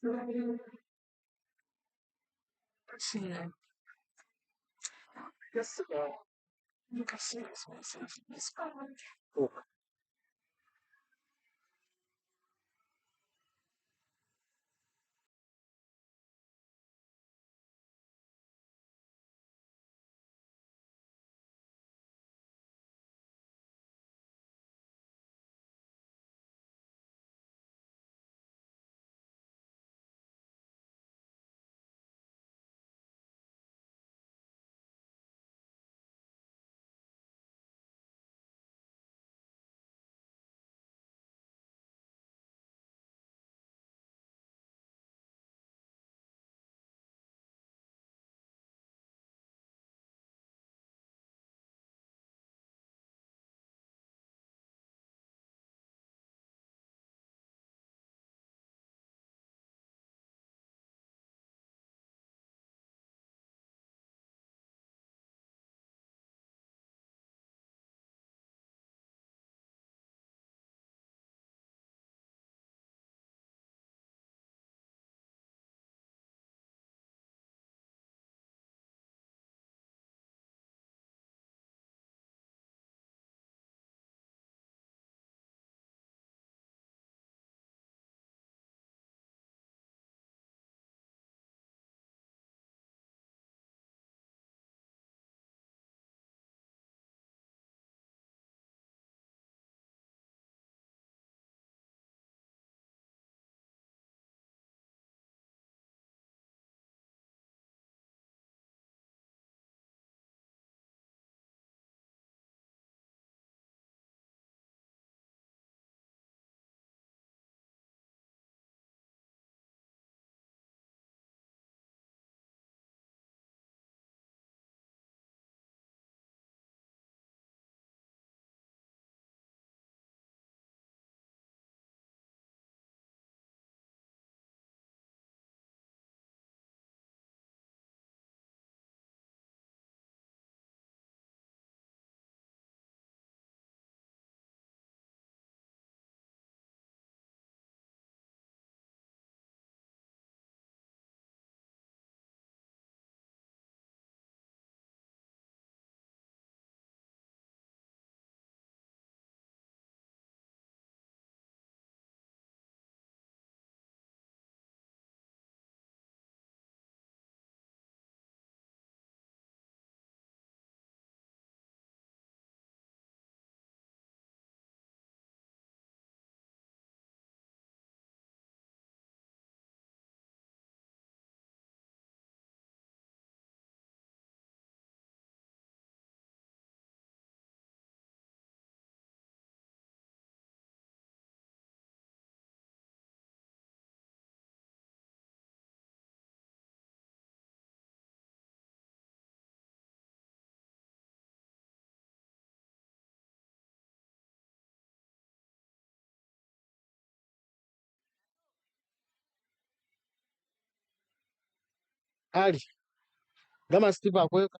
See, yes, you can see this message. It's coming. Oh, Ali, kama Steve akuweka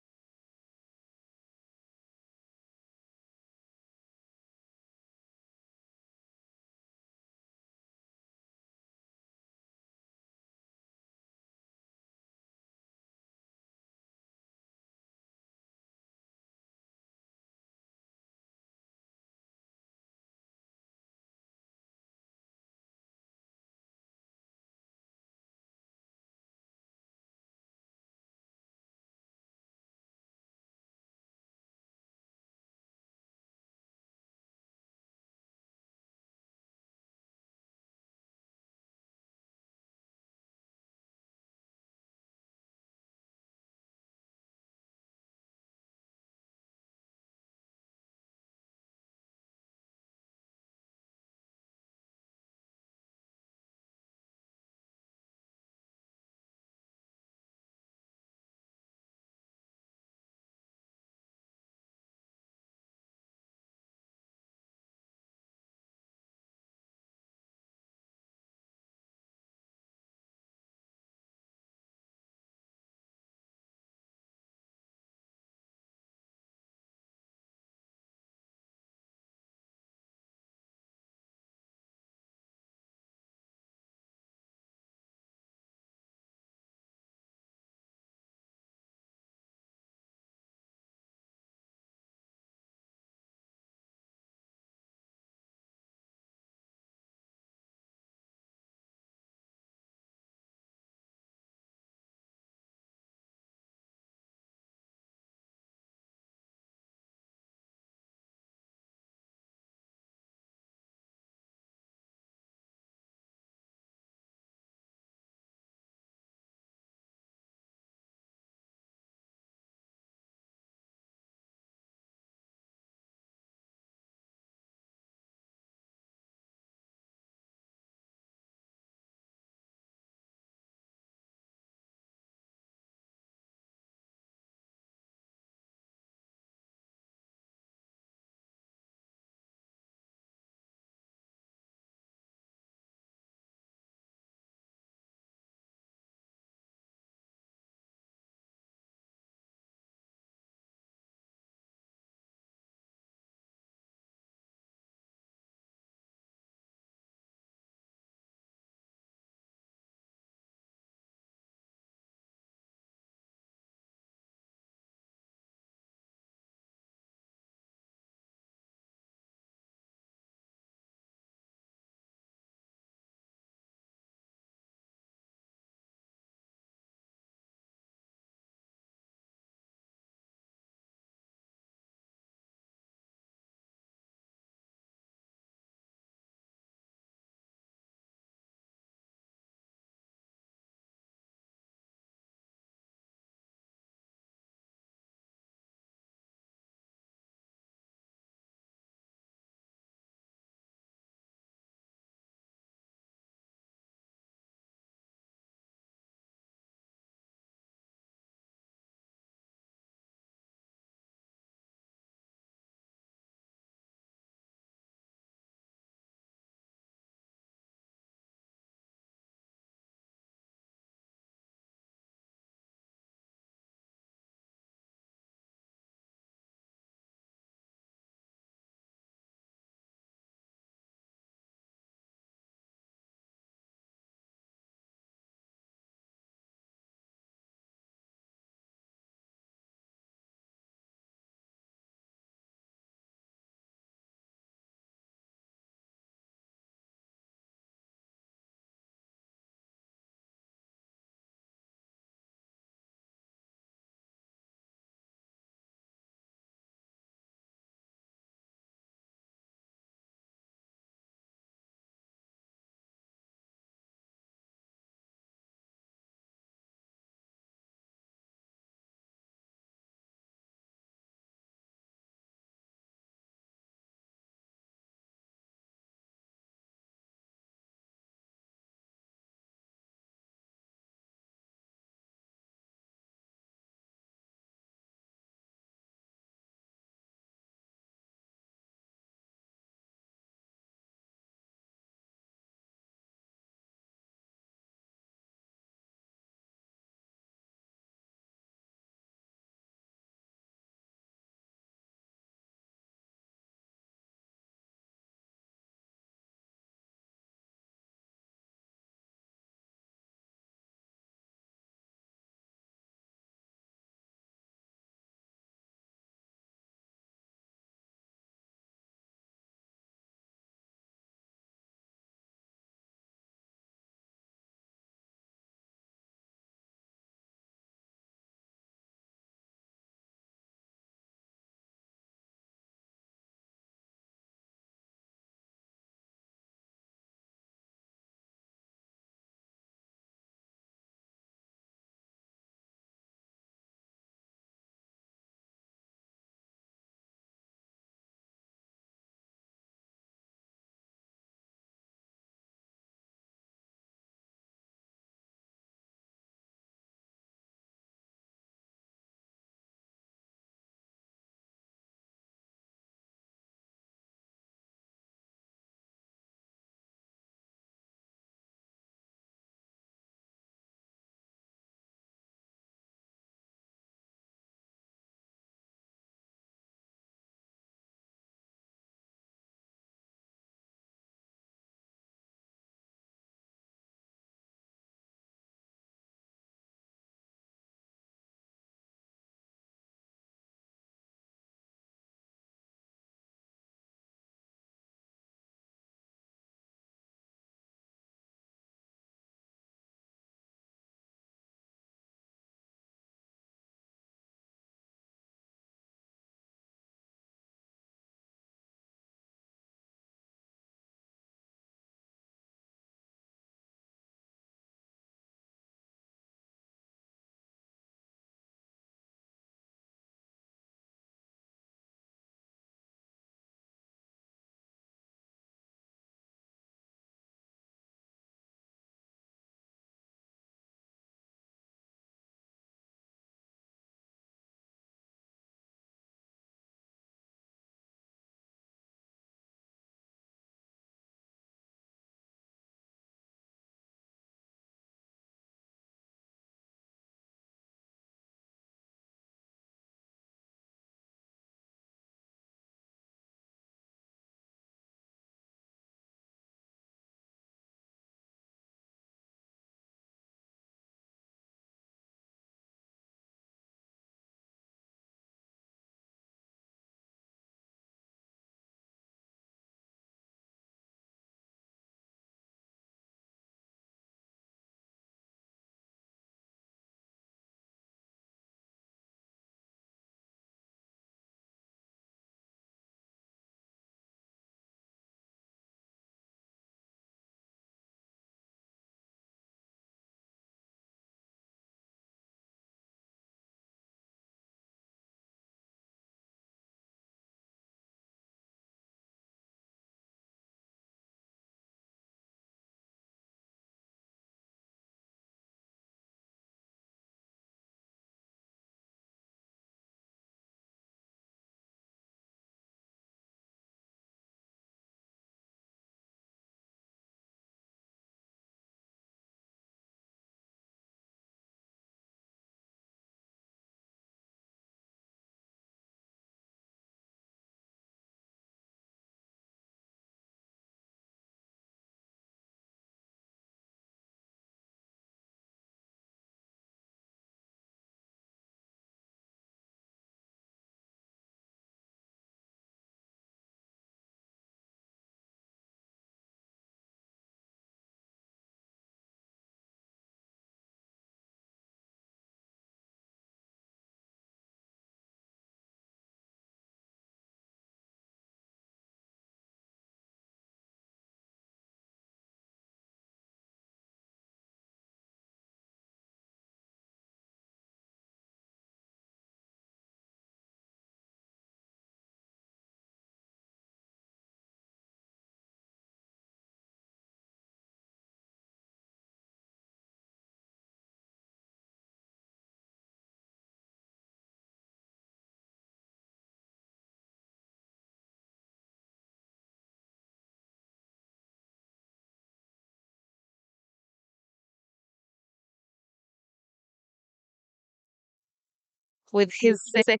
with his third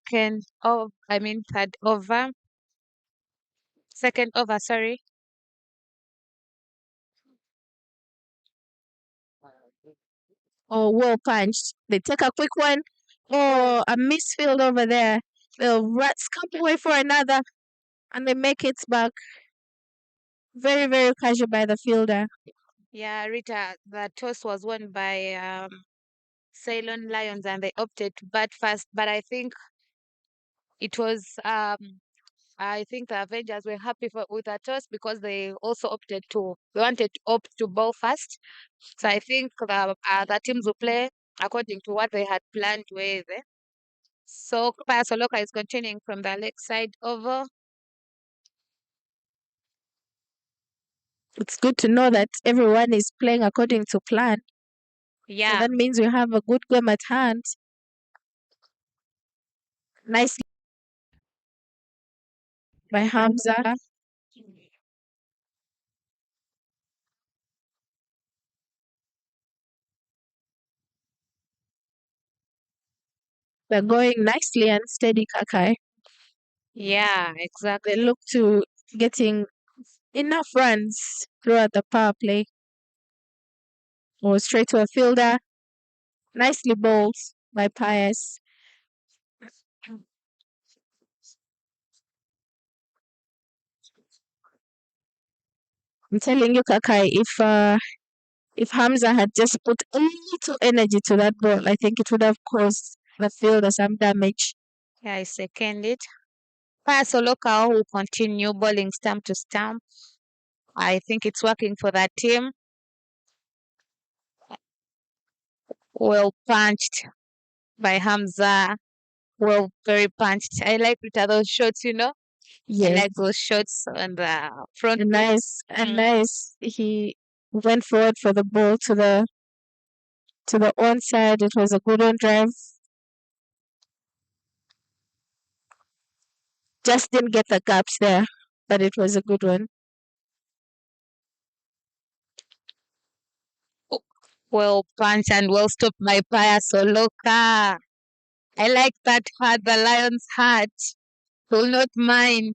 over, second over, sorry. Oh, well punched. They take a quick one. Oh, a misfield over there. The rats come away for another, and they make it back. Very, very casual by the fielder. Yeah, Rita, the toss was won by Ceylon Lions and they opted to bat first, but it was I think the Avengers were happy with the toss because they wanted to opt to bowl first. So I think the teams will play according to what they had planned with. So Soloka is continuing from the leg side over. It's good to know that everyone is playing according to plan. So Yeah, that means we have a good game at hand. Nicely by Hamza. They're going nicely and steady, Kakai. yeah, exactly. They look to getting enough runs throughout the power play. Or straight to a fielder. Nicely bowled by Pius. I'm telling you, Kakai, if Hamza had just put a little energy to that ball, I think it would have caused the fielder some damage. Yeah, I second it. Soloka will continue bowling stump to stump. I think it's working for that team. Well punched by Hamza. Well, very punched. I like those shots. I Yes. like those shots on the front. Nice. He went forward for the ball to the onside. It was a good on drive. Just didn't get the gaps there, but it was a good one. Well punched and well stopped by Soloka. I like that heart, the lion's heart. Will not mind.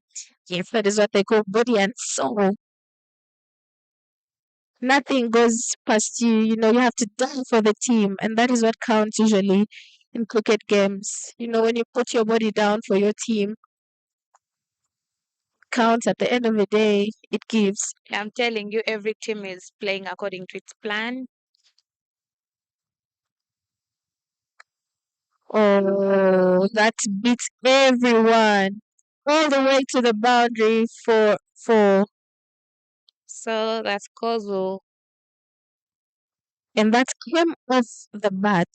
Yes, that is what they call body and soul. Nothing goes past you. You know, you have to die for the team, and that is what counts usually in cricket games. You know, when you put your body down for your team, counts at the end of the day, it gives. I'm telling you, every team is playing according to its plan. Oh, that beats everyone all the way to the boundary for So that scores will. and that came off the bat.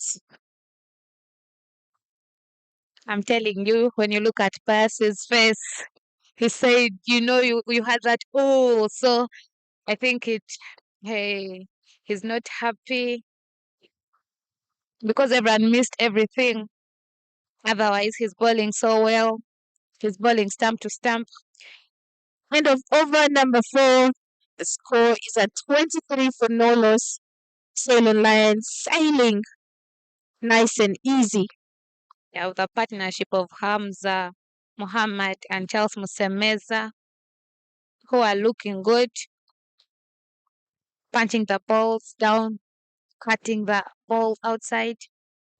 I'm telling you, when you look at Pass's face, he said, you had that. Oh, so I think hey, he's not happy because everyone missed everything. Otherwise, he's bowling so well. He's bowling stump to stump. End of over number 4. The score is at 23 for no loss. Ceylon Lions sailing nice and easy. Yeah, with a partnership of Hamza, Muhammad, and Charles Musemeza, who are looking good, punching the balls down, cutting the ball outside,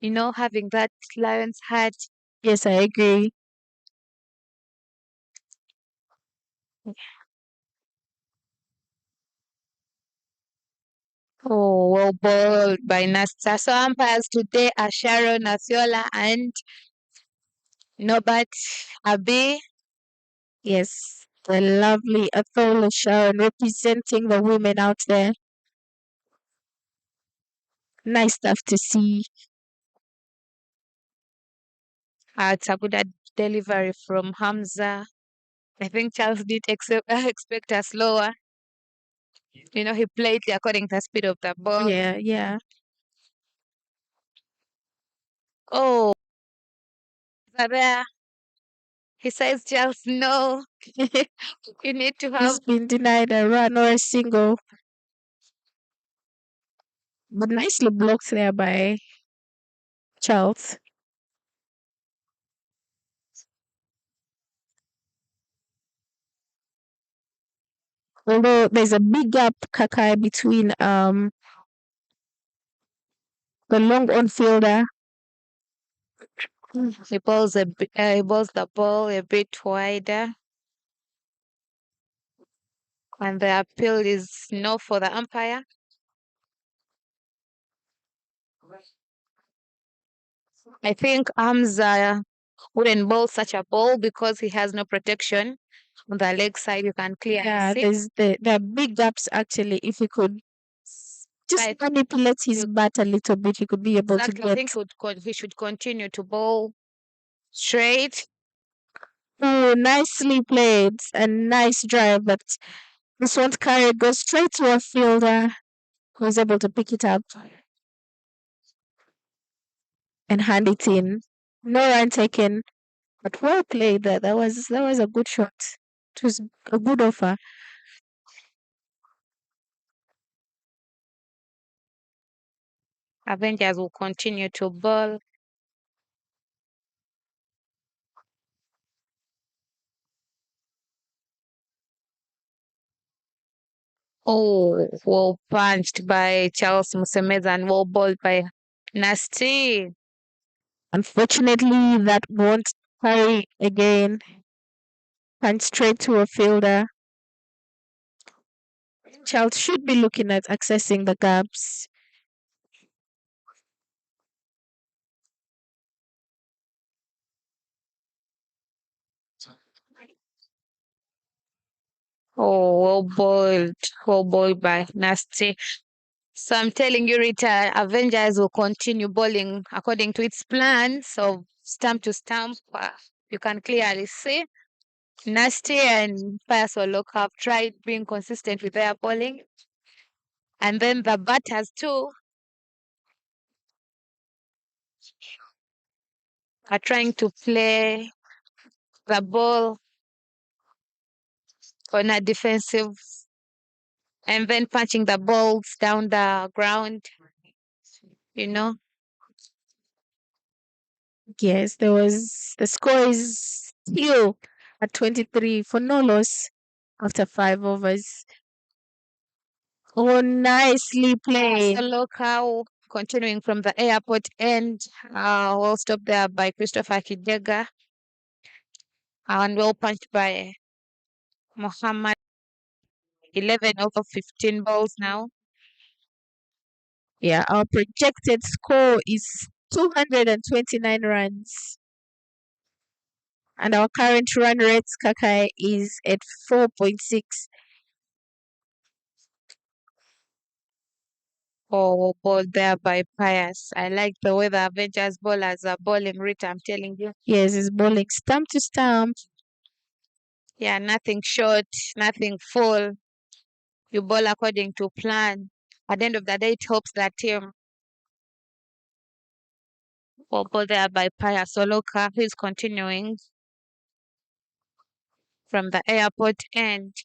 having that lion's heart. Yes, I agree. Oh, well bowled by Nasta. So umpires today are Sharon Athiola and Nobat Abi. Yes, the lovely Athola Sharon representing the women out there. Nice stuff to see. It's a good delivery from Hamza. I think Charles did expect a slower. He played according to the speed of the ball. Yeah, yeah. Oh, there. He says, Charles, no. You need to have. He's been denied a run or a single. But nicely blocked there by Charles. Although there's a big gap, Kakai, between the long on fielder. He balls the ball a bit wider, and the appeal is no for the umpire. I think Hamza wouldn't bowl such a ball because he has no protection on the leg side. You can clearly Yeah, see. there are big gaps actually. If he could just Right. manipulate his bat a little bit, he could be able Exactly. to I get. think he should continue to bowl straight. Oh, nicely played. A nice drive, but this one's carry goes straight to a fielder who was able to pick it up and hand it in. No run taken, but well played. That was a good shot. It was a good offer. Avengers will continue to bowl. Oh, well punched by Charles Musemeza and well bowled by Nasty. Unfortunately, that won't carry again. And straight to a fielder. Child should be looking at accessing the gaps. Oh, well bowled by Nasty. So I'm telling you, Rita, Avengers will continue bowling according to its plans of stump to stump. You can clearly see Nasty and Fire Look have tried being consistent with their bowling. And then the batters too are trying to play the ball on a defensive and then punching the balls down the ground, you know. Yes, the score is still at 23 for no loss after 5 overs. Oh, nicely played. So local continuing from the airport end, well stopped there by Christopher Kidega and well punched by Muhammad. 11 over 15 balls now. Yeah, our projected score is 229 runs. And our current run rate, Kakai, is at 4.6. Oh, ball there by Pius. I like the way the Avengers bowlers are bowling, Rita. I'm telling you. Yes, he's bowling stump to stump. Yeah, nothing short, nothing full. You bowl according to plan. At the end of the day, it helps the team. Oh, ball there by Pius Soloka, who is continuing from the airport end.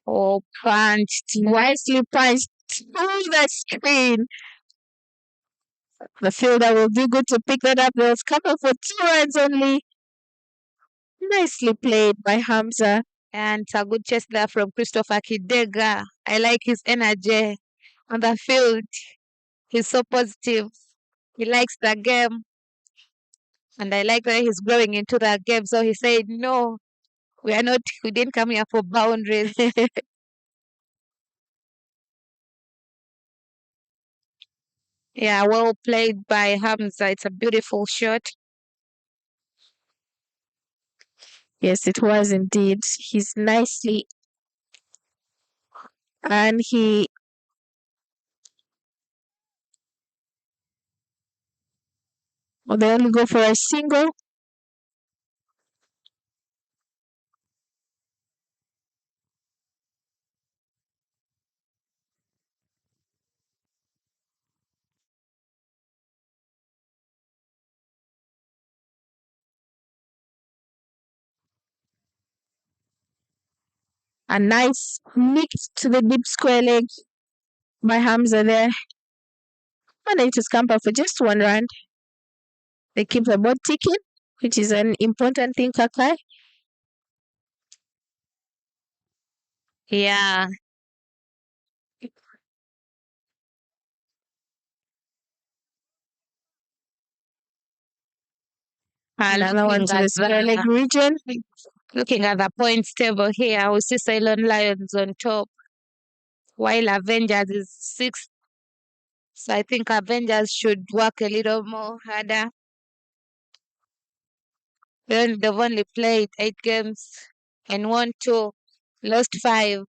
Oh, punched. Nicely punched through the screen. The fielder will do good to pick that up. There was cover for 2 runs only. Nicely played by Hamza. And it's a good chase there from Christopher Kidega. I like his energy on the field. He's so positive. He likes the game. And I like that he's growing into the game. So he said, no, we didn't come here for boundaries. Yeah, well played by Hamza. It's a beautiful shot. Yes, it was indeed. He's nicely and they only go for a single. A nice nick to the deep square leg by Hamza there. Managed to scamper for just 1 run. They keep the board ticking. which is an important thing, Kakai. Yeah, Another one looking to at the Square Leg region. the points table here, we see Ceylon Lions on top, while Avengers is sixth. So I think Avengers should work a little more harder. Then they've only played 8 games and won two, lost five.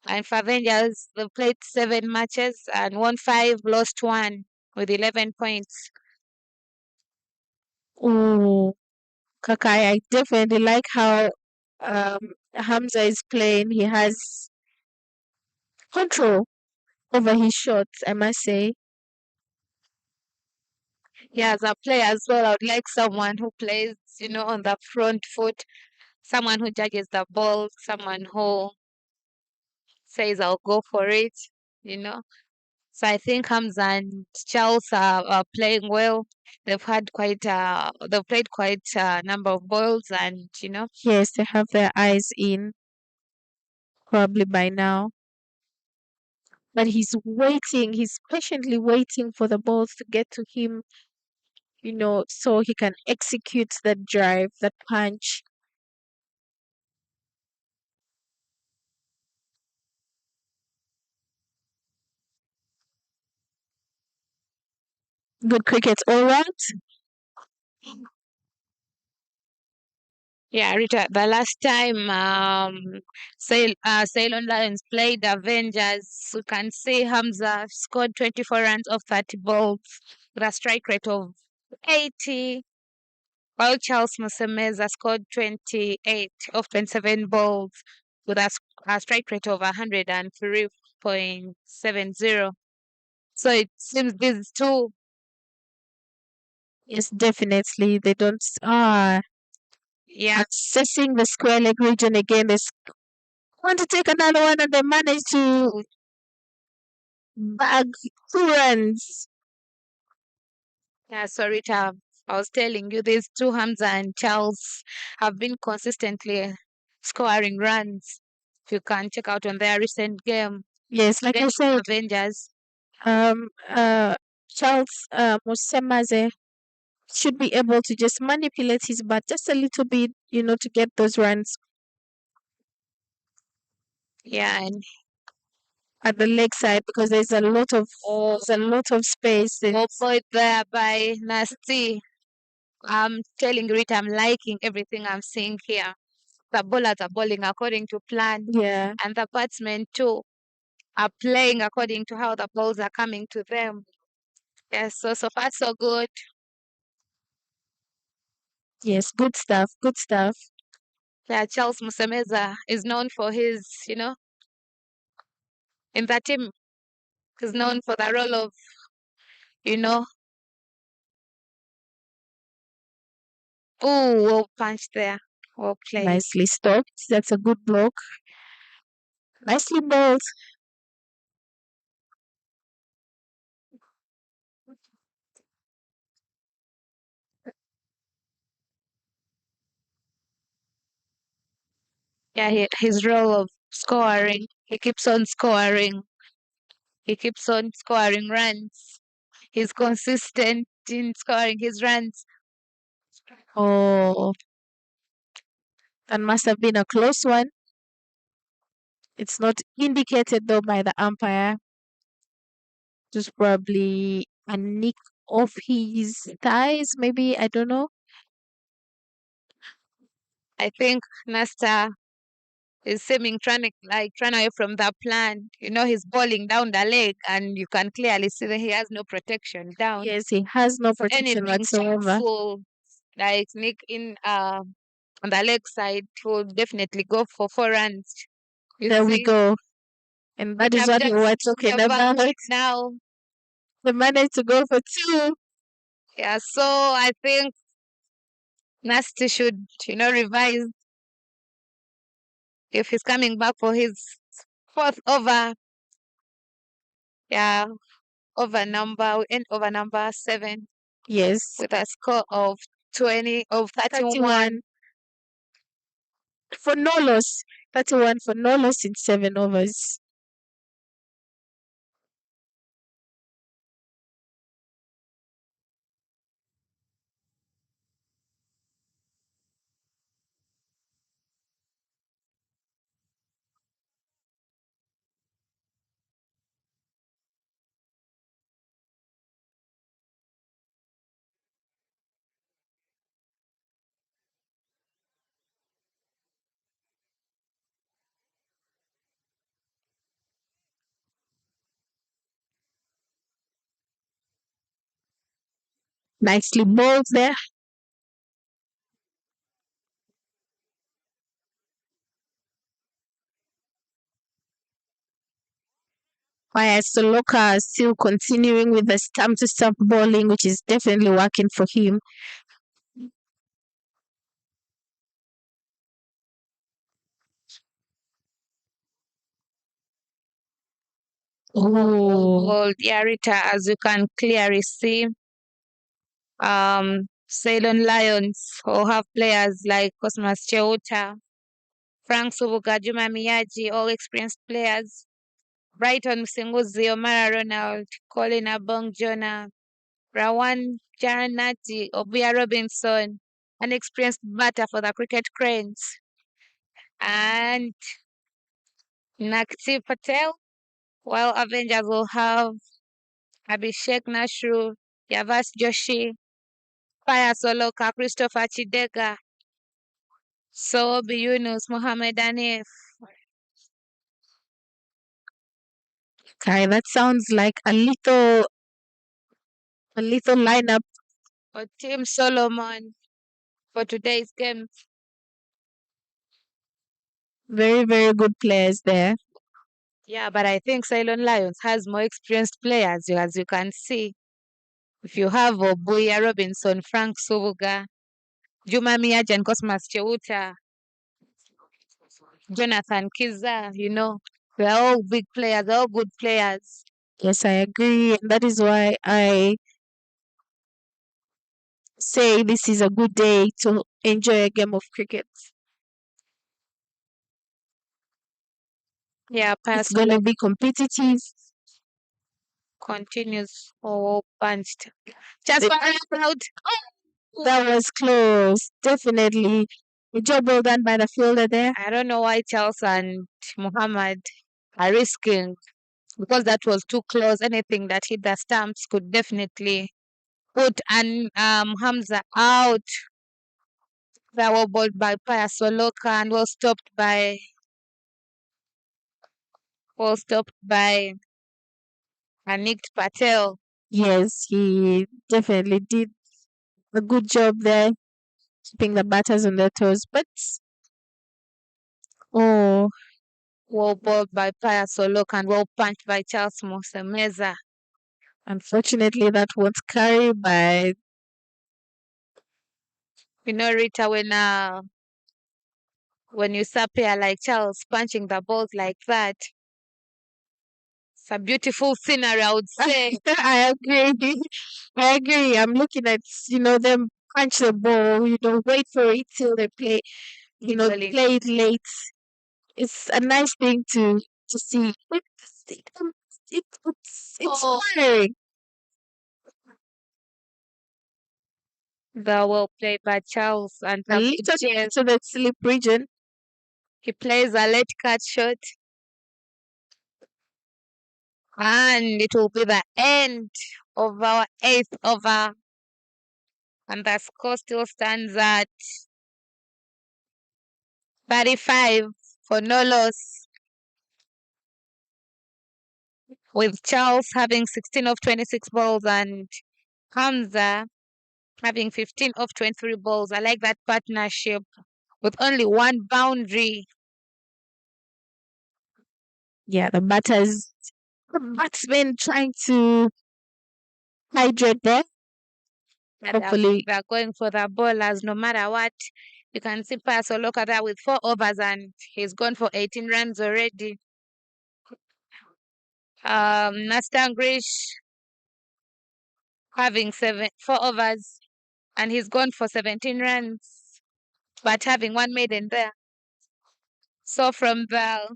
And for Avengers, they've played 7 matches and won five, lost one with 11 points. Oh, Kakai, I definitely like how Hamza is playing. He has control over his shots, I must say. Yeah, as a player as well, I would like someone who plays, on the front foot, someone who judges the ball, someone who says, I'll go for it, you know. So I think Hamza and Charles are playing well. They've played quite a number of balls, and Yes, they have their eyes in probably by now. But he's waiting, he's patiently waiting for the balls to get to him, so he can execute that drive, that punch. Good cricket all round. yeah, Rita, the last time Ceylon Lions played Avengers, you can see Hamza scored 24 runs off 30 balls with a strike rate of 80, while Charles Musemeza scored 28 off 27 balls with a strike rate of 103.70. So it seems these two, Yes, definitely. They don't yeah, accessing the square leg region again. They want to take another one and they manage to bag 2 runs. yeah, sorry, Rita, I was telling you these two, Hamza and Charles, have been consistently scoring runs. If you can check out on their recent game Yes, like I against said, Avengers. um Charles Musemaze should be able to just manipulate his bat just a little bit, to get those runs Yeah, and at the leg side because there's a lot of space. both there by Nasty. I'm telling you, Rita, I'm liking everything I'm seeing here. The bowlers are bowling according to plan, Yeah. and the batsmen too are playing according to how the balls are coming to them. Yes, so far so good. Yes, good stuff. Good stuff. Yeah, Charles Musemeza is known for his, in that team, is known for the role of, you know, oh, well punched there, well played. Nicely stopped. That's a good block. Nicely bowled. Yeah, his role of scoring, he keeps on scoring. He keeps on scoring runs. He's consistent in scoring his runs. Oh, that must have been a close one. It's not indicated though by the umpire. Just probably a nick off his thighs, maybe. I don't know. I think Nasta is seeming trying away from the plan. He's bowling down the leg, and you can clearly see that he has no protection down. Yes, he has no So protection anything whatsoever. full, like Nick in on the leg side, will definitely go for 4 runs. You There we see, go. And that it is have what we were just talking about about. it now. They managed to go for two. Yeah, so I think Nasty should, revise if he's coming back for his fourth over. Yeah, over number, we end over number 7 Yes. with a score of 20 of 31. 31 for no loss. 31 for no loss in 7 overs. Nicely bowled there. While Soloka is still continuing with the stump to stump bowling, which is definitely working for him. Oh, Gold Yarita, as you can clearly see. Ceylon Lions who have players like Cosmas Cheuta, Frank Subuka, Juma Miyaji, all experienced players. Brighton Msinguzi, Omara Ronald, Colin Abong Jonah, Rawan Jaranati, Obia Robinson, an experienced batter for the Cricket Cranes, and Nakti Patel. While Avengers will have Abhishek Nashru, Yavas Joshi, Faya Soloka, Christopher Chidega, Sobi Yunus, Mohammed Anif, okay, that sounds like a little lineup. or Tim Solomon for today's game. Very, very good players there. Yeah, but I think Ceylon Lions has more experienced players, as you can see. If you have Obuya Robinson, Frank Subuga, Juma Miyaji and Cosmas Cheuta, Jonathan Kiza, they're all big players, they're all good players. Yes, I agree. And that is why I say this is a good day to enjoy a game of cricket. Yeah, It's pass going to be competitive. continues. Oh, punched. Just out. That was close. Definitely. A job well done by the fielder there. I don't know why Charles and Muhammad are risking, because that was too close. Anything that hit the stumps could definitely put Hamza out. That were bowled by Paya Soloka and was stopped by Anik Patel. Yes, he definitely did a good job there, keeping the batters on their toes. But, oh, Well bowled by Paya Soloka and well punched by Charles Mosemeza. unfortunately, that won't carry by. Rita, when you saw a player like Charles punching the balls like that, it's a beautiful scenery, I would say. I agree. I agree. I'm looking at, them punch the ball, wait for it till they play, Literally. play it late. It's a nice thing to see. It's inspiring. The well played by Charles and A little to the slip region. he plays a late cut shot, and it will be the end of our eighth over, and the score still stands at 35 for no loss, with Charles having 16 of 26 balls and Hamza having 15 of 23 balls. I like that partnership with only one boundary. Yeah, the batsmen trying to hydrate there. And Hopefully, they're going for the bowlers no matter what. You can see Pasoloka there with 4 overs and he's gone for 18 runs already. Nastan Grish having 4 overs and he's gone for 17 runs, but having one maiden there. So from the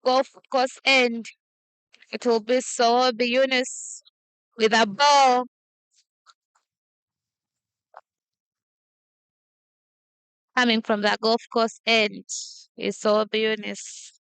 golf course end, it will be Sohobi Yunus with a ball coming from the golf course end. Is Sohobi Yunus.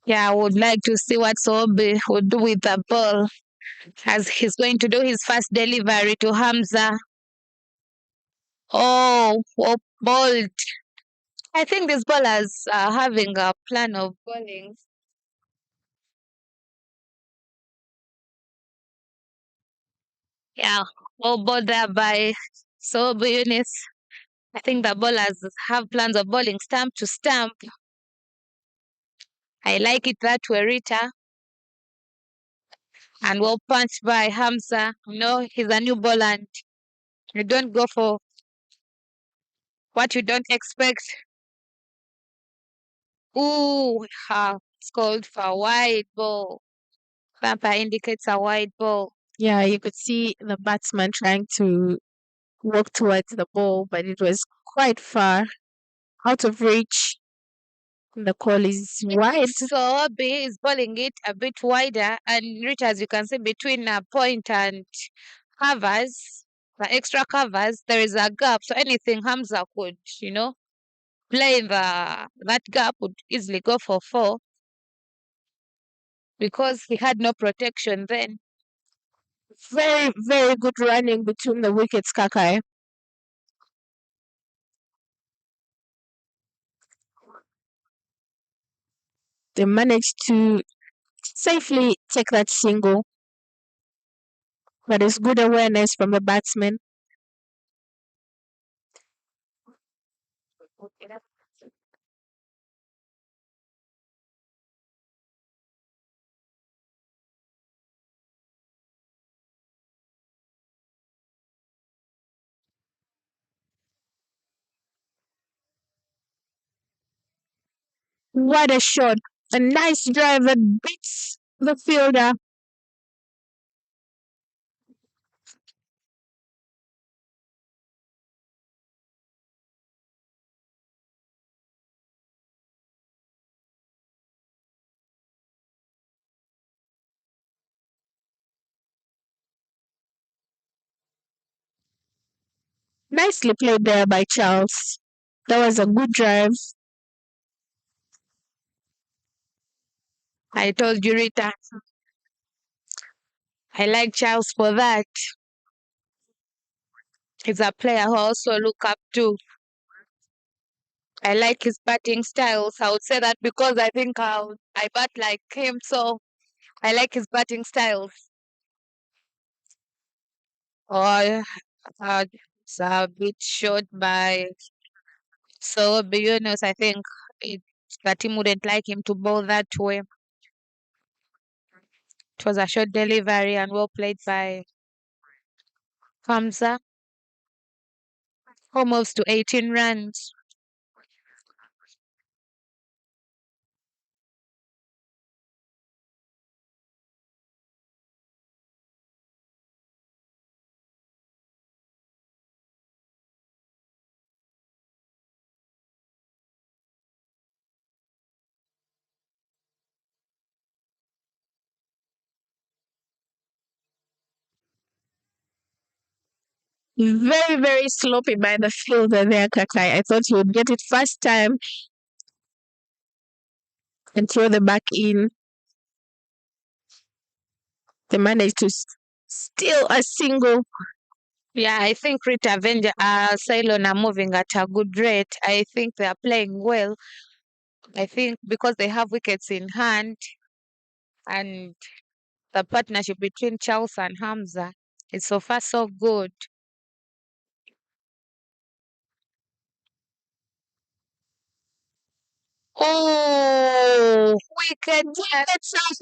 Yeah, I would like to see what Sohobi would do with the ball as he's going to do his first delivery to Hamza. Oh, ball. I think this ballers are having a plan of bowling. Yeah, well ball there by Sohobi Yunus. I think the bowlers have plans of bowling stamp to stamp. I like it that way, Rita. And well punched by Hamza. No, he's a new bowler and you don't go for what you don't expect. Ooh, it's called for a wide ball. Bumper indicates a wide ball. Yeah, you could see the batsman trying to walk towards the ball, but it was quite far out of reach. The call is wide. So B is bowling it a bit wider and Rich, as you can see, between a point and covers, the extra covers, there is a gap. So anything Hamza could, play in that gap would easily go for four because he had no protection then. Very, very good running between the wickets, Kakai. They managed to safely take that single. That is good awareness from the batsman. What a shot. A nice drive that beats the fielder. Nicely played there by Charles. That was a good drive. I told you, Rita, I like Charles for that. He's a player who I also look up to. I like his batting styles. I would say that because I think I bat like him, so I like his batting styles. Or it's a bit short by so Yunus. I think it, the team wouldn't like him to bowl that way. It was a short delivery and well played by Hamza. Almost to 18 runs. Very, very sloppy by the fielder there, Kakai. I thought he would get it first time and throw the back in. They managed to steal a single. Yeah, I think Rita Avenger, Ceylon are moving at a good rate. I think they are playing well. I think because they have wickets in hand and the partnership between Charles and Hamza. It's so far so good. Oh, Wicket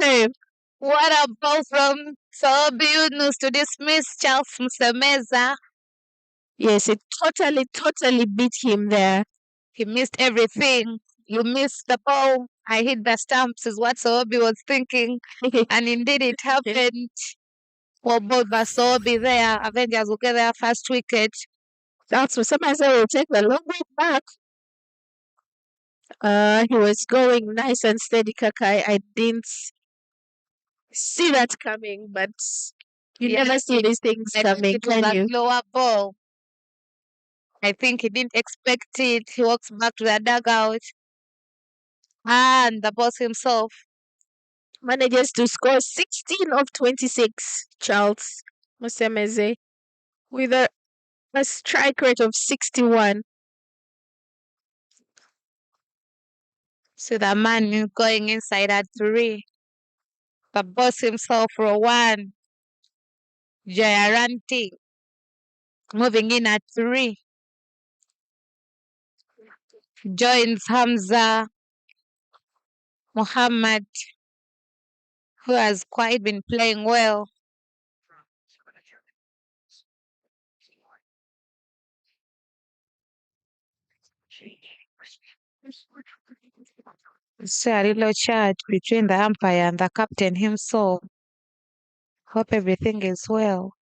save. What a ball from Sobi Yunus to dismiss Charles Msemeza. Yes, it totally beat him there. He missed everything. You missed the ball. I hit the stumps, is what Sobi was thinking. And indeed, it happened. Well, both Sobi there. Avengers will get their first wicket. That's what somebody said will take the long way back. He was going nice and steady, Kakai. I didn't see that coming, but you never see these things coming, It was can a you? lower ball. I think he didn't expect it. He walks back to the dugout. And the boss himself. Manages to score 16 of 26, Charles Musemeze, with a strike rate of 61. So the man is going inside at 3. The boss himself, Rowan Jayaranti, moving in at 3. Joins Hamza Muhammad, who has quite been playing well. So a little chat between the umpire and the captain himself. Hope everything is well.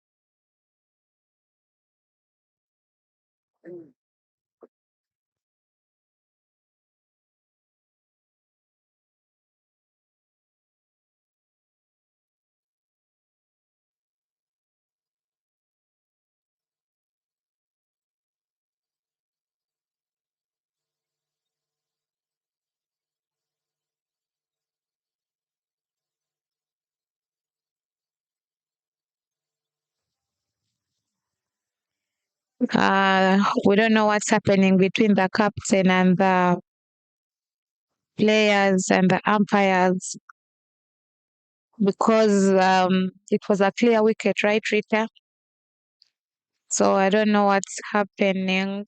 We don't know what's happening between the captain and the players and the umpires because it was a clear wicket, right, Rita? So I don't know what's happening.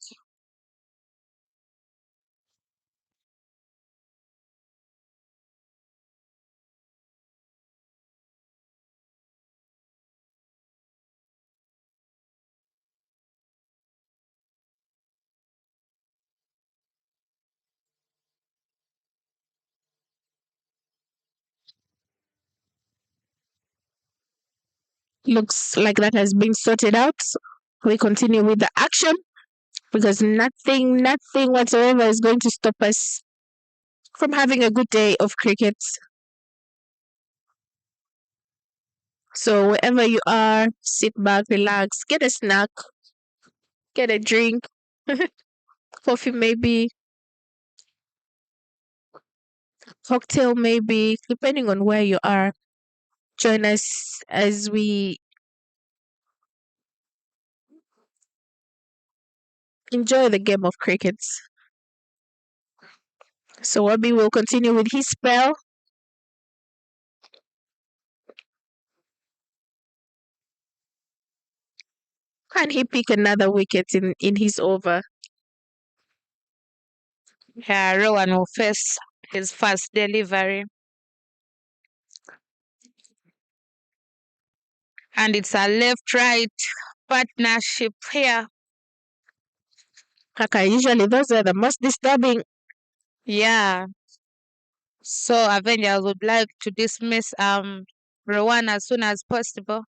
Looks like that has been sorted out. We continue with the action because nothing whatsoever is going to stop us from having a good day of cricket. So wherever you are, sit back, relax, get a snack, get a drink, coffee maybe, cocktail maybe, depending on where you are. Join us as we enjoy the game of cricket. So Wabi will continue with his spell. Can he pick another wicket in his over? Yeah, Rowan will face his first delivery. And it's a left-right partnership here. Kaka, usually those are the most disturbing. Yeah. So Avengers would like to dismiss Rowan as soon as possible.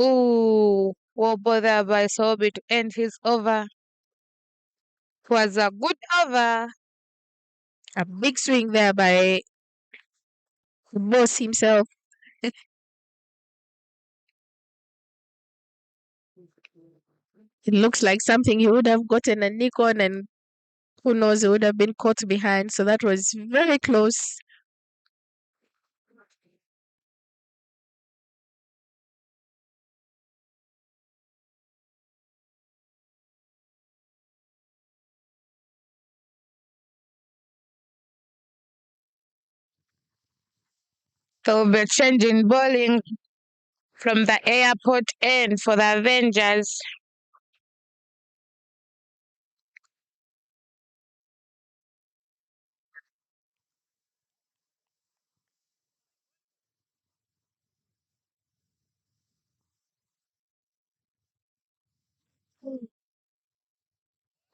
Ooh, well bother by Sobi to end his over. It was a good over. A big swing there by the boss himself. It looks like something he would have gotten a nick on, and who knows, he would have been caught behind. So that was very close. They'll be changing bowling from the airport end for the Avengers.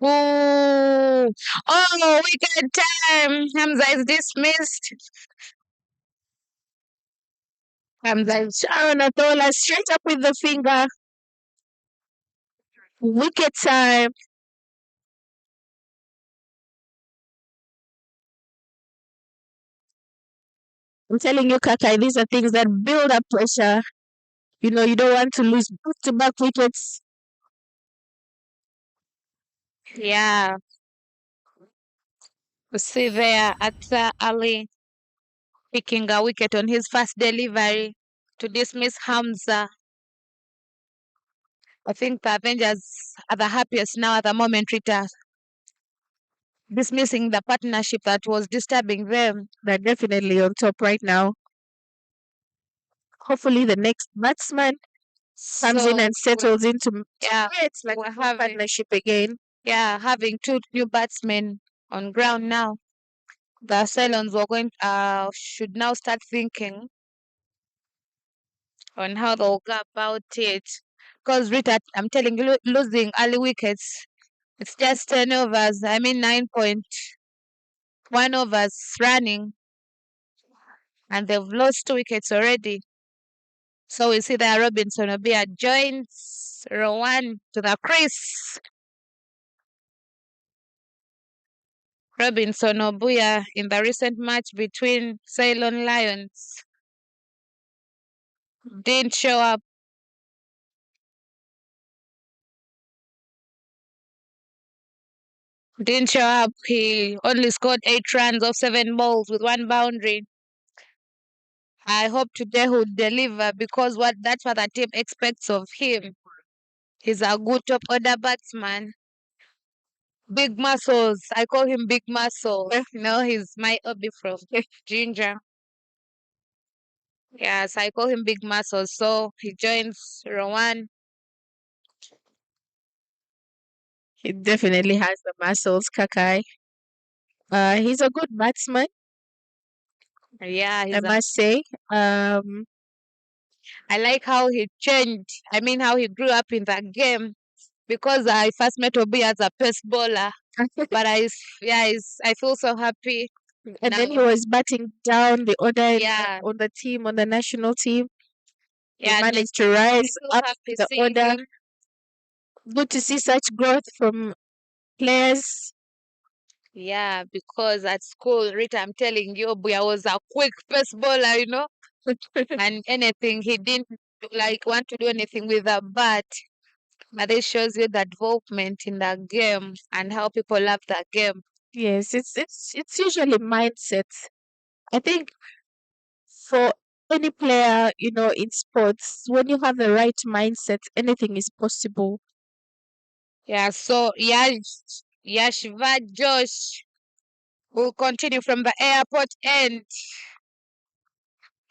Ooh. Oh, wicket time. Hamza is dismissed. Hamza is Sharon Atola straight up with the finger. Wicket time. I'm telling you, Kakai, these are things that build up pressure. You know, you don't want to lose back-to-back wickets. yeah. You see there Atsa Ali picking a wicket on his first delivery to dismiss Hamza. I think the Avengers are the happiest now at the moment, Rita, dismissing the partnership that was disturbing them. They're definitely on top right now. Hopefully, the next batsman comes in So and settles into yeah, creates like we're a having partnership again. having two new batsmen on ground now. The Ceylons were going should now start thinking on how they'll go about it. Because Rita, I'm telling you, losing early wickets, it's just 10 overs. I mean 9.1 overs running, and they've lost 2 wickets already. So we see that Robinson Obia joins Rowan to the crease. Robinson Obuya in the recent match between Ceylon Lions didn't show up. Didn't show up. He only scored 8 runs off 7 balls with 1 boundary. I hope today he'll deliver because that's what the team expects of him. He's a good top order batsman. Big muscles. I call him Big Muscle. He's my hobby from Ginger. Yes, I call him Big Muscles. So he joins Rowan. He definitely has the muscles, Kakai. He's a good batsman, Yeah, I must say. I like how he changed. I mean, how he grew up in that game because I first met Obi as a pace bowler. But I feel so happy And then he now. was batting down the order Yeah, on the team, on the national team. He yeah, no, managed to I rise feel up happy the seeing order. him. Good to see such growth from players. Yeah, because at school, Rita, I'm telling you, boy, I was a quick pace bowler. And anything he didn't like want to do anything with a bat. But this shows you the development in the game and how people love the game. Yes, it's usually mindset. I think for any player, in sports, when you have the right mindset, anything is possible. Yeah, so Yashva Josh will continue from the airport end.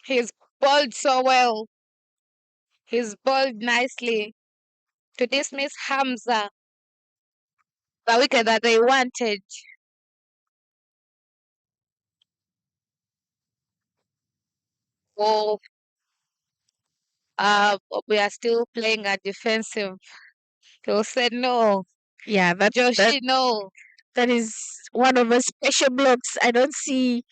He's bowled so well. He's bowled nicely to dismiss Hamza, the wicket that they wanted. Oh, we are still playing a defensive. He said no. Yeah, Joshi, no. that is one of his special blocks. I don't see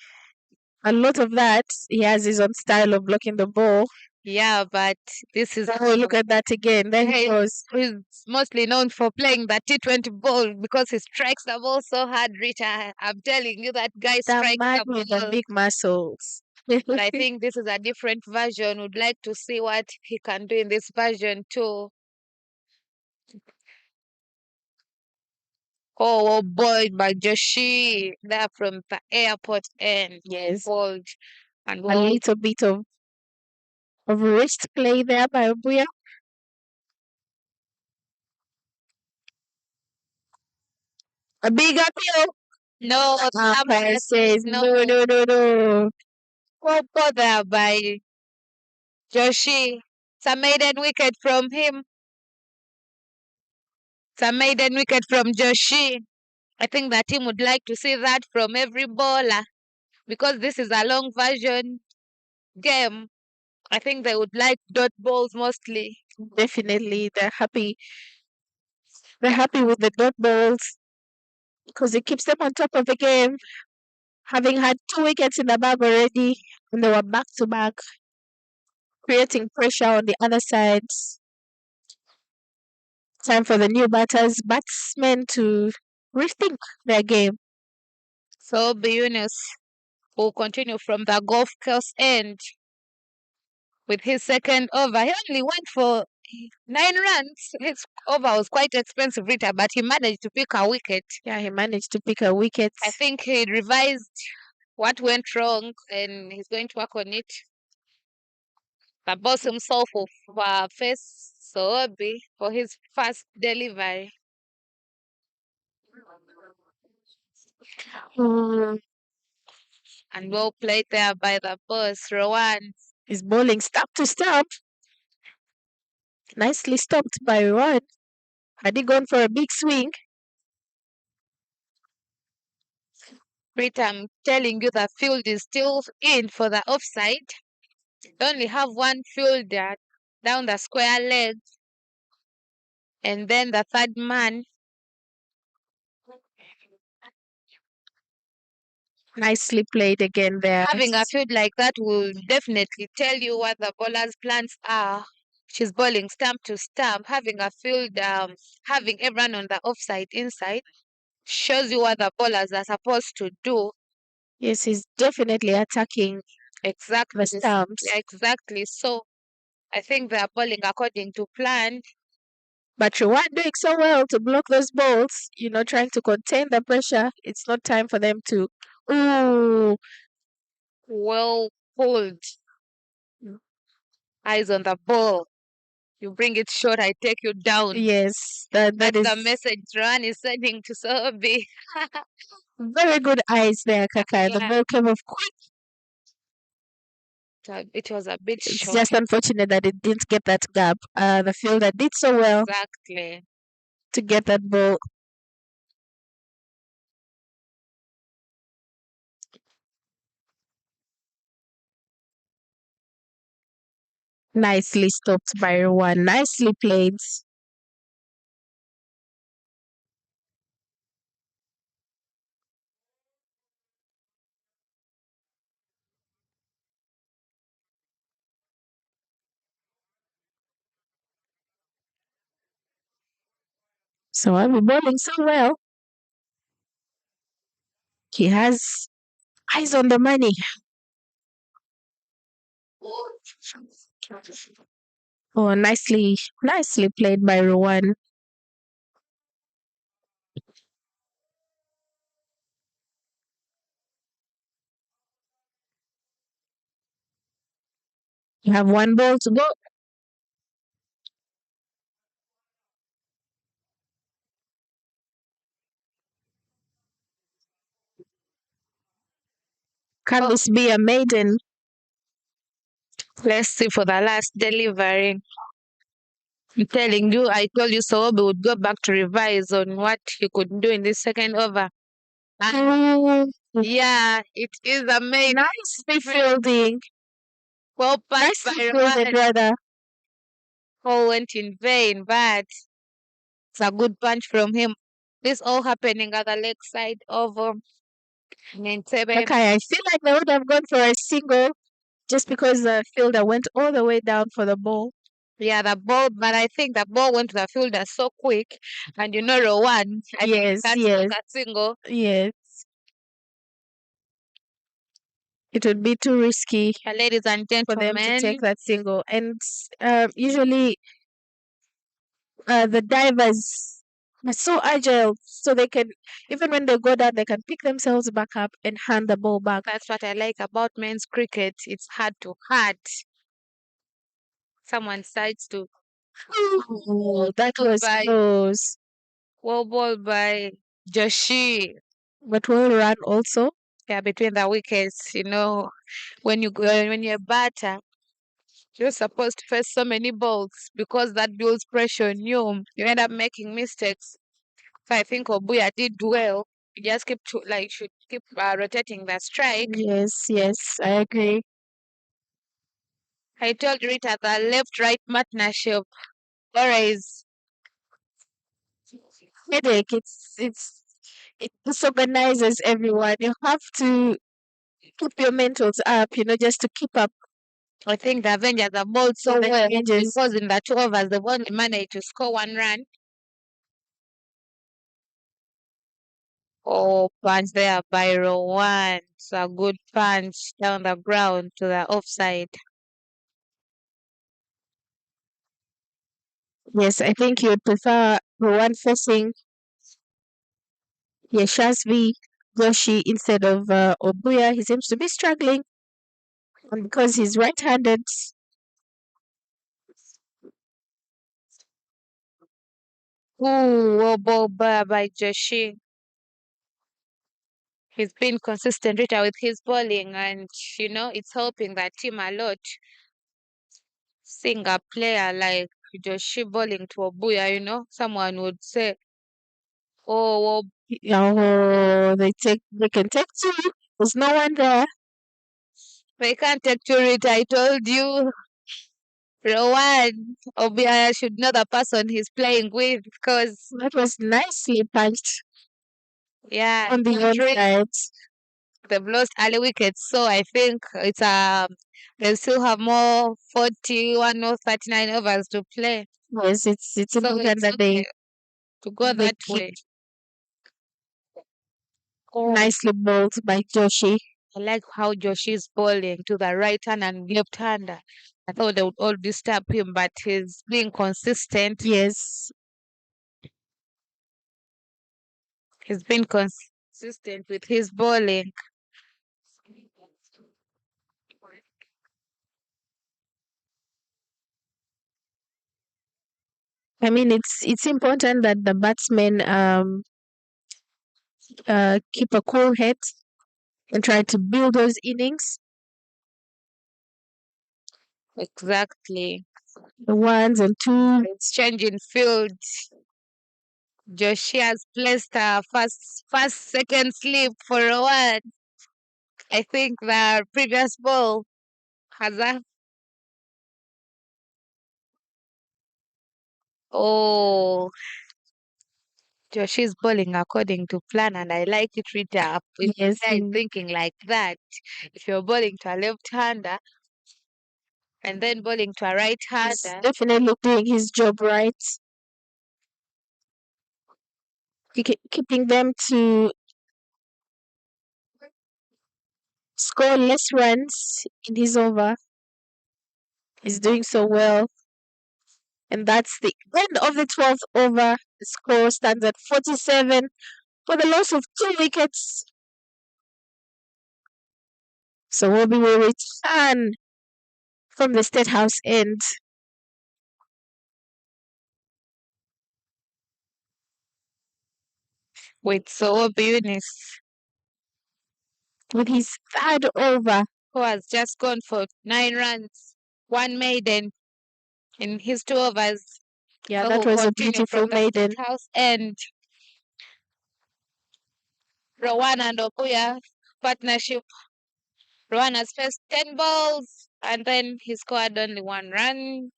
a lot of that. He has his own style of blocking the ball. Yeah, but this is Oh, look at that again. There he goes. he's mostly known for playing the T20 ball because he strikes the ball so hard, Rita. I'm telling you, that guy The strikes man the with the ball. big muscles. But I think this is a different version. Would like to see what he can do in this version too. Oh, boy, by Joshi, there from the airport end. Yes, Bold and a little bit of wrist play there by Obuya. A big appeal. no, Umpire umpire says says no. no, no, no, no. Well put there by Joshi. It's a maiden wicket from him. It's a maiden wicket from Joshi. I think the team would like to see that from every bowler because this is a long version game. I think they would like dot balls mostly. Definitely, they're happy. They're happy with the dot balls because it keeps them on top of the game. Having had 2 wickets in the bag already, and they were back to back, creating pressure on the other sides. Time for the new batsmen to rethink their game. So Yunus will continue from the golf course end with his second over. He only went for 9 runs. His over was quite expensive, Rita, but he managed to pick a wicket. Yeah, he managed to pick a wicket. I think he revised what went wrong and he's going to work on it. The boss himself of face Sobi for his first delivery. Mm, And well played there by the boss, Rowan. He's bowling stump to stump. Nicely stopped by Rod. Had he gone for a big swing? Rita, I'm telling you, the field is still in for the offside. They only have one fielder down the square leg. And then the third man. Nicely played again there. Having a field like that will definitely tell you what the bowler's plans are. She's bowling stump to stump. Having a field, having everyone on the offside inside shows you what the bowlers are supposed to do. Yes, he's definitely attacking Exactly. the stumps. Yeah, exactly. So I think they are bowling according to plan. But you weren't doing so well to block those balls, trying to contain the pressure. It's not time for them to. Ooh. Well pulled. Eyes on the ball. You bring it short, I take you down. Yes, that That's is the message Ran is sending to Sobi. very good eyes there, Kaka. The Yeah. ball came off quick. It was a bit It's short. just unfortunate that it didn't get that gap. The fielder did so well Exactly. to get that ball. Nicely stopped by one. Nicely played. So I'll be bowling so well. He has eyes on the money. Oh, nicely played by Rowan. You have one ball to go. Can this be a maiden? Let's see for the last delivery. I'm telling you, I told you Sobi would go back to revise on what he could do in this second over. Yeah, it is amazing. Nicely fielding. Well passed Nicely by fielded, Rowan. rather. All went in vain, but it's a good punch from him. This all happening at the leg side of Nentebe. Okay, I feel like they would have gone for a single just because the fielder went all the way down for the ball. Yeah, the ball, but I think the ball went to the fielder so quick, and Rowan, I think Yes, that's yes, a single. yes. It would be too risky Ladies and for them to take gentlemen, that single. And usually the divers are so agile, so they can, even when they go down, they can pick themselves back up and hand the ball back. that's what I like about men's cricket. It's hard to hard. Someone decides to Oh, that was by close. well ball by Joshi. But well run also. Yeah, between the wickets, when you go when you're a batter, you're supposed to face so many balls because that builds pressure on you. You end up making mistakes. So I think Obuya did well. You just keep to like should keep rotating the strike. Yes, yes, I agree. I told Rita the left-right partnership always Headache. It disorganizes everyone. You have to keep your mentals up, just to keep up I think the Avengers have bowled so with the well changes. because in the 2 overs they've only managed to score 1 run. Oh, punch there by Rowan. It's a good punch down the ground to the offside. Yes, I think you would prefer the one facing Yashasvi Goshi instead of Obuya. He seems to be struggling, and because he's right-handed. Ooh, oh, ball by Joshi. He's been consistent Rita with his bowling, and it's helping that team a lot. Seeing a player like Joshi bowling to Obuya, someone would say, oh, Oh, they can take two. There's no one there. they can't actually it. I told you, Rowan Obiaya should know the person he's playing with because, That was nicely punched yeah, on the onside. they've lost early wickets. So I think they still have more 41 or 39 overs to play. Yes, it's So important it's that okay to go they that keep way. Oh, nicely bowled by Joshi. I like how Josh is bowling to the right hand and left hander. I thought they would all disturb him, but he's being consistent. Yes, He's been consistent with his bowling. I mean it's important that the batsmen keep a cool head and try to build those innings. Exactly. The ones and two. It's changing field. Joshi has placed a first second slip for a one. I think the previous ball has a oh Joshi's bowling according to plan and I like it Rita up with Yes, guys thinking like that. If you're bowling to a left hander and then bowling to a right he's hander, definitely doing his job right. Keeping them to score less runs in his over. He's doing so well. And that's the end of the 12th over. The score stands at 47 for the loss of 2 wickets. So Wobby will return from the State House end with so Eunice, with his third over. who has just gone for 9 runs, one maiden in his 2 overs. Yeah, So that he'll was a continue beautiful from the maiden. State House and Rowan and Okuya partnership. Rowan has faced 10 balls and then he scored only 1 run,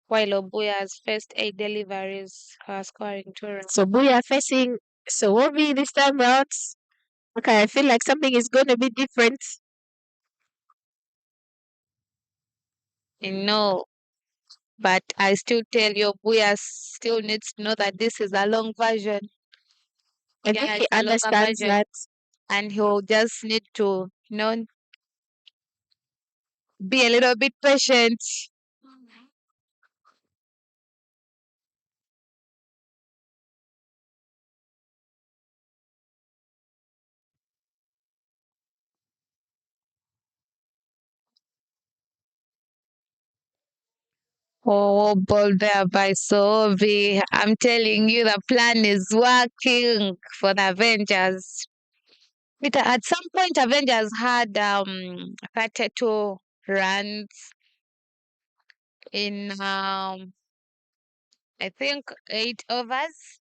while Obuya has faced 8 deliveries, scoring 2 runs. So Buya facing Sowobi this time round. Okay, I feel like something is going to be different. No, but I still tell you, Obuya still needs to know that this is a long version. I Yeah, think he it's a longer understands version. that. And he'll just need to, be a little bit patient. Oh, ball there by Sovi. I'm telling you, the plan is working for the Avengers. Peter, at some point, Avengers had 32 runs in I think 8 overs.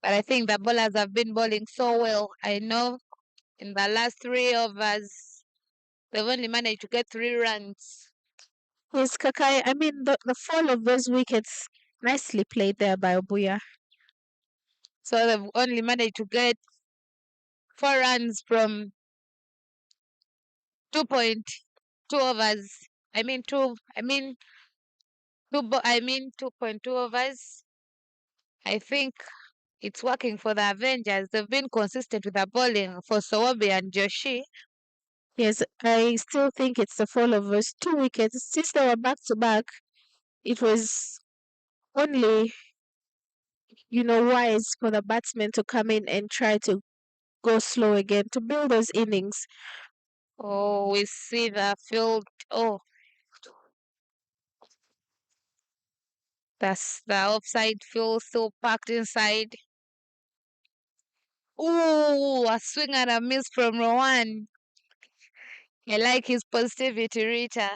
But I think the bowlers have been bowling so well. I know in the last 3 overs, they've only managed to get 3 runs. Yes, Kakai. I mean, the fall of those wickets, nicely played there by Obuya. So they've only managed to get 4 runs from 2.2 overs. I mean 2.2 overs. I think it's working for the Avengers. They've been consistent with the bowling for Sawabi and Joshi. Yes, I still think it's the fall of those 2 wickets. Since they were back to back, it was only, wise for the batsmen to come in and try to go slow again to build those innings. Oh, we see the field. Oh, that's the offside field still packed inside. Ooh, a swing and a miss from Rowan. I like his positivity, Rita.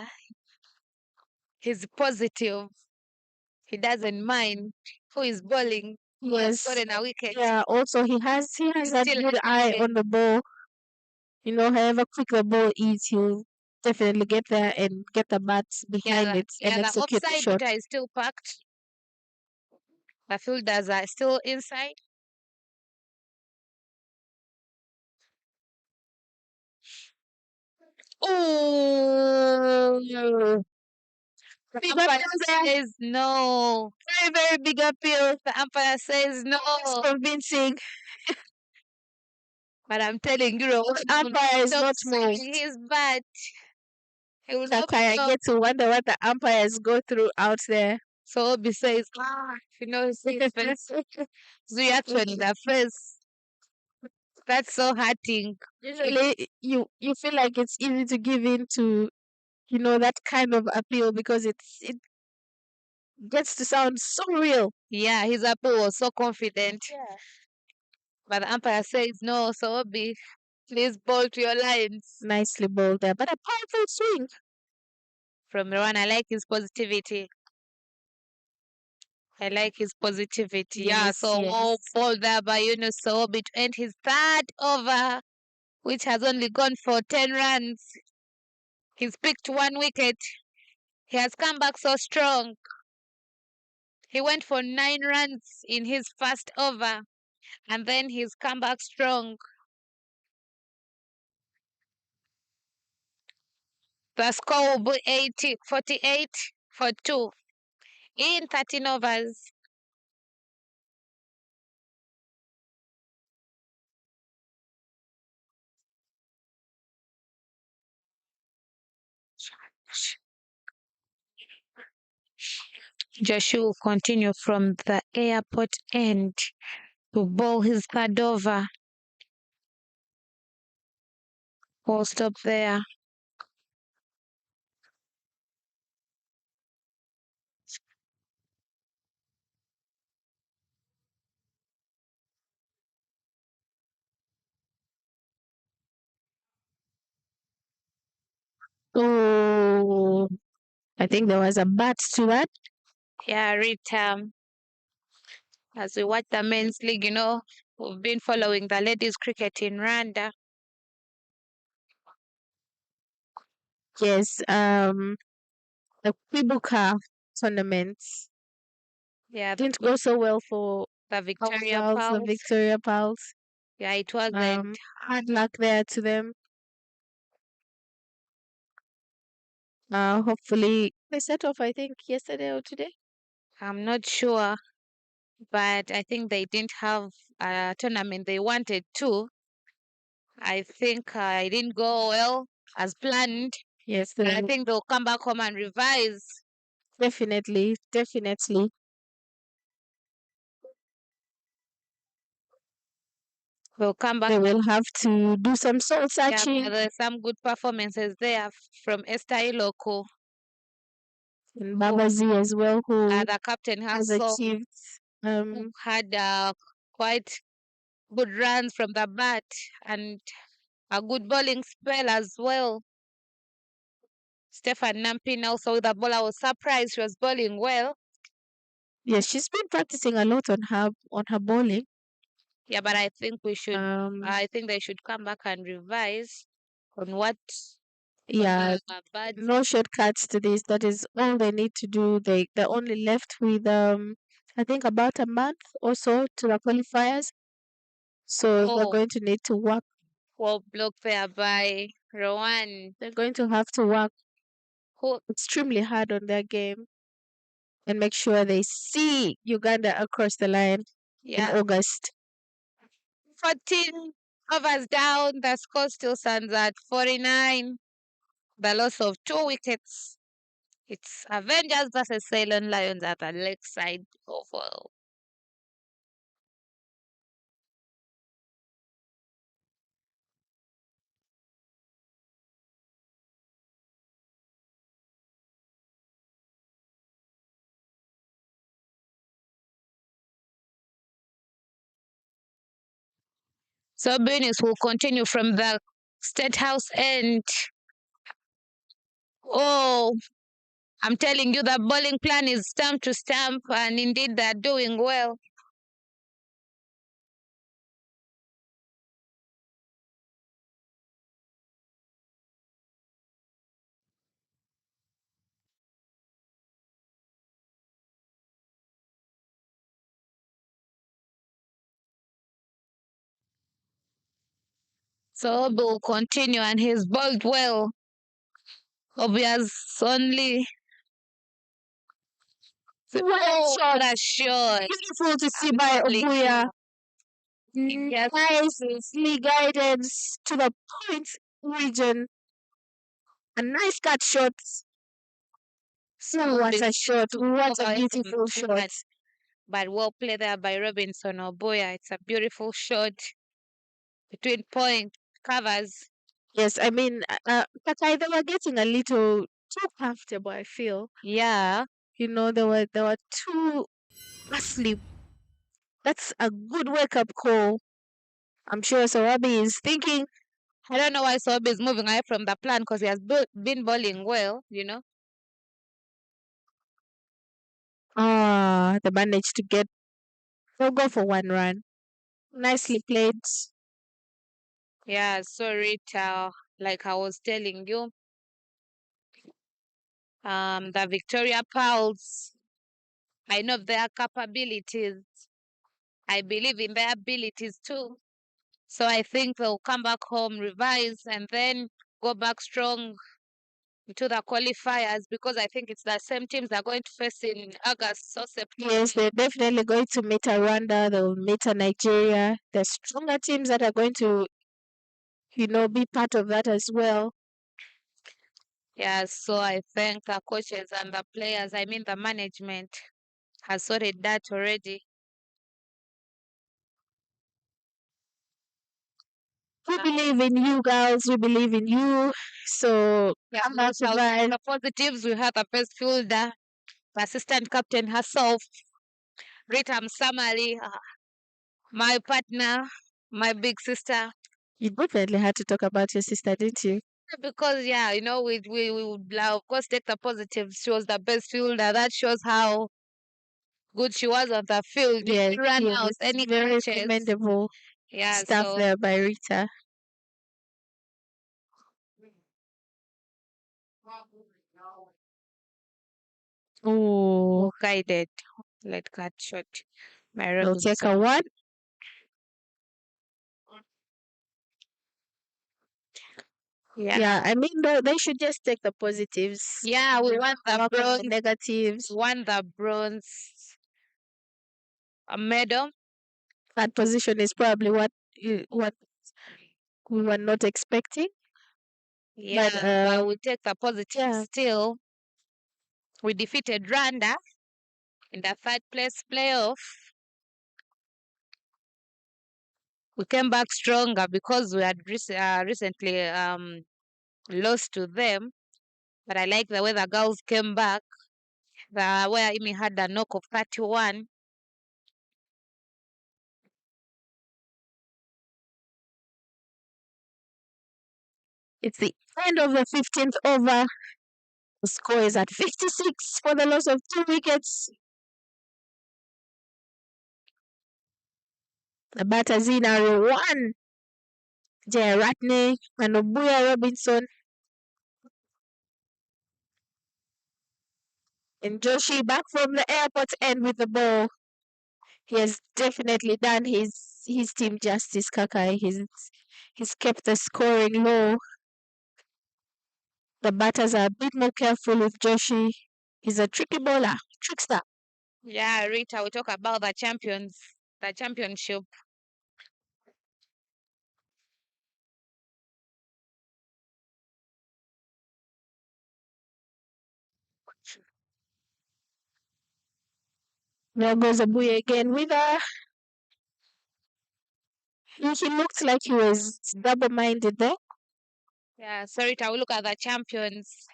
He's positive. He doesn't mind who is bowling, who has Yes. gotten a wicket. Yeah, also he has that Still good eye okay. on the ball. However quick the ball is, he'll definitely get there and get the bats behind it and The execute the offside shot. Peter is still packed. The fielders are still inside. Oh, the Big umpire appeal there. says no. Very, very big appeal. The umpire says no. It's convincing. But I'm telling you, The umpire is stop not swinging moved. his bat. He will not Sakai, I stop. get to wonder what the umpires go through out there. So Obi says, his face. His reaction in the face. That's so hurting. Usually, you feel like it's easy to give in to that kind of appeal because it gets to sound so real. Yeah, his appeal was so confident. Yeah. But the umpire says no, so Obi, please bowl to your lines. Nicely bowled there, but a powerful swing. From Rowan, I like his positivity. I like his positivity. Yeah, so Yes. ball there by Yunus Sobi to end his third over, which has only gone for 10 runs. He's picked 1 wicket. He has come back so strong. He went for 9 runs in his first over, and then he's come back strong. The score will be 48 for 2 in 13 overs. Joshua will continue from the airport end to bowl his third over. We'll stop there. Oh, I think there was a bat to that. Yeah, Rita, as we watch the men's league, we've been following the ladies' cricket in Rwanda. Yes, the Kwibuka tournaments Yeah, didn't go so well for the Victoria the Pals. Victoria Pals. Yeah, it wasn't. Hard luck there to them. Hopefully they set off, I think, yesterday or today. I'm not sure, but I think they didn't have a tournament they wanted to. I think it didn't go well as planned. Yes, But I think they'll come back home and revise. definitely. They'll come back. They will have to do some soul Yeah, searching. there's some good performances there from Esther Iloko. And Babazi as well, who The captain has has achieved had quite good runs from the bat and a good bowling spell as well. Stefan Nampin also with the ball. I was surprised she was bowling well. Yes, she's been practicing a lot on her bowling. Yeah, but I think we should. Um, I think they should come back and revise on what. yeah, Bad. no shortcuts to this. That is all they need to do. They're only left with I think about a month or so to the qualifiers. So they're Oh, going to need to work. well blocked there by Rowan. They're going to have to work Who? extremely hard on their game and make sure they see Uganda across the line in Yeah, August. 14 overs down. The score still stands at 49. The loss of 2 wickets. It's Avengers versus Ceylon Lions at the lakeside oval. So business will continue from the State House end. Oh, I'm telling you, the bowling plan is stamp to stamp, and indeed they're doing well. So Obi will continue, and he's bowled well. Obi has only. What What a shot! beautiful to see by Obuya. Nicely guided to the point region. A nice cut shot. What a shot. What a beautiful shot. But well played there by Robinson Oboya. It's a beautiful shot between point covers. Yes, I mean, Kakai, they were getting a little too comfortable, I feel. Yeah. You know, they were too asleep. That's a good wake up call. I'm sure Sarabi is thinking, I don't know why Sobe is moving away from the plan because he has been bowling well, you know. they managed to get, they'll go for one run. Nicely played. Yeah, sorry, like I was telling you, the Victoria Pals, I know their capabilities. I believe in their abilities too. So I think they'll come back home, revise, and then go back strong into the qualifiers because I think it's the same teams they're going to face in August or September. Yes, they're definitely going to meet Rwanda, they'll meet Nigeria. There's stronger teams that are going to, be part of that as well. Yeah, so I thank the coaches and the players, I mean the management has sorted that already. We believe in you girls, we believe in you. So Yeah, come back survive. the positives, we have the best fielder, the assistant captain herself, Rita Msamali, my partner, my big sister. You definitely had to talk about your sister, didn't you? Because yeah, we would of course take the positives. She was the best fielder. That shows how good she was on the field. Yes, Run out yes. any Very catches. commendable Yeah, stuff so there by Rita. Oh, guided. Let cut shot. My they'll take a Robinson. one. Yeah. Yeah, I mean, they should just take the positives. Yeah, we won the Work on the bronze. negatives. Won the bronze medal. That position is probably what we were not expecting. Yeah, but we take the positive yeah, still. We defeated Rwanda in the third place playoff. We came back stronger because we had recently lost to them. But I like the way the girls came back. Where Amy had a knock of 31. It's the end of the 15th over. The score is at 56 for the loss of 2 wickets. The batters in are 1, Jairatne and Obuya Robinson. And Joshi back from the airport end with the ball. He has definitely done his team justice, Kakai. He's kept the scoring low. The batters are a bit more careful with Joshi. He's a tricky bowler, trickster. Yeah, Rita, we talk about the championship. There goes Abuya again with a. He looked like he was double-minded there. Yeah, so Rita, we look at the champions,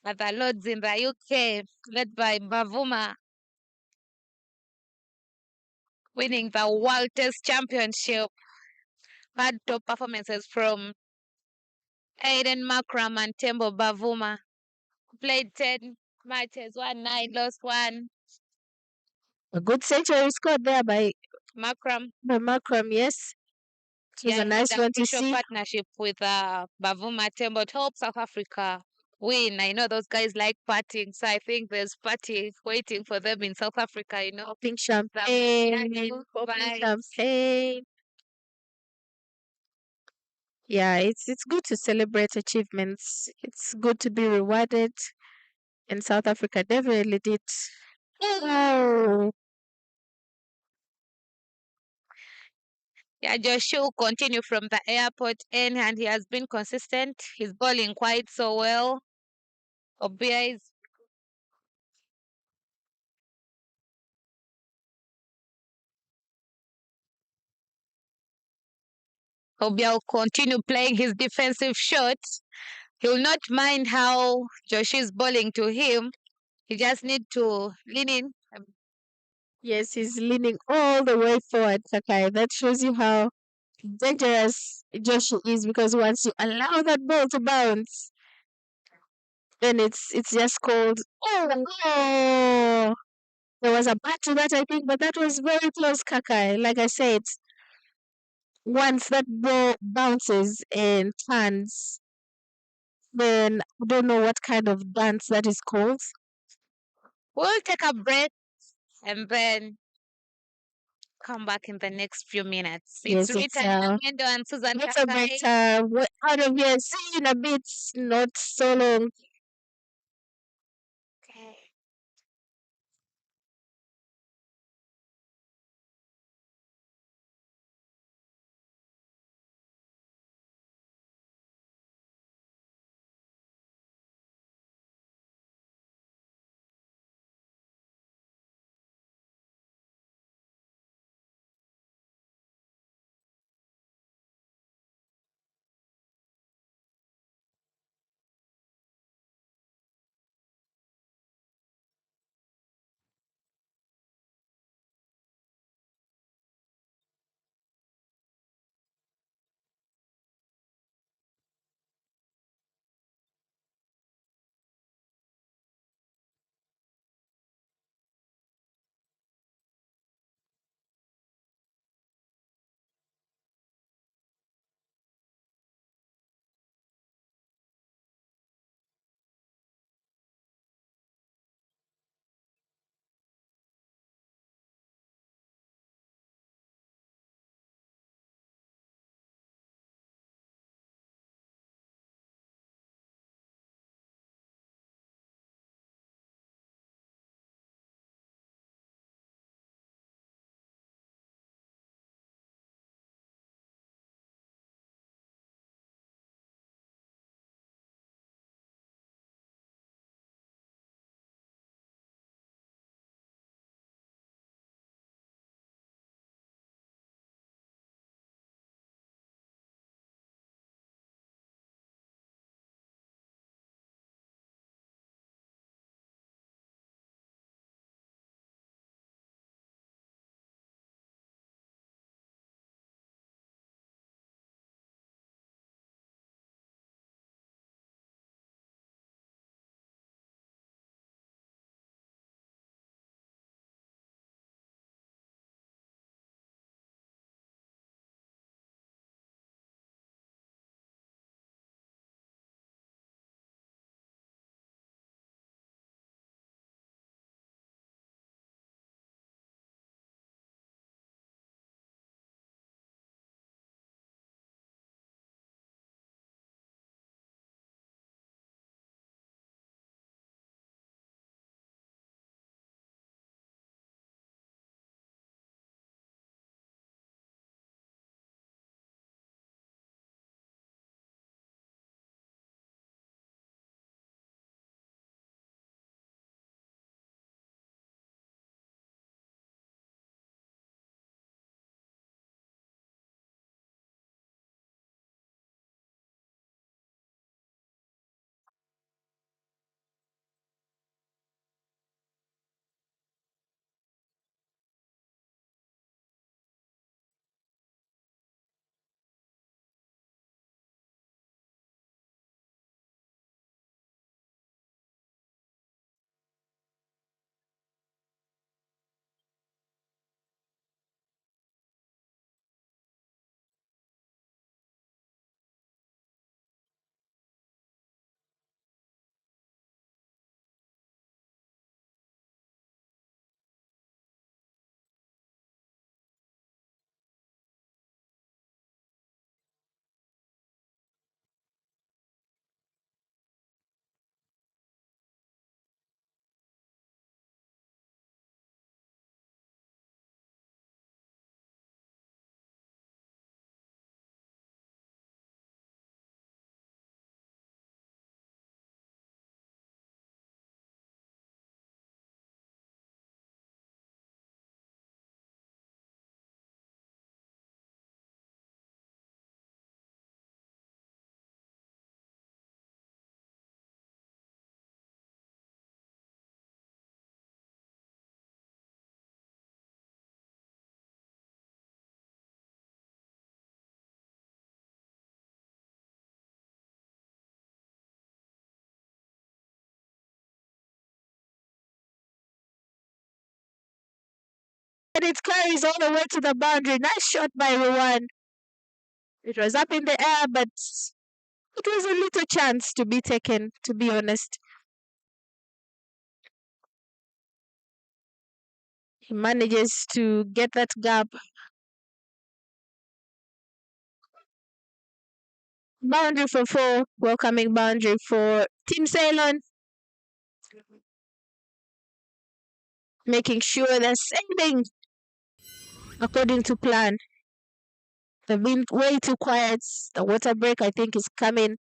at the Lords in the UK, led by Bavuma, winning the World Test Championship. Had top performances from Aiden Makram and Tembo Bavuma. Played 10 matches, won 9, lost 1. A good century scored there Makram, by Markram, yes. It was yeah, a he had nice a one to crucial see. partnership with Bavuma Tembo to help South Africa win. I know those guys like partying, so I think there's party waiting for them in South Africa, Popping The champagne, popping vibes. champagne. Yeah, it's good to celebrate achievements. It's good to be rewarded, and South Africa definitely did. Oh, Yeah, Joshua continue from the airport end, and he has been consistent. He's bowling quite so well. Obia is Obia will continue playing his defensive shots. He'll not mind how Josh is bowling to him. He just need to lean in. yes, he's leaning all the way forward, Sakai. That shows you how dangerous Joshua is because once you allow that ball to bounce, then it's just called oh. There was a bat to that, I think, but that was very close, Kakai. Like I said, once that ball bounces and turns, then I don't know what kind of dance that is called. We'll take a break and then come back in the next few minutes. It's Yes, Rita it's Nyamendo and Susan it's a bit Kakai. out of here. See you in a bit, not so long. Okay. And it carries all the way to the boundary. Nice shot by Rowan. It was up in the air, but it was a little chance to be taken, to be honest. He manages to get that gap. Boundary for 4. Welcoming boundary for Team Ceylon. Making sure they're sailing according to plan. They've been way too quiet. The water break, I think, is coming.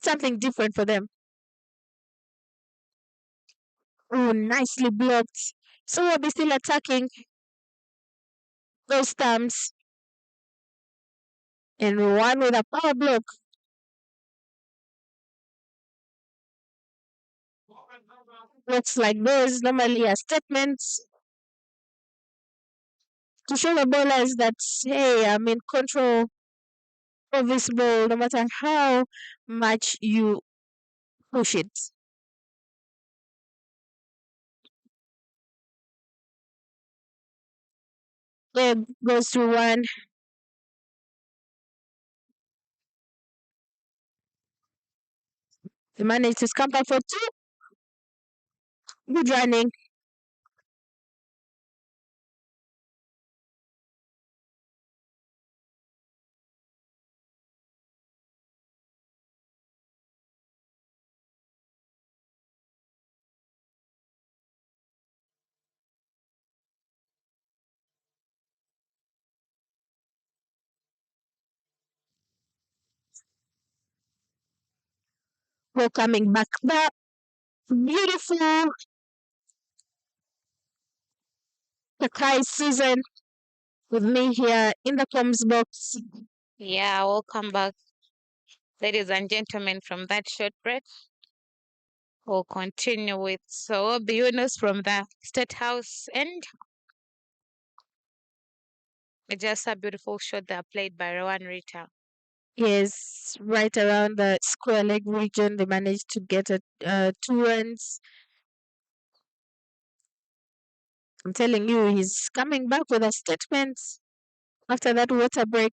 Something different for them. Oh, nicely blocked. So we'll be still attacking those stamps. And one with a power block. Looks like those normally are statements to show the bowlers that, hey, I'm in control of this ball no matter how much you push it. There goes through one. They managed to scamper for 2. Good running. We're coming back. But beautiful Takai Susan with me here in the comms box. Yeah, welcome back, ladies and gentlemen, from that short break. We'll continue with Sobi Yunus from the State House, and just a beautiful shot that played by Rowan Rita. Yes, right around the square leg region, they managed to get 2 runs. I'm telling you, he's coming back with a statement after that water break.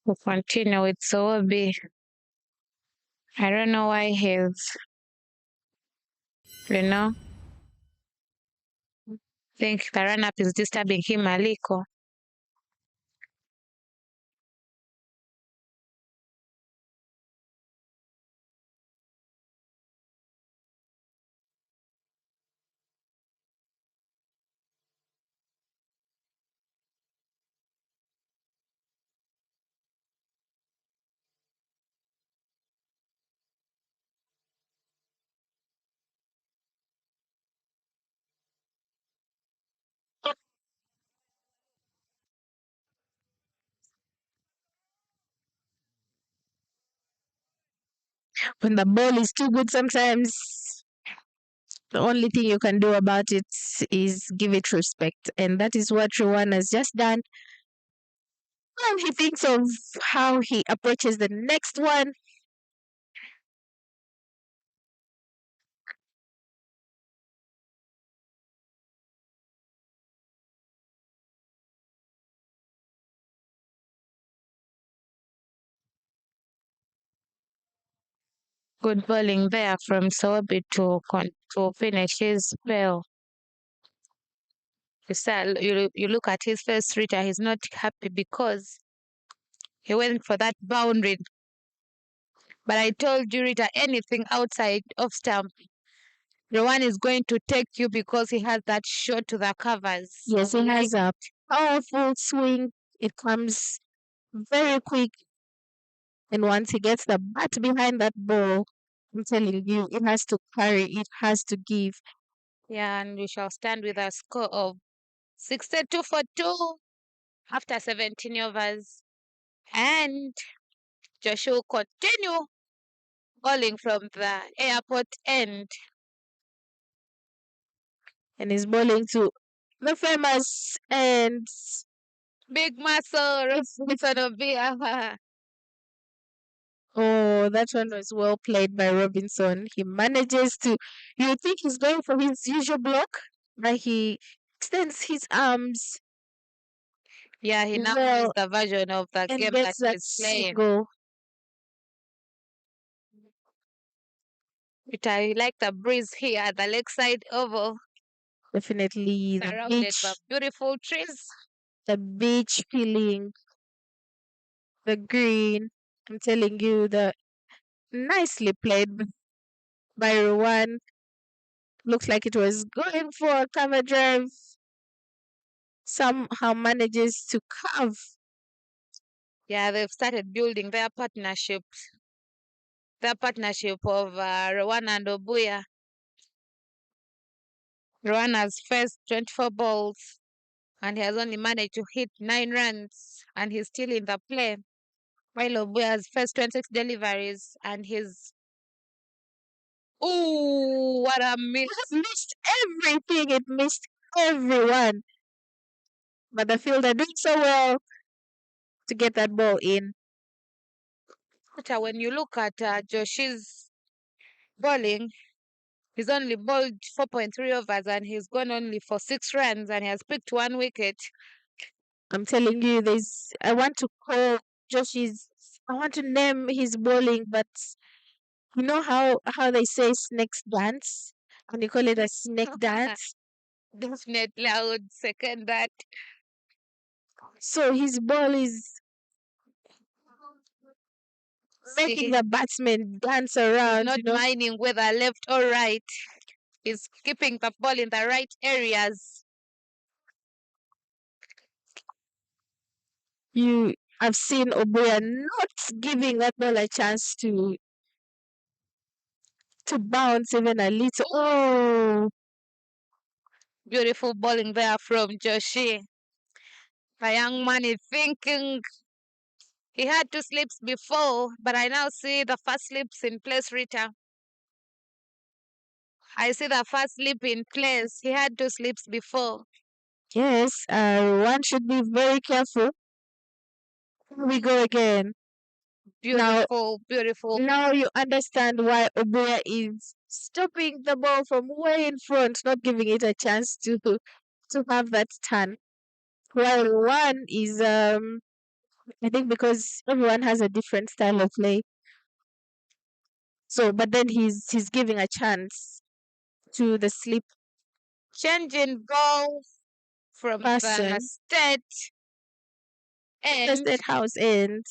We'll continue with Sobi. I don't know why he's, you know, think the run up is disturbing him, Aliko. When the ball is too good, sometimes the only thing you can do about it is give it respect. And that is what Rowan has just done. And he thinks of how he approaches the next one. Good bowling there from Sobi to finish his spell. You look at his face, Rita, he's not happy because he went for that boundary. But I told you, Rita, anything outside of stump, Rowan is going to take you because he has that shot to the covers. Yes, he has a powerful swing. It comes very quick. And once he gets the bat behind that ball, I'm telling you, it has to carry, it has to give. Yeah, and we shall stand with a score of 62 for 2 after 17 overs. And Joshua will continue bowling from the airport end. And he's bowling to the famous and Big muscle, Robinson Obia. oh, that one was well played by Robinson. He manages to, you think he's going for his usual block, but he extends his arms Yeah, he now knows well the version of the and game that gets that he's playing. single. But I like the breeze here at the lakeside oval, Definitely surrounded by beautiful trees. the beach feeling, the green. I'm telling you, the nicely played by Rowan. Looks like it was going for a cover drive. Somehow manages to carve. Yeah, they've started building their partnership of Rowan and Obuya. Rowan has faced 24 balls and he has only managed to hit 9 runs and he's still in the play. While Obuya has faced 26 deliveries and he's. Ooh, what a miss! It missed everything. It missed everyone. But the fielder doing so well to get that ball in. But when you look at Josh's bowling, he's only bowled 4.3 overs and he's gone only for 6 runs and he has picked 1 wicket. I'm telling you, I want to call Josh's. I want to name his bowling, but you know how they say snakes dance, and you call it a snake dance. Definitely, I would second that. So his ball is making See, the batsman dance he's around. not minding whether left or right. He's keeping the ball in the right areas. I've seen Oboya not giving that ball a chance to bounce even a little. Oh, Beautiful bowling there from Joshi. The young man is thinking he had 2 slips before, but I now see the first slips in place, Rita. I see the first slip in place. He had 2 slips before. yes. One should be very careful. Here we go again. Beautiful, beautiful. Now you understand why Oboya is stopping the ball from way in front, not giving it a chance to have that turn. While one is I think because everyone has a different style of play. So but then he's giving a chance to the slip Changing ball from the person. state The end. state house end.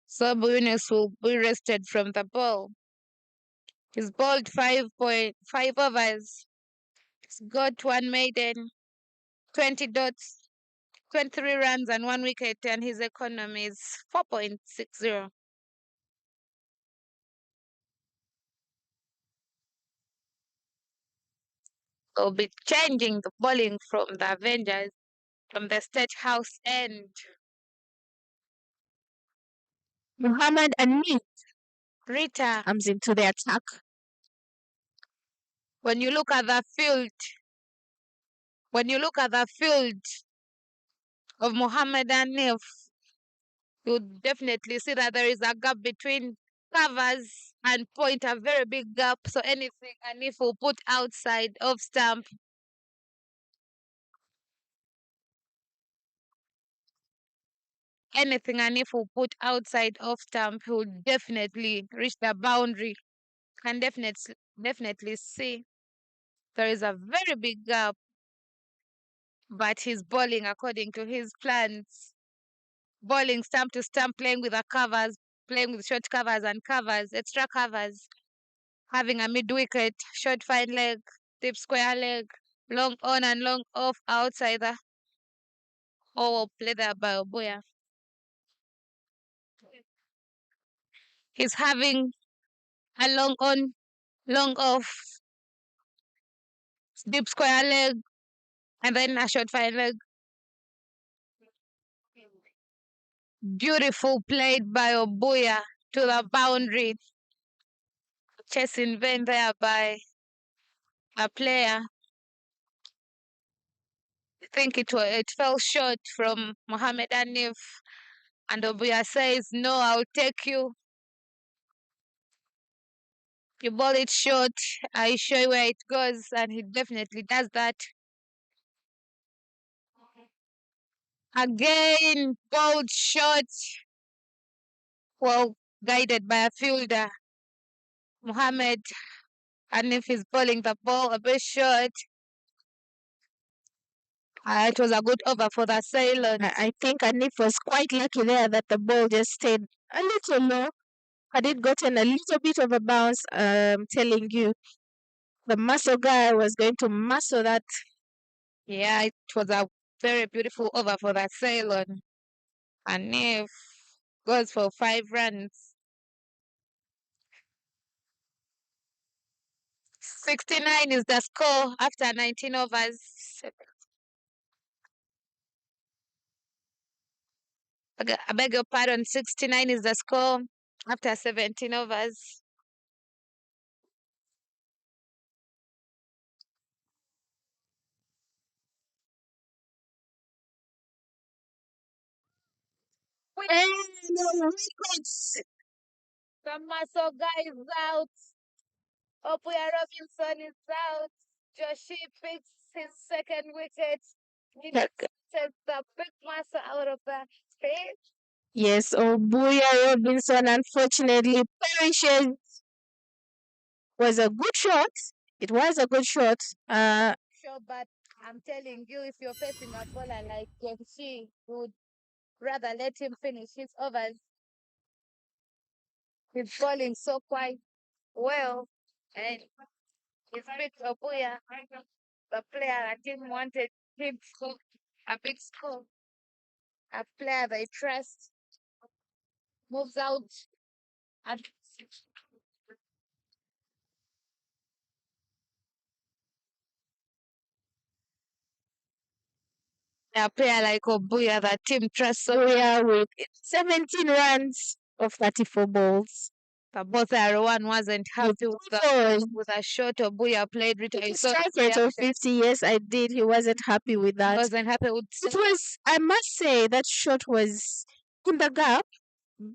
So Yunus will be rested from the ball. He's bowled 5.5 overs. He's got 1 maiden, 20 dots, 23 runs, and 1 wicket, and his economy is 4.60. They'll be changing the bowling from the Avengers from the state house end. Muhammad Anif Rita, comes into the attack. when you look at the field, when you look at the field of Mohammed Anif, you definitely see that there is a gap between covers and point, a very big gap. So anything Anif will put outside of stump, anything Anif will put outside of stump, he will definitely reach the boundary. Can definitely see there is a very big gap, but he's bowling according to his plans. Bowling stump to stump, playing with the covers, playing with short covers and covers, extra covers, having a mid wicket, short fine leg, deep square leg, long on and long off outside the play there by Obuya. He's having a long on long off, deep square leg, and then a short fine leg. Beautiful played by Obuya to the boundary. Chase in vain there by a player. I think it fell short from Mohamed Anif, and Obuya says, "No, I'll take you. You ball it short. I show you where it goes," and he definitely does that. Again, balled short. Well, guided by a fielder. Mohamed Anif is bowling the ball a bit short. It was a good over for the Ceylon. I think Anif was quite lucky there that the ball just stayed a little low. Had it gotten a little bit of a bounce, I'm telling you, the muscle guy was going to muscle that. Yeah, it was a very beautiful over for the Ceylon. Anif goes for 5 runs. 69 is the score after 19 overs. I beg your pardon, 69 is the score after 17 overs. And the wickets. The muscle guy is out. Opuya Robinson is out. Joshi picks his second wicket. He takes the big muscle out of the field. Yes, Obuya Robinson unfortunately perishes. Was a good shot. It was a good shot. Sure, but I'm telling you, if you're facing a bowler like Joshi, you would rather let him finish his overs. He's bowling so quite well, and he's picked Opuya, the player the team wanted him to score a big score. A player they trust moves out and a player like Obuya, the team trusts Obuya with 17 runs of 34 balls. the bowler one wasn't happy with a shot Obuya played. A strike rate of 50, yes, I did. He wasn't happy with that. Wasn't happy with it was, I must say, that shot was in the gap,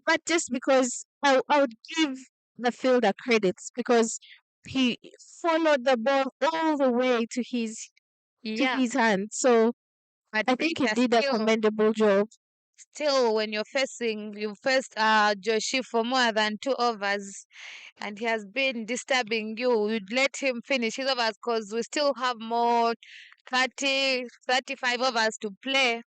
but just because I would give the fielder credits because he followed the ball all the way to his hand. So I think he did a commendable job. Still, when you faced Joshi for more than 2 overs, and he has been disturbing you, you'd let him finish his overs because we still have more 30, 35 overs to play.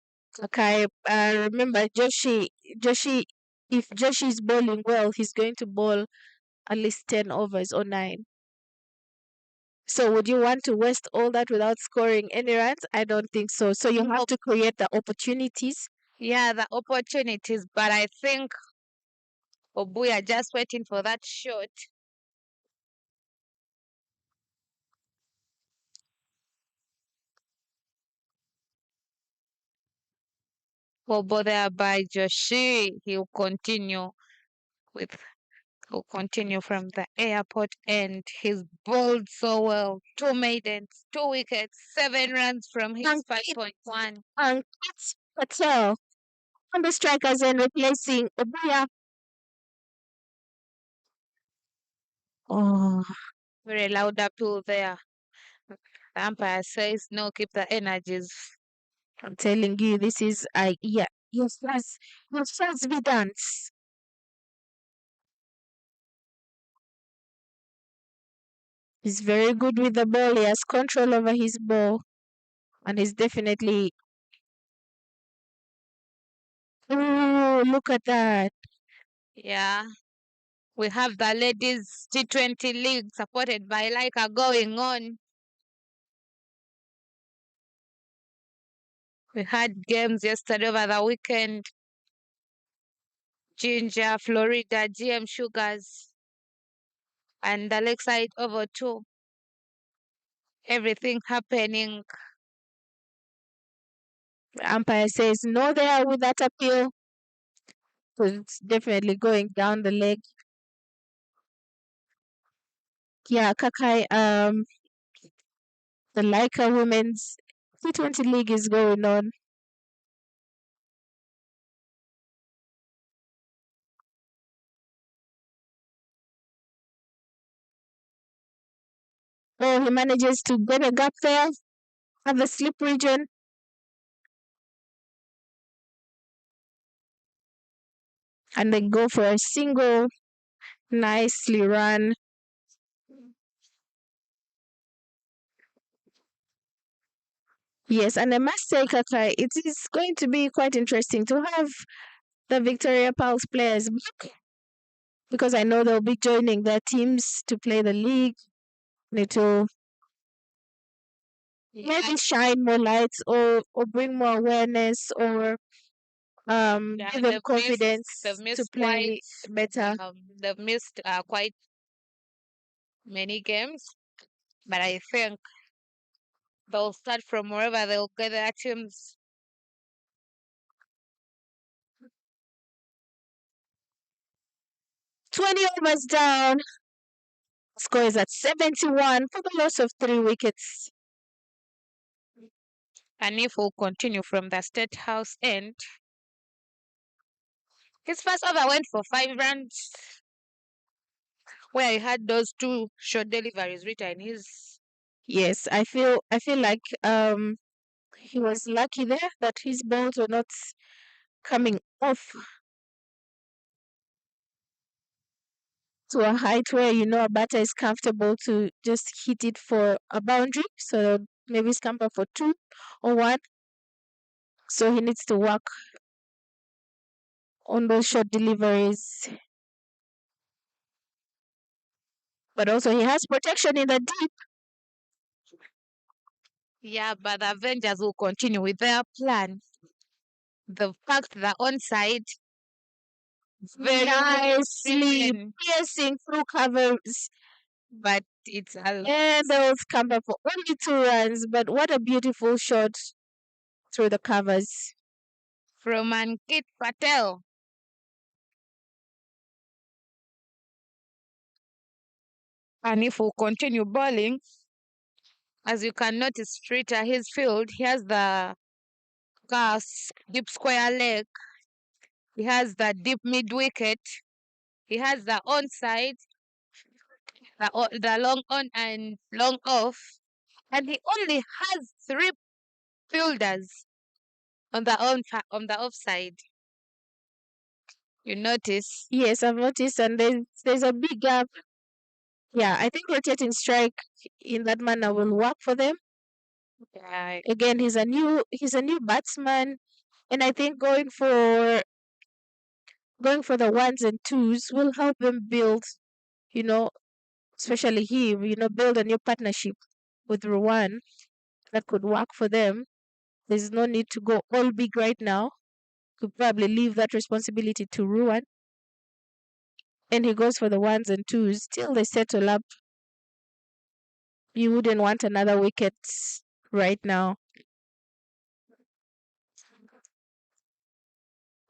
Okay, remember Joshi, if Joshi is bowling well, he's going to bowl at least 10 overs or 9. So would you want to waste all that without scoring any runs? I don't think so. So you have to create the opportunities. Yeah, the opportunities, but I think Obuya just waiting for that shot. Bobo there by Joshi. He'll continue with will continue from the airport and he's bowled so well. 2 maidens, 2 wickets, 7 runs from his 5.1. Ankit Patel on the strikers and replacing Obuya. Oh, Very loud appeal there. The umpire says no, keep the energies. I'm telling you, this is yeah, your first be dance. He's very good with the ball. He has control over his ball, and he's definitely. Oh, look at that! Yeah. We have the ladies T20 league supported by Leica going on. We had games yesterday over the weekend. Ginger, Florida, GM Sugars. And the lakeside over too. Everything happening. Umpire says no there with that appeal. So it's definitely going down the leg. Yeah, Kakai, the Leica Women's T20 League is going on. Oh, he manages to get a gap there at the slip region. And they go for a single. Nicely run. Yes, and I must say, Kakai, it is going to be quite interesting to have the Victoria Pulse players back because I know they'll be joining their teams to play the league. It will maybe shine more lights or bring more awareness or give them confidence They've to missed quite play better. they've missed quite many games, but I think they'll start from wherever they'll get their teams. 20 overs down. Score is at 71 for the loss of 3 wickets. And if we'll continue from the State House end, his first over went for 5 runs, where he had those two short deliveries written. Yes, I feel like he was lucky there that his balls were not coming off to a height where a batter is comfortable to just hit it for a boundary. So maybe scamper for 2 or 1. So he needs to work on those short deliveries. But also he has protection in the deep. Yeah, but the Avengers will continue with their plan. They've packed the onside very Nicely nicely, piercing through covers. but it's a lot. And they'll scamper for only 2 runs. But what a beautiful shot through the covers. From Ankit Patel. And if we continue bowling, as you can notice, straighter his field, he has the deep square leg, he has the deep mid wicket, he has the onside, the long on and long off, and he only has 3 fielders on the offside. You notice? Yes, I've noticed, and there's a big gap. Yeah, I think rotating strike in that manner will work for them. Yeah, Again, he's a new batsman, and I think going for the ones and twos will help them build, you know, especially him, build a new partnership with Ruwan that could work for them. There's no need to go all big right now. Could probably leave that responsibility to Ruwan, and he goes for the ones and twos till they settle up. You wouldn't want another wicket right now.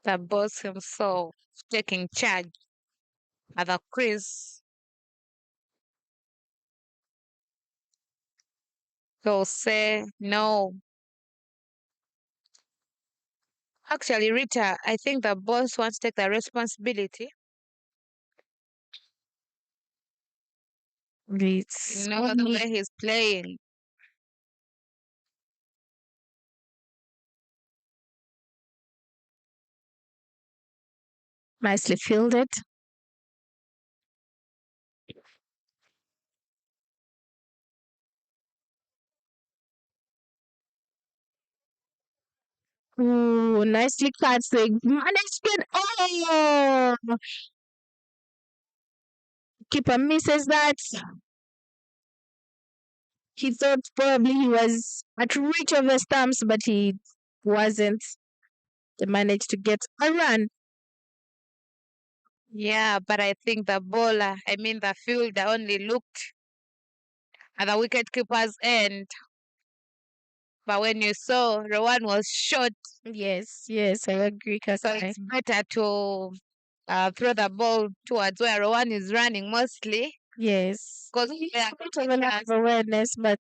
the boss himself taking charge at the crease. He'll say no. Actually, Rita, I think the boss wants to take the responsibility. It's You know the way he's playing. nicely fielded. Ooh, nicely cut. They managed to oh, keeper misses that. He thought probably he was at reach of the stumps, but he wasn't. They managed to get a run. Yeah, but I think the bowler, I mean the fielder, only looked at the wicket keeper's end. But when you saw Rowan was short, Yes, yes, I agree, so Kakai. it's better to throw the ball towards where Rowan is running mostly. Yes. Because He sort of a lack of awareness, but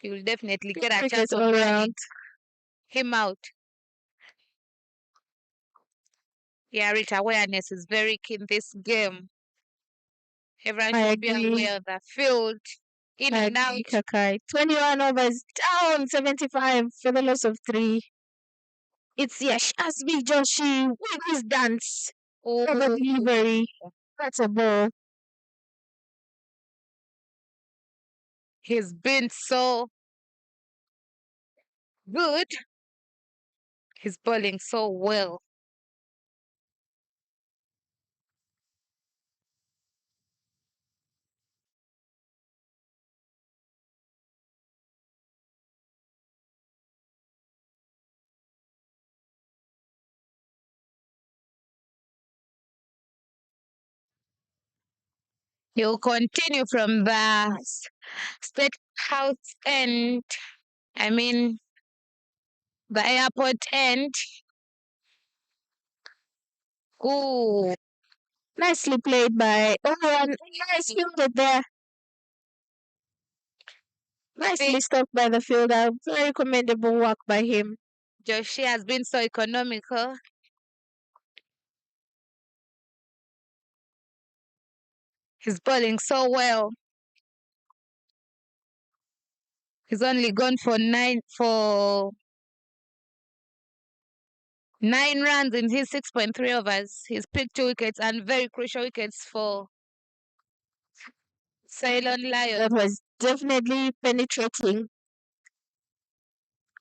he will definitely get a chance cricket's of all running around. him out. Yeah, Rita, awareness is very key in this game. Everyone I should be agree. aware of the field, in I and agree, out. Kakai. 21 overs down 75 for the loss of 3. It's Yash Asbi Joshi with his dance. Over Oh, delivery. That's a ball. he's been so good. He's bowling so well. He'll continue from the state house end. I mean, the airport end. Ooh, Nicely played by Owen. Nice fielded there. Nicely stopped by the fielder. Very commendable work by him. Joshi has been so economical. He's bowling so well. He's only gone for 9 runs in his 6.3 overs. He's picked 2 wickets and very crucial wickets for Ceylon That Lions. was definitely penetrating.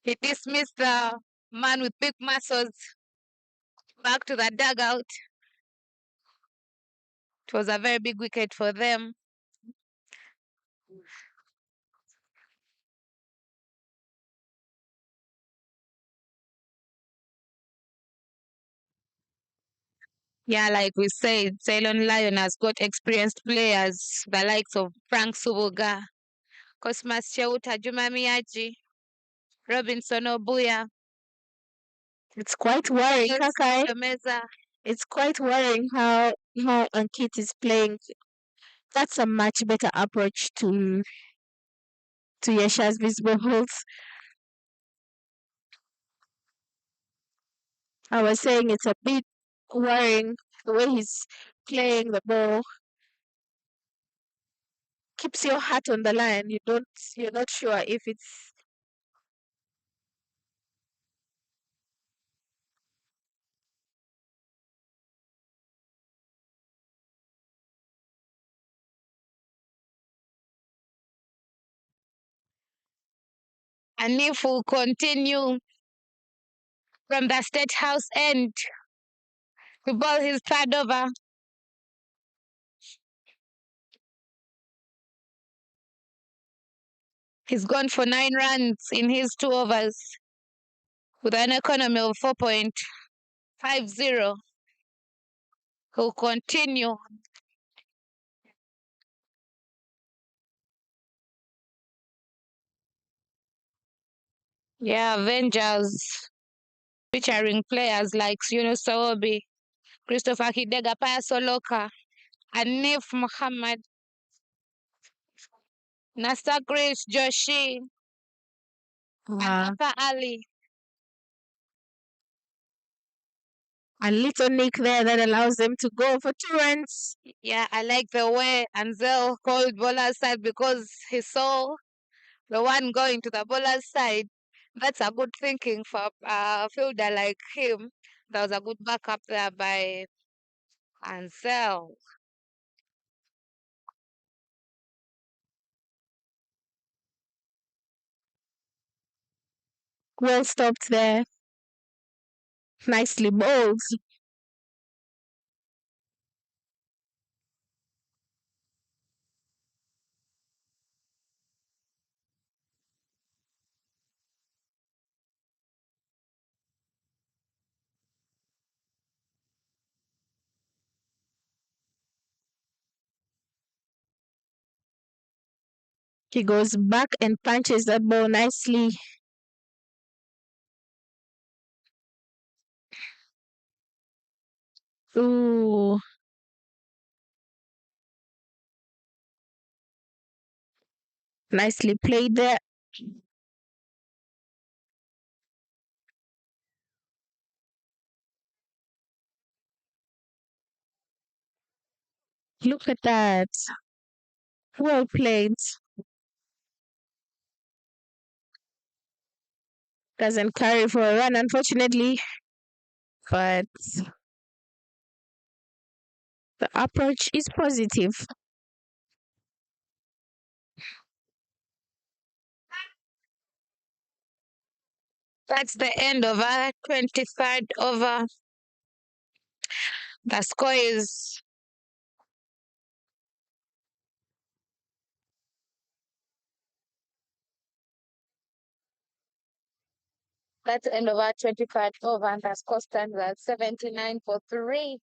He dismissed the man with big muscles back to the dugout. It was a very big wicket for them. Yeah, like we said, Ceylon Lion has got experienced players, the likes of Frank Subuga, Cosmas Cheuta, Juma Miyaji, Robinson Obuya, It's quite worrying, Yes, Kakai. Meza. It's quite worrying how Ankit is playing. That's a much better approach to Yasha's visible holes. I was saying it's a bit worrying the way he's playing the ball. Keeps your heart on the line. You're not sure if it's And if we continue from the State House end to ball his third over, he's gone for 9 runs in his 2 overs with an economy of 4.50. He'll continue. Yeah, Avengers featuring players like Yunus Sawobi, Christopher Kidega, Paya Soloka, Anif Muhammad, Nasta Chris Joshi, Anaka Ali. a little nick there that allows them to go for 2 runs. Yeah, I like the way Anzel called bowler's side because he saw the one going to the bowler's side. That's a good thinking for a fielder like him. There was a good backup there by Ansel. Well stopped there. Nicely bowled. He goes back and punches that ball nicely. Ooh. Nicely played there. Look at that. Well played. Doesn't carry for a run, unfortunately. But the approach is positive. That's the end of our 23rd over. The score is that's the end of our 23rd over, and the score stands at 79 for 3.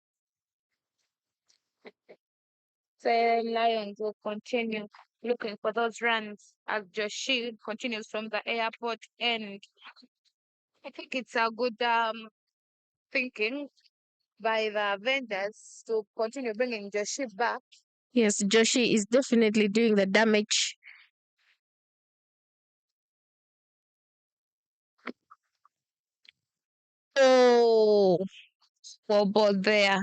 So Lions will continue looking for those runs as Joshi continues from the airport end. I think it's a good thinking by the Avengers to continue bringing Joshi back. Yes, Joshi is definitely doing the damage. Oh, well, both there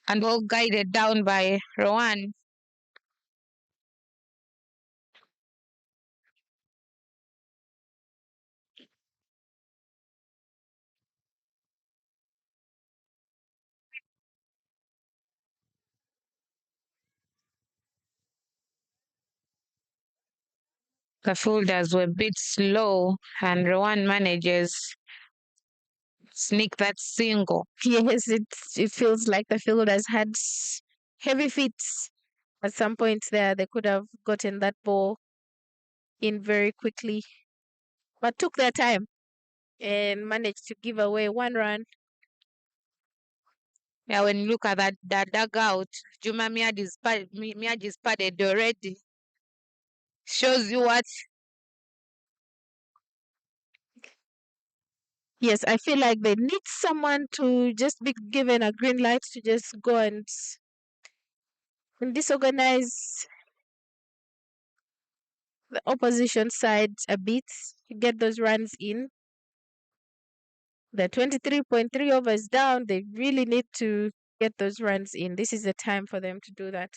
and all guided down by Rowan. The fielders were a bit slow, and Rowan manages sneak that single. Yes, it feels like the fielders had heavy feet at some point there. They could have gotten that ball in very quickly, but took their time and managed to give away one run. Yeah, when you look at that dugout, Juma Miad is padded already. Shows you what. Yes, I feel like they need someone to just be given a green light to just go and disorganize the opposition side a bit, get those runs in. The 23.3 overs down, they really need to get those runs in. This is the time for them to do that.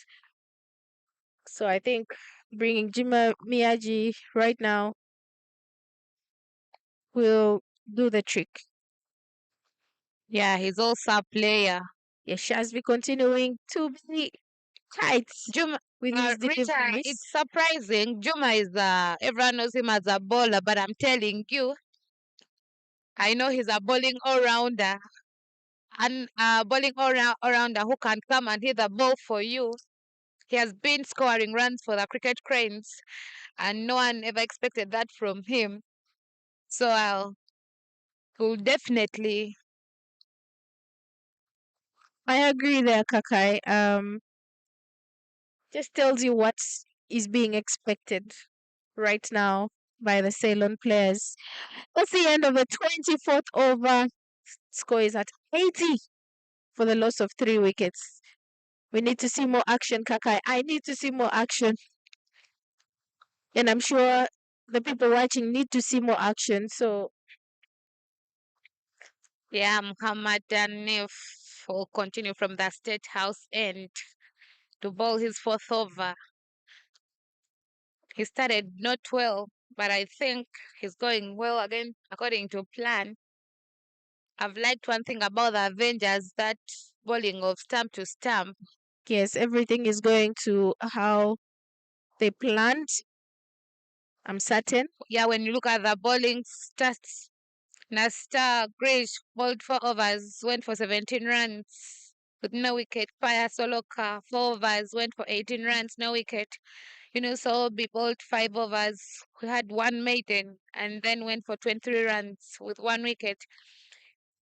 So I think bringing Jima Miyagi right now will do the trick. Yeah, he's also a player. Yes, Shazvi continuing to be tight Juma, with his Rita, deliveries. it's surprising. Juma is everyone knows him as a bowler, but I'm telling you, I know he's a bowling all rounder and bowling all rounder who can come and hit the ball for you. He has been scoring runs for the cricket cranes, and no one ever expected that from him. So I'll will definitely. I agree there, Kakai. Just tells you what is being expected right now by the Ceylon players. That's the end of the 24th over. Score is at 80 for the loss of 3 wickets. We need to see more action, Kakai. I need to see more action. And I'm sure the people watching need to see more action. So, Yeah, Muhammad Danif will continue from the State House end to bowl his fourth over. He started not well, but I think he's going well again according to plan. I've liked one thing about the Avengers, that bowling of stump to stump. yes, everything is going to how they planned. I'm certain. Yeah, when you look at the bowling stats, Nasta Grish bowled 4 overs, went for 17 runs with no wicket. Paya Soloka, 4 overs, went for 18 runs, no wicket. Sobi bowled 5 overs, who had one maiden, and then went for 23 runs with one wicket.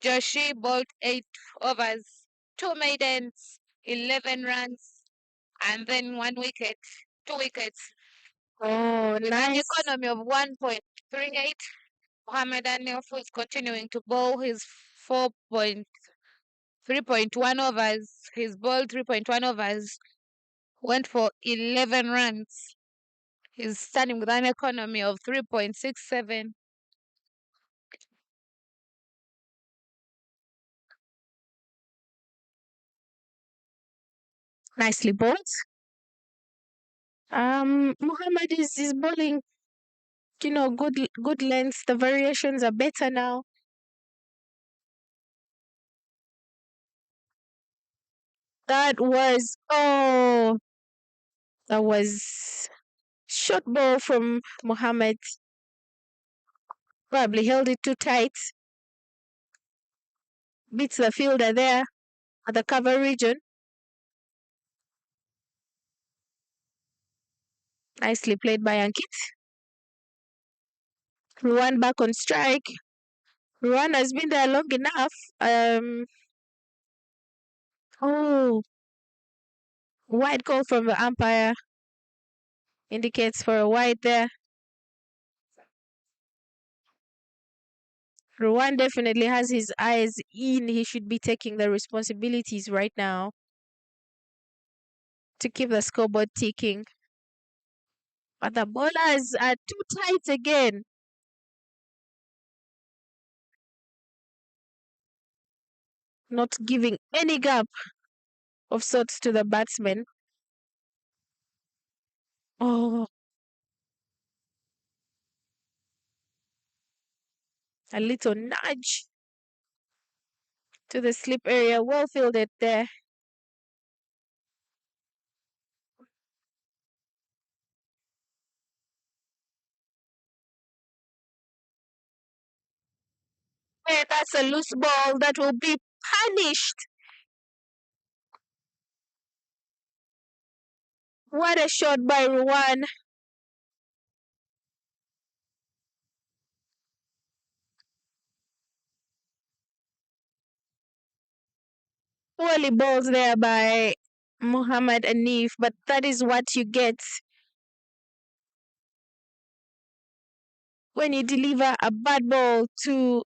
Joshi bowled 8 overs, two maidens, 11 runs, and then one wicket, 2 wickets. Oh, With an nice. economy of 1.38, Mohamed Anif is continuing to bowl his 3.1 overs. His ball 3.1 overs went for 11 runs. He's standing with an economy of 3.67. Nicely bowled. Muhammad is bowling, good lengths. The variations are better now. That was that was short ball from Muhammad. Probably held it too tight. Beats the fielder there at the cover region. Nicely played by Ankit. Ruan back on strike. Ruan has been there long enough. Oh, wide call from the umpire indicates for a wide there. Ruan definitely has his eyes in. He should be taking the responsibilities right now to keep the scoreboard ticking. But the bowlers are too tight again. Not giving any gap of sorts to the batsmen. Oh, a little nudge to the slip area. Well fielded there. Hey, that's a loose ball that will be punished. What a shot by Ruan. Poorly bowled there by Muhammad Anif, but that is what you get when you deliver a bad ball to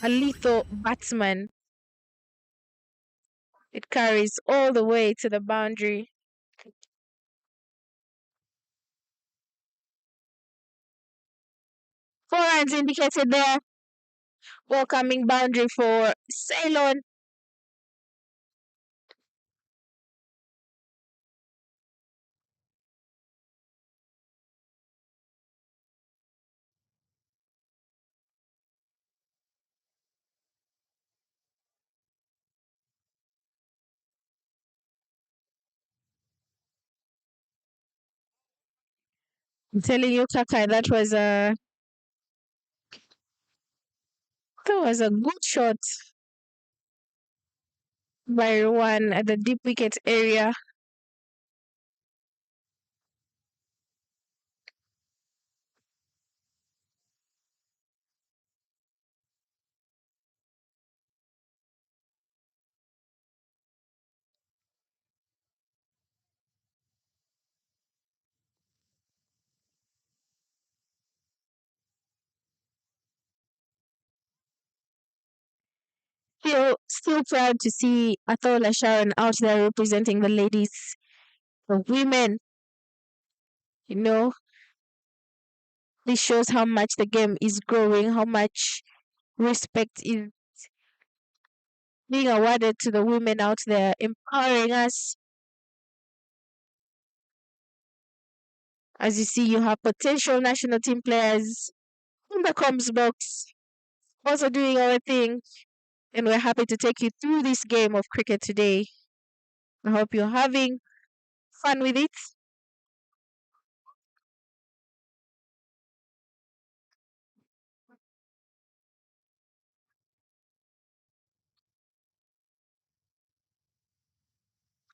a lethal batsman. It carries all the way to the boundary. 4 runs indicated there. Welcoming boundary for Ceylon. I'm telling you, Kakai, that was a good shot by Ruan at the deep wicket area. Still proud to see Athola Sharon out there representing the ladies, the women. You know, this shows how much the game is growing, how much respect is being awarded to the women out there, empowering us. As you see, you have potential national team players in the comms box, also doing our thing, and we're happy to take you through this game of cricket today. I hope you're having fun with it.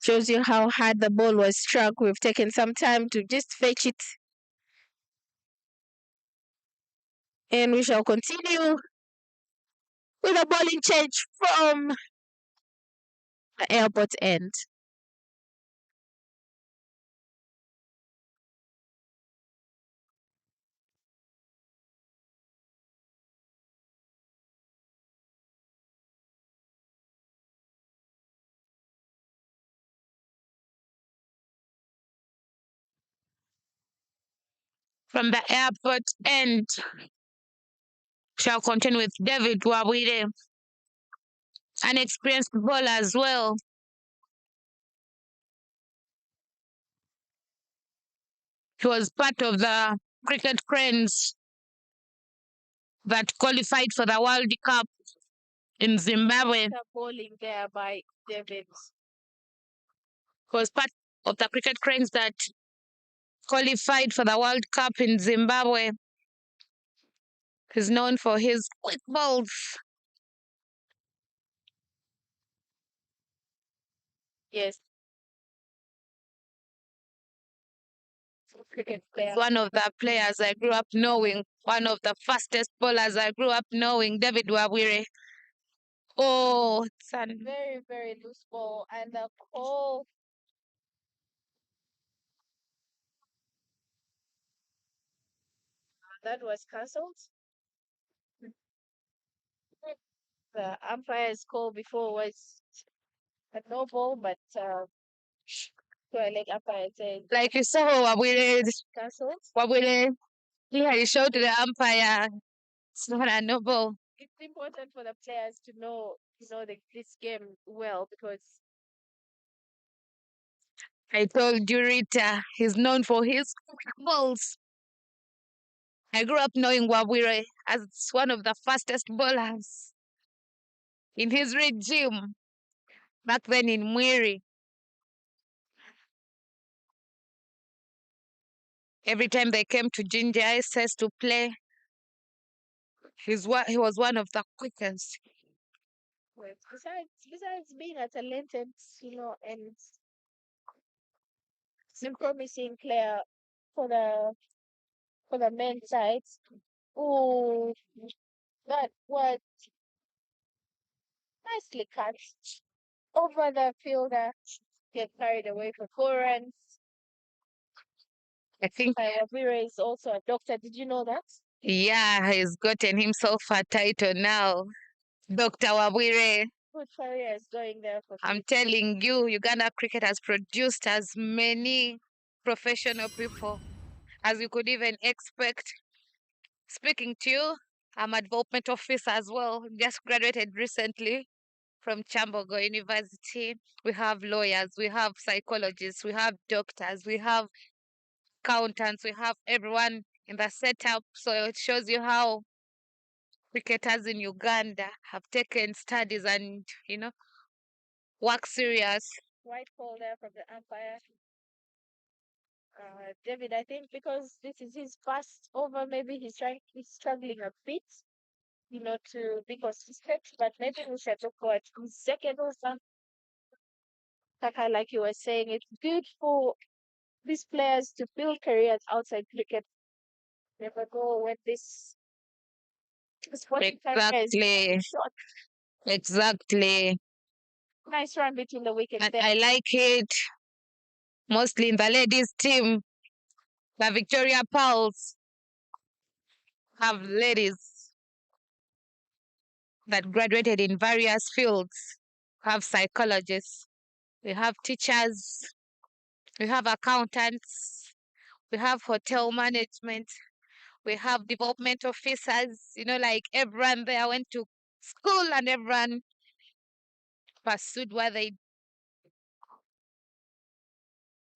Shows you how hard the ball was struck. We've taken some time to just fetch it, and we shall continue with a bowling change from the airport end. From the airport end shall continue with David Wawire, an experienced bowler as well. He was part of the cricket cranes that qualified for the World Cup in Zimbabwe. Bowling there by David. He was part of the cricket cranes that qualified for the World Cup in Zimbabwe. He's known for his quick balls. Yes. Cricket player. One of the players I grew up knowing, one of the fastest bowlers I grew up knowing, David Wawire. Oh, it's a very, very loose ball. And the call. That was cancelled. The umpire's call before was a no ball, but like umpire said like you saw Wawire, cancelled. Wawire. Yeah, he showed to the umpire. It's not a no ball. It's important for the players to know, this game well because I told you, Rita, he's known for his quick balls. I grew up knowing Wawire as one of the fastest bowlers in his regime back then in Mwiri. Every time they came to Ginger SS to play, he was one of the quickest. well, besides being a talented, and some promising player for the men's side. Oh, that was nicely cut over the fielder. Get carried away for 4 runs. I think, Wabira is also a doctor. Did you know that? yeah, he's gotten himself a title now. Dr. Wawire. Good career is going there for I'm telling you, Uganda cricket has produced as many professional people as you could even expect. Speaking to you, I'm a development officer as well. Just graduated recently from Chambogo University. We have lawyers, we have psychologists, we have doctors, we have accountants, we have everyone in the setup. So it shows you how cricketers in Uganda have taken studies and, work serious. white ball there from the umpire. David, I think because this is his first over, maybe he's struggling a bit, to be consistent. But maybe we should look for his second over. Like you were saying, it's good for these players to build careers outside cricket. Never go when this sporting career is Exactly. short. Exactly. Nice run between the wickets And there. I like it mostly in the ladies' team. The Victoria Pulse have ladies that graduated in various fields, have psychologists, we have teachers, we have accountants, we have hotel management, we have development officers, like everyone there went to school and everyone pursued what they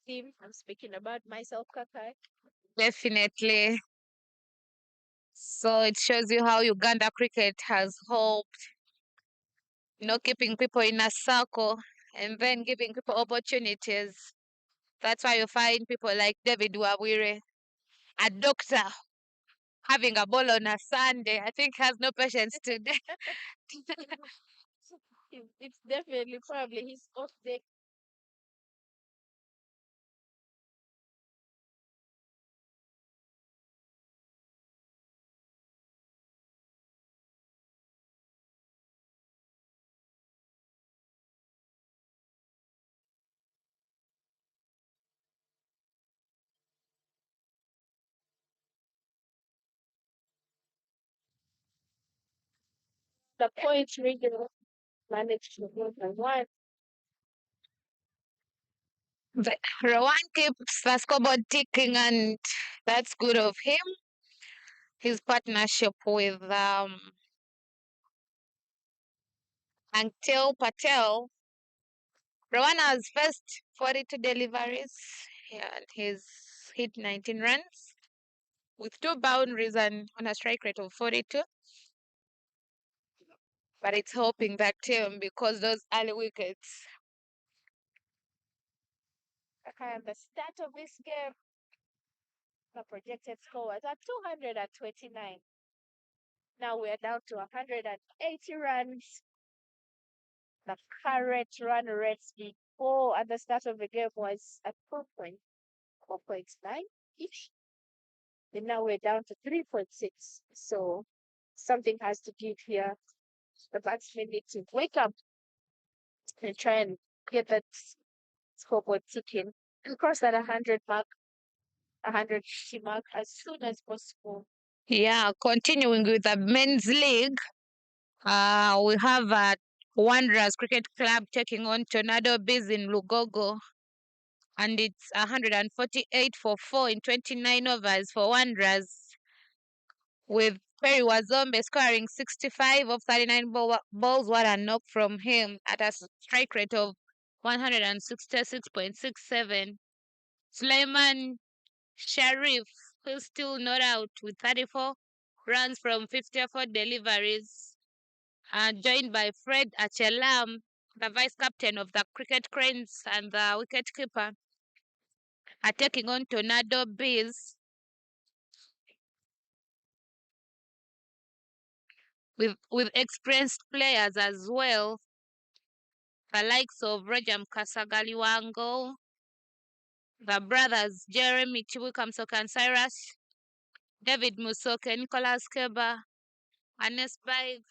Team, I'm speaking about myself, Kakai. definitely. So it shows you how Uganda cricket has hoped, keeping people in a circle and then giving people opportunities. That's why you find people like David Wawire, a doctor, having a ball on a Sunday. I think has no patience today. It's definitely probably his off day. The points region managed to go by one. But Rowan keeps the scoreboard ticking, and that's good of him. His partnership with Anktil Patel. Rowan has first 42 deliveries, and he's hit 19 runs with 2 boundaries and on a strike rate of 42. But it's helping that team because those early wickets. Okay, at the start of this game, the projected score was at 229. Now we're down to 180 runs. The current run rates before at the start of the game was at 4.9 ish. And now we're down to 3.6. So something has to give here. The batsmen need to wake up and try and get that scoreboard ticking and cross that 100 mark, 150 mark as soon as possible. Yeah, continuing with the men's league, we have Wanderers Cricket Club taking on Tornado Bees in Lugogo, and it's 148 for 4 in 29 overs for Wanderers, with Perry Wazombe scoring 65 of 39 balls, what a knock from him at a strike rate of 166.67. Suleiman Sharif, who's still not out with 34 runs from 54 deliveries, joined by Fred Achelam, the vice captain of the Cricket Cranes and the wicket keeper, are taking on Tornado Bees with experienced players as well, the likes of Rajam Kasagaliwango, the brothers Jeremy Chibuka Msoka and Cyrus, David Musoke, Nicholas Keba, Anes Baig.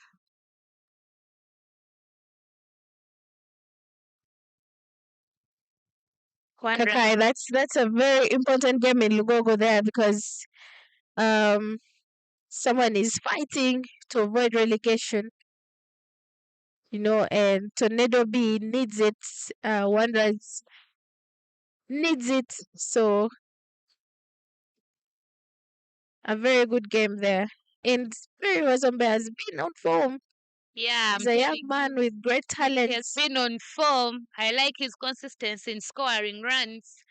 Kakai, that's a very important game in Lugogo there because um someone is fighting to avoid relegation, and Tornado B needs it. Wanderers needs it. So a very good game there. And Perry Wazombe has been on form. Yeah, He's a young man with great talent. He has been on form. I like his consistency in scoring runs.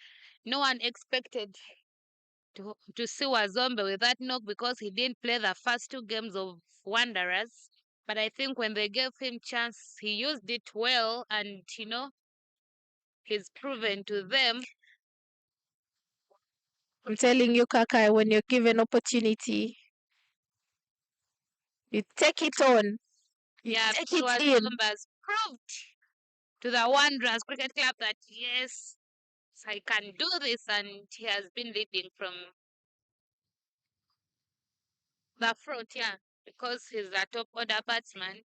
No one expected to see Wazombe with that knock because he didn't play the first 2 games of Wanderers. But I think when they gave him chance, he used it well, and he's proven to them. I'm telling you, Kakai, when you're given opportunity, you take it on. Yeah, take it in. Wazombe has proved to the Wanderers Cricket Club that yes, I can do this, and he has been leading from the front, yeah, because he's a top order batsman.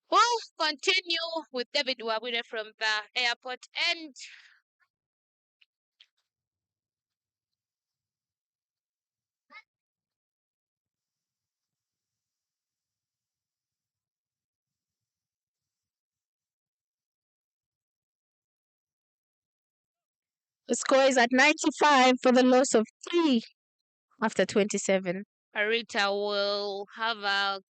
We'll continue with David Wabire from the airport, and The score is at 95 for the loss of 3 after 27. Arita will have a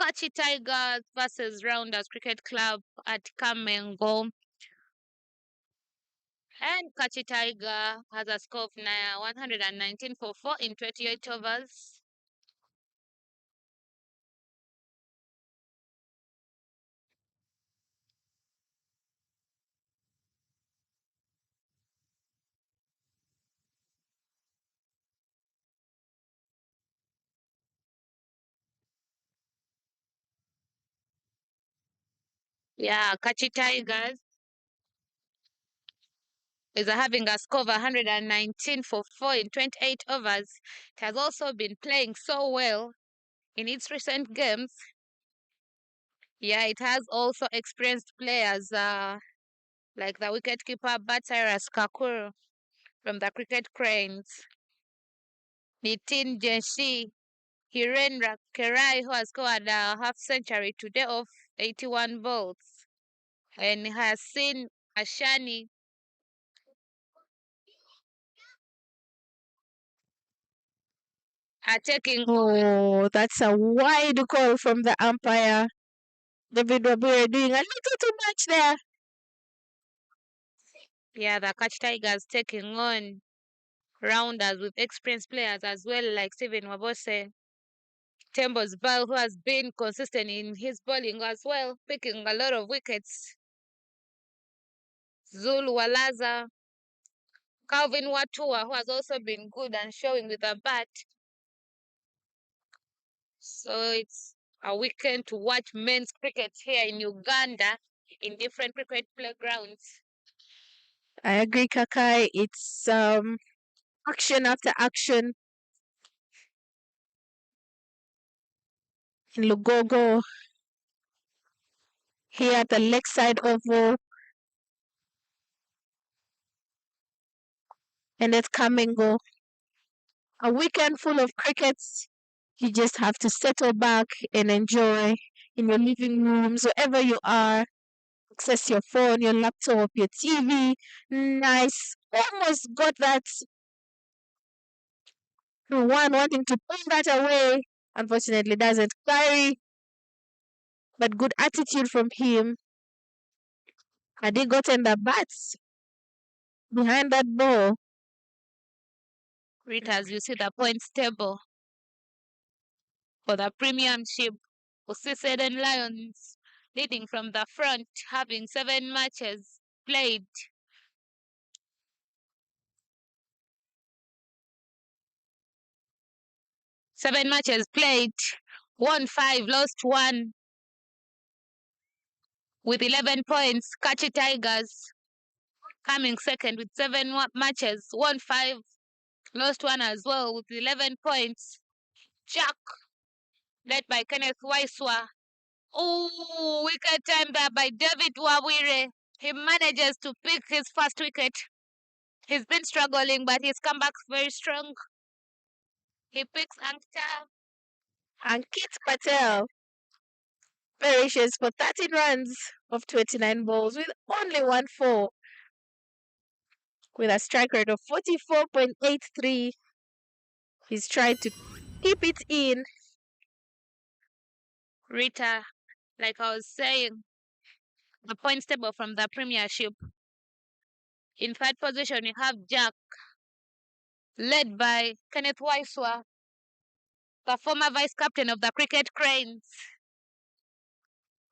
Kachi Tigers versus Rounders Cricket Club at Kamengo. And Kachi Tiger has a score of 119 for 4 in 28 overs. Yeah, Kachi Tigers is having a score of 119 for 4 in 28 overs. It has also been playing so well in its recent games. Yeah, it has also experienced players like the wicketkeeper Cyrus Kakuru from the Cricket Cranes, Nitin Jenshi, Hirendra Kerai, who has scored a half century today of 81 balls, and Hassan Ashani Attacking. Oh, that's a wide call from the umpire. David Wabure doing a little too much there. Yeah, the Catch Tigers taking on rounders with experienced players as well, like Stephen Wabose. Tembo's Bal, who has been consistent in his bowling as well, picking a lot of wickets. Zulu Walaza, Calvin Watua, who has also been good and showing with a bat. So it's a weekend to watch men's cricket here in Uganda in different cricket playgrounds. I agree, Kakai. It's action after action in Lugogo here at the Lakeside Oval, and it's Kamengo. A weekend full of crickets. You just have to settle back and enjoy in your living rooms, wherever you are. Access your phone, your laptop, your TV. Nice. Almost got that one wanting to pull that away. Unfortunately, doesn't carry, but good attitude from him. Had he gotten the bats behind that ball, Rita, as you see the points table for the premiership, Ceylon Lions leading from the front, having 7 matches played. 7 matches played, won 5, lost 1, with 11 points. Kachi Tigers coming second with 7 matches, won 5, lost 1 as well with 11 points. Jack, led by Kenneth Waiswa. Oh, wicket time there by David Wawire. He manages to pick his first wicket. He's been struggling, but he's come back very strong. He picks Ankta. Ankit Patel perishes for 13 runs of 29 balls with only 1 4, with a strike rate of 44.83. He's tried to keep it in. Rita, like I was saying, the points table from the Premiership. In third position, you have Jack, led by Kenneth Waiswa, the former vice captain of the Cricket Cranes,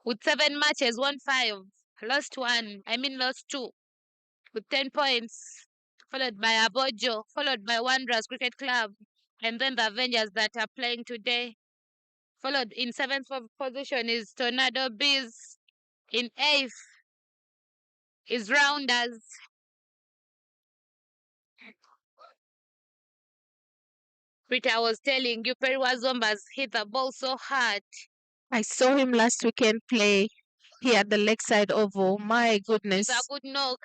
with 7 matches, won 5, lost 1, lost 2, with 10 points, followed by Abojo, followed by Wanderers Cricket Club, and then the Avengers that are playing today. Followed in 7th position is Tornado Bees. In 8th is Rounders. Rita, I was telling you, Perry Wazombas hit the ball so hard. I saw him last weekend play here at the Lakeside Oval. My goodness. It's a good knock.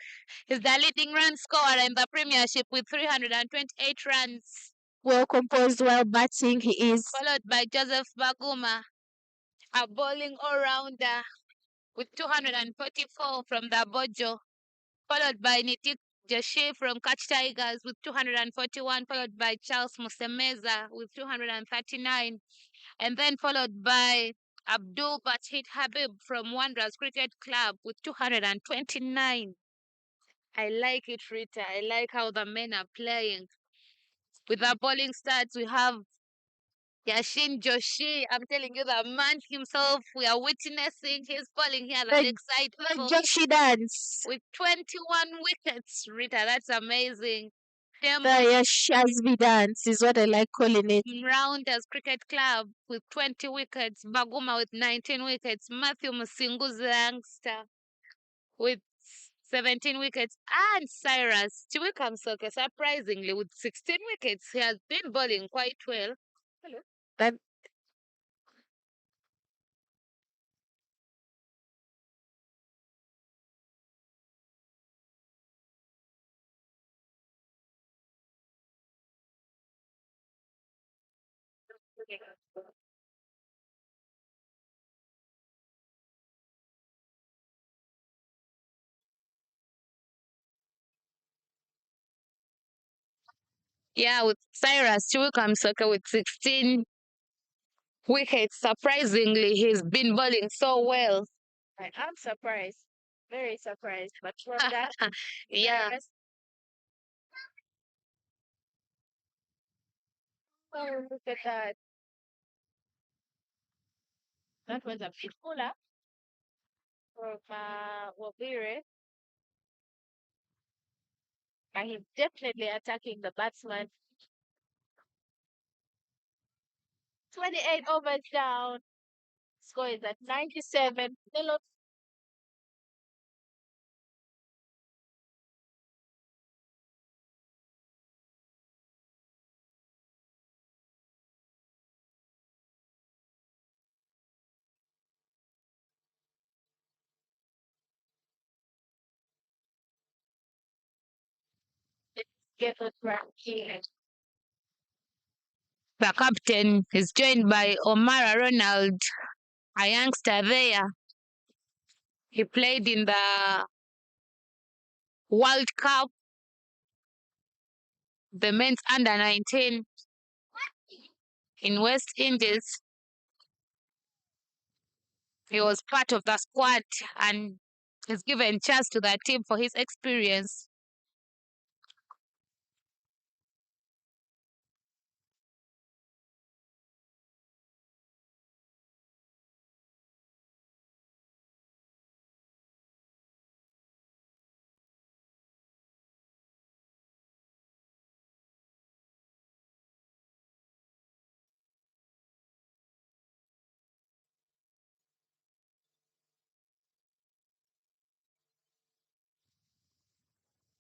He's the leading run scorer in the Premiership with 328 runs. Well composed while batting, he is. Followed by Joseph Baguma, a bowling all-rounder with 244 from the Bojo. Followed by Nitik Joshi from Catch Tigers with 241, followed by Charles Musemeza with 239, and then followed by Abdul Batit Habib from Wanderers Cricket Club with 229. I like it, Rita. I like how the men are playing. With our bowling stats, we have Yashin Joshi. I'm telling you, the man himself, we are witnessing his bowling here at the Lakeside Oval. Joshi dance. With 21 wickets, Rita. That's amazing. The Yashazvi dance is what I like calling it. Rounders Cricket Club with 20 wickets. Baguma with 19 wickets. Matthew Musingu's youngster with 17 wickets. And Cyrus Chiwikamsoke, surprisingly, with 16 wickets. He has been bowling quite well. Hello. That Yeah, with Cyrus Chukwuemeka with 16 wickets. Surprisingly, he's been bowling so well. I am surprised. Very surprised. But from that, Yeah. oh, look at that. That was a bit cooler from Wabire. And he's definitely attacking the batsman. 28 overs down. Score is at 97. Hello. Get it right here. The captain is joined by Omara Ronald, a youngster there. He played in the World Cup, the men's under 19 in West Indies. He was part of the squad and is given chance to the team for his experience.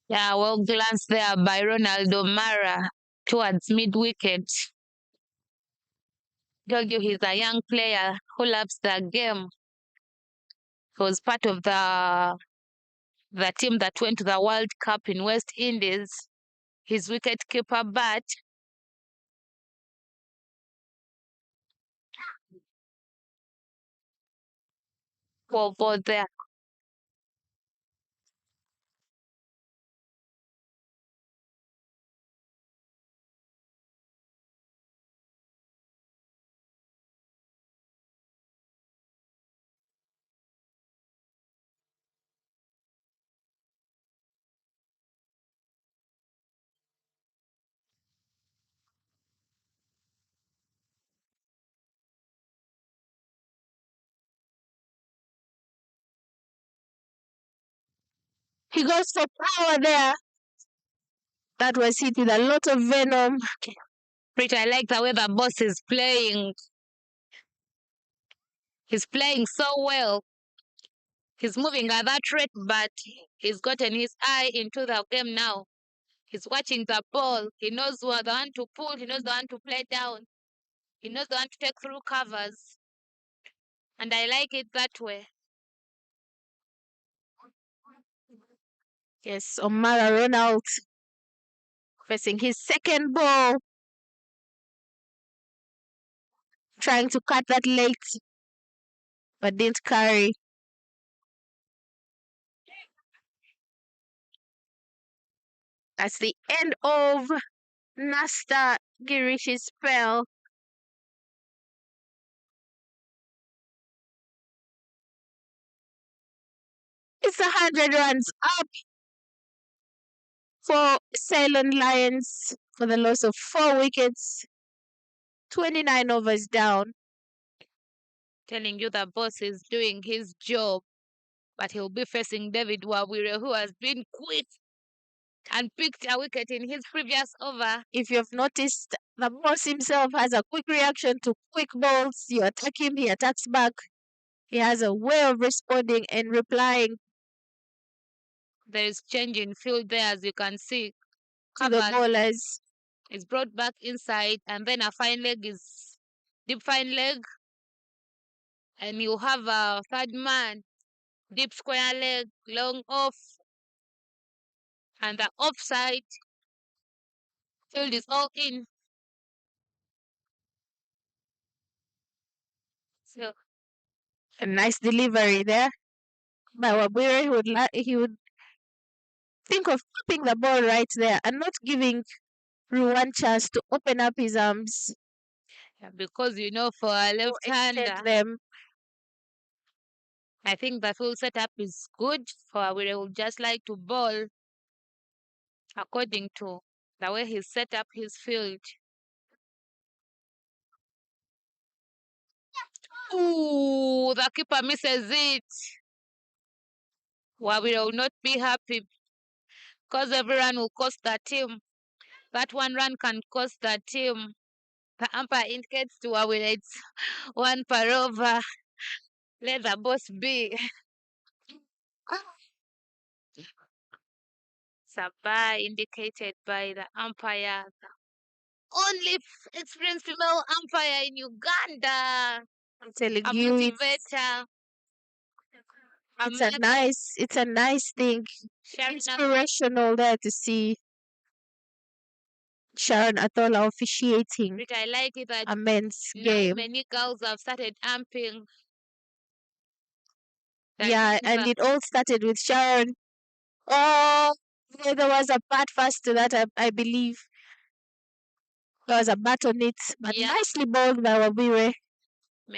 Yeah, well glanced there by Ronaldo Mara towards mid wicket. Told you he's a young player who loves the game. He was part of the team that went to the World Cup in West Indies. His wicket keeper bat for there. He goes for power there. That was hit with a lot of venom. Rich, I like the way the boss is playing. He's playing so well. He's moving at that rate, but he's gotten his eye into the game now. He's watching the ball. He knows what the one to pull. He knows the one to play down. He knows the one to take through covers. And I like it that way. Yes, Omara Ronald facing his second ball. Trying to cut that late, but didn't carry. That's the end of Nasta Girish's spell. It's 100 runs up for Ceylon Lions for the loss of 4 wickets. 29 overs down. Telling you the boss is doing his job, but he'll be facing David Wawire, who has been quick and picked a wicket in his previous over. If you've noticed, the boss himself has a quick reaction to quick balls. You attack him, he attacks back. He has a way of responding and replying There is change in field there, as you can see. to the Covered bowlers. is brought back inside, and then a fine leg is deep fine leg, and you have a third man, deep square leg, long off, and the offside field is all in. So A nice delivery there by Wabire. He would think of keeping the ball right there and not giving Ruwan chance to open up his arms Yeah, because for a to extend left-hander, them. I think the full setup is good for we would just like to bowl according to the way he set up his field. Ooh, the keeper misses it. We will not be happy because every run will cost the team. That one run can cost the team. The umpire indicates to Wawira it's one per over. Let the boss be. Sabah indicated by the umpire. The only experienced female umpire in Uganda. I'm telling A you, motivator. A it's a nice thing. Sharina. Inspirational there to see Sharon Atola officiating Which I like it that a men's now game. many girls have started amping. Yeah, and it all started with Sharon. Oh, there was a bad fast to that, I believe. There was a bat on it, but Yeah. nicely bowled by Wabire.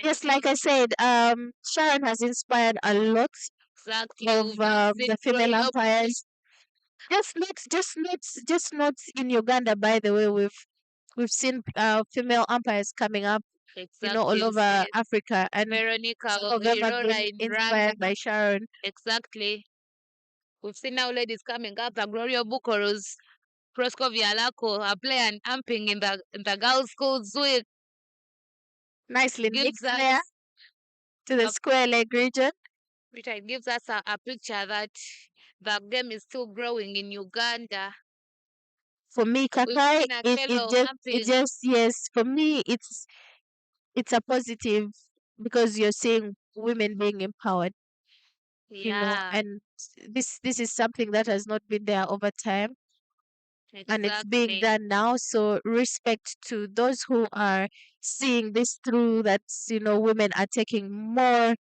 Just like I said, Sharon has inspired a lot Exactly. of the female umpires. Just not in Uganda. By the way, we've seen female umpires coming up, all over Africa, and Veronica some of them have Irora been in Rwanda. inspired by Sharon. Exactly. We've seen now ladies coming up. The Gloria Bukoros, Prosco Vialako are playing and amping in the girls' schools with Nicely gives nicked there us to the a, square leg region. which gives us a picture that the game is still growing in Uganda. For me, We've Kakai, seen Akelo it amping. just yes. For me, it's a positive because you're seeing women being empowered, Yeah, and this is something that has not been there over time, and it's being exactly. done now. So respect to those who are seeing this through. That women are taking more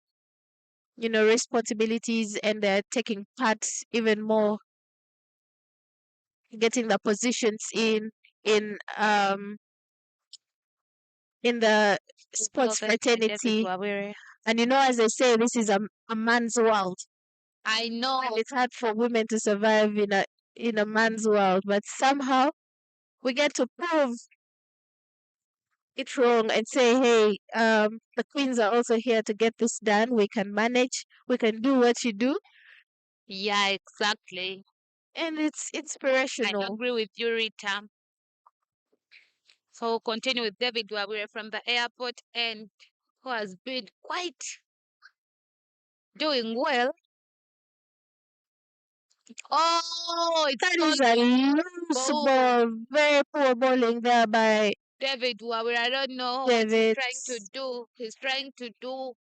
responsibilities, and they're taking part even more, getting the positions in in the sports Thank you, David fraternity. Wabere. And as I say, this is a man's world. I know. And it's hard for women to survive in a man's world, but somehow we get to prove it wrong and say, hey, the queens are also here to get this done. We can manage. We can do what you do, Yeah, exactly. and it's I inspirational. agree with you, Rita. So we'll continue with David Wabere from the airport and who has been quite doing well. Oh, it's That so is a loose bold. ball, very poor bowling there by David Wabere. I don't know what he's David. trying to do. He's trying to do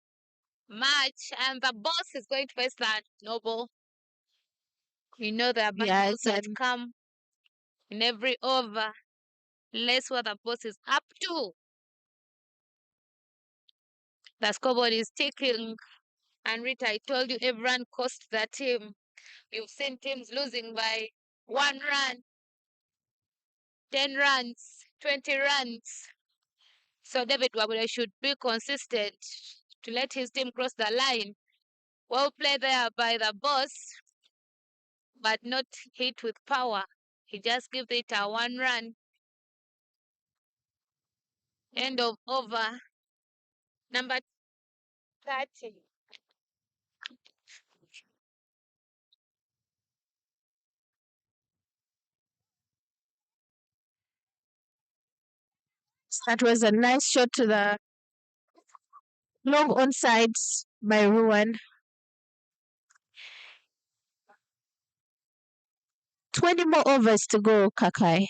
much, and the boss is going to face that noble. There are Yeah, battles that come in every over. Let's what the boss is up to. The scoreboard is ticking. And Rita, I told you everyone cost the team. You've seen teams losing by 1 run, 10 runs, 20 runs. So David Wabula should be consistent to let his team cross the line. Well played there by the boss, but not hit with power. He just gives it a 1 run. End of over. Number 30. that was a nice shot to the long onsides by Ruan. 20 more overs to go, Kakai.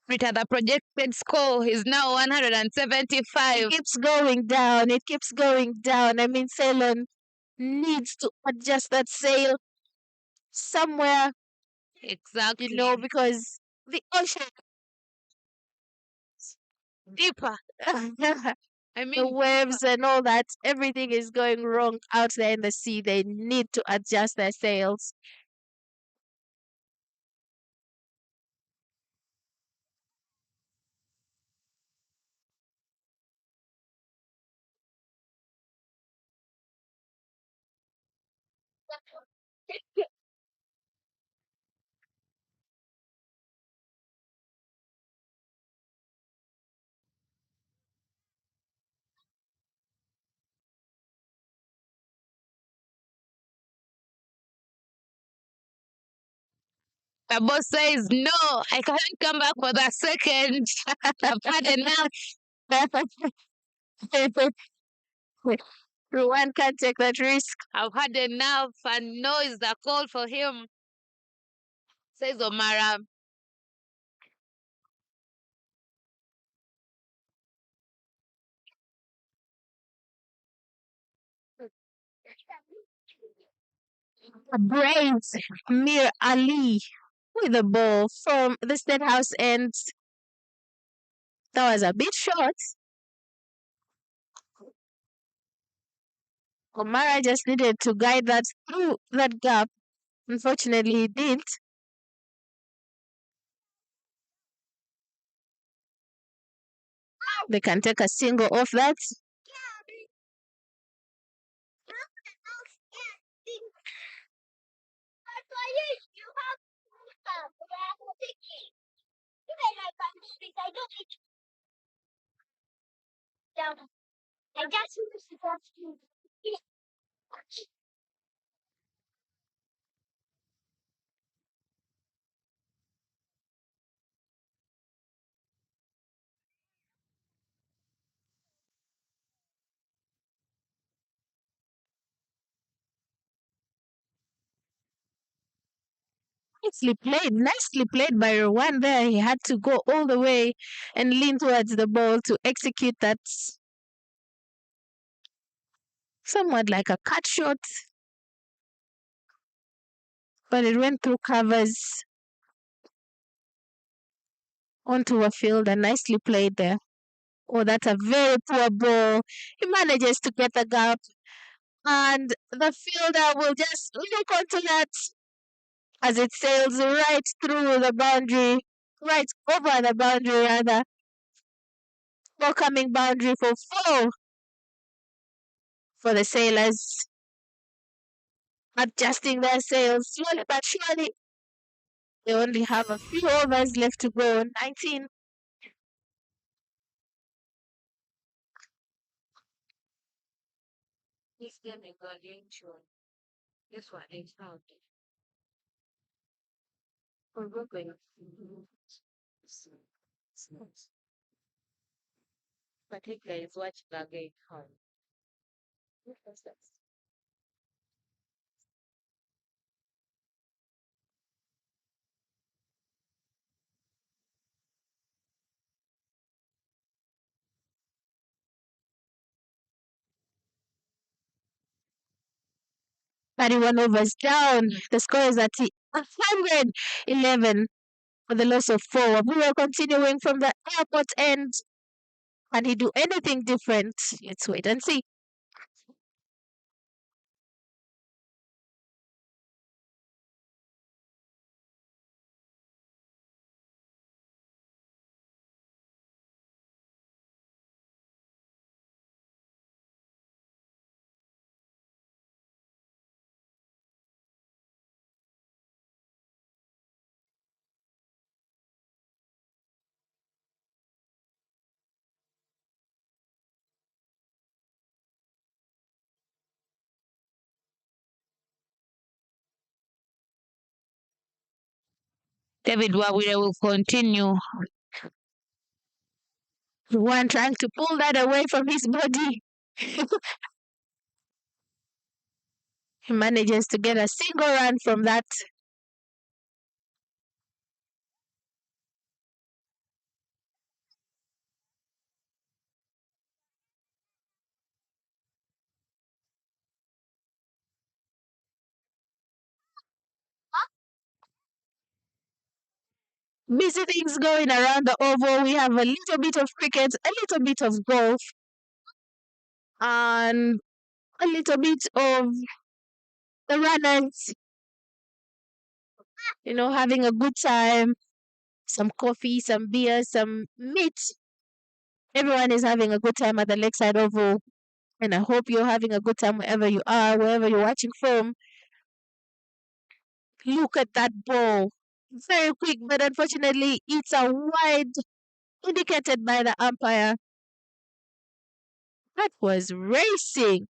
Rita, the projected score is now 175. It keeps going down. It keeps going down. I mean, Ceylon needs to adjust that sail somewhere, Exactly. because the ocean, Deeper. I the mean, waves and all that, everything is going wrong out there in the sea. They need to adjust their sails. The boss says, no, I can't come back for the second. I've had enough. Ruan can't take that risk. I've had enough, and no is the call for him, says Omara. Brains Mir Ali with the ball from the state house end. That was a bit short. Omara just needed to guide that through that gap. Unfortunately, he didn't. They can take a single off that. Nicely played by Rowan there. He had to go all the way and lean towards the ball to execute that somewhat like a cut shot, but it went through covers onto a field and nicely played there. Oh, that's a very poor ball. He manages to get the gap, and the fielder will just look onto that as it sails right through the boundary, right over the boundary rather. Welcoming boundary for 4 for the sailors. Adjusting their sails slowly but surely. They only have a few overs left to go. 19. This game is going to. This one is out. We're going. Particularly is watching the game home. Thirty-one overs down. The score is at 111 for the loss of 4. We are continuing from the airport end. Can he do anything different? Let's wait and see. David Wawire will continue. One trying to pull that away from his body. He manages to get a single run from that. Busy things going around the oval. We have a little bit of cricket, a little bit of golf, and a little bit of the runners, having a good time. Some coffee, some beer, some meat. Everyone is having a good time at the Lakeside Oval. And I hope you're having a good time wherever you are, wherever you're watching from. Look at that ball. Very quick, but unfortunately, it's a wide indicated by the umpire. That was racing.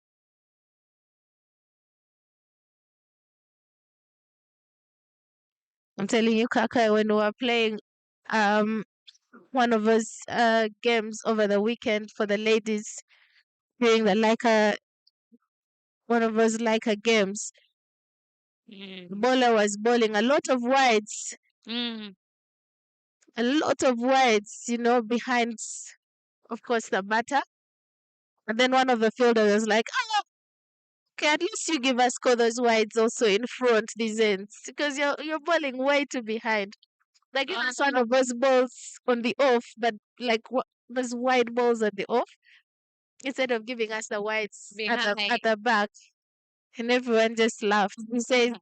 I'm telling you, Kaka, when we were playing um one of us games over the weekend for the ladies during the one of us games, the Mm. bowler was bowling Mm. a lot of wides, behind, of course, the batter. And then one of the fielders was like, "Oh, okay, at least you give us those wides also in front these ends because you're bowling way too behind. Like give us one of those balls on the off, but those wide balls on the off instead of giving us the wides at Behind. the back." And everyone just laughed. He says,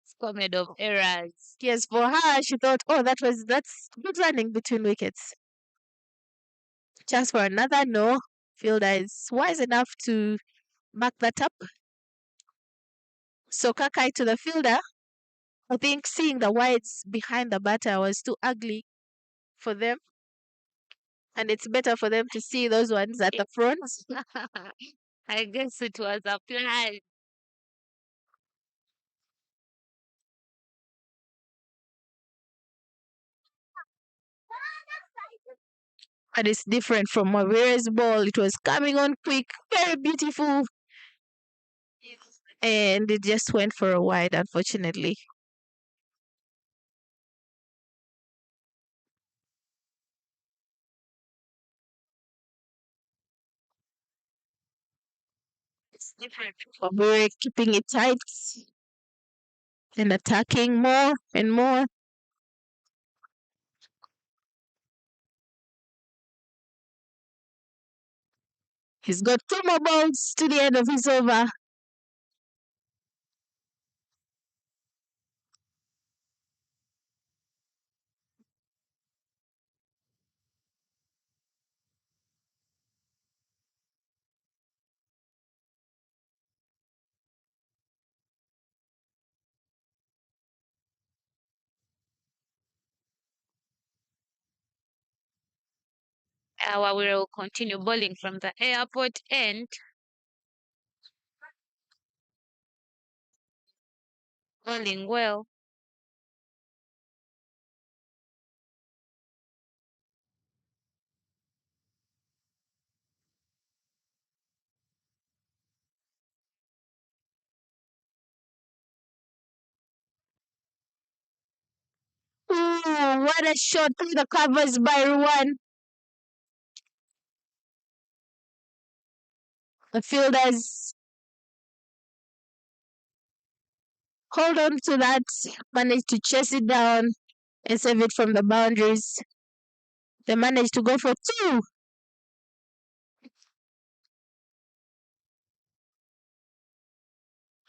It's comedy of errors. yes, for her, she thought, oh, that's good running between wickets. Chance for another, no. Fielder is wise enough to back that up. So Kakai to the fielder. I think seeing the wides behind the batter was too ugly for them, and it's better for them to see those ones at the front. I guess it was a plan. And it's different from Mavira's ball. It was coming on quick, very beautiful, and it just went for a wide, unfortunately. It's different. Mavira keeping it tight and attacking more and more. He's got two more balls to the end of his over. We will continue bowling from the airport end, bowling well. Ooh, what a shot through the covers by Ruan. The fielders hold on to that, managed to chase it down and save it from the boundaries. They managed to go for two.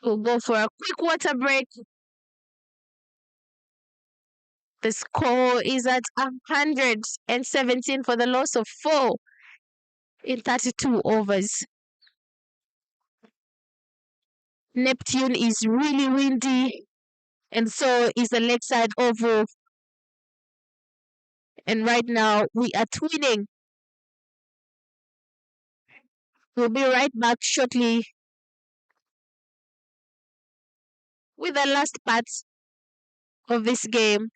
We'll go for a quick water break. The score is at 117 for the loss of four in 32 overs. Neptune is really windy, and so is the lakeside oval. And right now, we are twinning. We'll be right back shortly with the last part of this game.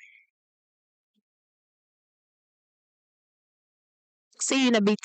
See you in a bit.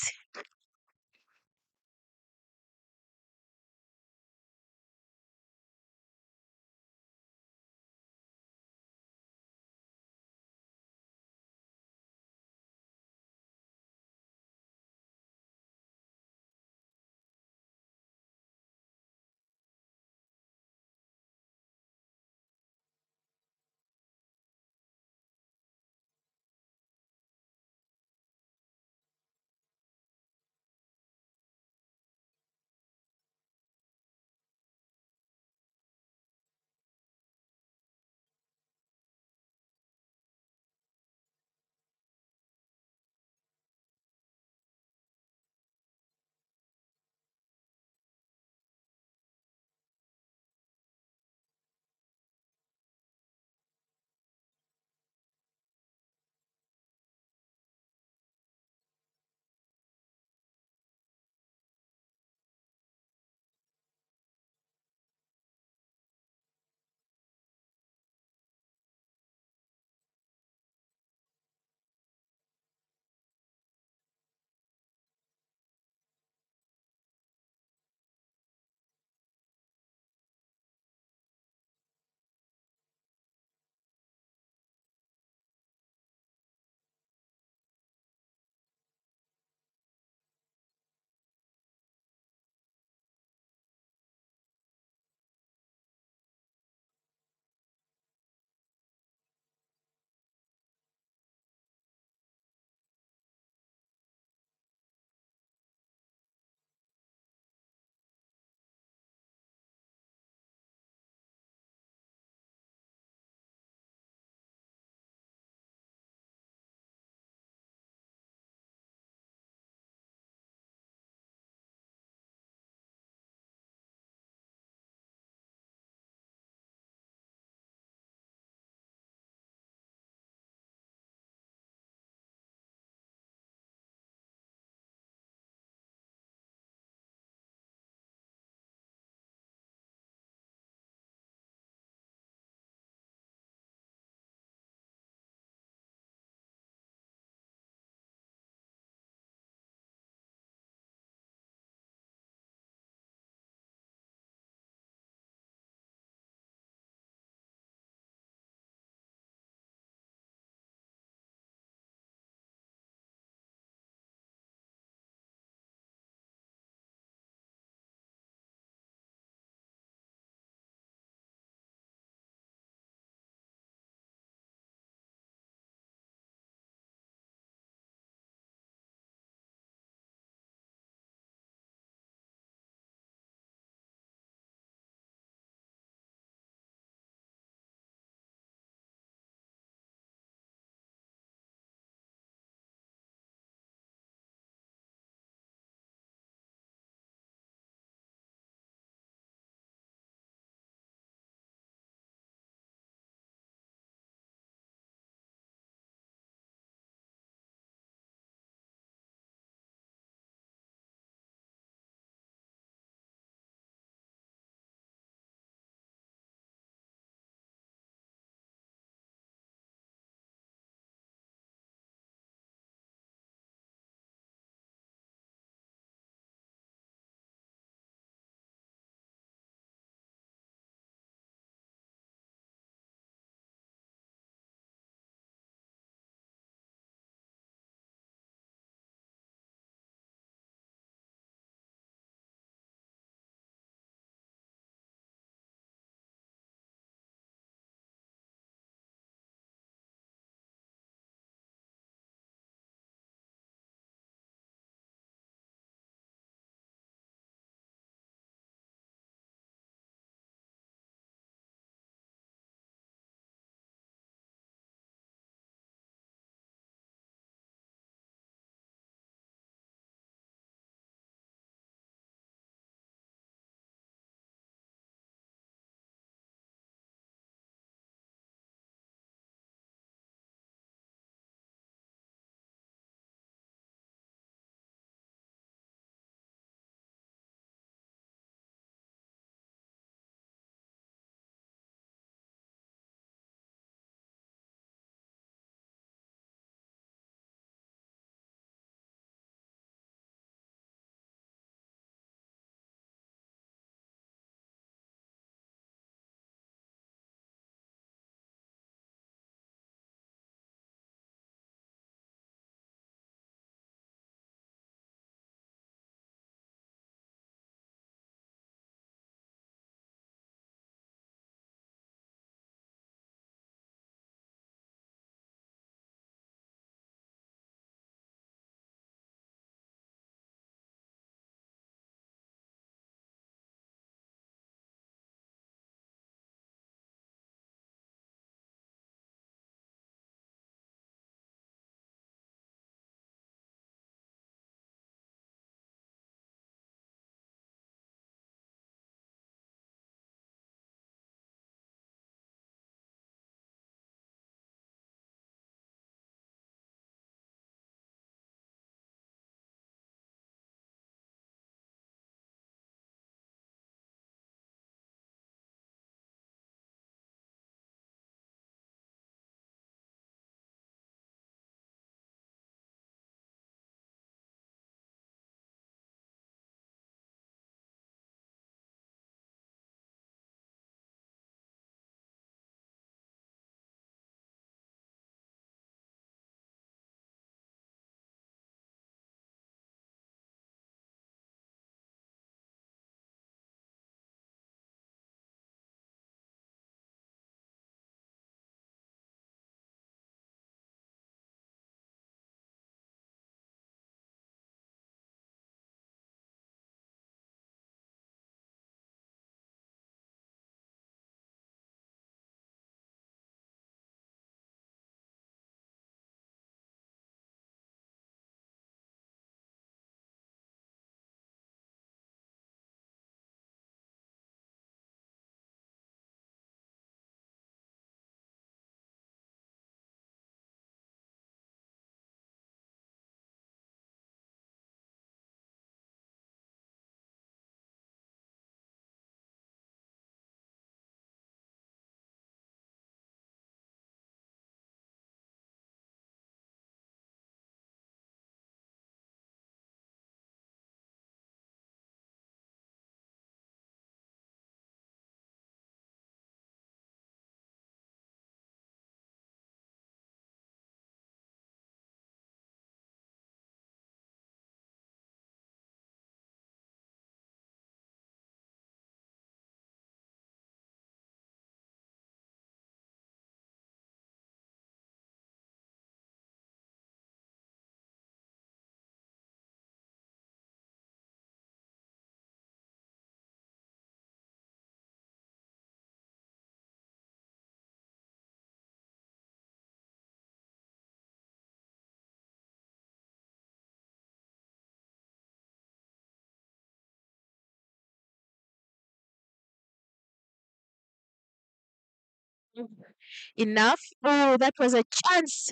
enough. Oh, that was a chance.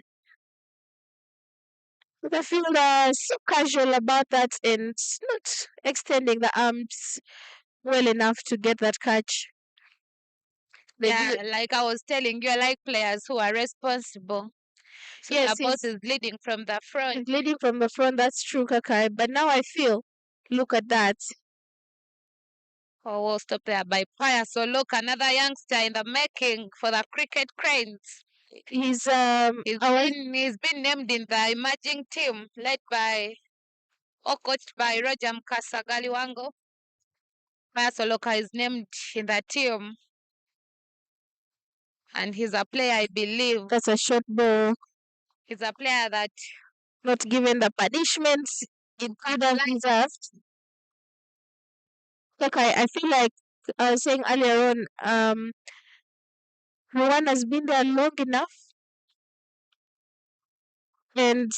But I feel so casual about that and not extending the arms well enough to get that catch. Yeah, like I was telling you, I like players who are responsible. So Yes, the boss is leading from the front. he's leading from the front. That's true, Kakai. But now I feel, look at that. Oh, we'll stop there by Paya. So look, another youngster in the making for the cricket cranes. He's He's been named in the emerging team led by or coached by Roger Mkasagaliwango. Paya Soloka is named in the team, and he's a player, I believe. That's a short ball. He's a player that not given the punishments it could have deserved. Look, I feel like I was saying earlier on, Rowan has been there long enough and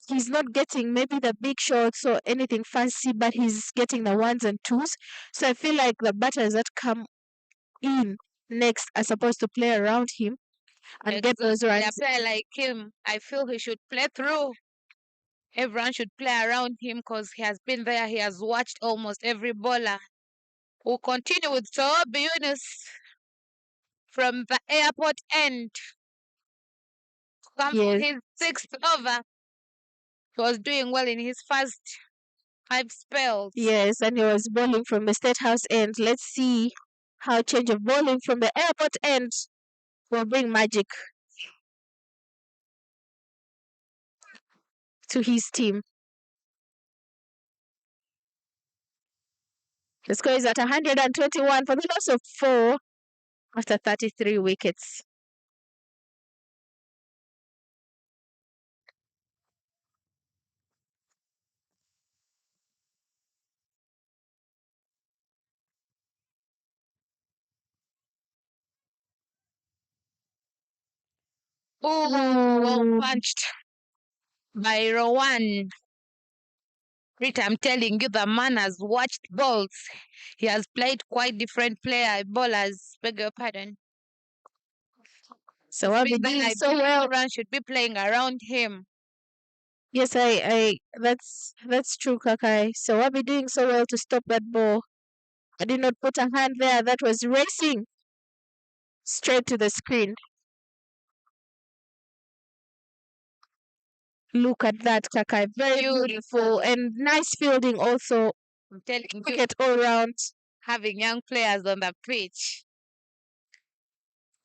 he's not getting maybe the big shots or anything fancy, but he's getting the ones and twos. So I feel like the batters that come in next are supposed to play around him and get those runs. A player like him, I feel he should play through. Everyone should play around him because he has been there. He has watched almost every bowler. We'll continue with Soab Yunus from the airport end. Yes. His sixth over. He was doing well in his first 5 spells. Yes, and he was bowling from the State House end. Let's see how change of bowling from the airport end will bring magic to his team. The score is at 121 for the loss of 4 after 33 wickets. Oh, well punched by Rowan. Rita, I'm telling you, the man has watched balls. He has played quite different bowlers. Beg your pardon. So I'll be doing so well. Everyone should be playing around him. Yes, that's true, Kakai. So I'll be doing so well to stop that ball. I did not put a hand there. That was racing straight to the screen. Look at that, Kakai. Very beautiful and nice fielding also. I'm telling you, all round. Having young players on the pitch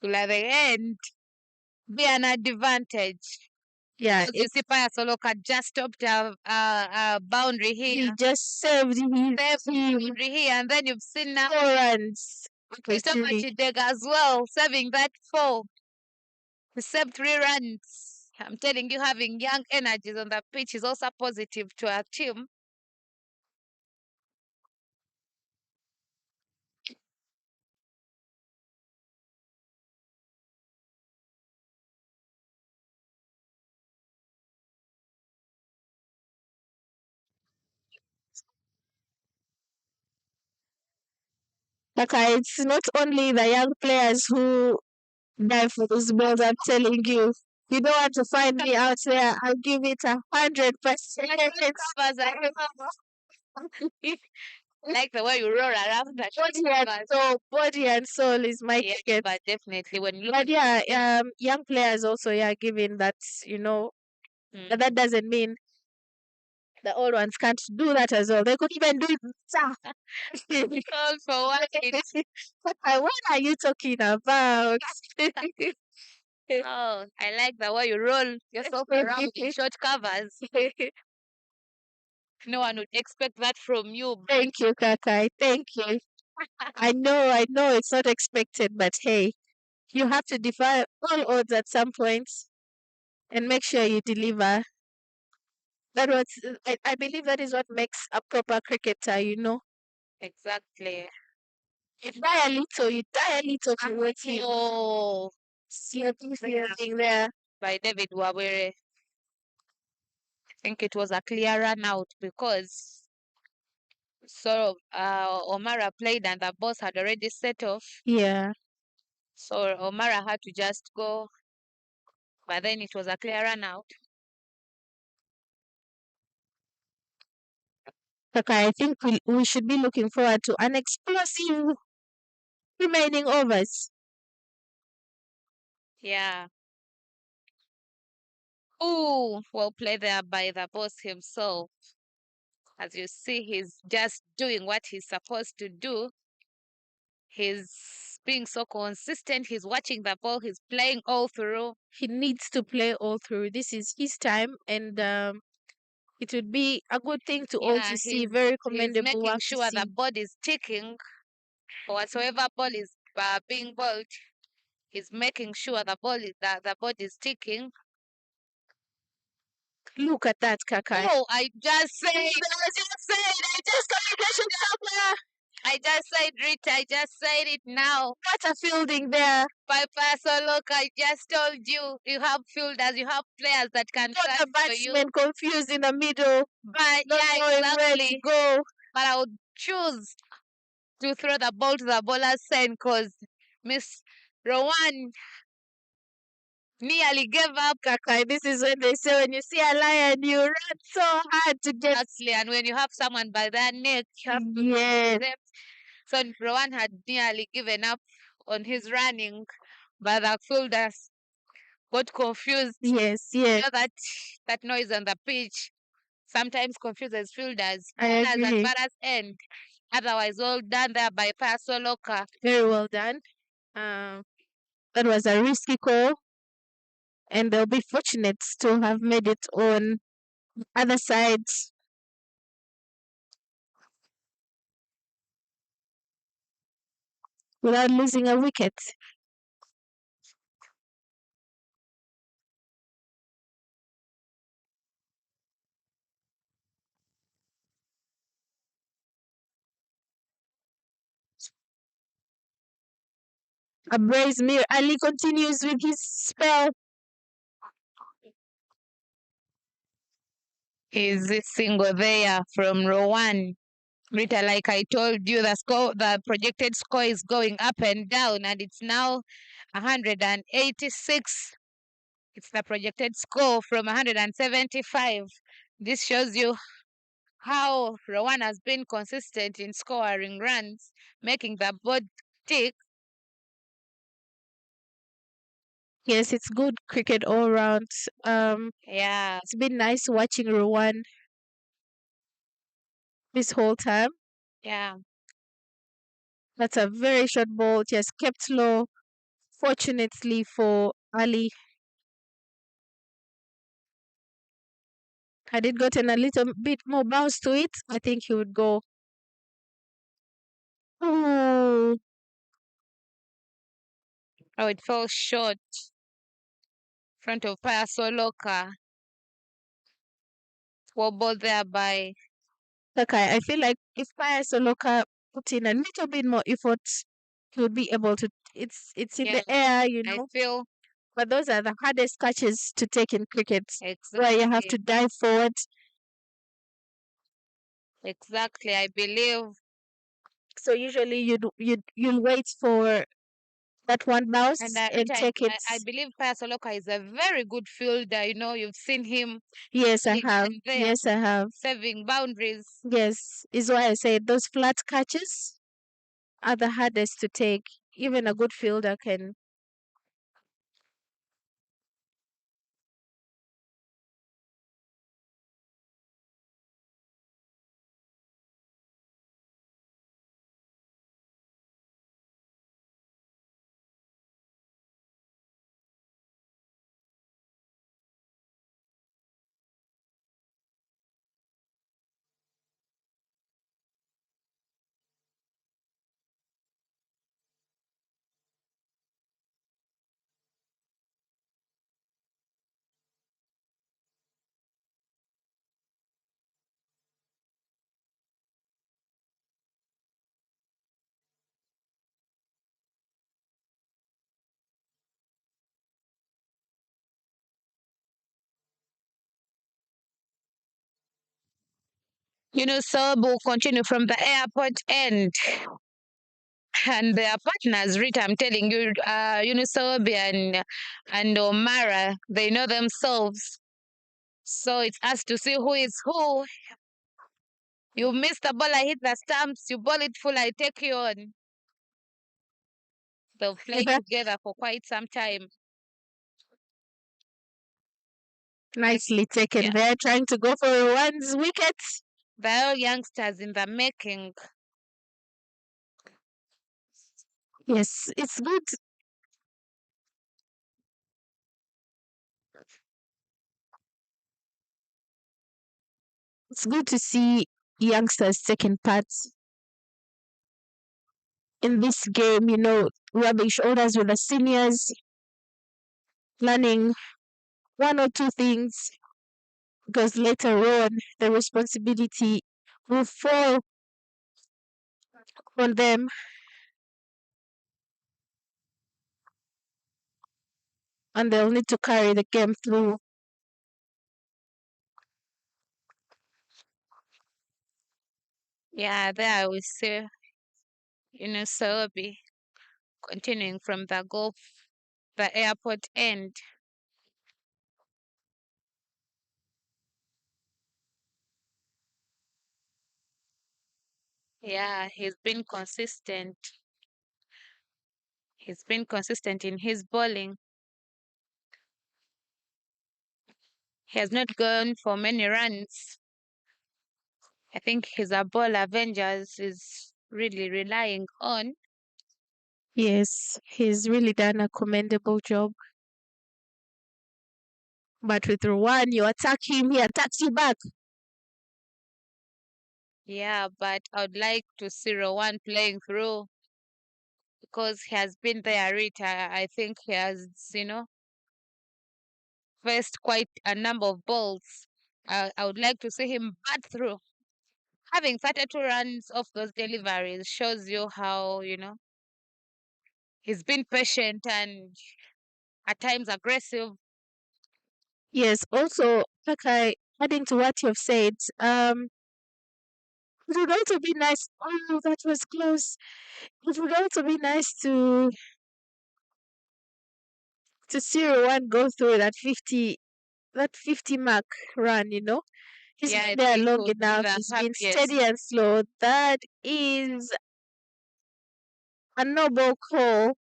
will at the end be an advantage. Yeah, you see Paya Soloka just stopped a boundary here. He just saved his boundary here, and then you've seen now 4 runs. Christopher Chidega as well, saving that 4. He saved 3 runs. I'm telling you, having young energies on the pitch is also positive to our team. It's not only the young players who die for those balls, I'm telling you. You don't want to find me out there. I'll give it 100%. Like the way you roll around that. Body and soul is my ticket. But definitely when you But yeah, young players also, given that, but that doesn't mean the old ones can't do that as well. They could even do it better. for what What are you talking about? Oh, I like the way you roll yourself around in short covers. No one would expect that from you. Thank you, Kakai. Thank you. I know it's not expected, but hey, you have to defy all odds at some point and make sure you deliver. That was, I believe that is what makes a proper cricketer, Exactly. You die a little towards him. Oh, Fielding there. by David Wabere. I think it was a clear run out because Omara played and the boss had already set off. Yeah. So O'Mara had to just go, but then it was a clear run out. Okay, I think we should be looking forward to an explosive remaining overs. Yeah. Oh, well played there by the boss himself. As you see, he's just doing what he's supposed to do. He's being so consistent. He's watching the ball. He's playing all through. He needs to play all through. This is his time, and it would be a good thing to also Yeah, see. Very he's commendable making work to sure the see. ball is ticking. Whatsoever ball is being bowled, he's making sure the ball is ticking. Look at that, Kakai. Oh, I just said, Communication somewhere. I just said it. I just said it now. What a fielding there. Piper, so look, I just told you, you have fielders, you have players that can Got catch the for you. batsman confused in the middle, But not yeah, knowing where to exactly. go. But I would choose to throw the ball to the bowler's side because Miss Rowan nearly gave up. Kakai, this is when they say when you see a lion, you run so hard to get. Exactly, and when you have someone by their neck, you have to Yes, them. So Rowan had nearly given up on his running, but the fielders got confused. yes, You yes. know that noise on the pitch sometimes confuses fielders. I As agree. far as end. Otherwise, well done there by Pasoloka. Very well done. That was a risky call, and they'll be fortunate to have made it on other sides without losing a wicket. Abraze Mir Ali continues with his spell. Is this single there from Rowan? Rita, like I told you, the projected score is going up and down, and it's now 186. It's the projected score from 175. This shows you how Rowan has been consistent in scoring runs, making the board tick. Yes, it's good cricket all round. Yeah, It's been nice watching Rowan this whole time. yeah. That's a very short ball, just kept low. Fortunately for Ali, had it gotten a little bit more bounce to it, I think he would go. Oh, Oh, it fell short in front of Pasoloka. Wobbled there by okay. I feel like if Paya Soloka put in a little bit more effort, he would be able to. It's in yeah. the air, I feel but those are the hardest catches to take in cricket, where you have exactly, to dive forward. exactly. I believe, So usually you'll wait for that one and bounce and Rita, take it. I believe Pasoloka is a very good fielder. You know, you've seen him Yes, I here have. and there, Yes, I have. saving boundaries. Yes, is why I say those flat catches are the hardest to take. Even a good fielder can. You know, Saab will continue from the airport end. and their partners, Rita, I'm telling you, Unisobi and Omara, they know themselves. So it's us to see who is who. You miss the ball, I hit the stumps. You ball it full, I take you on. They'll play together for quite some time. Nicely taken Yeah. there, trying to go for one's wicket. They're all youngsters in the making. Yes, it's good. It's good to see youngsters taking part in this game, rubbing shoulders with the seniors, learning one or two things, because later on the responsibility will fall on them. And they'll need to carry the game through. Yeah, there we see, Sobi continuing from the airport end. Yeah, he's been consistent. He's been consistent in his bowling. He has not gone for many runs. I think his ball Avengers is really relying on. Yes, he's really done a commendable job. But with Rowan, you attack him, he attacks you back. Yeah, but I would like to see Rowan playing through because he has been there, Rita. I think he has, faced quite a number of balls. I would like to see him bat through. Having 32 runs off those deliveries shows you how, he's been patient and at times aggressive. Yes, also, Takai, adding to what you've said, it would also be nice. Oh, that was close. It would also be nice to see Rowan go through that 50 mark run, He's Yeah, been I there think he long would be enough. the He's been happiest. steady and slow. That is a noble call.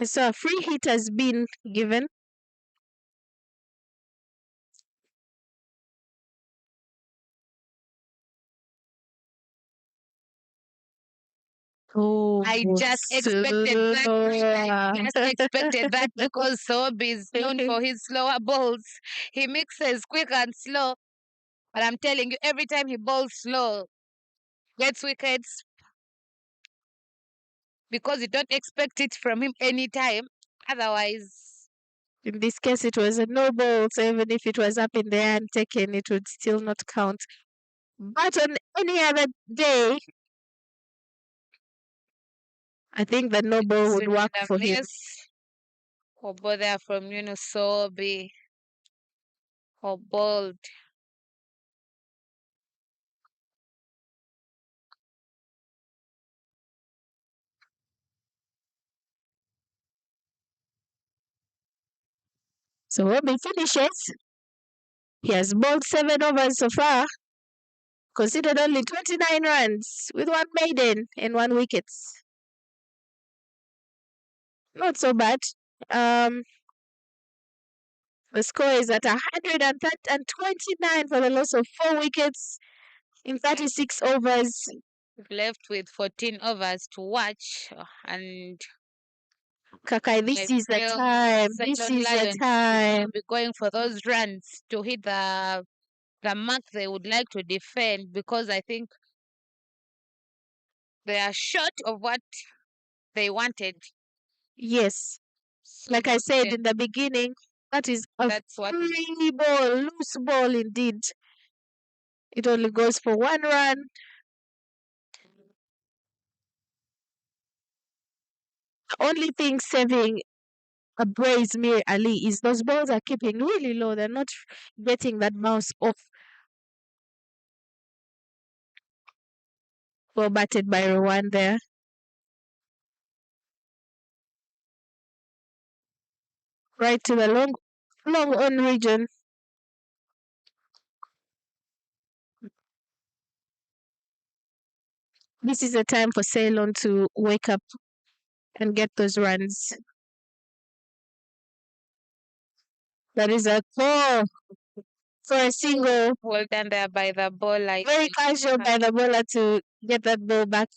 So a free hit has been given. Oh, I just expected that. I just expected that because Sob is known for his slower balls. He mixes quick and slow. But I'm telling you, every time he bowls slow, gets wickets because you don't expect it from him anytime. Otherwise, In this case, it was a no ball, so even if it was up in the air and taken, it would still not count. But on any other day, I think the no ball it's would really work for him. miss or bother from Sobi or bowled. So Robin finishes. He has bowled 7 overs so far, conceded only 29 runs with one maiden and 1 wicket. Not so bad. Um, the score is at 129 for the loss of 4 wickets in 36 overs. Left with 14 overs to watch, and Kakai, I this is the feel time. This Ceylon is the Lions will time. now be going for those runs to hit the mark they would like to defend because I think they are short of what they wanted. Yes, So like I said yeah, in the beginning, that is a that's what free ball, loose ball indeed. It only goes for 1 run. The only thing saving a Braze Mir Ali is those balls are keeping really low. They're not getting that bounce off. Well batted by Rowan there. Right to the long on region. This is a time for Ceylon to wake up and get those runs. That is a call for a single. Well done there by the bowler. Very casual by the bowler to get that ball back.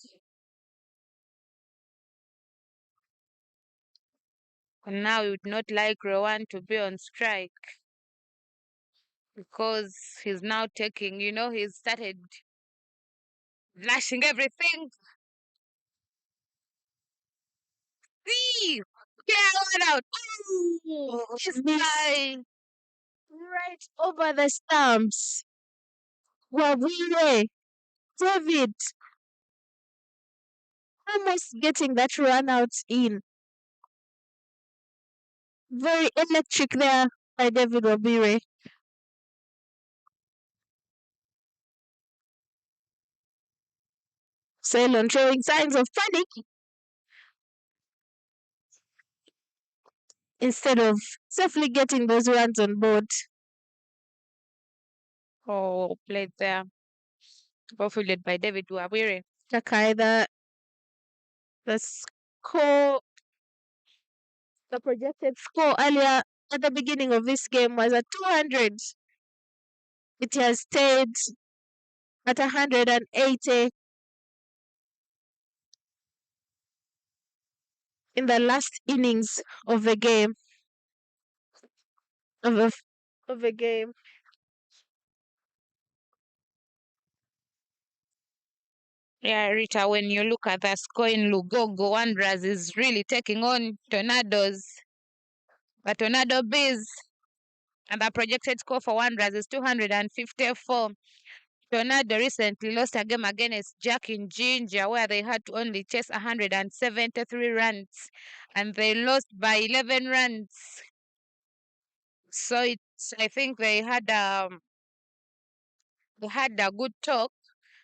And now you would not like Rowan to be on strike because he's now taking, he's started lashing everything. See, get one out. Ooh, this guy. Right over the stumps. Wabire, David, almost getting that run out in. Very electric there by David Wabire. Ceylon showing signs of panic instead of safely getting those runs on board. Oh, played there. Ball fielded by David Wabire. Takai, the score, the projected score earlier at the beginning of this game was at 200. It has stayed at 180 in the last innings of the game. Of the game. Yeah, Rita, when you look at the score in Lugogo, Wanderers is really taking on Tornadoes. The Tornado Bees, and the projected score for Wanderers is 254. Tornado recently lost a game against Jack in Ginger where they had to only chase 173 runs and they lost by 11 runs. So I think they had a good talk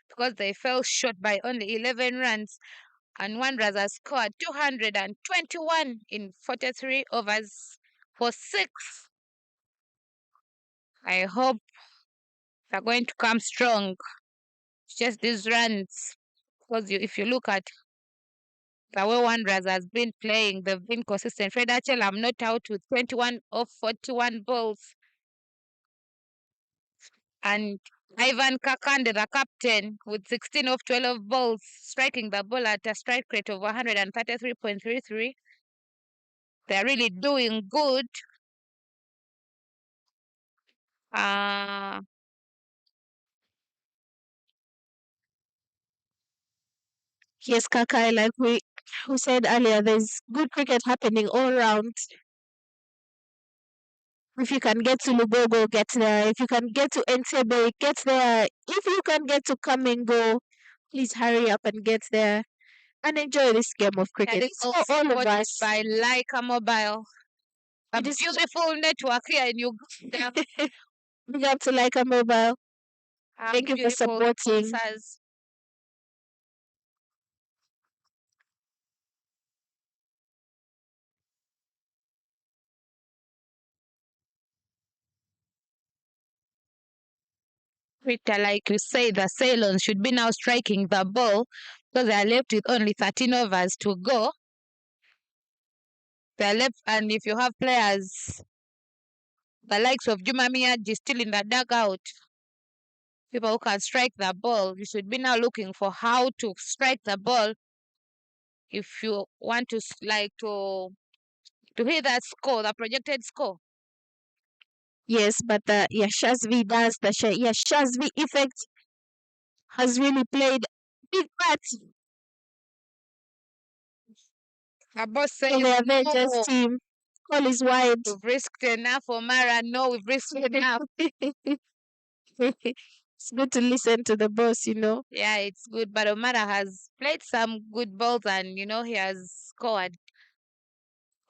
because they fell short by only 11 runs and Wanderers has scored 221 in 43 overs for 6. I hope they're going to come strong. Just these runs. Because if you look at the way Wanderers has been playing, they've been consistent. Fred Achel, I'm not out with 21 of 41 balls. And Ivan Kakande, the captain, with 16 of 12 balls, striking the ball at a strike rate of 133.33. They're really doing good. Uh, Yes, Kakai, like we said earlier, there's good cricket happening all around. If you can get to Lugogo, get there. If you can get to Entebbe, get there. If you can get to Kamingo, please hurry up and get there and enjoy this game of cricket. It's for all of us. By Leica Mobile. A beautiful network here in Uganda. Big up to Leica Mobile. Thank you for supporting. Sponsors. Rita, like you say, the Ceylon should be now striking the ball because they are left with only 13 overs to go. They are left, and if you have players, the likes of Juma Miyaji still in the dugout, people who can strike the ball, you should be now looking for how to strike the ball if you want to hit that score, the projected score. Yes, but the Yashasvi effect has really played big part Our boss says, for the Avengers team. Call is wide. We've risked enough, Omara. No, we've risked enough. It's good to listen to the boss, you know. Yeah, it's good. But Omara has played some good balls and, he has scored.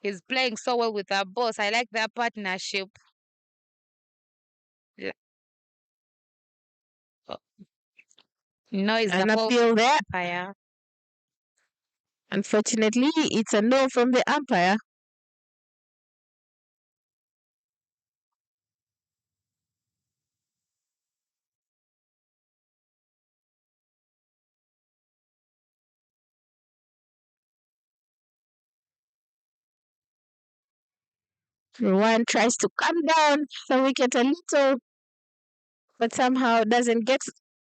He's playing so well with our boss. I like their partnership. Yeah. No is the An call appeal there. umpire. Unfortunately, it's a no from the umpire. One tries to calm down the wicket a little, but somehow doesn't get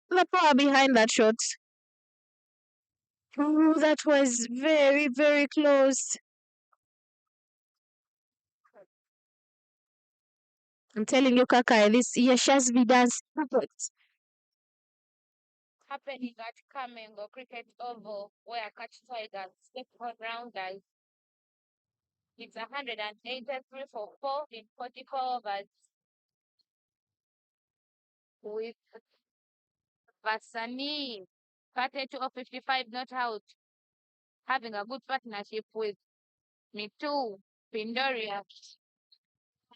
the power behind that shot. Oh, that was very, very close. I'm telling you, Kaka, this Yashasvi dance perfect. Happening at Kamengo Cricket Oval, where Catch Tigers take on rounders. It's 183 for 4 in 44 overs, with Vasani batted to 55 not out, having a good partnership with Mitu Pindoria.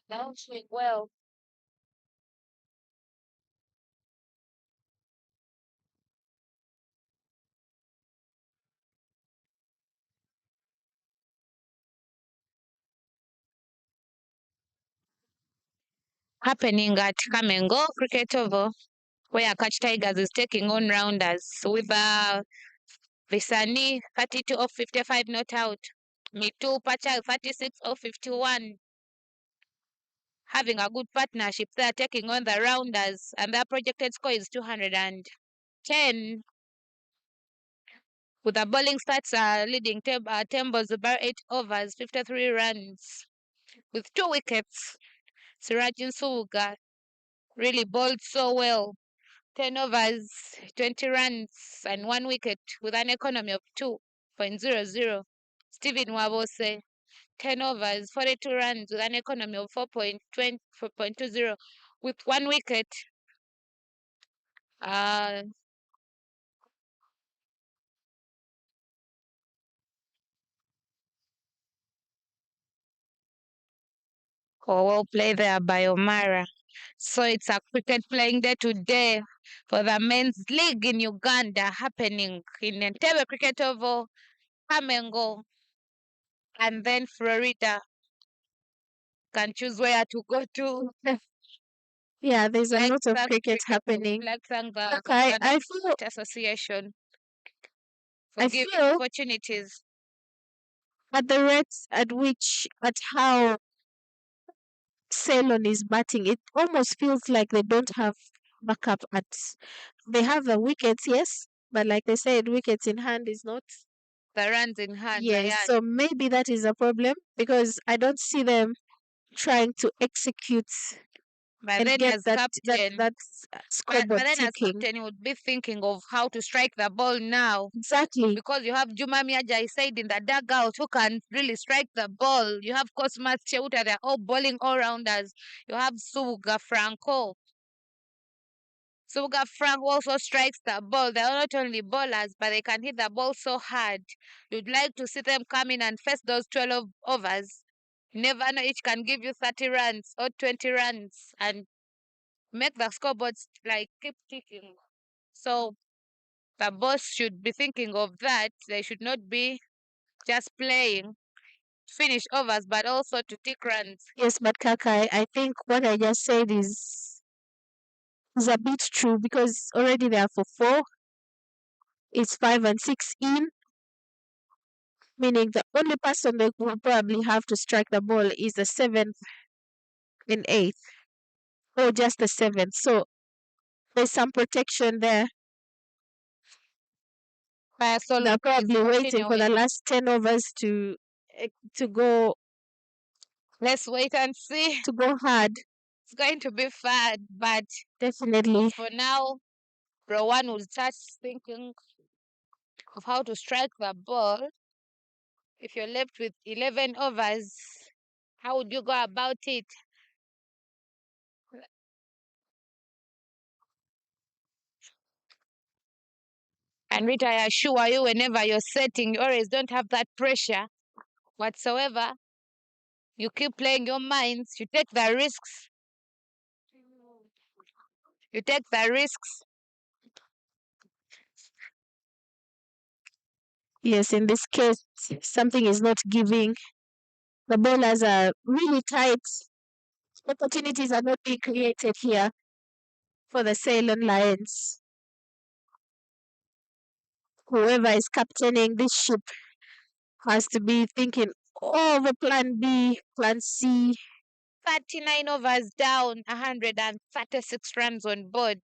Downstream well. Happening at Kamengo Cricket Oval, where Catch Tigers is taking on rounders with Visani 32 of 55 not out. Mitu Pachal 36 of 51. Having a good partnership. They are taking on the rounders, and their projected score is 210. With the bowling stats leading Tembo's about 8 overs, 53 runs. With 2 wickets, Sirajin Suga really bowled so well. 10 overs, 20 runs, and 1 wicket with an economy of 2.00. Stephen Wabose, 10 overs, 42 runs with an economy of 4.20, with 1 wicket. Uh, well played there by Omara. So it's a cricket playing day today for the men's league in Uganda happening in Entebbe Cricket Oval, Kamengo, and then Florida can choose where to go to. Yeah, there's a lot of Texas cricket happening. Let's thank the Okay, Uganda Cricket Association for I giving feel opportunities. at the rates at how Ceylon is batting, it almost feels like they don't have backup at. They have the wickets, yes, but like they said, wickets in hand is not. The runs in hand, Yes, yeah. so maybe that is a problem because I don't see them trying to execute But and then get as that captain, but scoreboard then as ticking. captain, you would be thinking of how to strike the ball now. Exactly. Because you have Juma Miaja said in the dugout who can really strike the ball. You have Cosmas Cheuta, they're all bowling all rounders. You have Suga Franco. Suga Franco also strikes the ball. They're not only bowlers, but they can hit the ball so hard. You'd like to see them come in and face those 12 overs. Never know each can give you 30 runs or 20 runs and make the scoreboards like keep ticking. So the boss should be thinking of that. They should not be just playing finish overs, but also to take runs. Yes, but Kaka, I think what I just said is a bit true because already they are for four. It's 5 and 6 in, meaning the only person they will probably have to strike the ball is the seventh and eighth, or just the seventh. So there's some protection there. They're probably waiting for the last 10 overs to go Let's wait and see. to go hard. It's going to be fun, but Definitely. for now, Rowan will start thinking of how to strike the ball. If you're left with 11 overs, how would you go about it? And Rita, I assure you, whenever you're setting, you always don't have that pressure whatsoever. You keep playing your minds, you take the risks. You take the risks Yes, in this case, something is not giving. The bowlers are really tight. Opportunities are not being created here for the Ceylon Lions. Whoever is captaining this ship has to be thinking of a plan B, plan C. 39 overs down, 136 runs on board.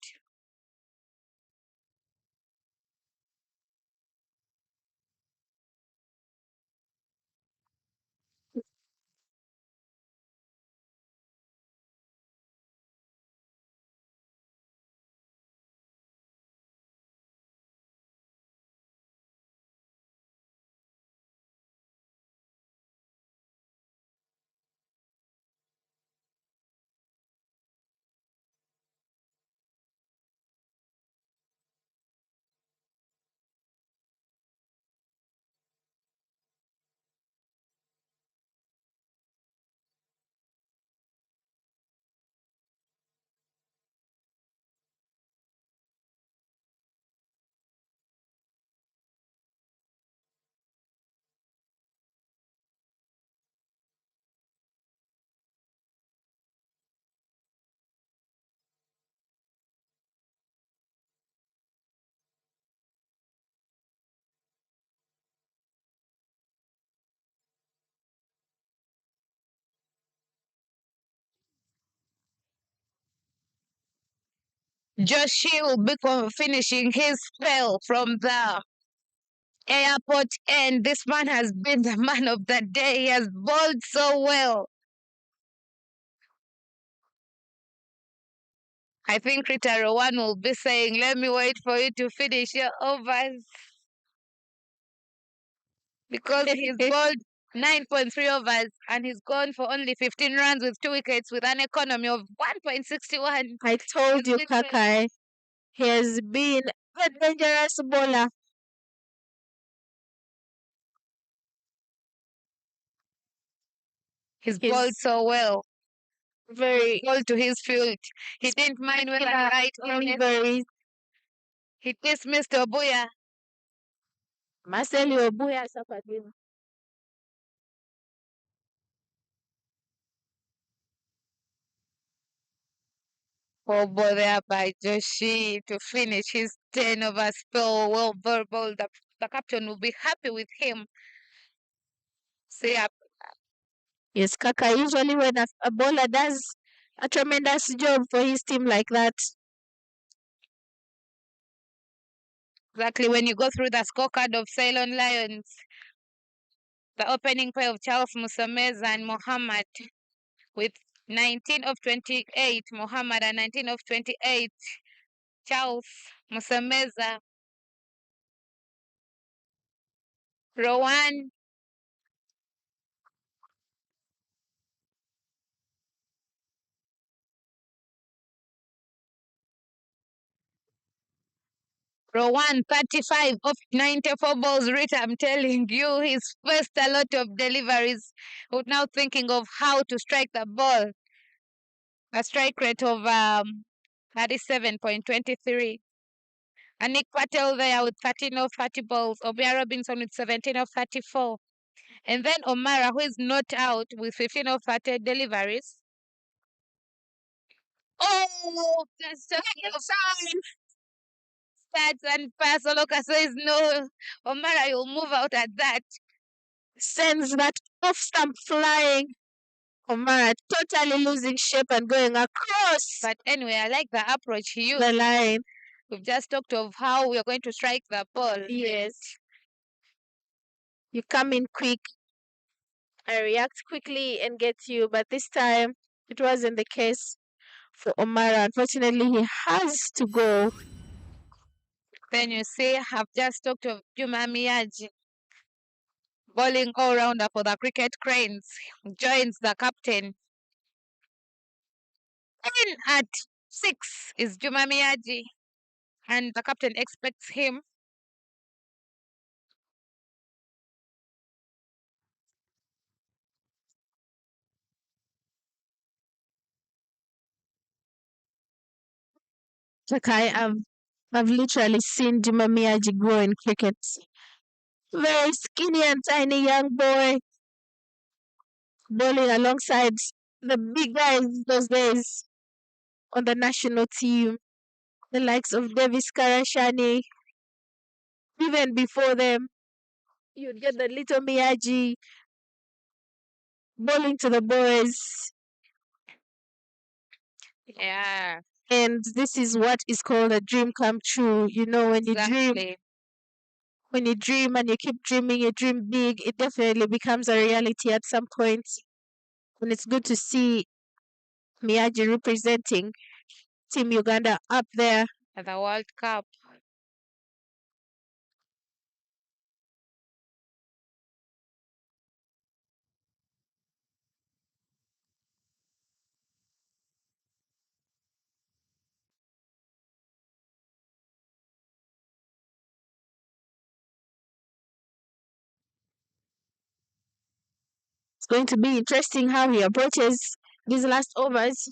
Joshi will be finishing his spell from the airport, and this man has been the man of the day. He has bowled so well. I think Rita Rowan will be saying, let me wait for you to finish your overs. Because he's bowled 9.3 overs and he's gone for only 15 runs with 2 wickets with an economy of 1.61. I told you, Kakai, he has been a dangerous bowler. He's bowled so well. Very Ball to his field. He didn't mind when the right very he dismissed Obuya. Marcelo Obuya suffered him. Oh boy, there by Joshi to finish his 10 over spell. Well, verbal. The captain will be happy with him. See, Yes, Kaka. Usually, when a bowler does a tremendous job for his team like that, exactly when you go through the scorecard of Ceylon Lions, the opening pair of Charles Musameza and Mohammed with 19 of 28, Mohammed and 19 of 28, Charles Musameza, Rowan Rowan, 35 of 94 balls reached. I'm telling you, he's faced a lot of deliveries. Who's now thinking of how to strike the ball. A strike rate of 37.23. And Nick Patel there with 13 of 30 balls. Obia Robinson with 17 of 34. And then Omara, who is not out with 15 of 30 deliveries. Oh, that's so stats and pass. Oloka says no. Omara, you'll move out at that. sends that off stump flying. Omara totally losing shape and going across. But anyway, I like the approach he used. The line. We've just talked of how we are going to strike the ball. Yes. You come in quick. I react quickly and get you, but this time it wasn't the case for Omara. Unfortunately, he has to go. Then you see, I've just talked of Juma Miyaji, bowling all-rounder for the Cricket Cranes, joins the captain. In at 6 is Juma Miyaji, and the captain expects him. Like I've literally seen Juma Miyaji grow in cricket. Very skinny and tiny young boy bowling alongside the big guys those days on the national team. The likes of Davis Karashani, even before them, you'd get the little Miyagi bowling to the boys. Yeah. And this is what is called a dream come true. You know, Exactly. when you dream and you keep dreaming, you dream big, it definitely becomes a reality at some point. And it's good to see Miyagi representing Team Uganda up there. At the World Cup. It's going to be interesting how he approaches these last overs.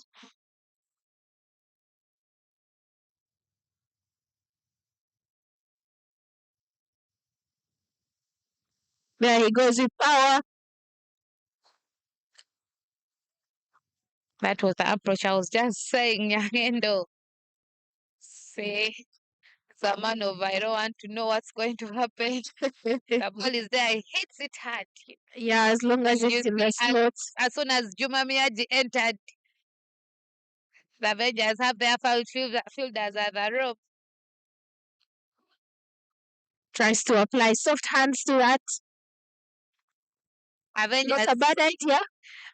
There he goes with power. That was the approach I was just saying, Nyangendo. See, it's a man of I don't want to know what's going to happen. The ball is there, he hits it hard. Yeah, as long as And you it's in see, the slot. as soon as Juma Miyaji entered, the Avengers have their fielders at the rope. Tries to apply soft hands to that. Avengers, Not a bad idea.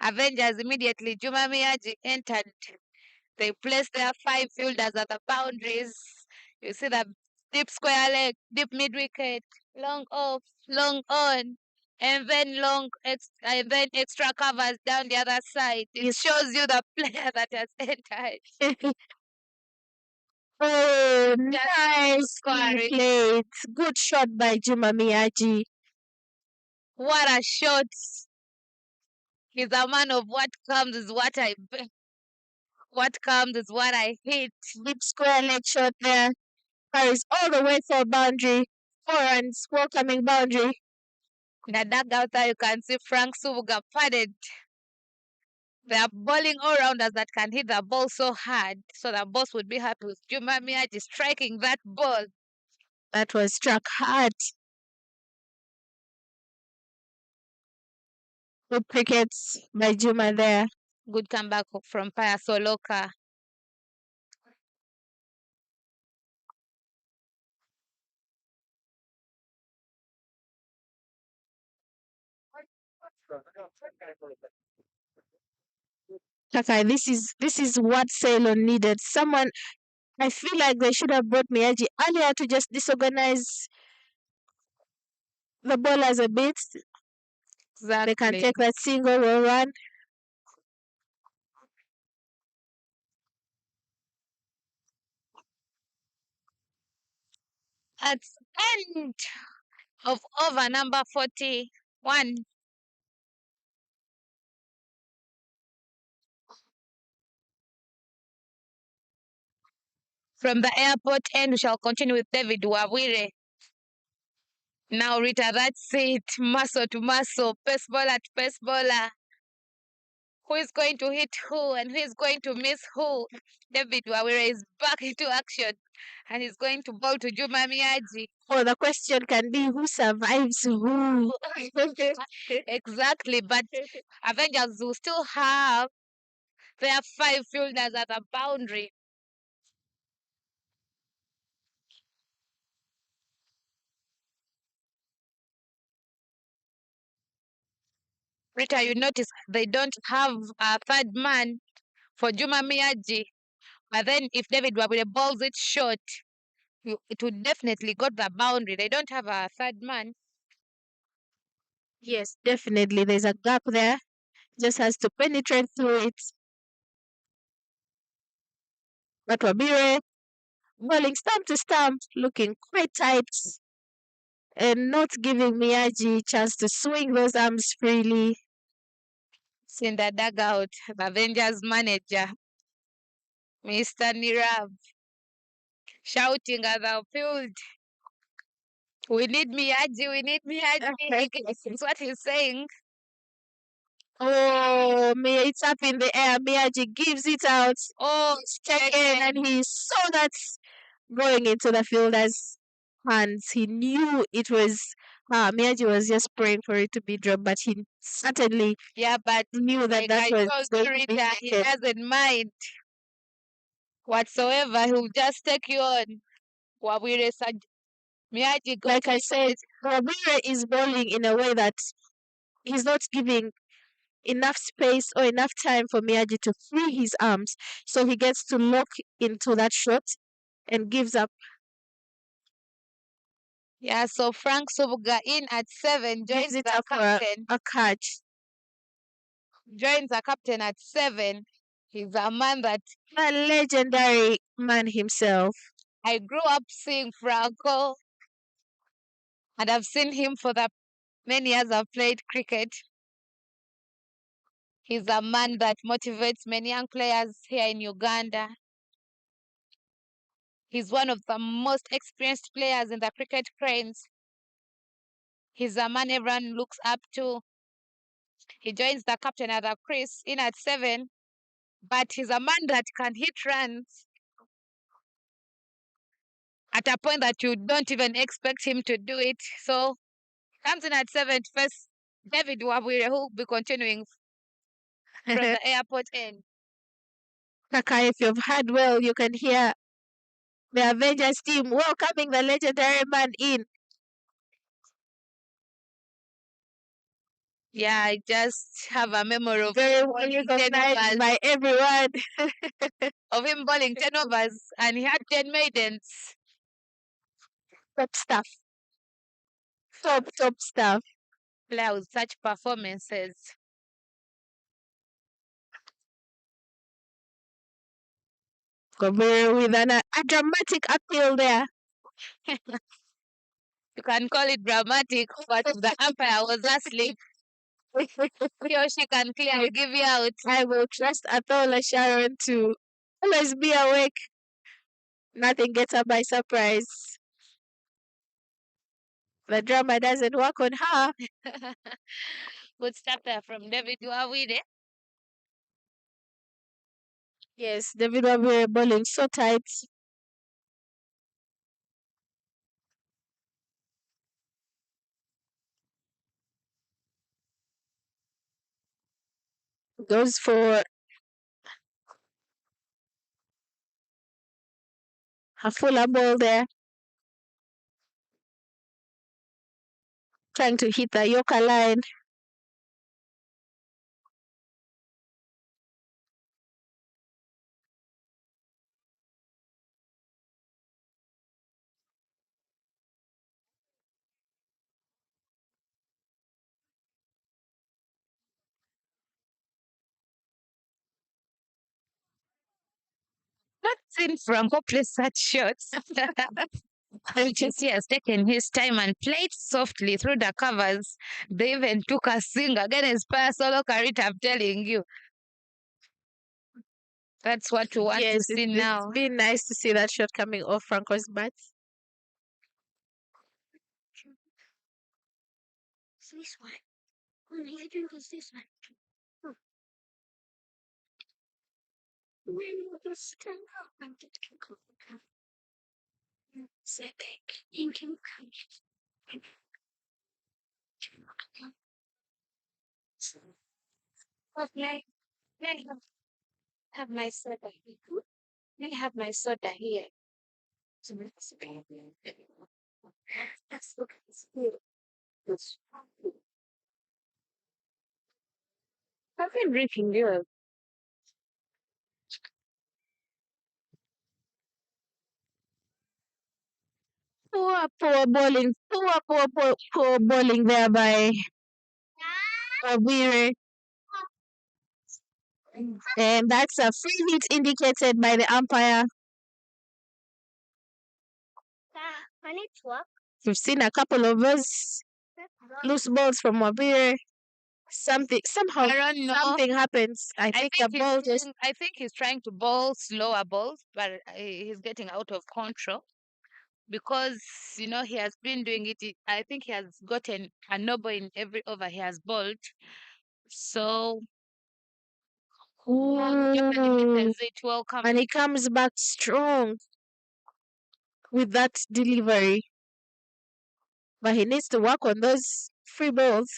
Avengers immediately, Juma Miyaji entered. They placed their 5 fielders at the boundaries. You see the deep square leg, deep mid wicket, long off, long on, and then and then extra covers down the other side. It shows you the player that has entered. Oh, nice played. Good shot by Juma Miyagi. What a shot! He's a man of what comes is what comes is what I hit. Deep square leg shot there. Carries all the way for boundary. 4 runs, welcoming boundary. In the dugout there, you can see Frank Subuga padded. They are bowling all-rounders that can hit the ball so hard, so the boss would be happy with Juma Miyaji striking that ball. That was struck hard. Good crickets by Juma there. Good comeback from Paya Soloka. Kaka, this is what Ceylon needed. Someone, I feel like they should have brought Miyagi earlier to just disorganize the bowlers a bit. Exactly. They can take that single or run. At end of over number 41. From the airport end, we shall continue with David Wawire. Now, Rita, that's it. Muscle to muscle, pace bowler to pace bowler. Who is going to hit who and who is going to miss who? David Wawire is back into action and he's going to bowl to Juma Miyaji. Oh, the question can be who survives who. Exactly, but Avengers will still have their 5 fielders at the boundary. Rita, you notice they don't have a third man for Juma Miyaji. But then if David Wabile balls it short, it would definitely go to the boundary. They don't have a third man. Yes, definitely. There's a gap there. Just has to penetrate through it. But Wabire bowling stump to stump, looking quite tight and not giving Miyagi chance to swing those arms freely. It's in the dugout, the Avengers manager, Mr. Nirav, shouting at the field. We need Miyaji. We need Miyaji. That's what he's saying. Oh, it's up in the air. Miyaji gives it out. Oh, It's taken, and he saw that going into the fielder's hands. He knew it was. Miyaji was just praying for it to be dropped, but he certainly yeah, but knew that like that I was told going you, to be Rita, he taken. doesn't mind whatsoever. He'll just take you on. Wawire Miyaji got Like I said, Wabire is bowling in a way that he's not giving enough space or enough time for Miyaji to free his arms. So he gets to lock into that shot and gives up. Yeah, so Frank Sobuga in at 7 joins Gives it the up for captain. a catch. Joins the captain at 7. He's a man that A legendary man himself. I grew up seeing Franco, and I've seen him for the many years I've played cricket. He's a man that motivates many young players here in Uganda. He's one of the most experienced players in the cricket cranes. He's a man everyone looks up to. He joins the captain at the crease in at 7, but he's a man that can hit runs at a point that you don't even expect him to do it. So comes in at 7 to face David Wabwire, who will be continuing from the airport end. Kaka, if you've heard well, you can hear the Avengers team welcoming the legendary man in. Yeah, I just have a memory of Very him well bowling 10 recognized overs, by everyone. of him bowling 10 overs, and he had 10 maidens. Top stuff. Top stuff. Player with such performances. Kobere with a dramatic appeal there. You can call it dramatic, but the umpire was asleep. He or she can clearly give you out. I will trust Athola Sharon to always be awake. Nothing gets her by surprise. The drama doesn't work on her. Good start there from David Wawide. Yes, David Wabire bowling so tight. Goes for a fuller ball there. Trying to hit the Yorker line. Not seen from hopeless such shots. Chelsea has taken his time and played softly through the covers. They even took a swing against Spire Solo Carita, I'm telling you. That's what we want to see now. It's been nice to see that shot coming off Franco's bat. This one. Oh, I think it's this one. When will this stand up and get come? Say back. You can come. Okay. Let me have my soda here. Let me have my soda here. So that's bad. That's look at this. I've been drinking yours. Poor bowling there by Wabire. And that's a free hit indicated by the umpire. We've seen a couple of those loose balls from Wabire. Something I don't know. something happens. I think the ball just I think he's trying to bowl slower balls, but he's getting out of control. because he has been doing it. I think he has gotten a noble in every over he has bowled. So definitely Ooh. misses it. Welcome. And he comes back strong with that delivery. But he needs to work on those free balls.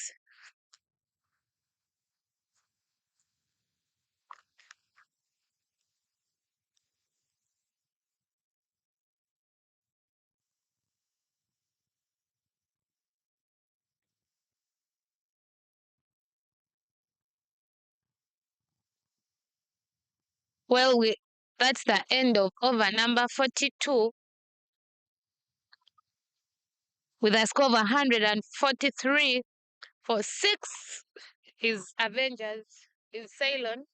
Well, that's the end of over number 42 with a score of 143 for 6 is Avengers is Ceylon,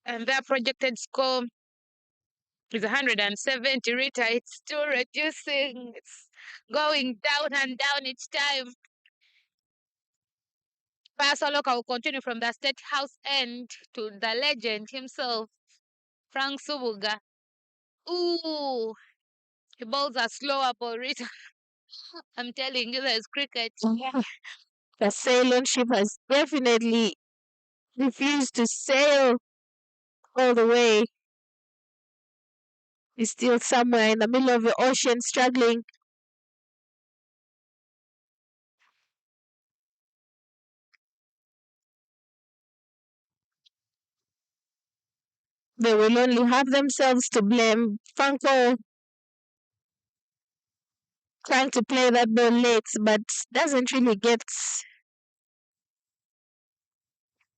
and their projected score is 170. Rita, it's still reducing. It's going down and down each time. Pasoloka will continue from the State House end to the legend himself, Frank Subuga. Ooh, he bowls a slower ball, Rita. I'm telling you, there's cricket. The Ceylon ship has definitely refused to sail all the way. It's still somewhere in the middle of the ocean struggling. They will only have themselves to blame. Franco trying to play that ball late, but doesn't really get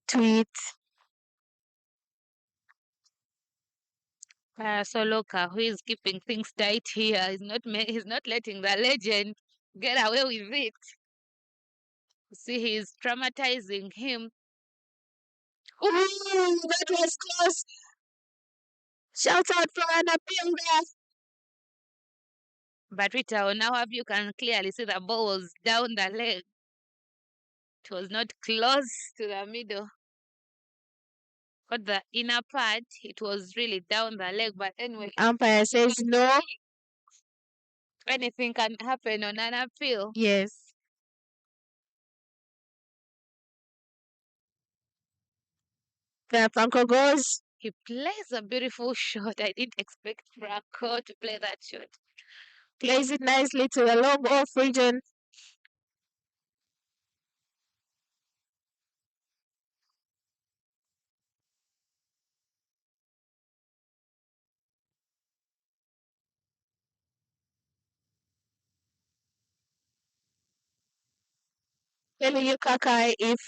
to it. Soloka, who is keeping things tight here, he's not letting the legend get away with it. See, he's traumatizing him. Ooh, that was close. Shout out for an appeal there. But Rita, on our view, can clearly see the ball was down the leg. It was not close to the middle. But the inner part, it was really down the leg. But anyway, Umpire says no. anything can happen on an appeal. Yes. There Franco goes. He plays a beautiful shot. I didn't expect Franco to play that shot. Plays it nicely to the long off region. Telling you, Kakai, if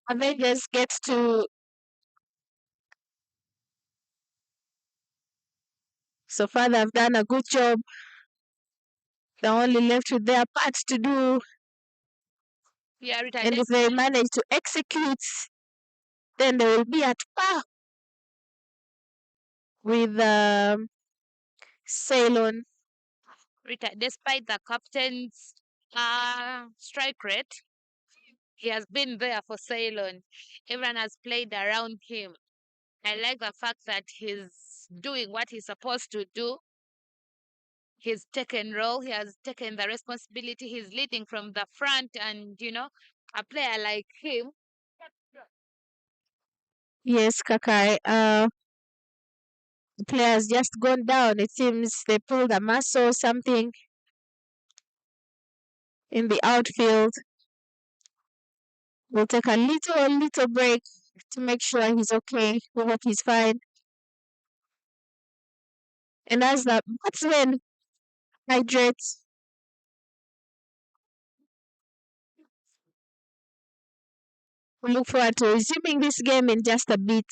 Avengers gets to so far they've done a good job. They're only left with their part to do. Yeah, Rita, And if they manage to execute, then they will be at par with Ceylon. Rita, despite the captain's strike rate, he has been there for Ceylon. Everyone has played around him. I like the fact that he's doing what he's supposed to do. He's taken role, he has taken the responsibility, he's leading from the front, and a player like him. Yes, Kakai. The player has just gone down. It seems they pulled a muscle or something in the outfield. We'll take a little break to make sure he's okay. We hope he's fine. And as the batsman hydrates, we look forward to resuming this game in just a bit.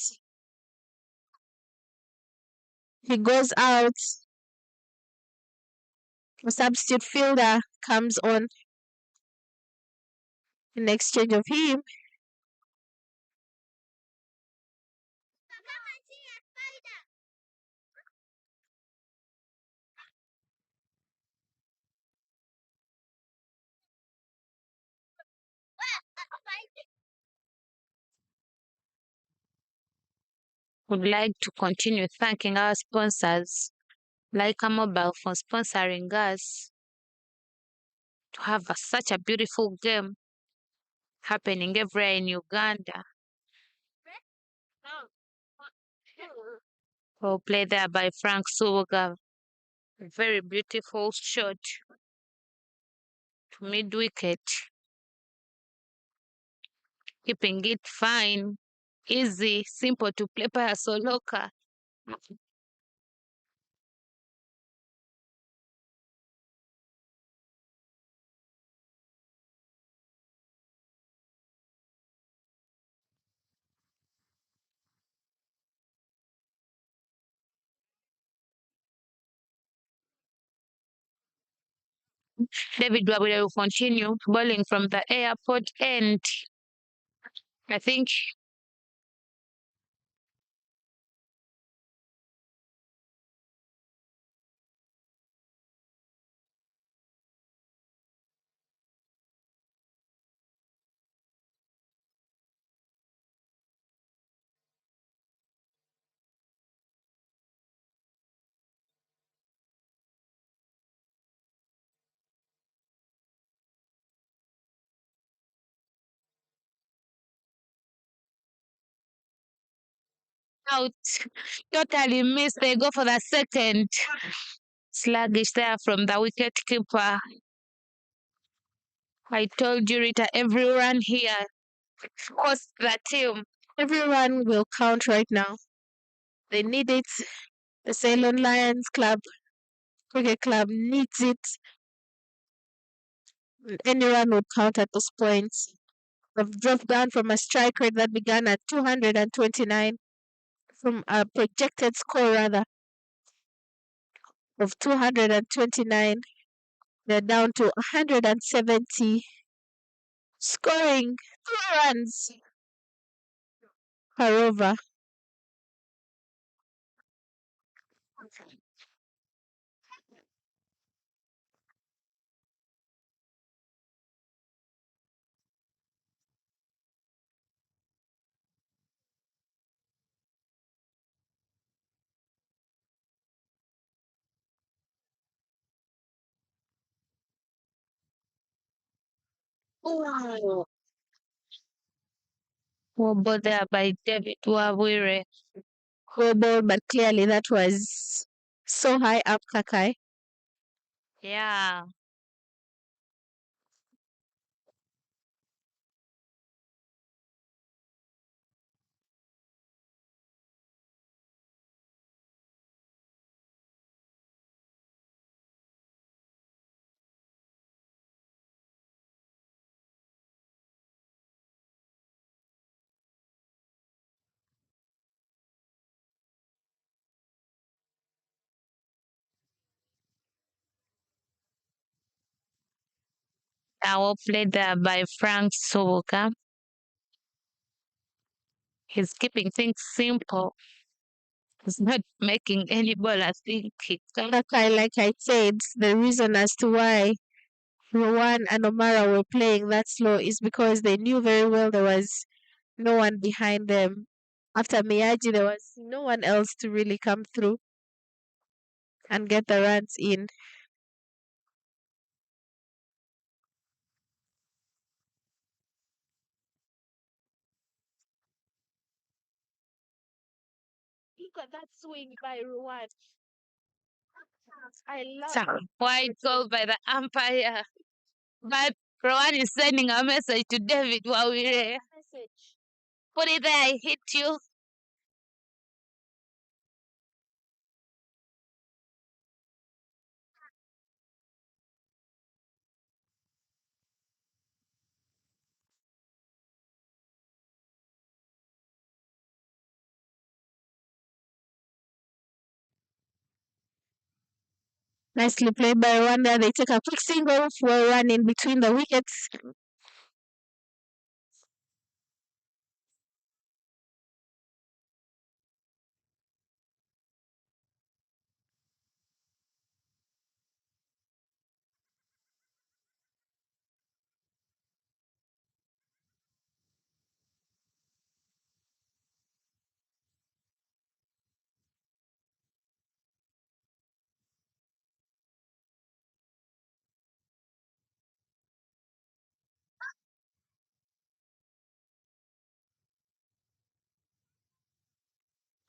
He goes out. A substitute fielder comes on in exchange of him. Would like to continue thanking our sponsors like a mobile for sponsoring us to have such a beautiful game happening everywhere in Uganda. Well played there by Frank Suga. Very beautiful shot to mid wicket, keeping it fine, easy, simple to play by a Soloka. David Wabula will continue bowling from the airport end. I think out. Totally missed. They go for the second. Sluggish there from the wicket keeper. I told you, Rita, every run here cost the team. Everyone will count right now. They need it. The Ceylon Lions Club, Cricket Club needs it. Any run would count at those points. They've dropped down from a strike rate that began at 229, from a projected score rather of 229. They're down to 170, scoring 2 runs per over. Wow. Wobble there by David Wawire. Well ball, but clearly that was so high up, Kakai. Yeah. Well played there by Frank Soboka. He's keeping things simple. He's not making any ball. I think he can. Kakai, like I said, the reason as to why Rowan and Omara were playing that slow is because they knew very well there was no one behind them. After Miyagi, there was no one else to really come through and get the runs in. Look at that swing by Rowan. I love So, wide call by the umpire. But Rowan is sending a message to David Wawire. message. Put it there, I hit you. Nicely played by Rwanda. They take a quick single for a run in between the wickets.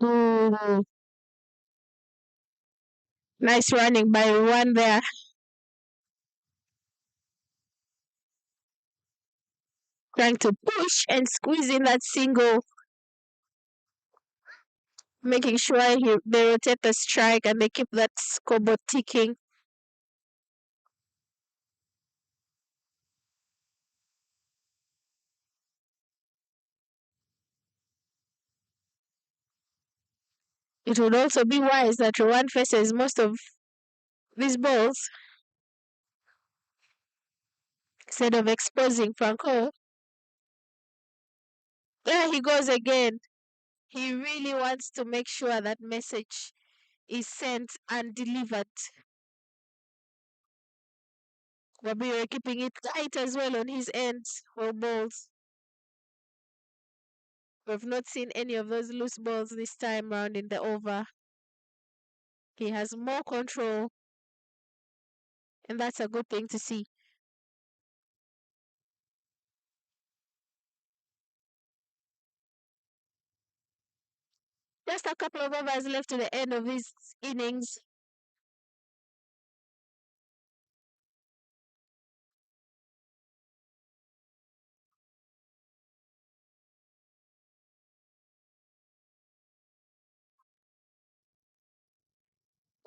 Ooh, nice running by one there. Trying to push and squeeze in that single, making sure they rotate the strike and they keep that scoreboard ticking. It would also be wise that Rwanda faces most of these balls instead of exposing Franco. There he goes again. He really wants to make sure that message is sent and delivered. Wabire keeping it tight as well on his ends for balls. We've not seen any of those loose balls this time round in the over. He has more control, and that's a good thing to see. Just a couple of overs left to the end of his innings.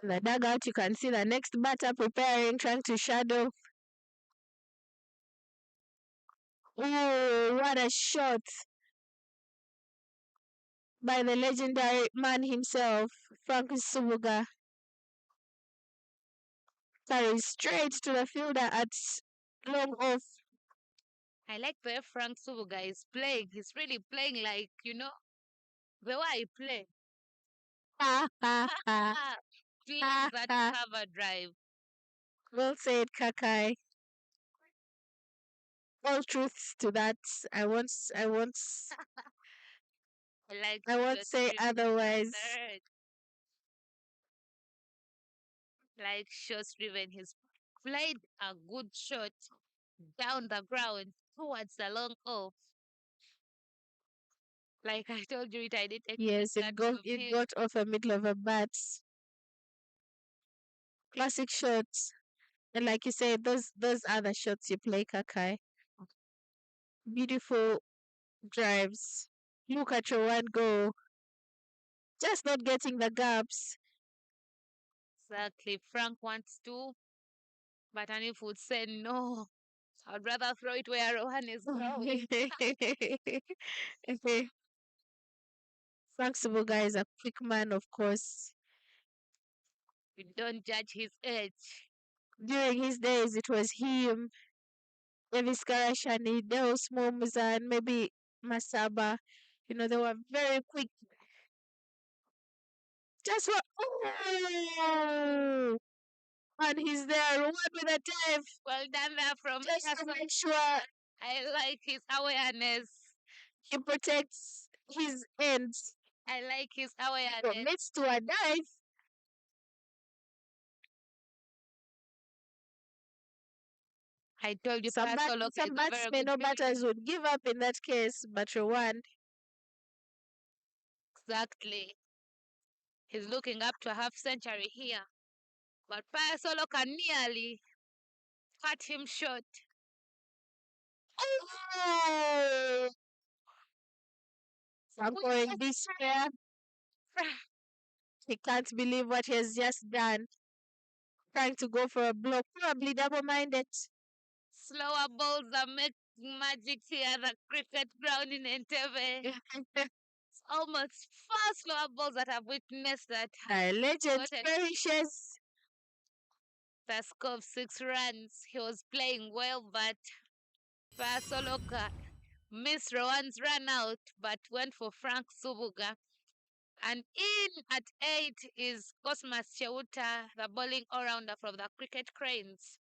In the dugout, you can see the next batter preparing, trying to shadow. Oh, what a shot by the legendary man himself, Frank Subuga. Carries straight to the fielder at long off. I like the way Frank Subuga is playing. He's really playing like, the way I play. Ha ha ha. Love that cover drive. Well said, Kakai. All truths to that. I like I won't short say driven otherwise. third. Like short driven. He's played a good shot down the ground towards the long off. Like I told you, I didn't expect Yes, it that got from it him. got off the middle of a bat. Classic shots. And like you said, those are the shots you play, Kakai. Beautiful drives. Look at your one go. Just not getting the gaps. Exactly. Frank wants to, but Anif would say no. I'd rather throw it where Rohan is throwing. Frank Subuga is a quick man, of course. You don't judge his age. During his days, it was him, Davis Karashani, Deus Momuza, and maybe Masaba. They were very quick. Just for oh, and he's there, one with a dive, Well done there from just to Emerson. make sure I like his awareness. he protects his ends. I like his He awareness. commits to a dive. I told you, Some Pasoloka is a very batsmen good or fielder. batters would give up in that case, but Rwanda, Exactly. He's looking up to a half century here. But Pasoloka nearly cut him short. oh, Franco in despair. He can't believe what he has just done. Trying to go for a block, probably double-minded. Slower balls that make magic here at the cricket ground in Entebbe. It's almost four slower balls that I've witnessed that The legend gotten perishes. the score of 6 runs. He was playing well, but Pasoloka missed Rowan's run out, but went for Frank Subuga. And in at 8 is Cosmas Cheuta, the bowling all-rounder from the Cricket Cranes.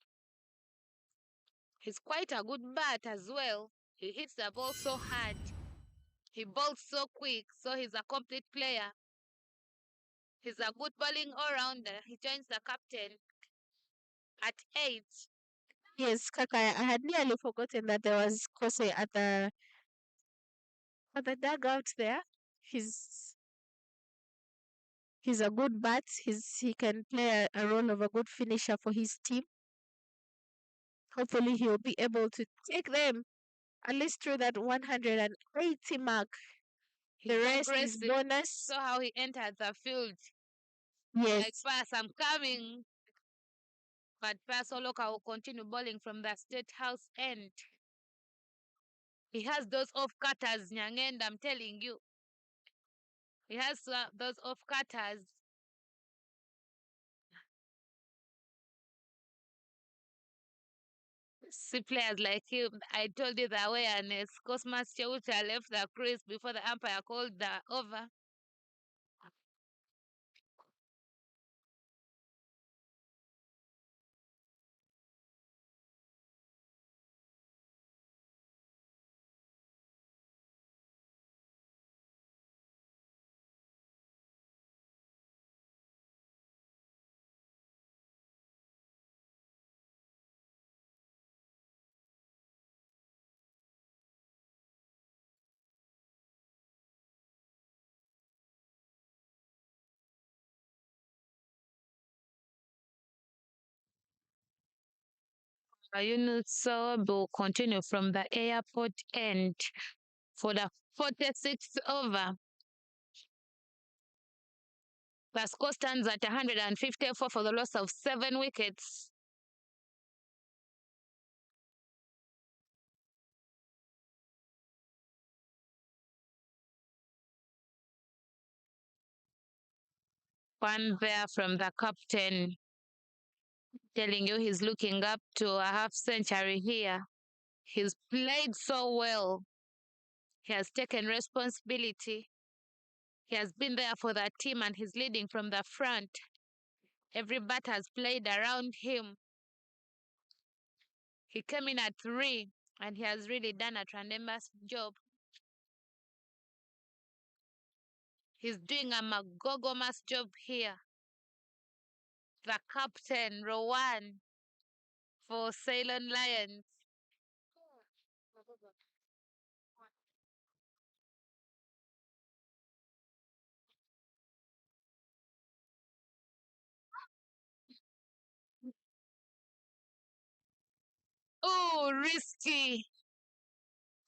He's quite a good bat as well. He hits the ball so hard. He bowls so quick, so he's a complete player. He's a good bowling all-rounder. He joins the captain at 8. Yes, Kaka, I had nearly forgotten that there was Kose at the dugout there. He's He's a good bat. He can play a role of a good finisher for his team. Hopefully, he'll be able to take them at least through that 180 mark. He's The rest is aggressive. bonus. So how he entered the field. Like, Yes. pass, I'm coming. But Pasoloka will continue bowling from the State House end. He has those off cutters, Nyangend, I'm telling you. He has those off cutters. See players like him. I told you the awareness. Cosmas Cheucha left the crease before the umpire called the over. Yunus will continue from the airport end for the 46th over. The score stands at 154 for the loss of 7 wickets. One there from the captain, telling you he's looking up to a half century here. He's played so well. He has taken responsibility. He has been there for the team and he's leading from the front. Every bat has played around him. He came in at 3 and he has really done a tremendous job. He's doing a magogomas job here. The captain, Rowan, for Ceylon Lions. Oh, risky.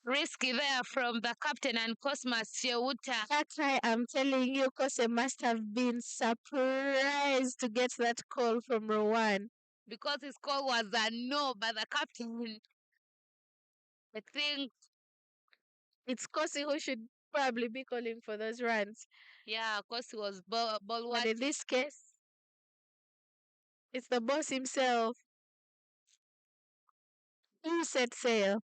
Risky there from the captain and Cosmas Cheuta. That's why I'm telling you, Kose must have been surprised to get that call from Rowan. Because his call was a no by the captain. I think, It's Kosi who should probably be calling for those runs. yeah, of course he was ball But what in this case, it's the boss himself who set sail.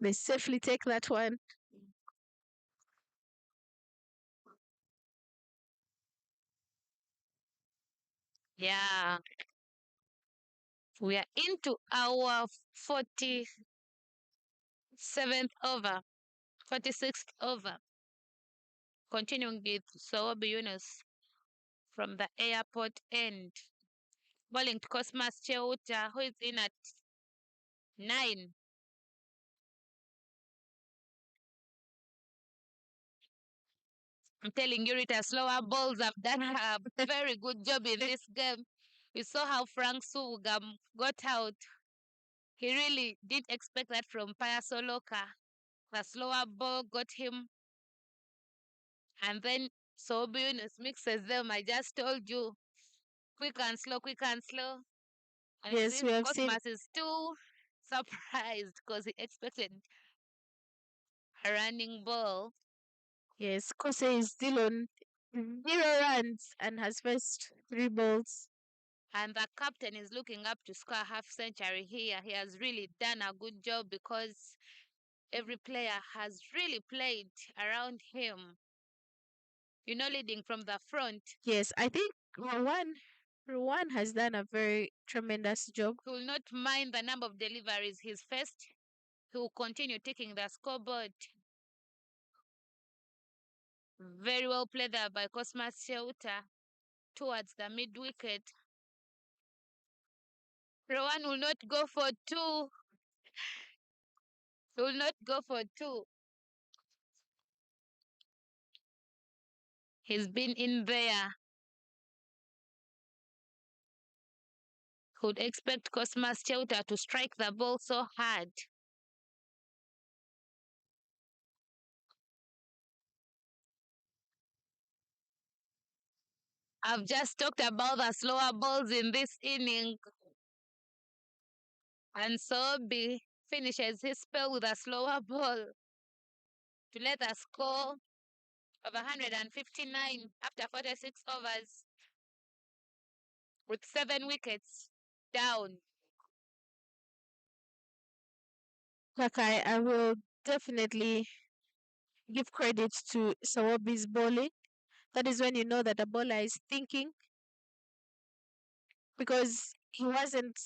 They safely take that one. Yeah. We are into our 47th over, 46th over. Continuing with Sawabi Yunus from the airport end. Bowling to Cosmas Cheuta, who is in at 9. I'm telling you, Rita, slower balls have done a very good job in this game. We saw how Frank Sugam got out. He really didn't expect that from Paya Soloka. The slower ball got him. And then Sobunus mixes them. I just told you. Quick and slow, quick and slow. And it Yes, we seems have seen. Cosmas is too surprised because he expected a running ball. Yes, Kose is still on 0 runs and has faced 3 balls. And the captain is looking up to score a half century here. He has really done a good job because every player has really played around him. You know, leading from the front. Yes, I think Rowan has done a very tremendous job. He will not mind the number of deliveries he's faced. He will continue taking the scoreboard. Very well played there by Cosmas Cheuta towards the mid wicket. Rowan will not go for two. He will not go for two. He's been in there. Could expect Cosmas Cheuta to strike the ball so hard. I've just talked about the slower balls in this inning. And Sobi finishes his spell with a slower ball to let the score of 159 after 46 overs with 7 wickets down. Kakai, I will definitely give credit to Sawabi's bowling. That is when you know that a bowler is thinking, because he wasn't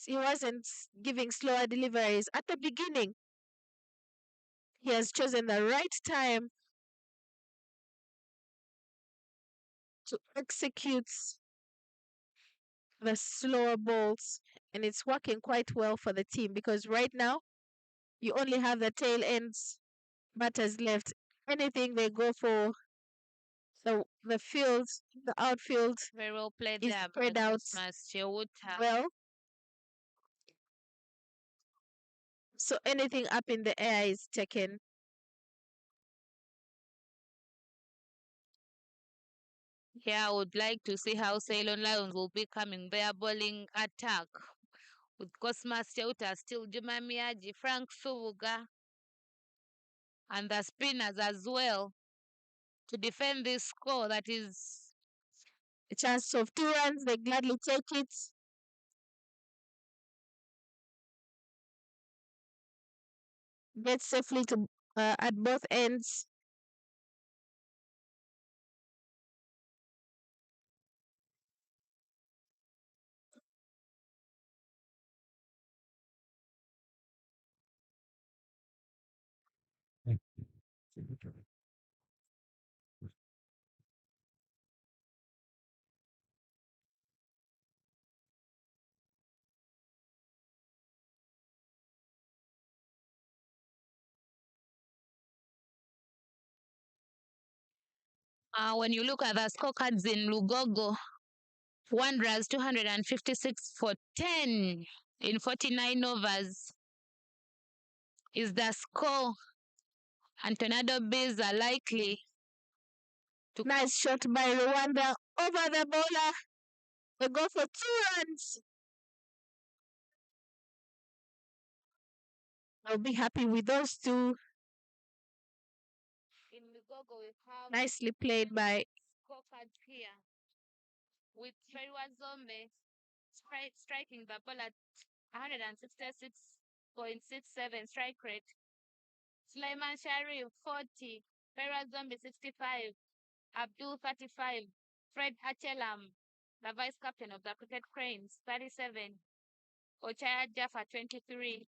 giving slower deliveries at the beginning. He has chosen the right time to execute the slower balls, and it's working quite well for the team, because right now you only have the tail ends batters left. Anything they go for, the field, the outfield Very well played is there spread by out Cosmas Cheuta. well. So anything up in the air is taken. Yeah, I would like to see how Ceylon Lions will be coming their bowling attack with Cosmas Cheuta, still Juma Miyaji, Frank Suvuga, and the spinners as well to defend this score that is A chance of 2 runs, they gladly take it. Get safely to at both ends. when you look at the scorecards in Lugogo, Wanderers 256 for 10 in 49 overs is the score, and Tornado Bees are likely to. Nice shot by Rwanda over the bowler. They go for 2 runs. I'll be happy with those two. In Lugogo, we have Nicely played by scorecards here with Feriwa Zombe striking the ball at 166.67 strike rate. Sulaiman Sharif 40, Feriwa Zombe 65, Abdul 35, Fred Achelam, the vice captain of the Cricket Cranes 37, Ochaya Jaffa 23,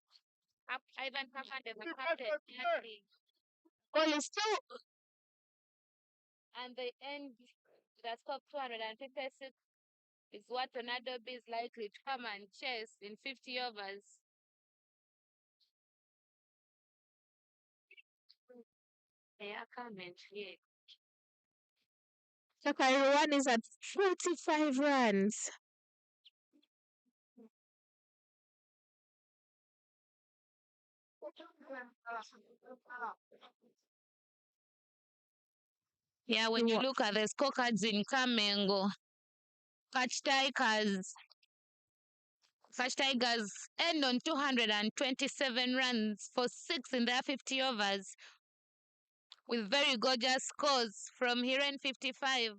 Ivan Kakande the captain 30, ball is 2. and the end the score 256 is what Tornado B is likely to come and chase in 50 overs. They are coming here. Chakairuan is at 45 runs. Yeah, when you look at the scorecards in Kamengo, Catch Tigers end on 227 runs for 6 in their 50 overs with very gorgeous scores from Hiren 55,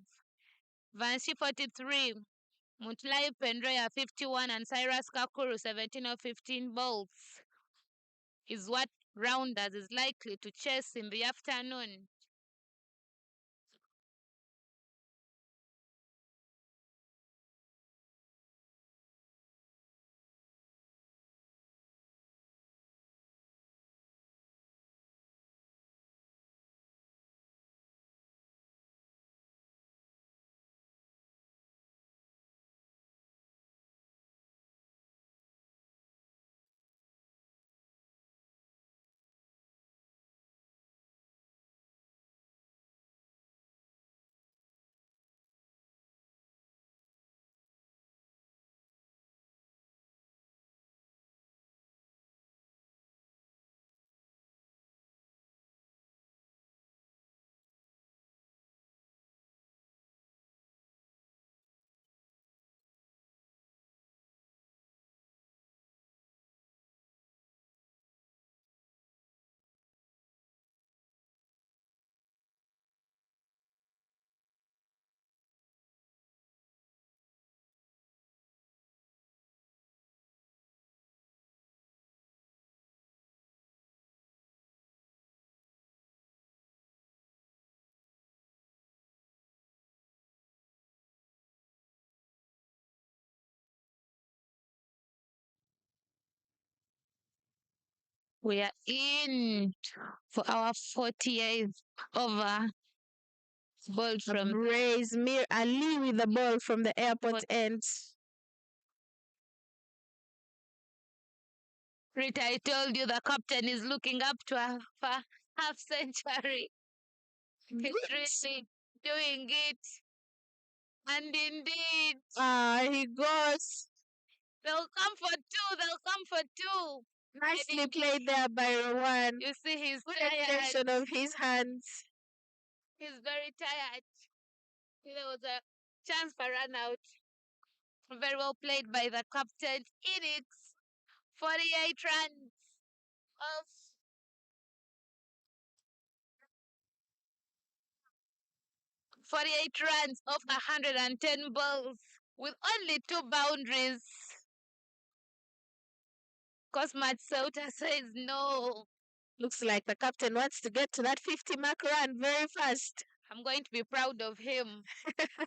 Vanshi 43, Mutlai Pendroya 51, and Cyrus Kakuru 17 of 15 balls is what Rounders is likely to chase in the afternoon. We are in for our 48th over. Ball from Raise Mir Ali with the ball from the airport end. Rita, I told you the captain is looking up to a half century. He's really doing it. And indeed, He goes. they'll come for two. They'll come for two. Nicely played there by Rowan. You see, he's Good tired. extension of his hands. He's very tired. There was a chance for run out. Very well played by the captain. Innings, 48 runs of 48 runs of 110 balls with only 2 boundaries. Cosmat Sauta says no. Looks like the captain wants to get to that 50 mark run very fast. I'm going to be proud of him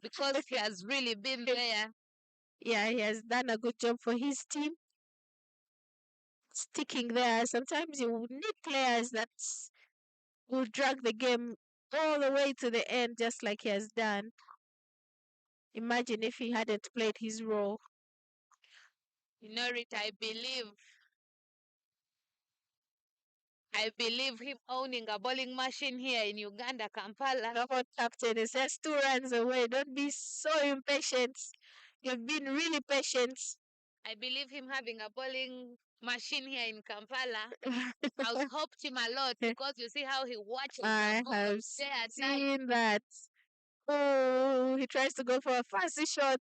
because he has really been there. Yeah, he has done a good job for his team. Sticking there. Sometimes you need players that will drag the game all the way to the end, just like he has done. Imagine if he hadn't played his role. You know, Rita, I believe him owning a bowling machine here in Uganda, Kampala. Come on, captain. It's just 2 runs away. Don't be so impatient. You've been really patient. I believe him having a bowling machine here in Kampala. I've helped him a lot because you see how he watches I the have ball day and night. seen that. Oh, he tries to go for a fancy shot.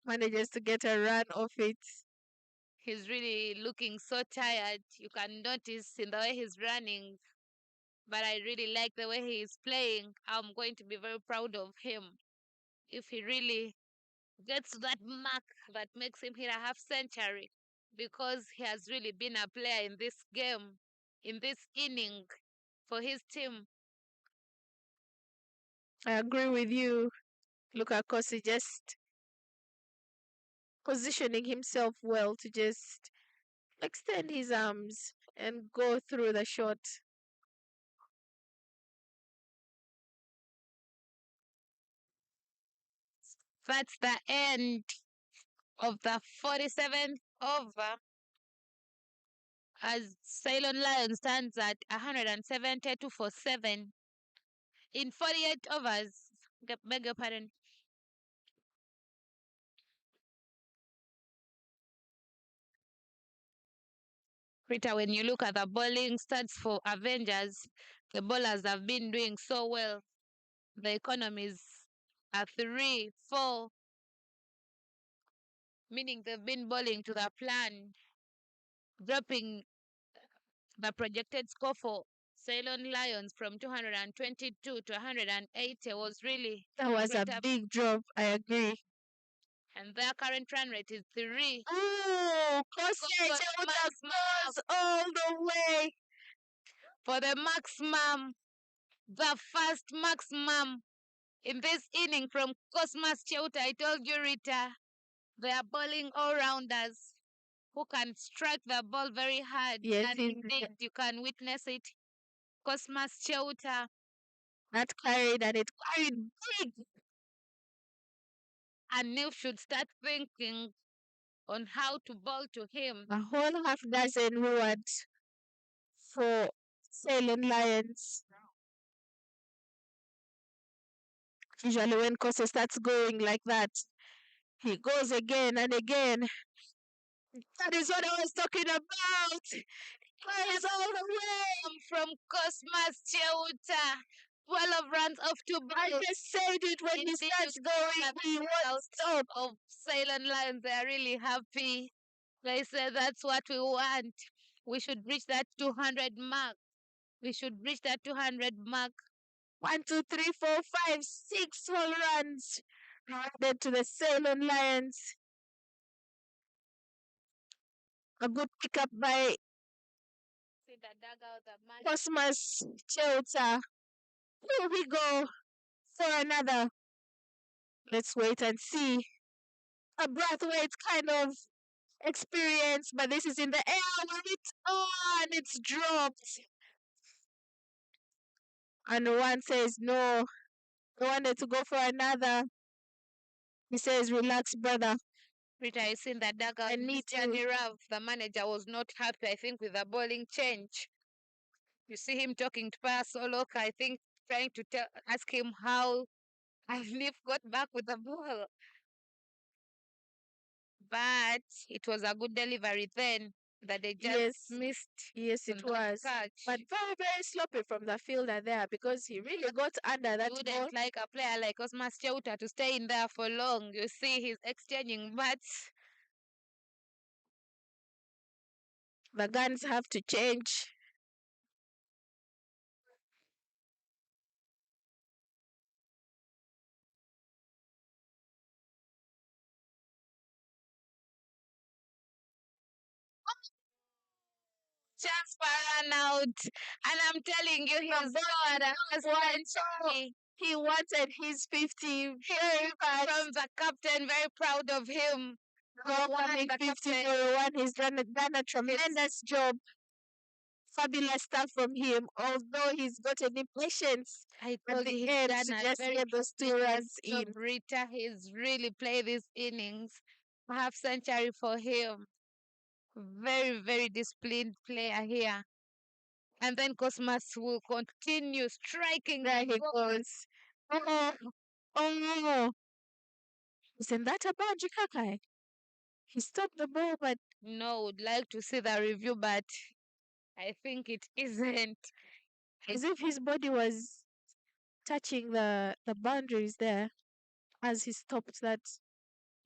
Manages to get a run off it. He's really looking so tired. You can notice in the way he's running. But I really like the way he is playing. I'm going to be very proud of him. If he really gets to that mark that makes him hit a half century, because he has really been a player in this game, in this inning for his team. I agree with you. Look at Kosi just positioning himself well to just extend his arms and go through the shot. That's the end of the 47th over as Ceylon Lion stands at 172 for 7 in 48 overs. Beg your pardon. Rita, when you look at the bowling stats for Avengers, the bowlers have been doing so well. The economies are 3, 4, meaning they've been bowling to the plan, dropping the projected score for Ceylon Lions from 222 to 180 was really That was a big drop. I agree. And their current run rate is 3. Oh, Kosi goes all the way for the maximum, the first maximum in this inning from Cosmas Cheuta. I told you, Rita, they are bowling all-rounders who can strike the ball very hard. Yes, and indeed, you can witness it. Cosmas Cheuta. That carried, and it carried big. And Neil should start thinking on how to bowl to him. A whole half dozen reward for Ceylon Lions. Usually when Kosi starts going like that, he goes again and again. That is what I was talking about. Flies all the way from Cosmas Cheuta. 12 runs off to balls. I just said it when he starts going. He won't stop. Of Ceylon Lions, they are really happy. They say that's what we want. We should reach that 200 mark. We should reach that 200 mark. 1, 2, 3, 4, 5, 6 whole runs added to the Ceylon Lions. A good pickup by Cosmas Cheuta. Here we go for another. Let's wait and see. A Brathwaite kind of experience, but this is in the air when it's on, it's dropped. And one says, no, I wanted to go for another. He says, relax, brother. Rita is in the dugout. I need Johnny to. Rav, the manager, was not happy, I think, with the bowling change. You see him talking to Pa Soloka, I think, trying to ask him how Alif got back with the ball. But it was a good delivery then that they just missed. Yes, it on that was. catch. But very, very sloppy from the fielder there because he really got under that You ball. wouldn't like a player like Osmas Cheuta to stay in there for long. You see he's exchanging bats. The guns have to change. Chance for run out. And I'm telling you, he was He wanted his 50 very fast. From the captain, very proud of him. Coming 50 for one. He's done a tremendous job. Fabulous stuff from him, although he's got an impatience I at told the you end he's to done a just very get those 2 runs in. Rita, he's really played this innings. Half century for him. Very, very disciplined player here. And then Cosmas will continue striking. There he goes. Oh, oh. Isn't that a boundary, Kakai? He stopped the ball, but no, would like to see the review, but I think it isn't. As if his body was touching the boundaries there as he stopped that.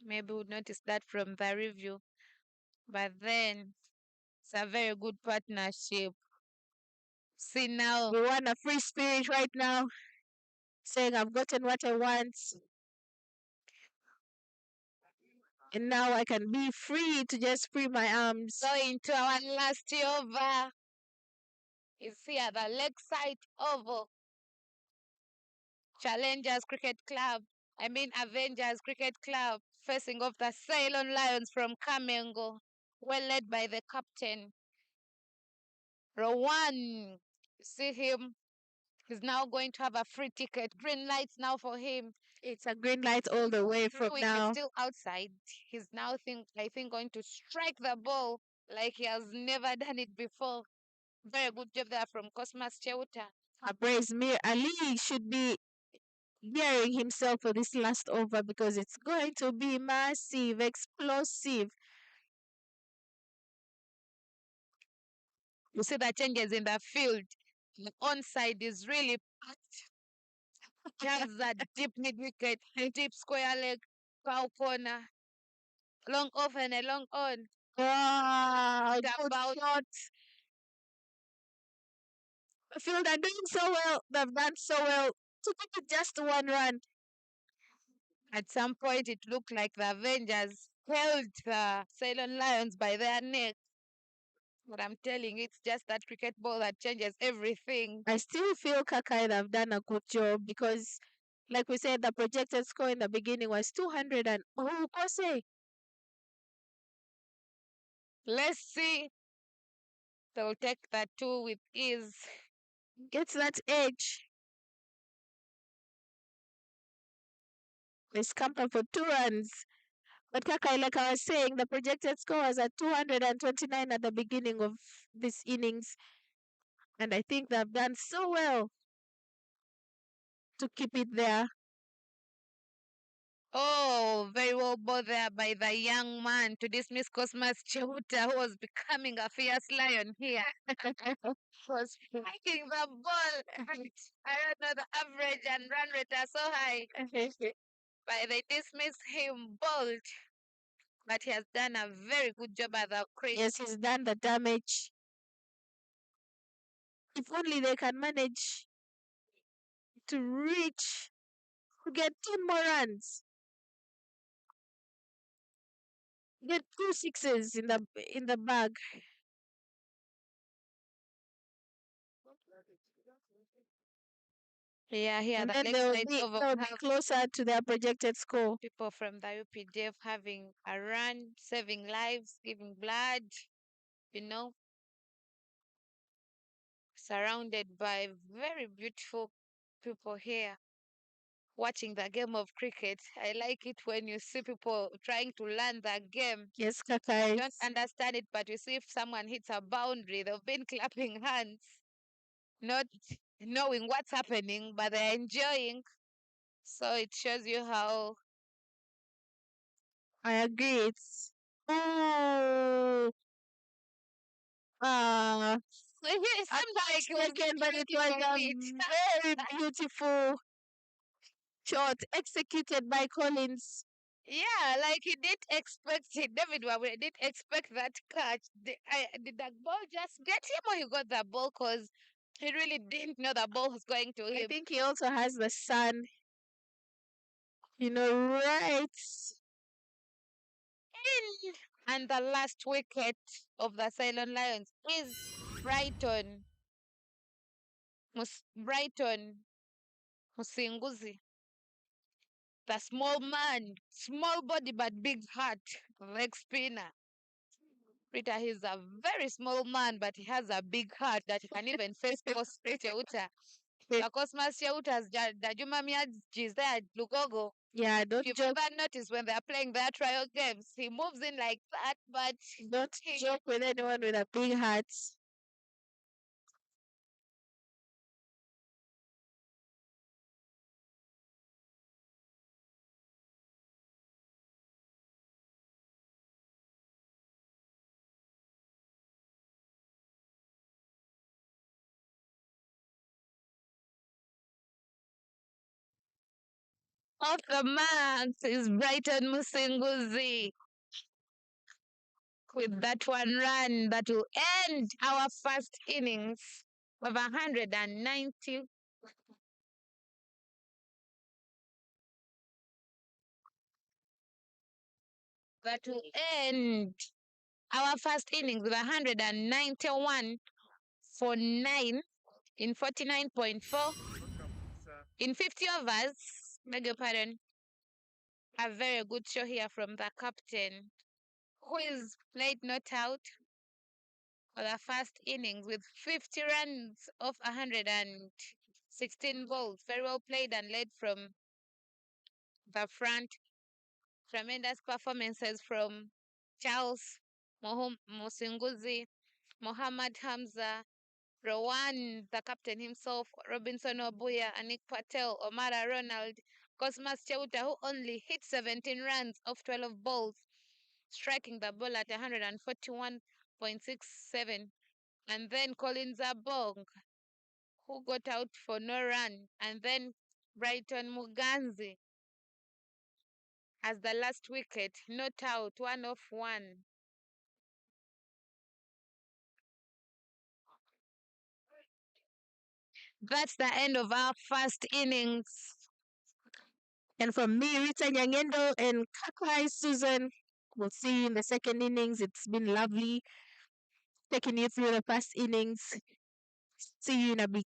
Maybe we'll notice that from the review. But then it's a very good partnership. See now. We want a free spirit right now, saying I've gotten what I want. And now I can be free to just free my arms. Going to our last over. Is here the Lakeside Oval. Challengers Cricket Club. Avengers Cricket Club facing off the Ceylon Lions from Kamengo. Well led by the captain. Rowan. See him. He's now going to have a free ticket. Green lights now for him. It's a green light all the way from now. He's still outside. He's now I think going to strike the ball like he has never done it before. Very good job there from Cosmas Cheuta. Abraze Mir Ali should be gearing himself for this last over because it's going to be massive, explosive. You see the changes in the field. The onside is really packed. He has a deep mid wicket, deep square leg, foul corner, long off and a long on. Wow, good shot. The field are doing so well. They've done so well to give it just 1 run. At some point, it looked like the Avengers held the Ceylon Lions by their neck. But I'm telling you, it's just that cricket ball that changes everything. I still feel Kakai have done a good job because, like we said, the projected score in the beginning was 200 and oh, Kose. Let's see. They'll take that 2 with ease. Gets that edge. They scamper for 2 runs. But Kakai, like I was saying, the projected score was at 229 at the beginning of this innings. And I think they've done so well to keep it there. Oh, very well bowled there by the young man to dismiss Cosmas Cheuta, who was becoming a fierce lion here. Was striking the ball. I don't know, the average and run rate are so high. But they dismiss him bold. But he has done a very good job at the crease. Yes, he's done the damage. If only they can manage to reach, to get 10 more runs. Get 2 sixes in the bag. Yeah, here And the then lakeside over they'll we be have closer to their projected score. people from the UPDF having a run, saving lives, giving blood, you know, surrounded by very beautiful people here watching the game of cricket. I like it when you see people trying to learn the game. Yes, They don't Kakais. understand it, but you see if someone hits a boundary, they've been clapping hands, not knowing what's happening, but they're enjoying. So it shows you how. I agree. It's oh uh It I'm seems not like it was mistaken, but it waiting was for a it. very beautiful shot executed by Collins. Yeah, like he did expect it. David Wawe did expect that catch. Did that ball just get him or he got the ball because he really didn't know the ball was going to I him. think he also has the sun, right. In and the last wicket of the Ceylon Lions is Brighton. Brighton Musinguzi. The small man, small body but big heart, leg spinner. Rita, he's a very small man, but he has a big heart that he can even face Cosmas Cheuta. The Cosmas Cheutas, the Juma Miaji there at Lugogo. Yeah, don't You've joke. ever noticed when they're playing their trial games, he moves in like that, but Don't joke with anyone with a big heart. off the marks is Brighton Musinguzi with that one run that will end our first innings of 190. That will end our first innings with 191 for 9 in 49.4 in 50 overs. Beg your pardon. A very good show here from the captain, who is played not out for the first innings with 50 runs off 116 balls. Very well played and led from the front. Tremendous performances from Charles Musinguzi, Mohammad Hamza, Rowan, the captain himself, Robinson Obuya, Anik Patel, Omara Ronald, Cosmas Cheuta, who only hit 17 runs off 12 balls, striking the ball at 141.67. And then Colin Zabong, who got out for no run. And then Brighton Muganzi as the last wicket, not out, 1 off 1. That's the end of our first innings. And from me, Rita Nyangendo and Kakai Susan, we'll see you in the second innings. It's been lovely taking you through the first innings. See you in a bit.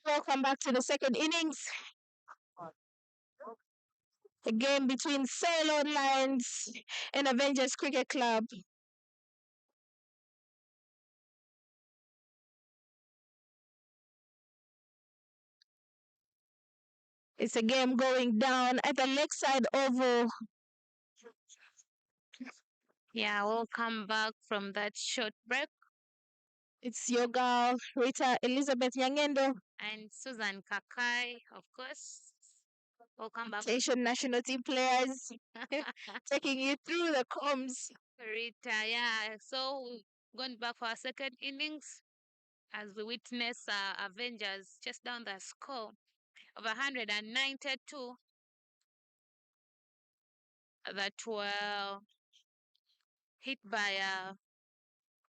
Welcome back to the second innings. A game between Ceylon Lions and Avengers Cricket Club. It's a game going down at the Lakeside Oval. Yeah, we'll come back from that short break. It's your girl, Rita Elizabeth Nyangendo, And Susan Kakai, of course. We'll come back. Asian national team players, taking you through the comms. Rita, yeah. So going back for our second innings as we witness Avengers just down the score of 192 that were hit by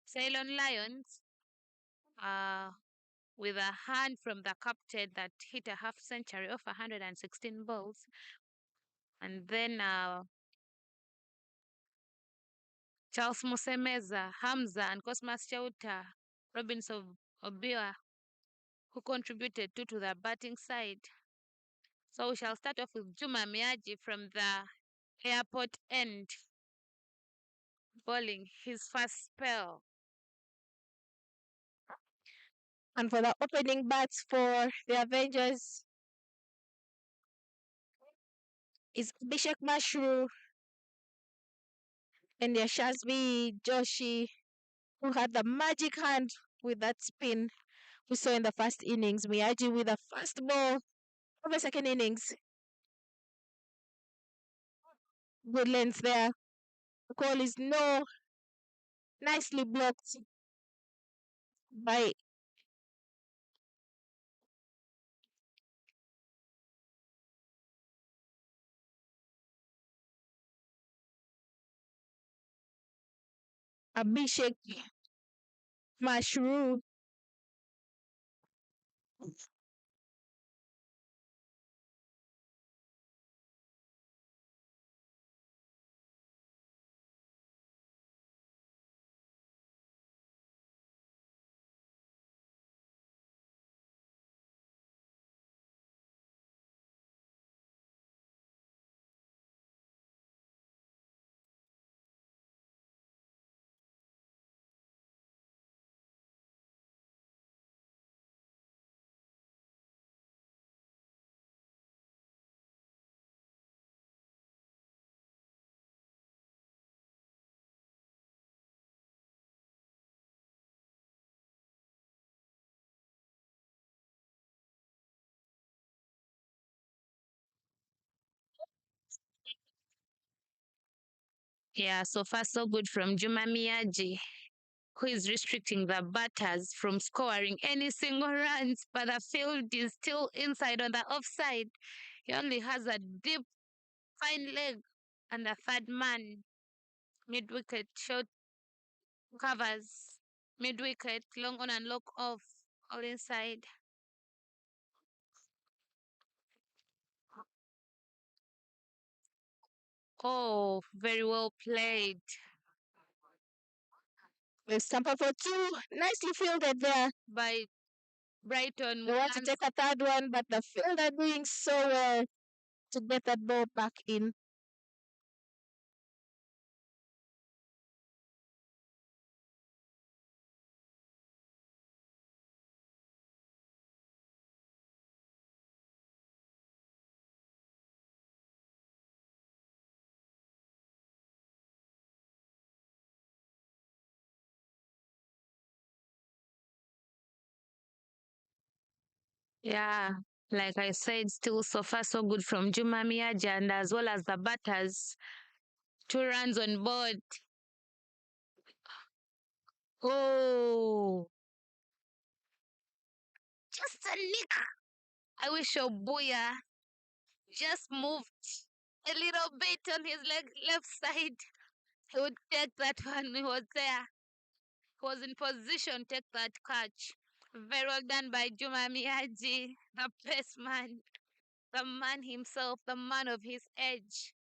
Ceylon Lions with a hand from the captain that hit a half century of 116 balls. And then Charles Musemeza, Hamza, and Cosmas Chauta, Robinson Obiwa, who contributed to the batting side. So we shall start off with Juma Miyaji from the airport end, bowling his first spell. And for the opening bats for the Avengers is Abhishek Mashru and Yashasvi Joshi, who had the magic hand with that spin we saw in the first innings. Miyaji with the first ball of the second innings. Good length there. The call is no. Nicely blocked by Abhishek Mashru. Yeah, so far so good from Juma Miyaji, who is restricting the batters from scoring any single runs, but the field is still inside on the offside. He only has a deep, fine leg, and the third man, mid-wicket, short covers, mid-wicket, long on and lock off, all inside. Oh, very well played. The stamper for two. Nicely fielded there. By Brighton. They want to take a third one, but the fielder doing so well to get that ball back in. Yeah, like I said, still so far so good from Juma Miyaji and as well as the batters. 2 runs on board. Oh, just a nick. I wish Obuya just moved a little bit on his left side. He would take that one. He was there. He was in position, take that catch. Very well done by Juma Miyaji, the best man, the man himself, the man of his age.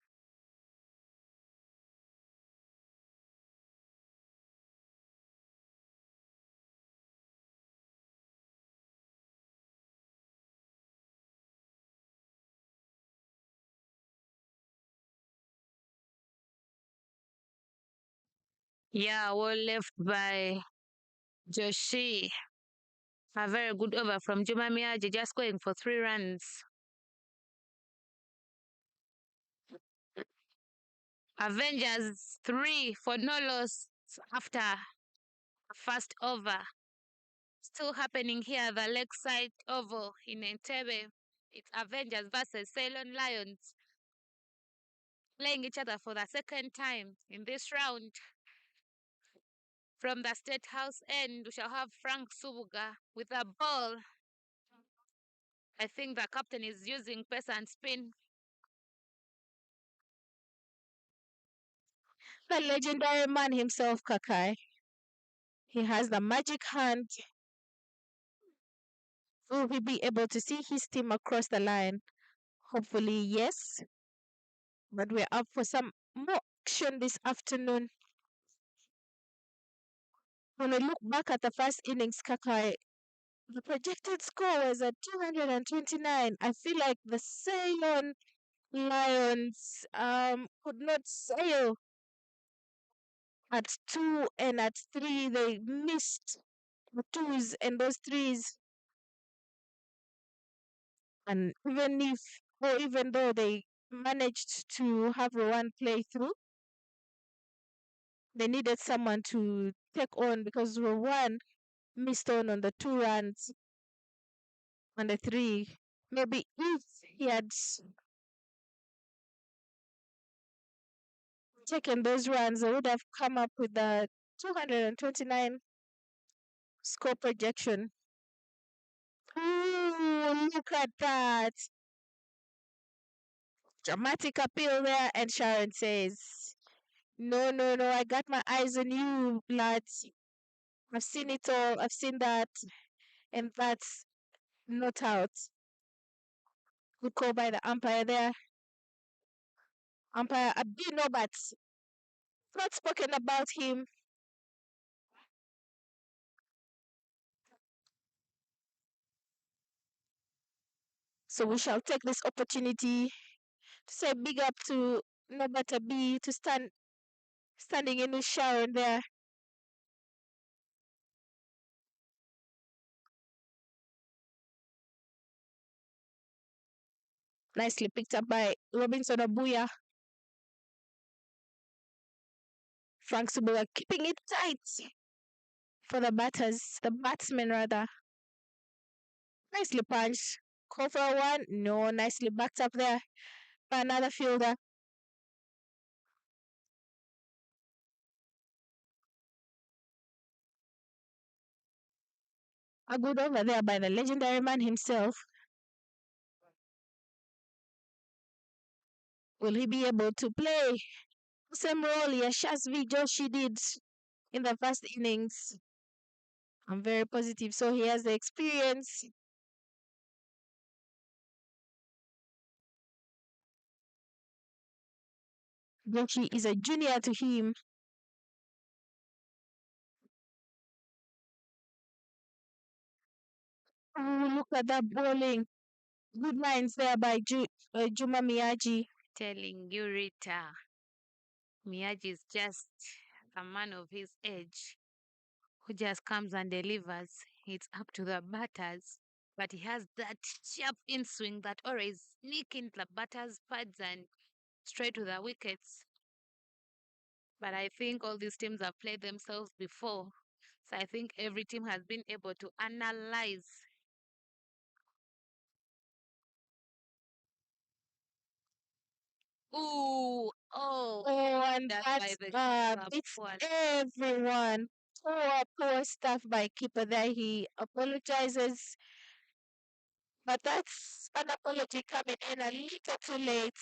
Yeah, well left by Joshi. A very good over from Juma Miyaji, just going for 3 runs. Avengers 3 for no loss after a first over. Still happening here, the Lakeside Oval in Entebbe. It's Avengers versus Ceylon Lions playing each other for the second time in this round. From the State House end, we shall have Frank Subuga with a ball. I think the captain is using pace and spin. The legendary man himself, Kakai. He has the magic hand. Will he be able to see his team across the line? Hopefully, yes. But we're up for some more action this afternoon. When we look back at the first innings, Kakai, the projected score was at 229. I feel like the Ceylon Lions could not sail at 2 and at 3. They missed the 2s and those 3s. And even though they managed to have a one play through, they needed someone to take on because Rowan missed on the 2 runs on the 3. Maybe if he had taken those runs, they would have come up with the 229 score projection. Ooh, look at that. Dramatic appeal there. And Sharon says, no, no, no, I got my eyes on you, lads. I've seen it all. I've seen that. And that's not out. Good call by the umpire there. Umpire Abdino, but not spoken about him. So we shall take this opportunity to say big up to Nobata B to standing in with Sharon there. Nicely picked up by Robinson Abuya. Frank Subuga keeping it tight for the batsmen rather. Nicely punched. Call for a one. No, nicely backed up there by another fielder. A good over there by the legendary man himself. Will he be able to play the same role Yashasvi Joshi did in the first innings? I'm very positive. So he has the experience. Joshi is a junior to him. Oh, look at that bowling. Good lines there by Juma Miyaji. Telling you, Rita, Miyaji is just a man of his age who just comes and delivers. It's up to the batters. But he has that sharp in swing that always sneak into the batters' pads and straight to the wickets. But I think all these teams have played themselves before. So I think every team has been able to analyze. Ooh, Oh, and that's that's by the beats one. everyone. Poor stuff by keeper there. He apologizes, but that's an apology coming in a little too late.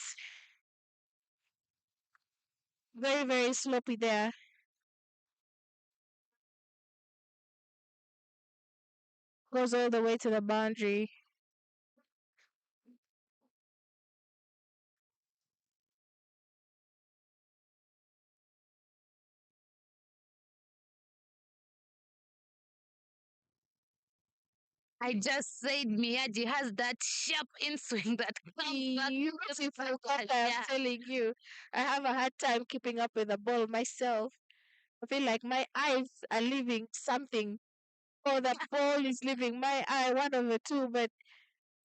Very, very sloppy there. Goes all the way to the boundary. I just said Miyaji has that sharp in swing that Beautiful cut, I'm yeah. telling you. I have a hard time keeping up with the ball myself. I feel like my eyes are leaving something, or the ball is leaving my eye, one of the two, but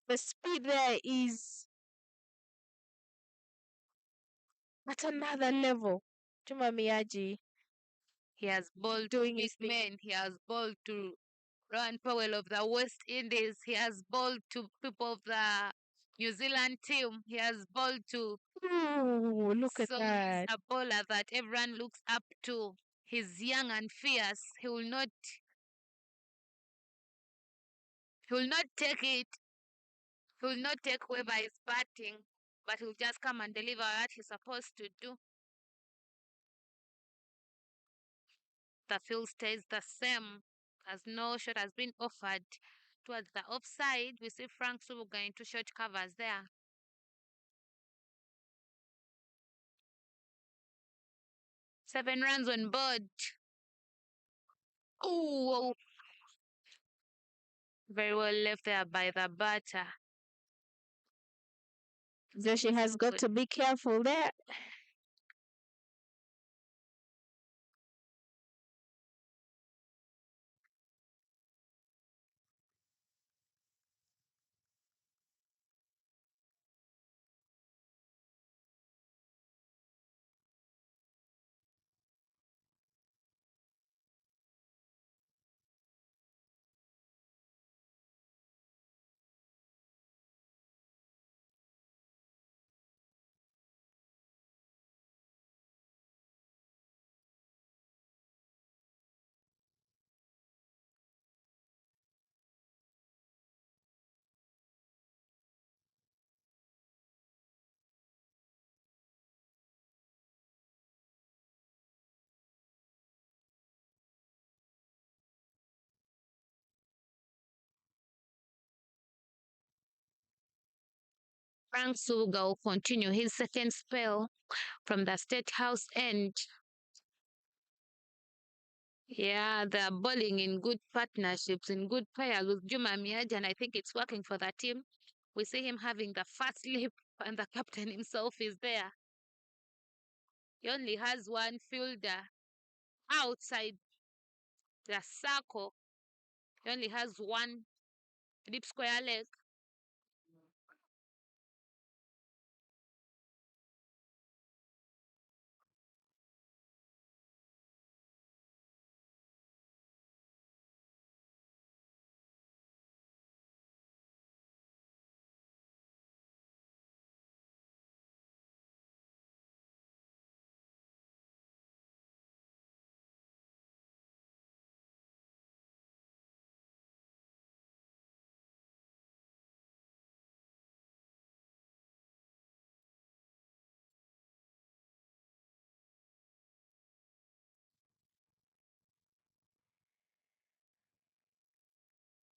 the speed there is at another level. Chuma Miyaji He has bowled to doing big his thing. men. He has bowled to Rowan Powell of the West Indies. He has bowled to people of the New Zealand team. He has bowled to. Ooh, look at So he's that. a bowler that everyone looks up to. He's young and fierce. He will not take it. He will not take away by his batting, but he'll just come and deliver what he's supposed to do. The field stays the same as no shot has been offered towards the offside. We see Frank Subu going to short covers there. Seven runs on board. Oh, very well left there by the batter. Joshi has got to be careful there. Frank Suga will continue his second spell from the State House end. Yeah, they're bowling in good partnerships, in good pairs with Juma Miyaji, and I think it's working for the team. We see him having the first leap, and the captain himself is there. He only has one fielder outside the circle. He only has one deep square leg.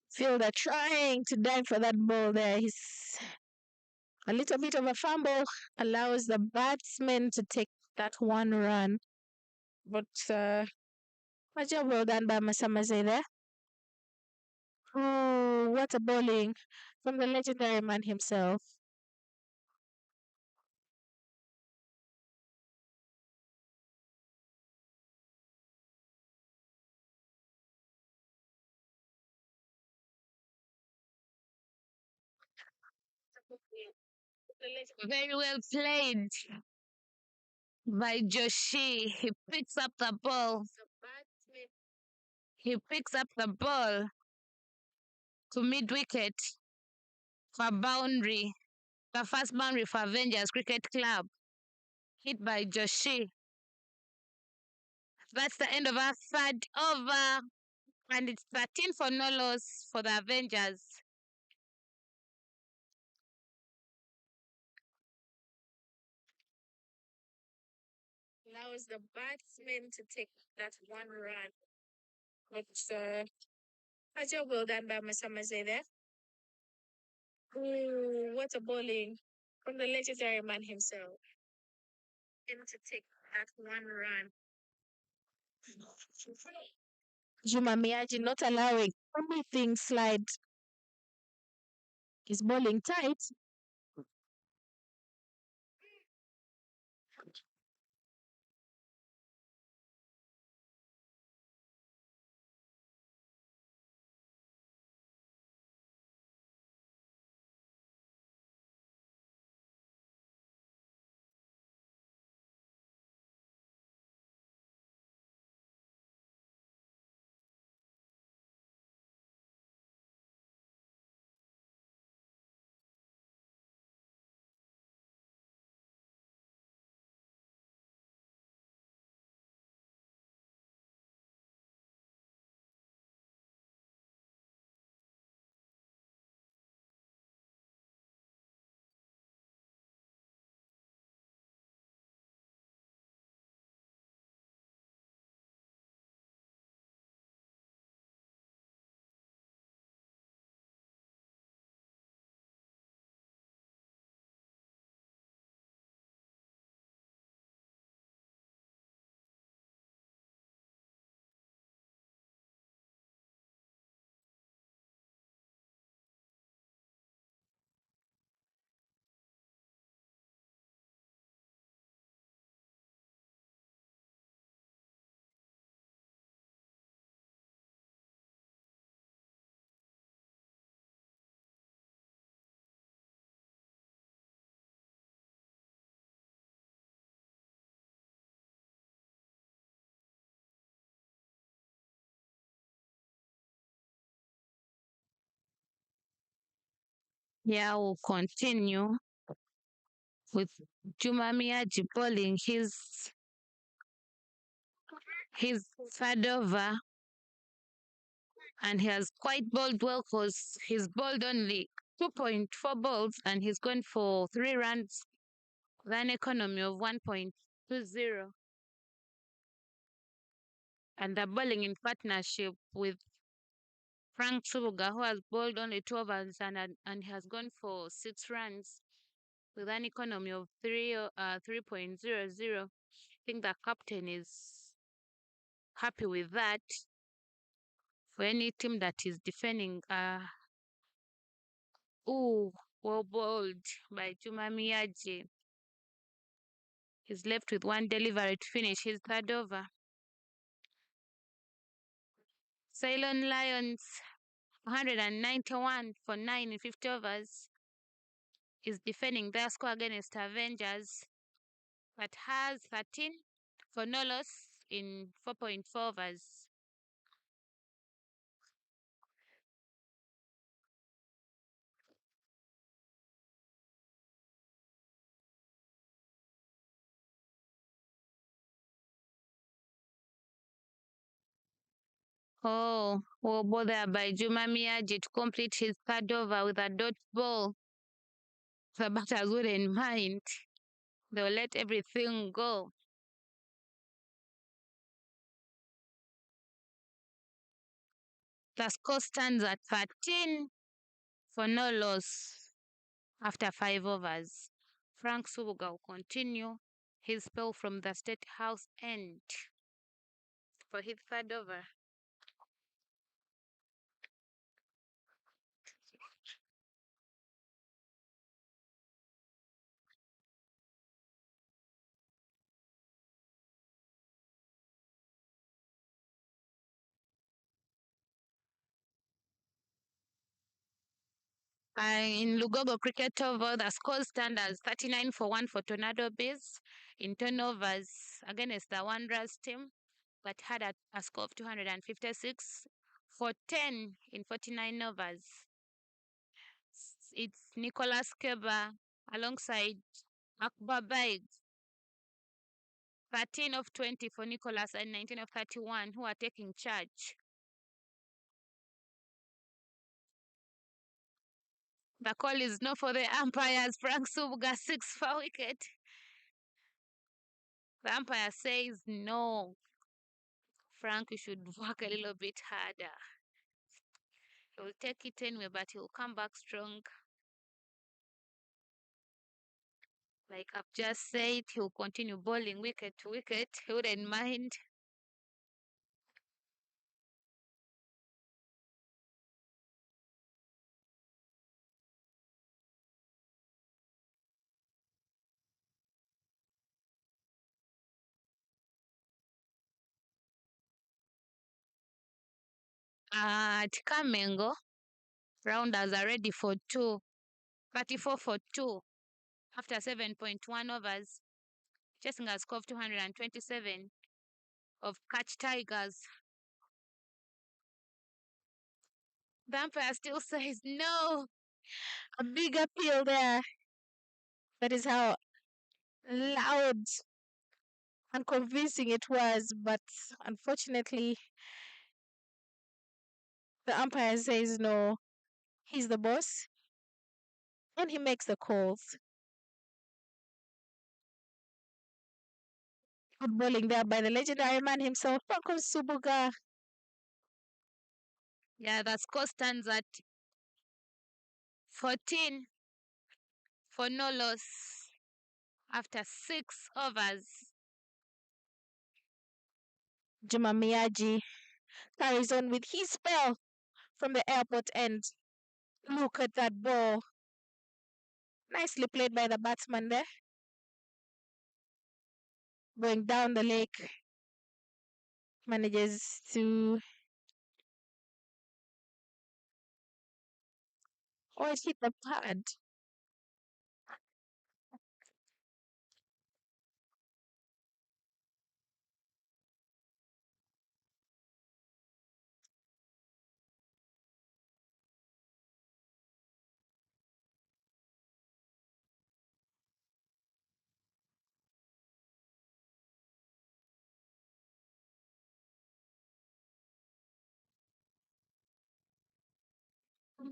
Fielder trying to dive for that ball there. He's a little bit of a fumble, allows the batsman to take that one run. But a job well done by Masamaze there. Oh, what a bowling from the legendary man himself. Very well played by Joshi. He picks up the ball. He picks up the ball to mid wicket for boundary. The first boundary for Avengers Cricket Club. Hit by Joshi. That's the end of our third over. And it's 13 for no loss for the Avengers. Allows the batsman to take that one run. It's a job well done by Masamaze there. Ooh, what a bowling from the legendary man himself. Him to take that one run. Juma Miyaji not allowing anything slide. He's bowling tight. Yeah, we'll continue with Juma Miyaji bowling his third over, and he has quite bowled well because he's bowled only 2.4 balls and he's gone for 3 runs with an economy of 1.20. And they're bowling in partnership with Frank Subuga, who has bowled only 2 overs and has gone for 6 runs with an economy of 3.00. I think the captain is happy with that for any team that is defending. Well bowled by Juma Miyaji. He's left with one delivery to finish his third over. Ceylon Lions 191 for 9 in 50 overs is defending their score against Avengers that has 13 for no loss in 4.4 overs. Oh, well, ball there by Juma Miyaji to complete his third over with a dot ball. The batters wouldn't mind. They'll let everything go. The score stands at 13 for no loss after 5 overs. Frank Subuga will continue his spell from the State House end for his third over. In Lugogo Cricket Oval, the score stand as 39 for 1 for Tornado Bees in 10 overs against the Wanderers team that had a score of 256 for 10 in 49 overs. It's Nicholas Keba alongside Akbar Baig. 13 of 20 for Nicholas and 19 of 31 who are taking charge. The call is no for the umpires. Frank Subuga 6 for wicket. The umpire says no. Frank, you should work a little bit harder. He'll take it anyway, but he'll come back strong. Like I've just said, he'll continue bowling wicket to wicket. He wouldn't mind. At Kamengo, rounders are ready for 34 for 2 after 7.1 overs, chasing a score of 227 of Catch Tigers. The umpire still says no. A big appeal there. That is how loud and convincing it was, but unfortunately, the umpire says no. He's the boss, and he makes the calls. Good bowling there by the legendary man himself, Franco Subuga. Yeah, the score stands at 14 for no loss after 6 overs. Juma Miyaji carries on with his spell from the airport end. Look at that ball. Nicely played by the batsman there. Going down the lake. Manages to. Oh, it hit the pad.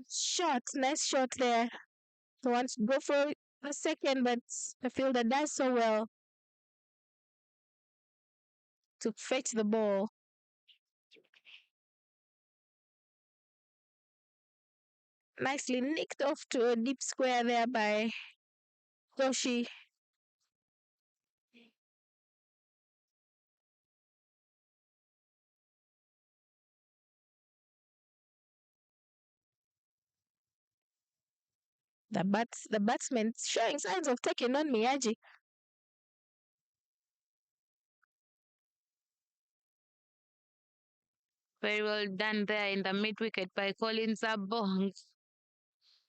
shot. Nice shot there. He wants to go for a second, but the fielder does so well to fetch the ball. Nicely nicked off to a deep square there by Yoshi. The batsman showing signs of taking on Miyagi. Very well done there in the mid wicket by Colin Zabong.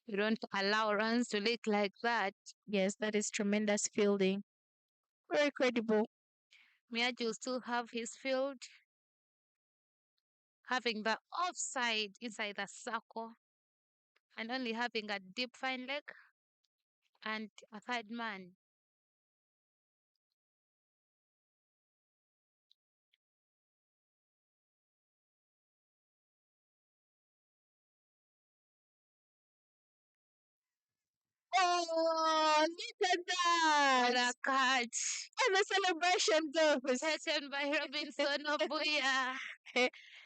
You don't allow runs to leak like that. Yes, that is tremendous fielding. Very credible. Miyagi will still have his field, having the offside inside the circle, and only having a deep fine leg and a third man. Oh, look at What that! a catch! And the celebration goes. Taken by Robinson Obuya.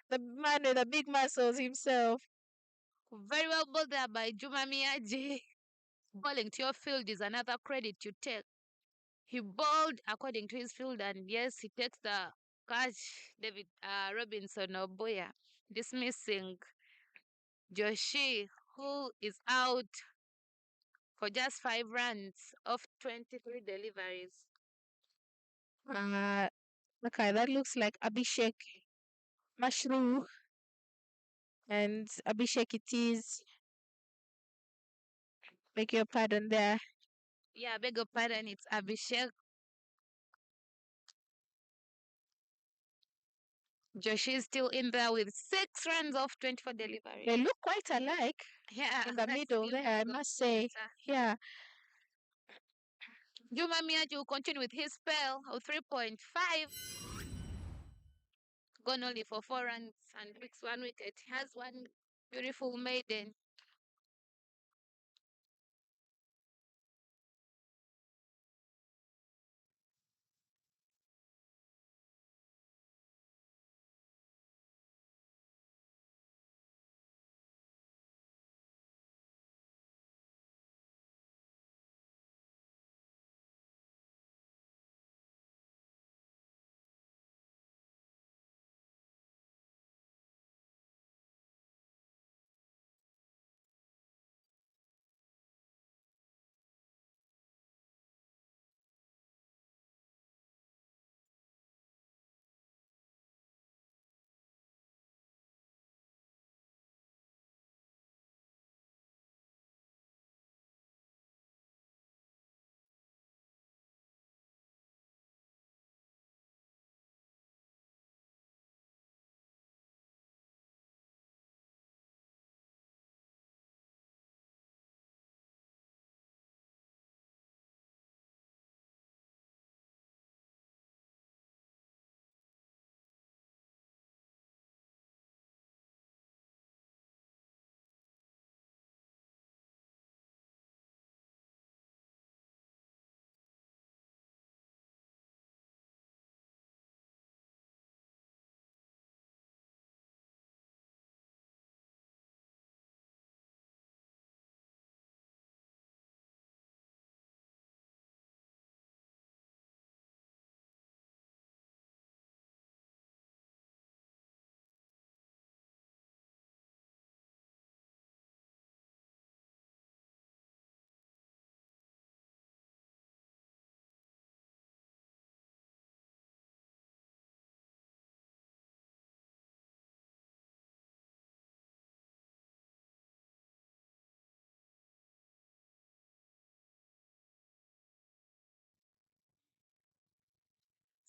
The man with the big muscles himself. Very well bowled there by Juma Miyagi. Bowling to your field is another credit you take. He bowled according to his field, and yes, he takes the catch. David Robinson Obuya dismissing Joshi, who is out for just 5 runs of 23 deliveries. Okay, that looks like Abhishek Mashru. And Abhishek it is. Beg your pardon there. Yeah, beg your pardon, it's Abhishek. Joshi is still in there with 6 runs of 24 deliveries. They look quite alike Yeah, in the let's middle give there, I it a must say. better. Yeah. Juma Miyagi will continue with his spell of 3.5. Gone only for 4 runs and picks 1 wicket. He has one beautiful maiden.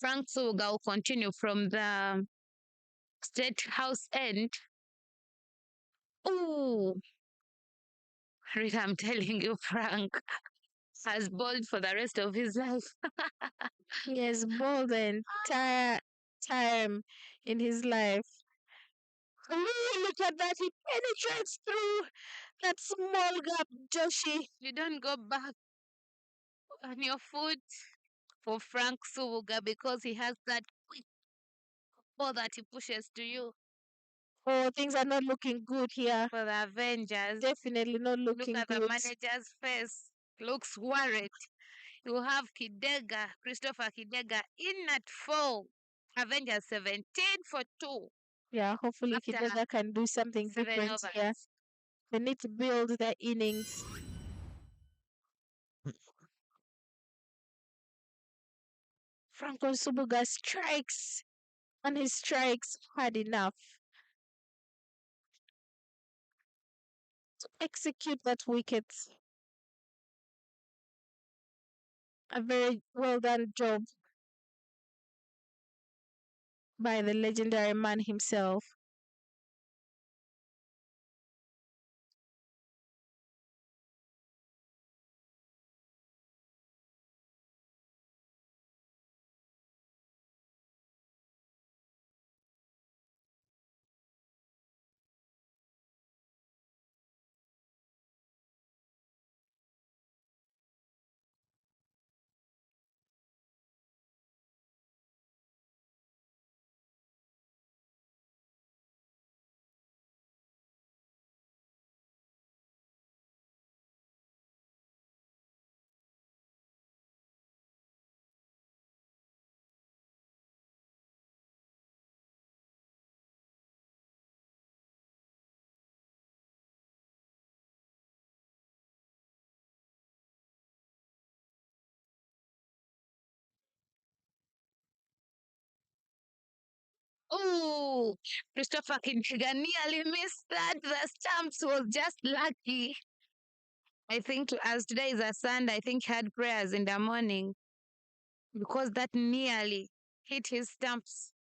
Frank Suga will continue from the State House end. Ooh, Rita, I'm telling you, Frank has bowled for the rest of his life. He has bowled the entire time in his life. Ooh, look at that. He penetrates through That small gap, Joshi. You don't go back on your foot for Frank Subuga because he has that quick ball that he pushes to you. Oh, things are not looking good here. For the Avengers, Definitely not look looking at the good. manager's face. Looks worried. You have Kidega, Christopher Kidega in at 4. Avengers 17 for 2 Yeah, hopefully after Kidega can do something 7 different here. overs. They need to build their innings. Franco Subuga strikes, and his strikes had enough to execute that wicket. A very well done job by the legendary man himself. Oh, Christopher Kintiga nearly missed that. The stumps was just lucky. I think as today is a Sunday, I think he had prayers in the morning because that nearly hit his stumps.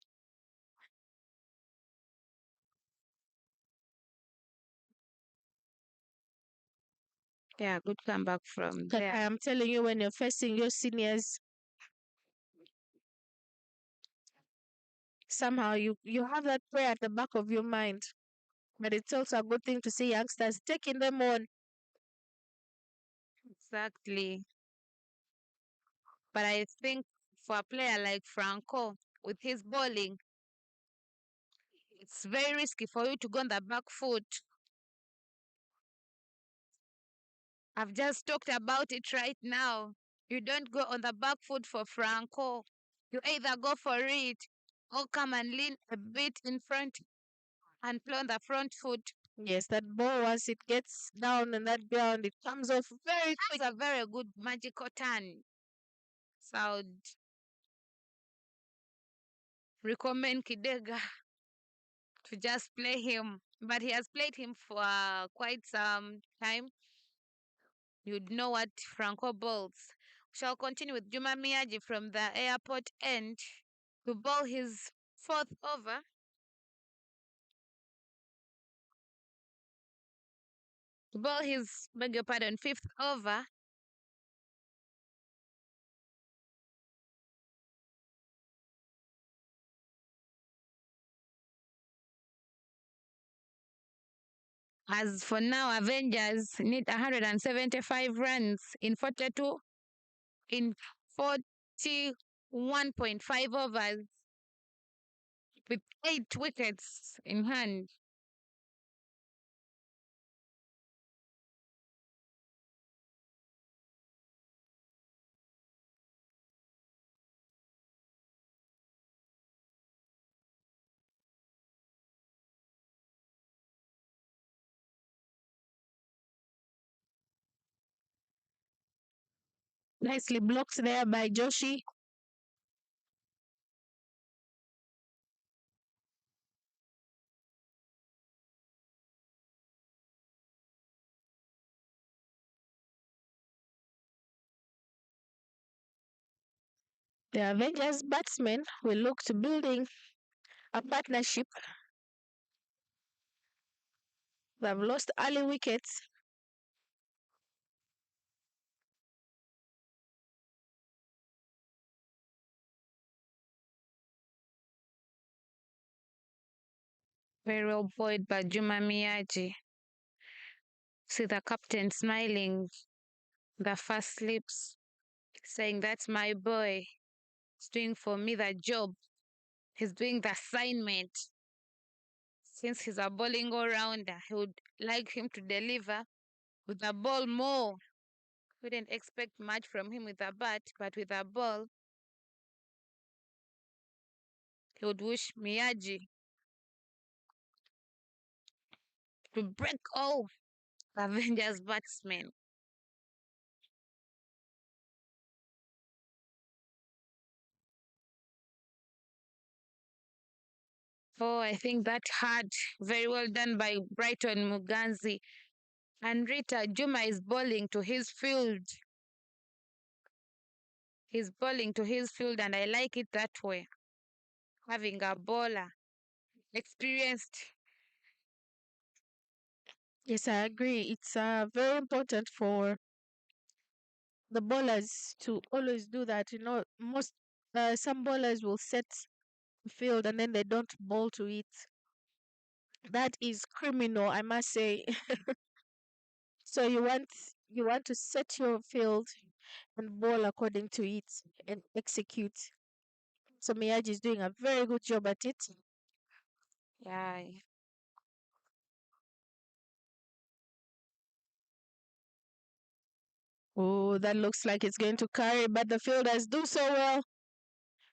Yeah, good comeback from But there. I am telling you, when you're facing your seniors, somehow you have that prayer at the back of your mind. But it's also a good thing to see youngsters taking them on. Exactly. But I think for a player like Franco, with his bowling, it's very risky for you to go on the back foot. I've just talked about it right now. You don't go on the back foot for Franco. You either go for it or come and lean a bit in front and play on the front foot. Yes, that ball, once it gets down on that ground, it comes off very quick. It's a very good magical turn. So I would recommend Kidega to just play him. But he has played him for quite some time. You'd know what Franco bowls. Shall continue with Juma Miyaji from the airport end to bowl his fourth over. To bowl his, beg your pardon, fifth over. As for now, Avengers need 175 runs in 42 in 41.5 overs with 8 wickets in hand. Nicely blocked there by Joshi. The Avengers batsmen will look to building a partnership. They've lost early wickets. Very well played by Juma Miyaji. See the captain smiling, the first lips, saying, "That's my boy. He's doing for me the job. He's doing the assignment." Since he's a bowling all rounder, he would like him to deliver with the ball more. Wouldn't expect much from him with a bat, but with a ball, he would wish Miyagi to break all the Avengers batsmen. Oh, I think that hard. Very well done by Brighton Muganzi. And Rita Juma is bowling to his field. He's bowling to his field, and I like it that way. Having a bowler experienced. Yes, I agree. It's very important for the bowlers to always do that. Most some bowlers will set the field and then they don't bowl to it. That is criminal, I must say. So you want to set your field and bowl according to it and execute. So Miyagi is doing a very good job at it. Yeah. Oh, that looks like it's going to carry, but the fielders do so well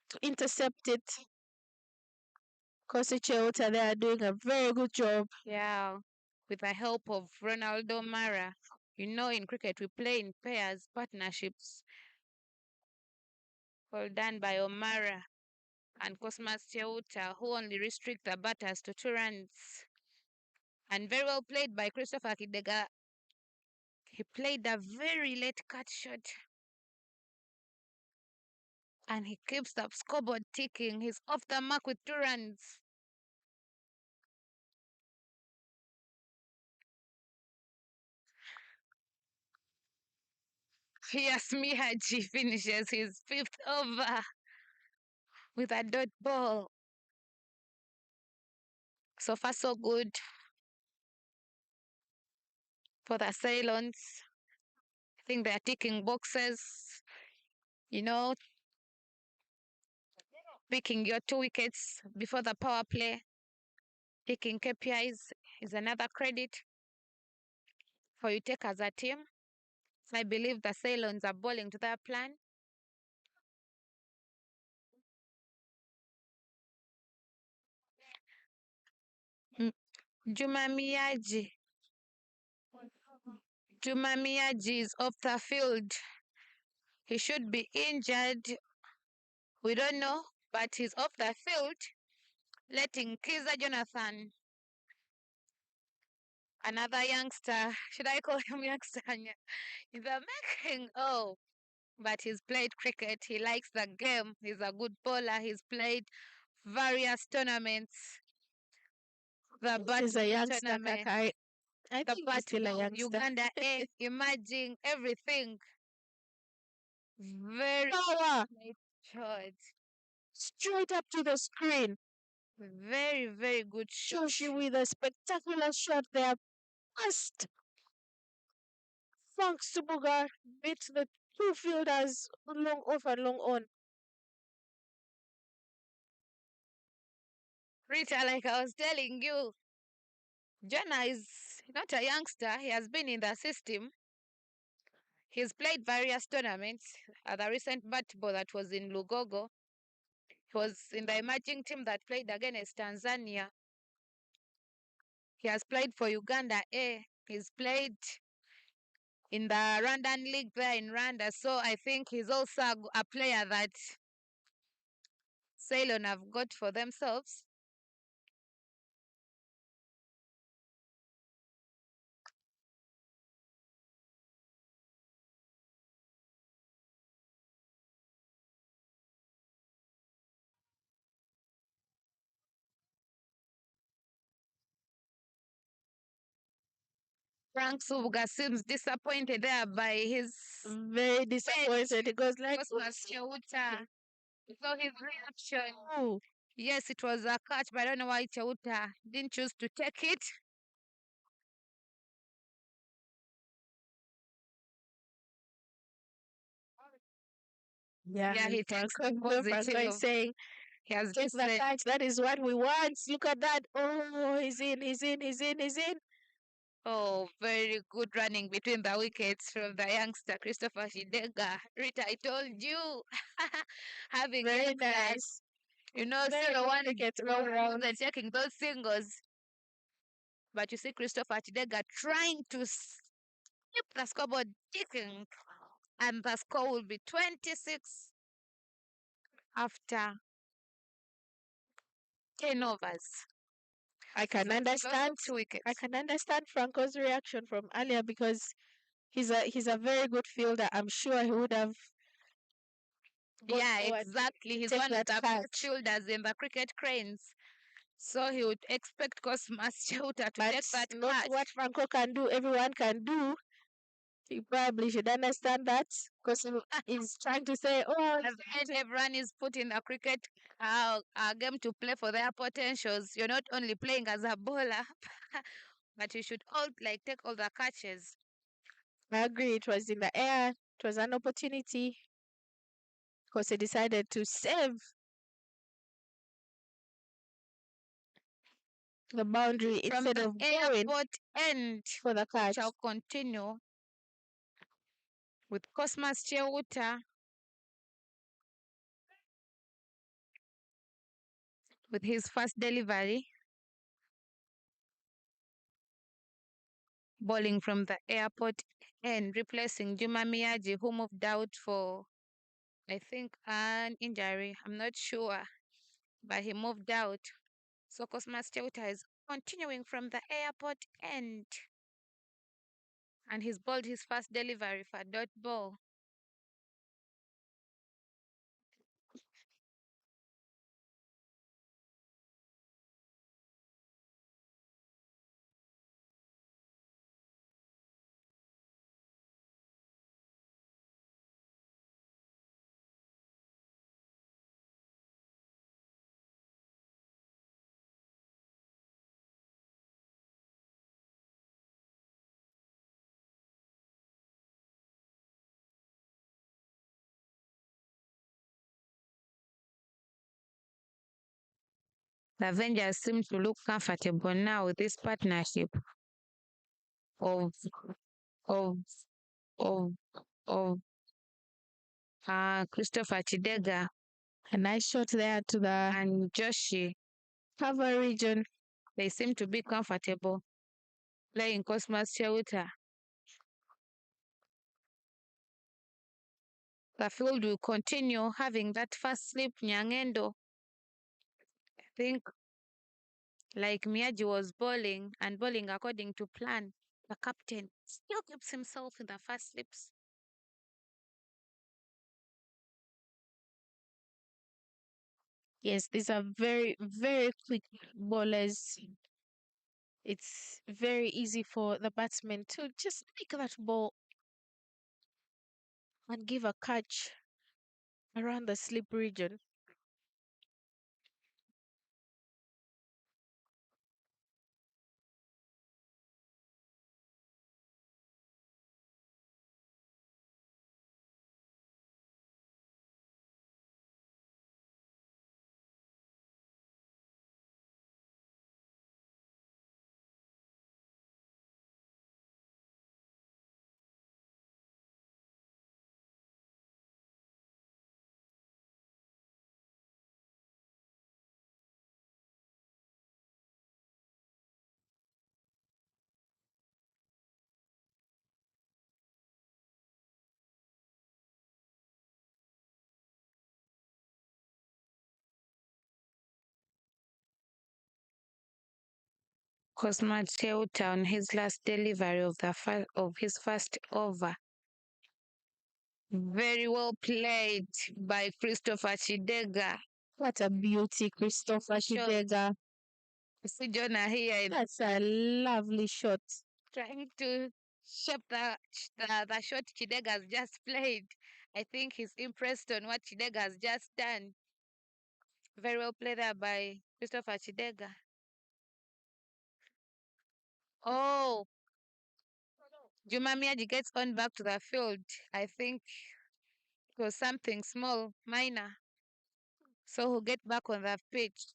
to intercept it. Kosi Cheuta, they are doing a very good job. Yeah. With the help of Ronaldo Mara. In cricket we play in pairs, partnerships. Well done by Omara and Cosmas Cheuta, who only restrict the batters to 2 runs. And very well played by Christopher Kidega. He played a very late cut shot. And he keeps the scoreboard ticking. He's off the mark with 2 runs. Yes, Mihaji finishes his 5th over with a dot ball. So far, so good for the Ceylons. I think they're ticking boxes, you know, picking your 2 wickets before the power play. Picking KPIs is another credit for you take as a team. I believe the Ceylons are bowling to their plan. Juma Miyaji. Juma Miyaji is off the field. He should be injured. We don't know, but he's off the field, letting Kiza Jonathan, another youngster, should I call him youngster? In the making. Oh, but he's played cricket. He likes the game. He's a good bowler. He's played various tournaments. The He's a Batman youngster, tournament, Kaka. I the think he's still a Batman, youngster. Uganda A, emerging, everything. Very Power nice shot. straight up to the screen. Very, very good shot. Shoshi with a spectacular shot there. Past Frank Subuga beat the two fielders long off and long on. Rita, like I was telling you, Jonah is not a youngster. He has been in the system. He's played various tournaments. The recent bat ball that was in Lugogo, he was in the emerging team that played against Tanzania. He has played for Uganda A. He's played in the Rwandan league there in Rwanda. So I think he's also a player that Ceylon have got for themselves. Frank Subuga seems disappointed there by his Very disappointed. He goes like, Cosmas Cheuta. So his reaction, oh, yes, it was a catch, but I don't know why Cheuta didn't choose to take it. Yeah, Yeah, he takes the Franco is positive. saying, He has take just the said, catch. That is what we want. Look at that. Oh, he's in, he's in, he's in, he's in. oh, very good running between the wickets from the youngster Christopher Shidega. Rita, I told you, having Very young guys. nice. You know, Very Ceylon good one cricket all round. they're taking those singles. But you see Christopher Chidega trying to keep the scoreboard ticking. And the score will be 26 after 10 overs. I can understand. Two wickets. I can understand Franco's reaction from earlier because he's a very good fielder. I'm sure he would have gone Yeah, forward exactly. to He's take one of that the catch. best fielders in the cricket cranes. So he would expect Cosmas Cheuta to But take that not catch. what Franco can do, everyone can do. He probably should understand that because he's trying to say, oh, And everyone is put in a cricket game to play for their potentials. You're not only playing as a bowler, but you should all take all the catches. I agree. It was in the air. It was an opportunity because he decided to save the boundary From instead the of going airport end for the catch. shall continue with Cosmas Cheuta with his first delivery, bowling from the airport end, replacing Juma Miyaji, who moved out for, I think, an injury. I'm not sure, but he moved out. So Cosmas Cheuta is continuing from the airport end. And he's bowled his first delivery for dot ball. The Avengers seem to look comfortable now with this partnership of of of of Christopher Chidega A nice shot there to the and Joshi. cover region. They seem to be comfortable playing Cosmas Cheuta. The field will continue having that first slip, Nyangendo. I think like Miyaji was bowling and bowling according to plan. The captain still keeps himself in the first slips. Yes, these are very, very quick bowlers. It's very easy for the batsman to just pick that ball and give a catch around the slip region. Cosmas Cheuta on his last delivery of his first over. Very well played by Christopher Chidega. What a beauty, Christopher Shot. Chidega. See Jonah here That's a lovely shot. trying to shape the shot Chidega has just played. I think he's impressed on what Chidega has just done. Very well played there by Christopher Chidega. Oh, Juma Miyaji gets on back to the field. I think It was something small, minor. So he'll get back on the pitch.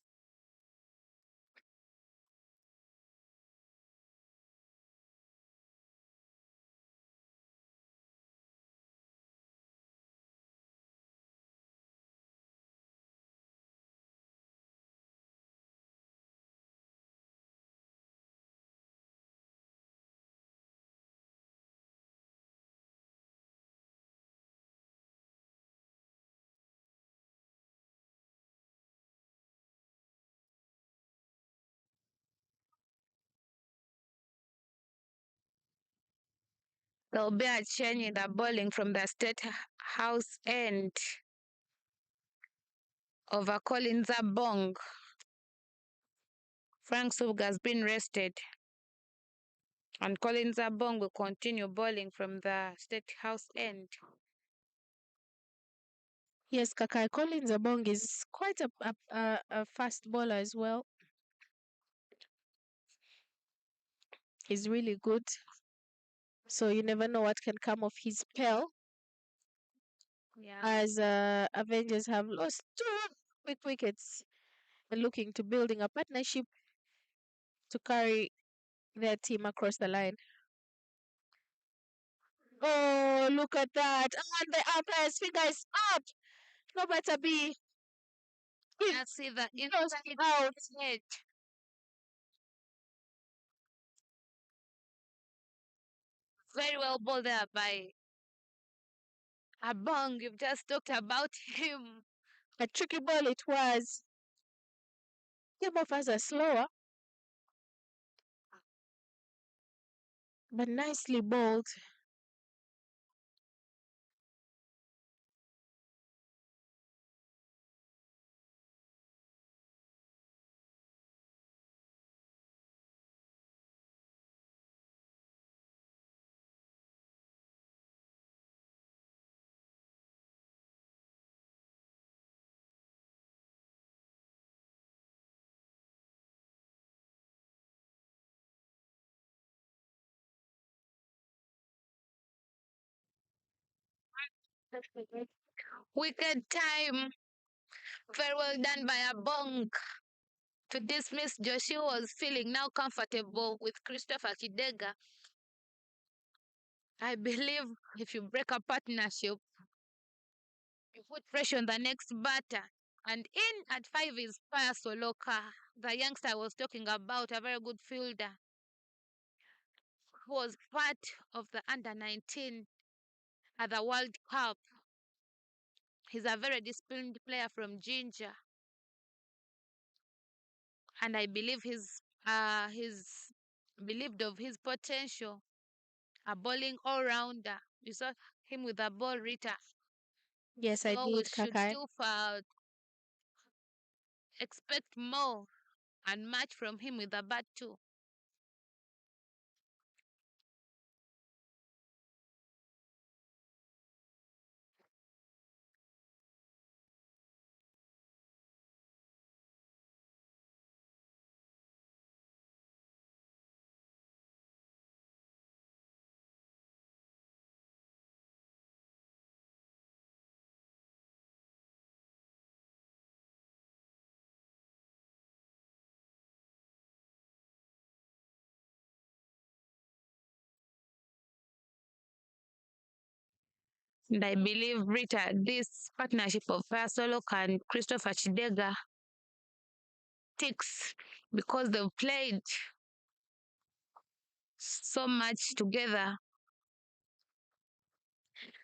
There'll be a change in the bowling from the state house end over Collins Bong. Frank Subg has been rested. And Collins Bong will continue bowling from the state house end. Yes, Kakai Collins Abong is quite a fast bowler as well. He's really good. So you never know what can come of his spell. Yeah. As Avengers have lost 2 quick wickets and looking to building a partnership to carry their team across the line. Oh, look at that. And the umpire's finger is up. No better be. I see the Just inside out. edge. Very well bowled there by Abong. You've just talked about him. A tricky ball it was. Game of us are slower, but nicely bowled. Wicked time. Very well done by Abong to dismiss Joshua was feeling now comfortable with Christopher Kidega. I believe if you break a partnership, you put pressure on the next batter. And in at 5 is Paya Soloka, the youngster I was talking about, a very good fielder, who was part of the under 19 at the World Cup. He's a very disciplined player from Ginger. And I believe he's believed of his potential. A bowling all-rounder. You saw him with the ball, Rita. Yes, I So we did, should Kakai. still expect more and much from him with the bat too. And I believe, Rita, this partnership of Solok and Christopher Chidega ticks because they've played so much together.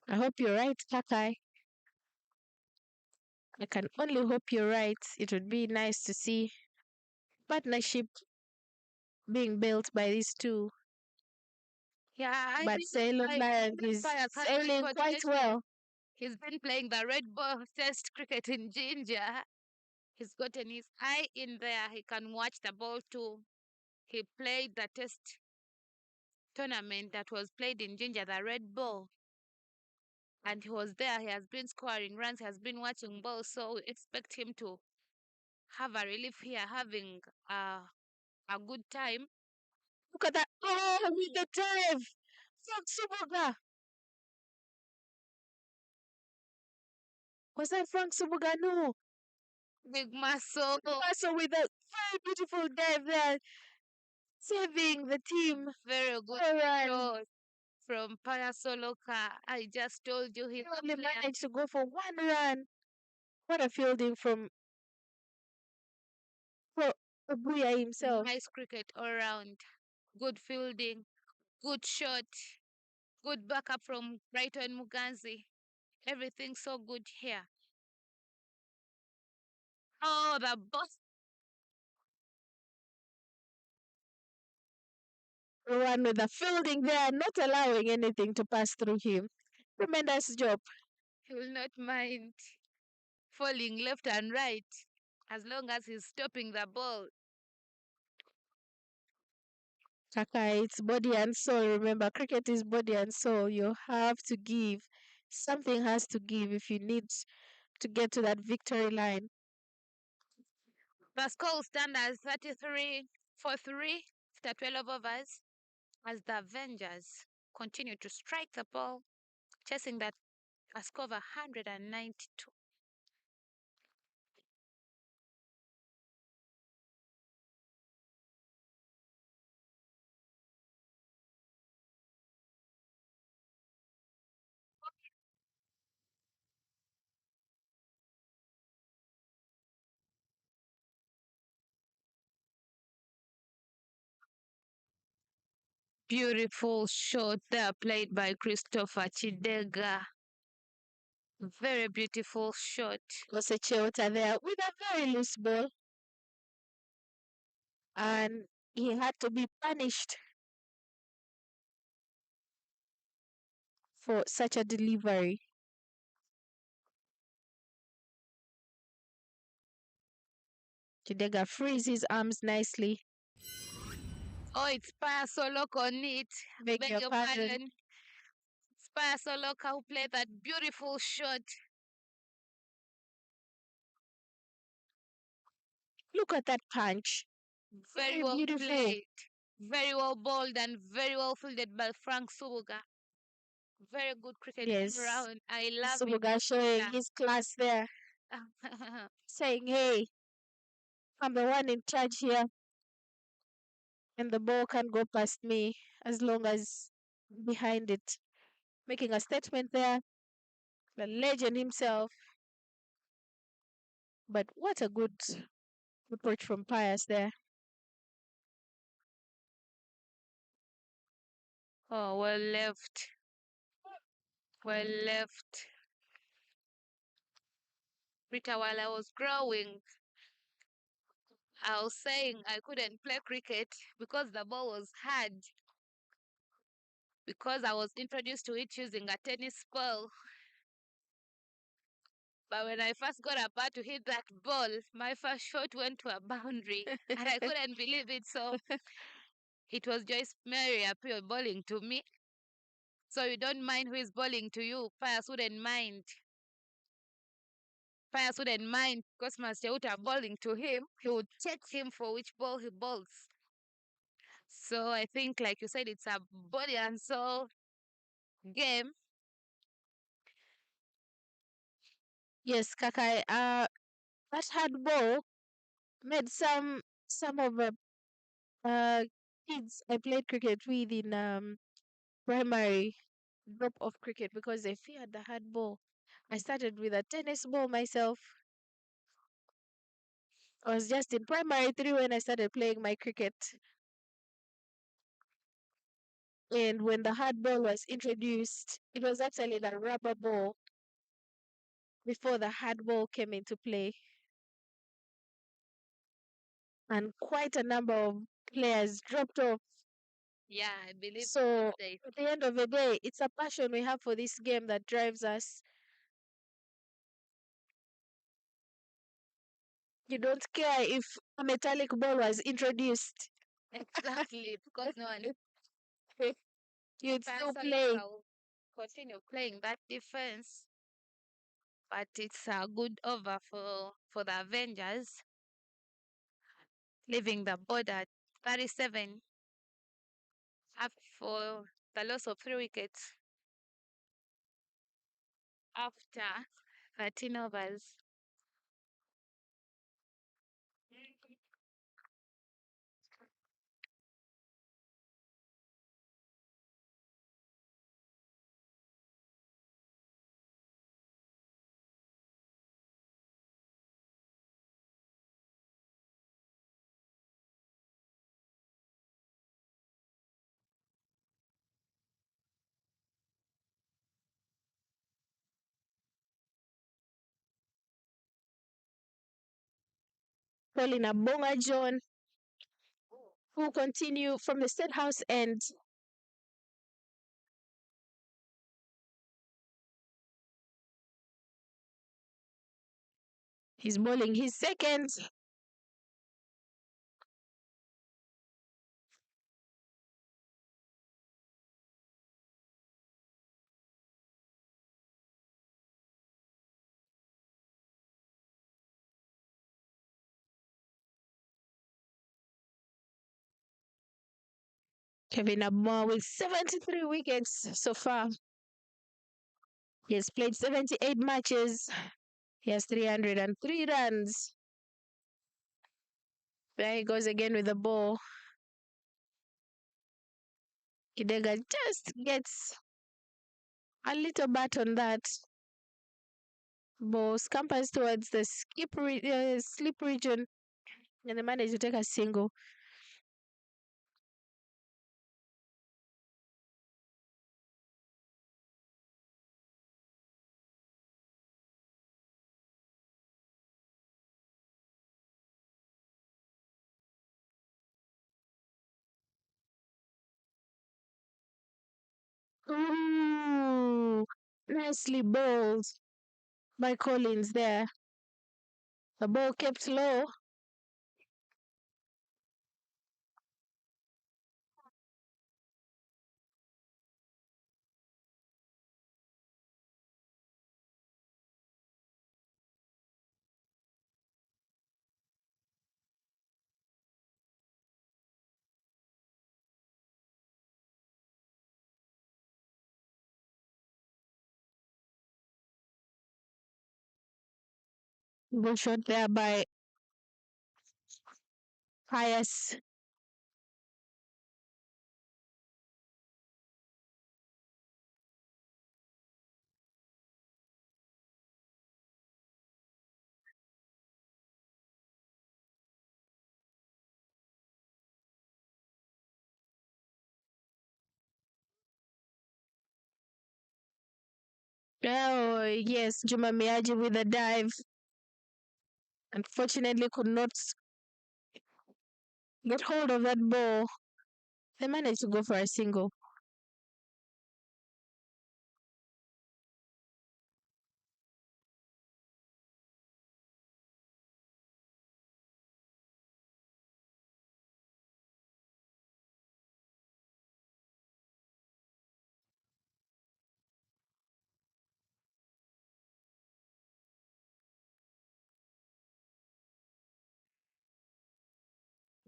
I hope you're right, Kakai. I can only hope you're right. It would be nice to see partnership being built by these two. Yeah, I But think Ceylon Lions is Fire has sailing quite reputation. well. He's been playing the red ball test cricket in Ginger. He's gotten his eye in there. He can watch the ball too. He played the test tournament that was played in Ginger, the red ball. And he was there. He has been scoring runs. He has been watching balls. So we expect him to have a relief here, having a good time. Look at that. Oh, with the dive from Suboga. Was that Frank Subuga? No. Big muscle. Also with a very beautiful dive there, saving the team. Very good Well run. shot from Parasoloka. I just told you He he's a only player. managed to go for one run. What a fielding from Abuya himself. Nice cricket all round. Good fielding. Good shot. Good backup from Brighton Muganzi. Everything so good here. Oh, the boss. One with the fielding there, not allowing anything to pass through him. Tremendous job. He will not mind falling left and right as long as he's stopping the ball. Kaka, it's body and soul. Remember, cricket is body and soul. You have to give. Something has to give if you need to get to that victory line. The score stand as 33 for 3 after 12 overs as the Avengers continue to strike the ball, chasing that a score of 192. Beautiful shot there played by Christopher Chidega. Very beautiful shot. Was a Chota there with a very loose ball. And he had to be punished for such a delivery. Chidega frees his arms nicely. Oh, it's Paya Solok on it. Beg your pardon. It's Paya Soloka who played that beautiful shot. Look at that punch. Very well beautiful. played. Very well bowled and very well fielded by Frank Subuga. Very good cricket Yes. around. I love Subuga showing Yeah. his class there, it. saying, hey, I'm the one in charge here. And the ball can't go past me as long as behind it. Making a statement there. The legend himself. But what a good approach from Pius there. Oh, well left. Well left. Rita, while I was growing, I was saying I couldn't play cricket because the ball was hard. Because I was introduced to it using a tennis ball. But when I first got a bat to hit that ball, my first shot went to a boundary. And I couldn't believe it. So it was Joyce Mary Appeal bowling to me. So you don't mind who is bowling to you. Pius wouldn't mind. Pius wouldn't mind Cosmas Cheuta bowling to him. He would check him for which ball he bowls. So I think, like you said, it's a body and soul game. Yes, Kakai. That hard ball made some of the kids I played cricket with in primary drop off cricket because they feared the hard ball. I started with a tennis ball myself. I was just in primary 3 when I started playing my cricket. And when the hard ball was introduced, it was actually the rubber ball before the hard ball came into play. And quite a number of players dropped off. Yeah, I believe So they at the end of the day, it's a passion we have for this game that drives us. You don't care if a metallic ball was introduced. exactly because no one You'd still Pius play. will continue playing that defense. But it's a good over for the Avengers, leaving the board at 37 up for the loss of 3 wickets after 13 overs. Colin Abonga John, who continue from the State House end. He's bowling his second. Kevin Abonga with 73 wickets so far. He has played 78 matches. He has 303 runs. There he goes again with the ball. Kidega just gets a little bat on that. Ball scampers towards the slip region, and they manage to take a single. Ooh, nicely bowled by Collins there. The ball kept low. Good shot there by Pius. Oh, yes, Juma Miaji with a dive. Unfortunately, could not get hold of that ball. They managed to go for a single.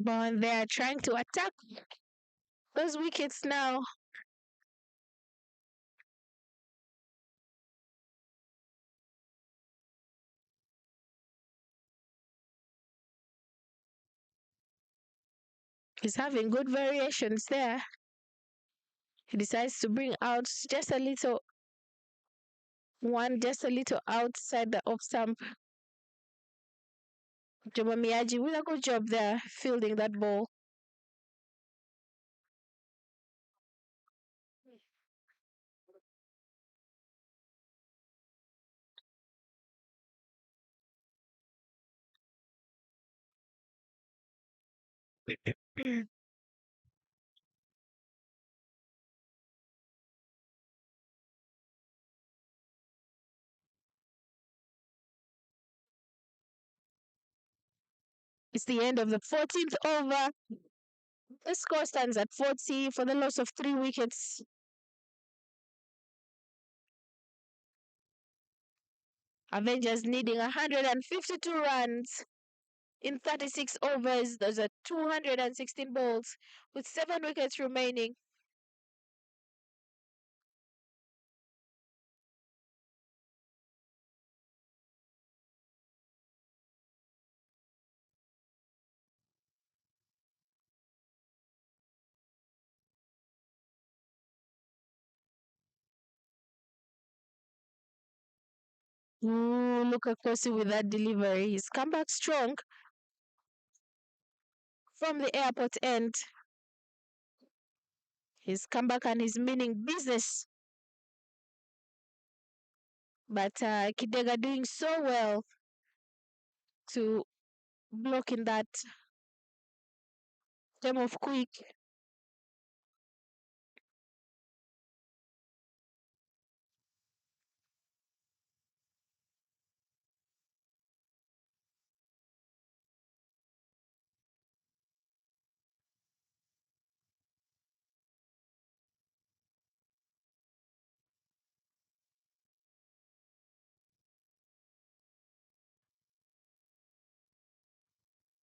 But they are trying to attack those wickets now. He's having good variations there. He decides to bring out just a little outside the off stump. Juma Miyaji with a good job there fielding that ball. It's the end of the 14th over. The score stands at 40 for the loss of 3 wickets. Avengers needing 152 runs in 36 overs. Those are 216 balls with 7 wickets remaining. Ooh, look at Kosi with that delivery. He's come back strong from the airport end. He's come back and he's meaning business. But Kidega doing so well to block in that time of quick.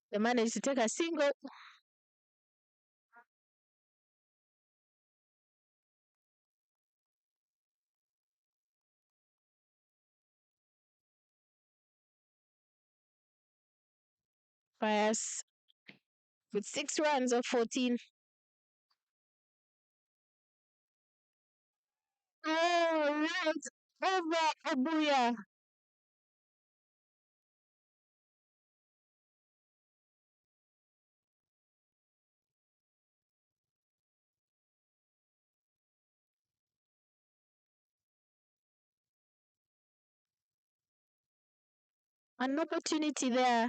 They managed to take a single. Fires with 6 runs of 14. Oh, right over Abuya. An opportunity there,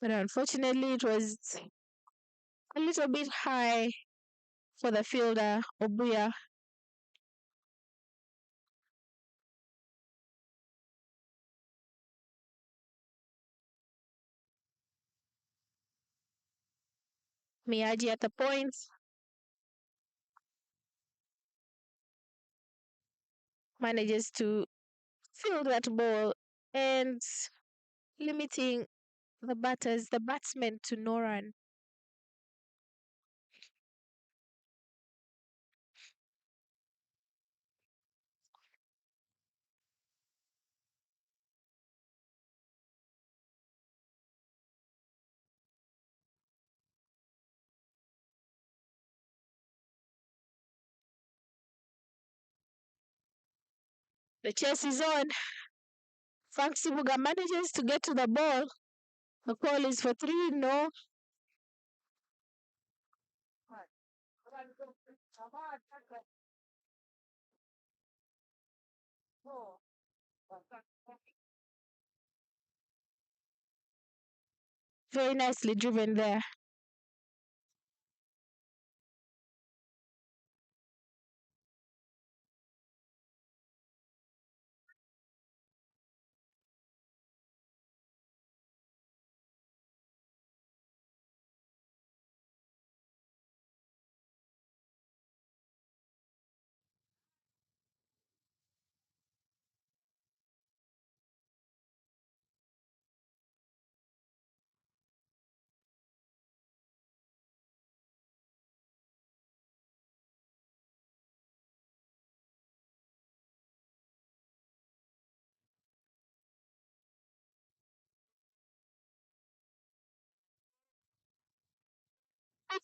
but unfortunately it was a little bit high for the fielder, Obuya. Miyaji at the point, manages to field that ball and limiting the batsmen to no run. The chase is on. Frank Sibuga manages to get to the ball. The call is for 3, no. Very nicely driven there.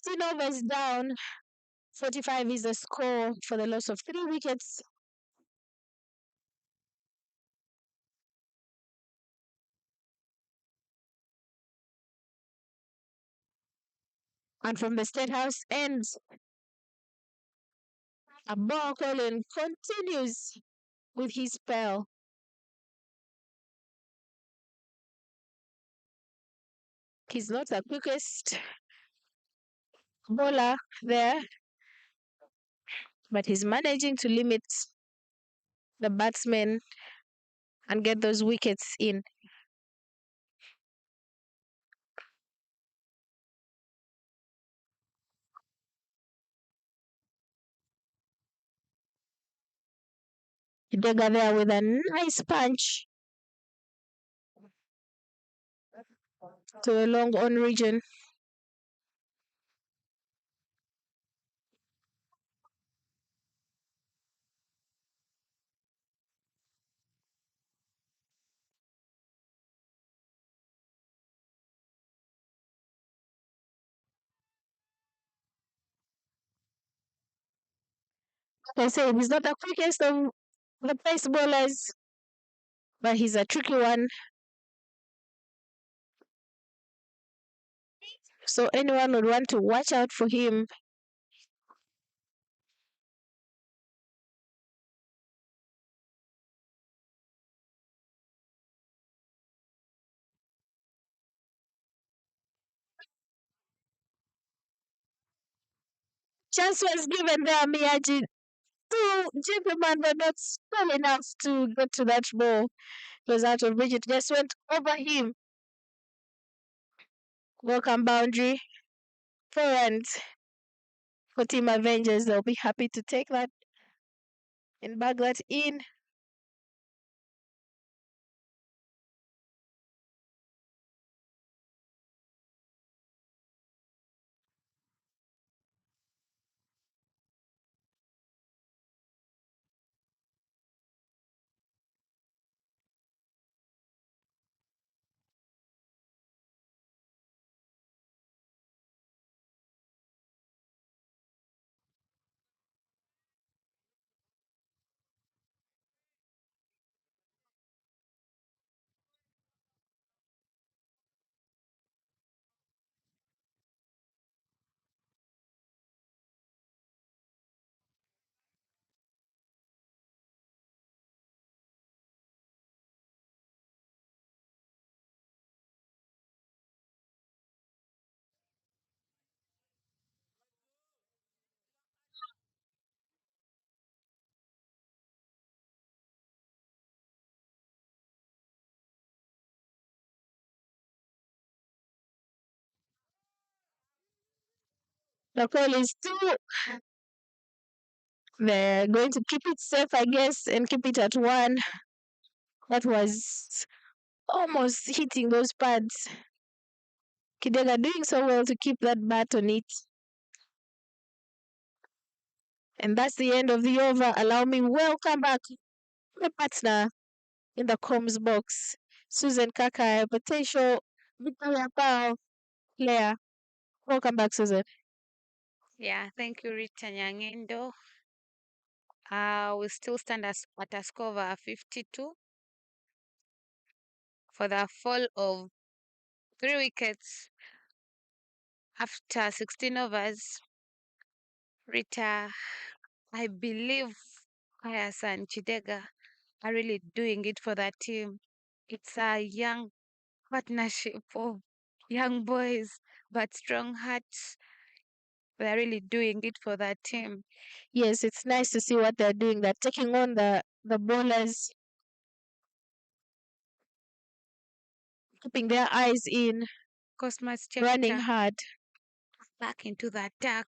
Fifteen overs down. 45 is the score for the loss of 3 wickets. And from the State House ends, a ball Colin continues with his spell. He's not the quickest bowler there, but he's managing to limit the batsmen and get those wickets in. Dega there with a nice punch to the long on region. Like I said, he's not the quickest of the pace bowlers, but he's a tricky one. So anyone would want to watch out for him. Chance was given there, Miyaji. Two gentlemen were not strong enough to get to that ball. It was out of reach. It just went over him. Welcome boundary. 4 runs for Team Avengers. They'll be happy to take that and bag that in. The call is 2. They're going to keep it safe, I guess, and keep it at 1. That was almost hitting those pads. Kidega doing so well to keep that bat on it. And that's the end of the over. Allow me welcome back my partner in the comms box, Susan Kaka, a potential Victoria Power player. Welcome back, Susan. Yeah, thank you, Rita Nyangendo. We still stand at a score of 52 for the fall of 3 wickets after 16 overs. Rita, I believe Kayas and Chidega are really doing it for that team. It's a young partnership of young boys, but strong hearts. They're really doing it for that team. Yes, it's nice to see what they're doing. They're taking on the bowlers, keeping their eyes in, Cosmas running Chepita hard. back into the attack.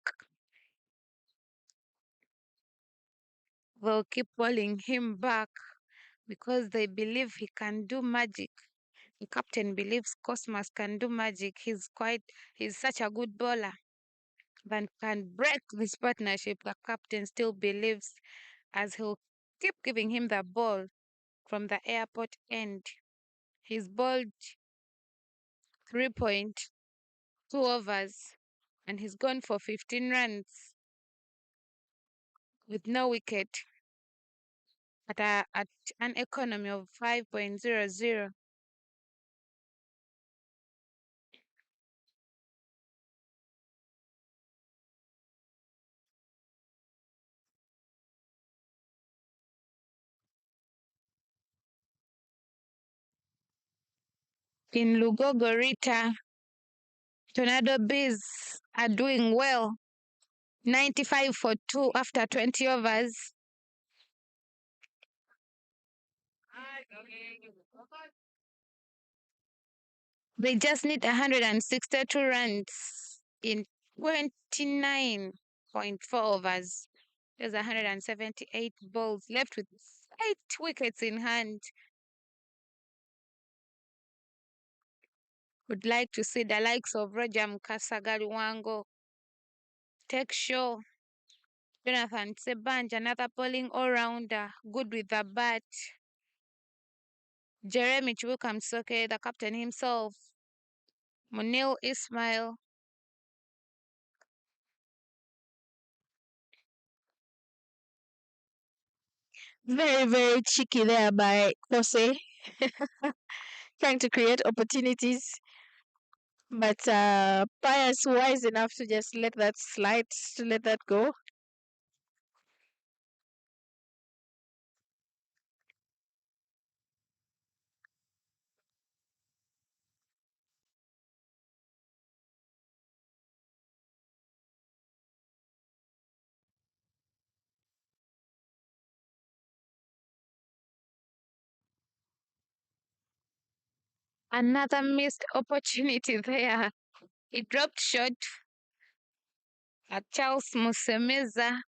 They'll keep calling him back because they believe he can do magic. The captain believes Cosmas can do magic. He's such a good bowler that can break this partnership. The captain still believes, as he'll keep giving him the ball from the airport end. He's bowled 3.2 overs and he's gone for 15 runs with no wicket at an economy of 5.00. In Lugogo, Rita, Tornado Bees are doing well. 95 for 2 after 20 overs. They just need 162 runs in 29.4 overs. There's 178 balls left with 8 wickets in hand. Would like to see the likes of Roger Mkasagaluwango take show. Jonathan Sebanj, another bowling all-rounder, good with the bat. Jeremy Chibukamsoke, the captain himself. Munil Ismail. Very, very cheeky there by Kose. trying to create opportunities. But Pius wise enough to just let that slide, to let that go. Another missed opportunity there. He dropped short at Charles Musemeza.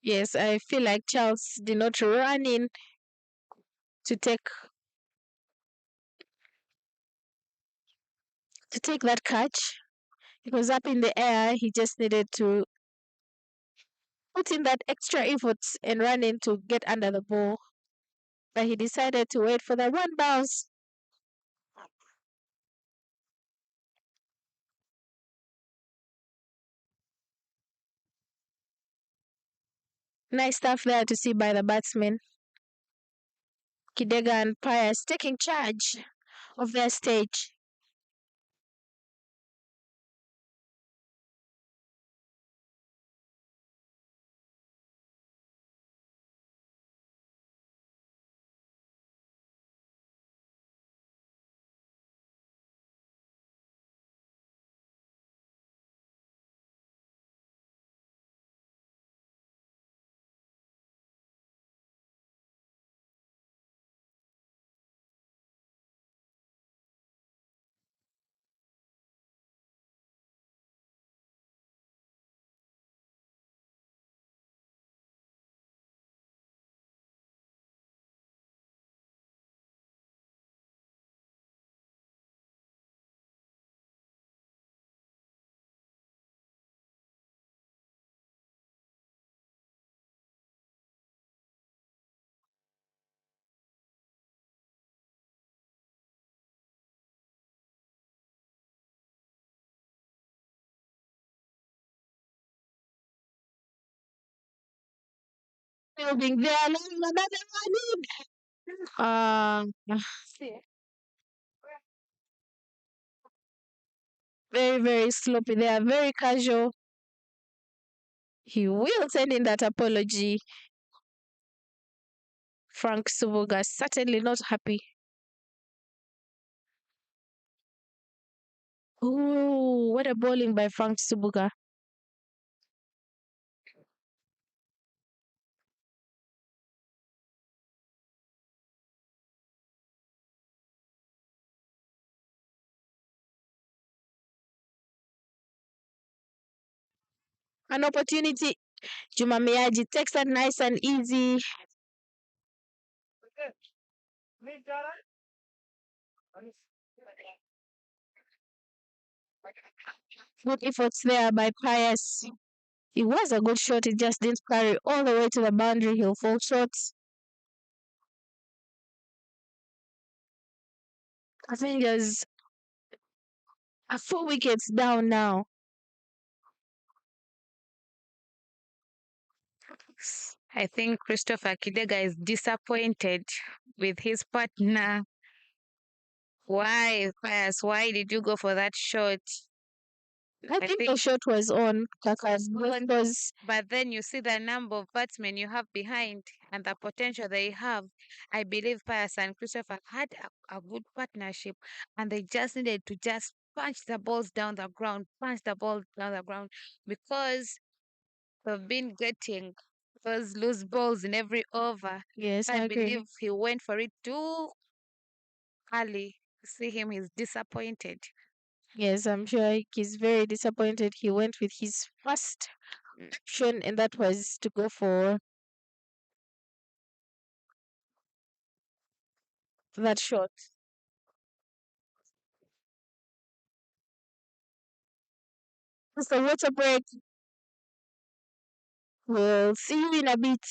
Yes, I feel like Charles did not run in to take that catch. It was up in the air. He just needed to put in that extra effort and run in to get under the ball. But he decided to wait for the one bounce. Nice stuff there to see by the batsmen. Kidega and Pius taking charge of their stage. Building there, another one in. Very, very sloppy. They are very casual. He will send in that apology. Frank Subuga certainly not happy. Oh, what a bowling by Frank Subuga. An opportunity. Juma Miyaji takes that nice and easy. Good efforts there by Pius. It was a good shot. It just didn't carry all the way to the boundary. He'll fall short. Avengers are 4 wickets down now. I think Christopher Kidega is disappointed with his partner. Why, Pius? Why did you go for that shot? I think the shot was on Kakas because But then you see the number of batsmen you have behind and the potential they have. I believe Pius and Christopher had a good partnership and they just needed to just punch the balls down the ground, punch the ball down the ground because we've been getting those loose balls in every over. yes, I I agree. believe he went for it too early. See him, he's disappointed. Yes, I'm sure he's very disappointed. He went with his first option, and that was to go for that shot. It's a water break. We'll see you in a bit.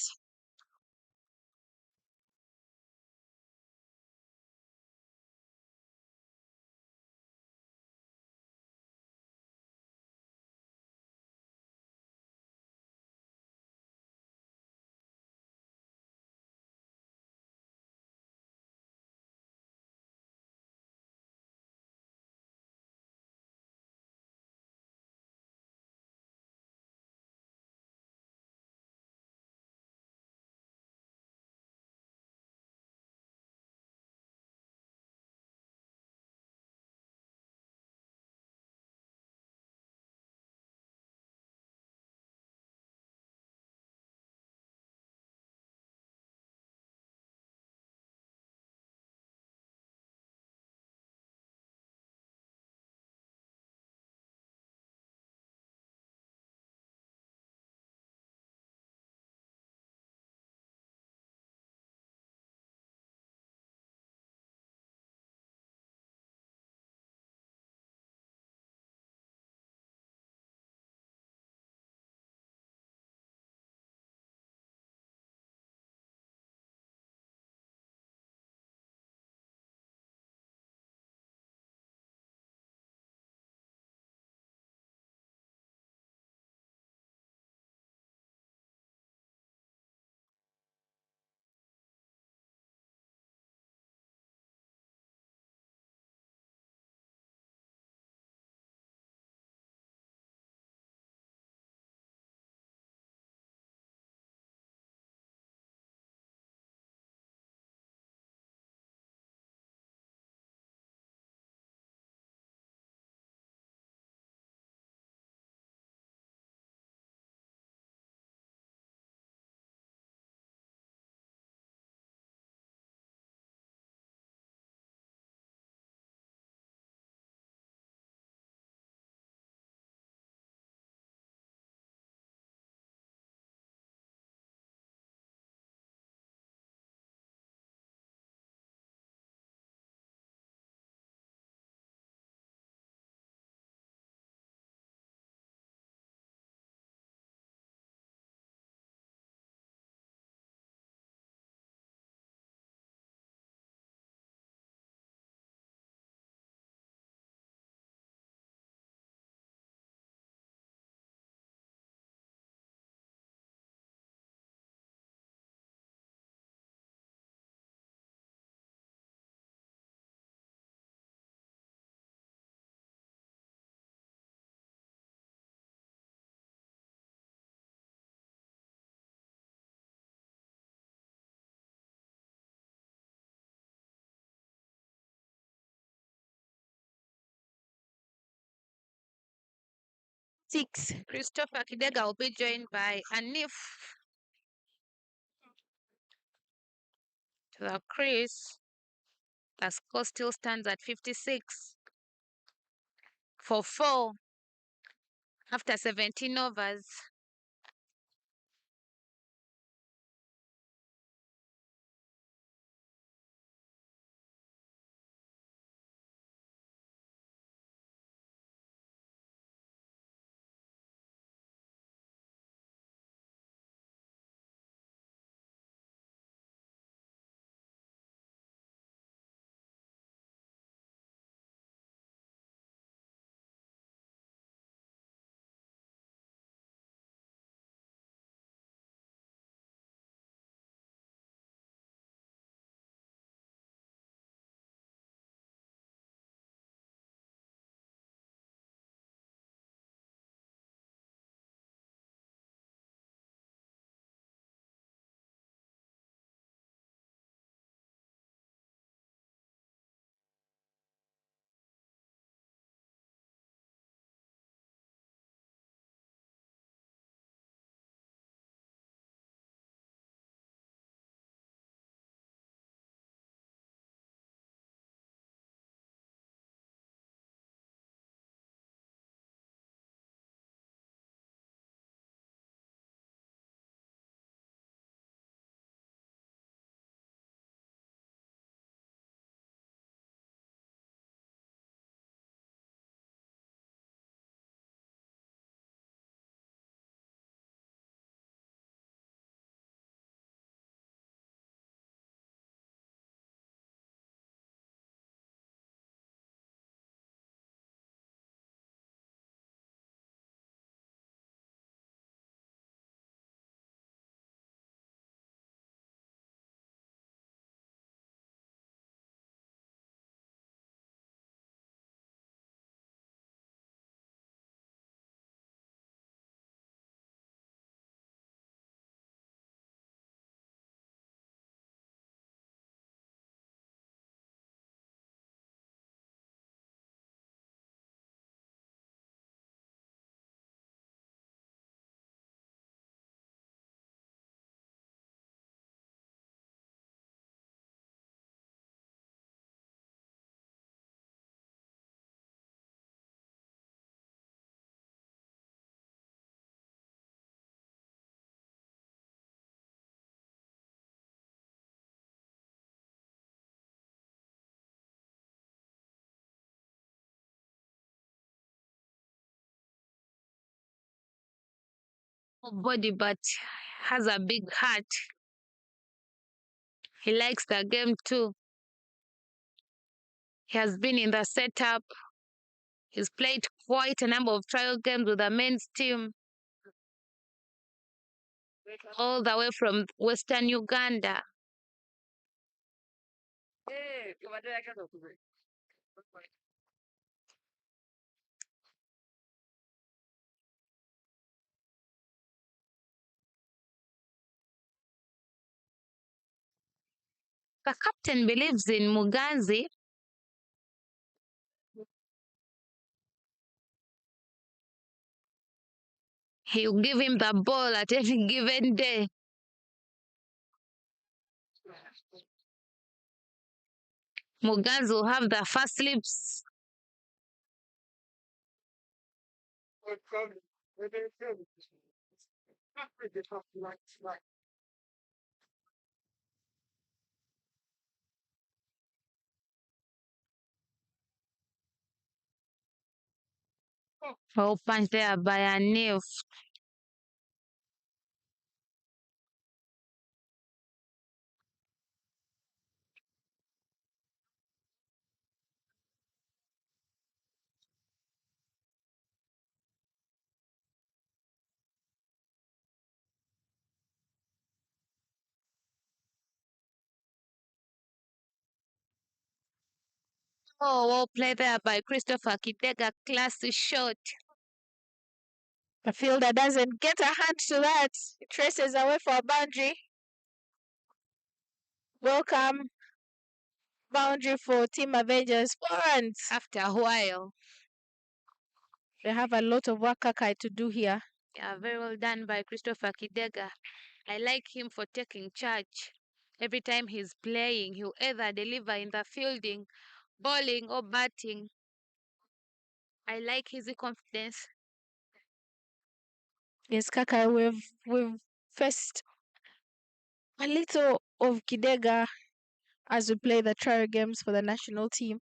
6. Christopher Kidega will be joined by Anif to the crease. The score still stands at 56 for 4 after 17 overs. Body, but has a big heart. He likes the game too. He has been in the setup. He's played quite a number of trial games with the men's team, all the way from Western Uganda. The captain believes in Muganzi. He'll give him the ball at any given day. Muganzi will have the first slips. Well punched there by Anif. Oh, well played there by Christopher Kidega. Classy shot. The fielder doesn't get a hand to that. It traces away for a boundary. Welcome. Boundary for Team Avengers. 4 runs. After a while. They have a lot of work Kakai to do here. Yeah, very well done by Christopher Kidega. I like him for taking charge. Every time he's playing, he'll either deliver in the fielding, bowling, or batting. I like his confidence. Yes, Kakai, we've faced a little of Kidega as we play the trial games for the national team.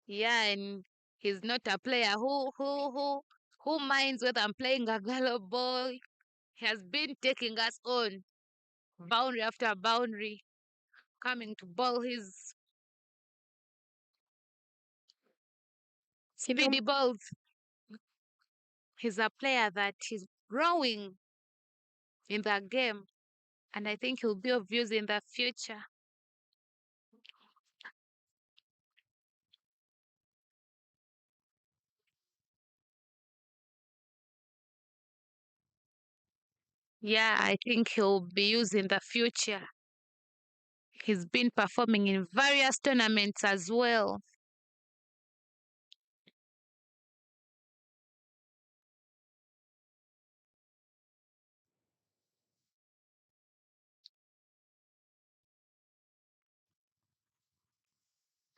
Yeah, and he's not a player who minds whether I'm playing a gallo ball. He has been taking us on boundary after boundary, coming to bowl his speedy balls. He's a player that is growing in the game, and I think he'll be of use in the future. Yeah, I think he'll be used in the future. He's been performing in various tournaments as well.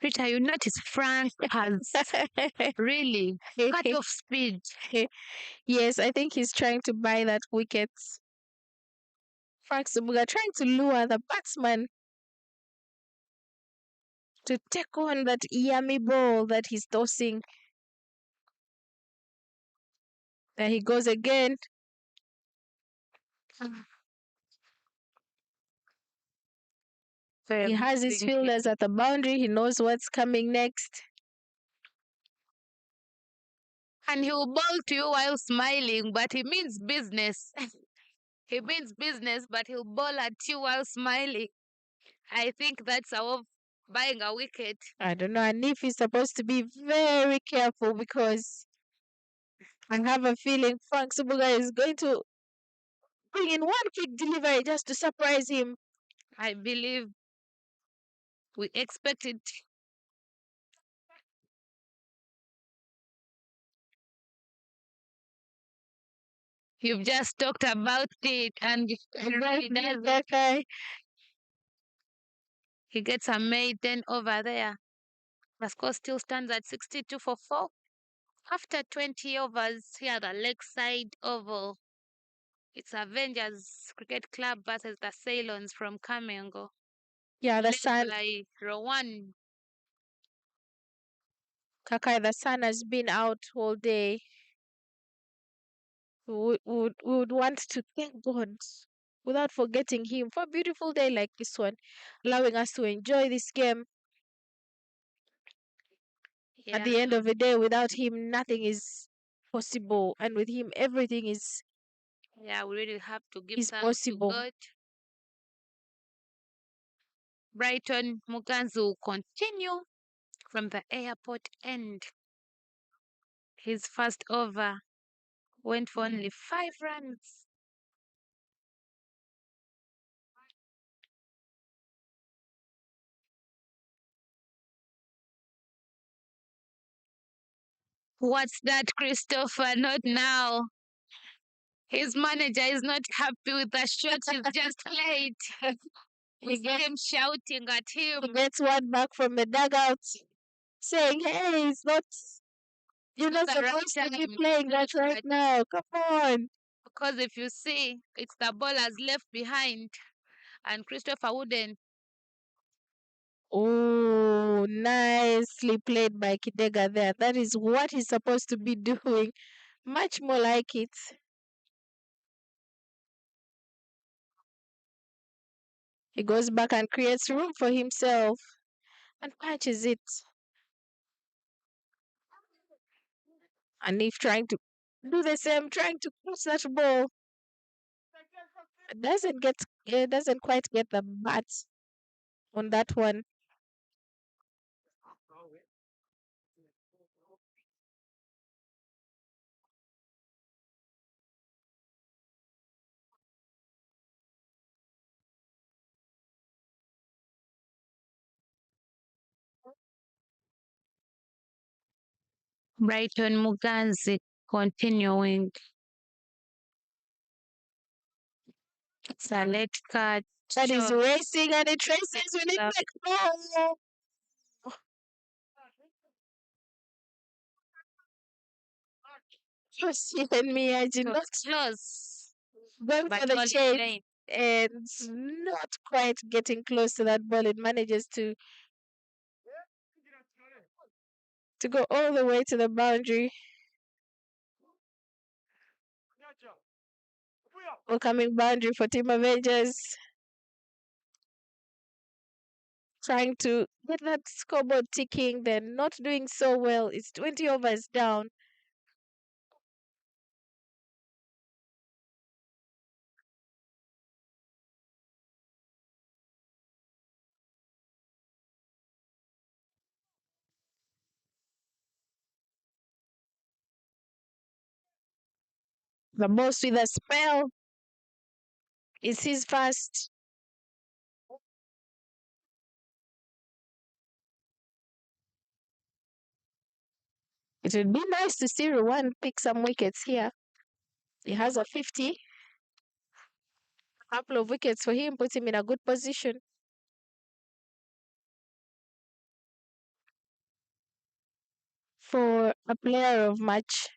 Rita, you notice Frank has really cut off speed. Yes, I think he's trying to buy that wicket. Frank Subuga trying to lure the batsman to take on that yummy ball that he's tossing. There he goes again. Very He has his big hit. fielders at the boundary. He knows what's coming next. And he'll bowl to you while smiling, but he means business. He means business, but he'll bowl at you while smiling. I think that's our buying a wicket. I don't know. And if he's supposed to be very careful because I have a feeling Frank Subuga is going to bring in one quick delivery just to surprise him. I believe we expect it. You've just talked about it, and he really does. That guy. He gets a maiden over there. The score still stands at 62 for 4. After 20 overs here at the Lakeside Oval, it's Avengers Cricket Club versus the Ceylons from Kamengo. Yeah, the Led sun. by Rowan. Kakai, the sun has been out all day. We would want to thank God without forgetting Him for a beautiful day like this one, allowing us to enjoy this game. Yeah. At the end of the day, without Him, nothing is possible, and with Him, everything is Yeah, we really have to give is thanks possible. to God. Brighton Muganzu will continue from the airport end. His first over went for only 5 runs. What's that, Christopher? Not now. His manager is not happy with the shot he's just played. We see him shouting at He him. gets one back from the dugout saying, "Hey, it's not. You're not the right supposed to be time. playing that right now. Come on." Because if you see, it's the ballers left behind, and Christopher Wooden. Oh, nicely played by Kidega there. That is what he's supposed to be doing. Much more like it. He goes back and creates room for himself and catches it. And if trying to do the same, trying to cross that ball, doesn't quite get the bat on that one. Brighton Muganzi continuing. It's a late cut. That is Shot. racing and it races when it Yeah. back. Oh, just you and me, I did It was not close, going but for the all in chase vain. and not quite getting close to that ball. It manages to go all the way to the boundary. Welcoming boundary for Team Avengers. Trying to get that scoreboard ticking. They're not doing so well. It's 20 overs down. The boss with a spell is his first. It would be nice to see Ruan pick some wickets here. He has a 50. A couple of wickets for him puts him in a good position. For a player of match.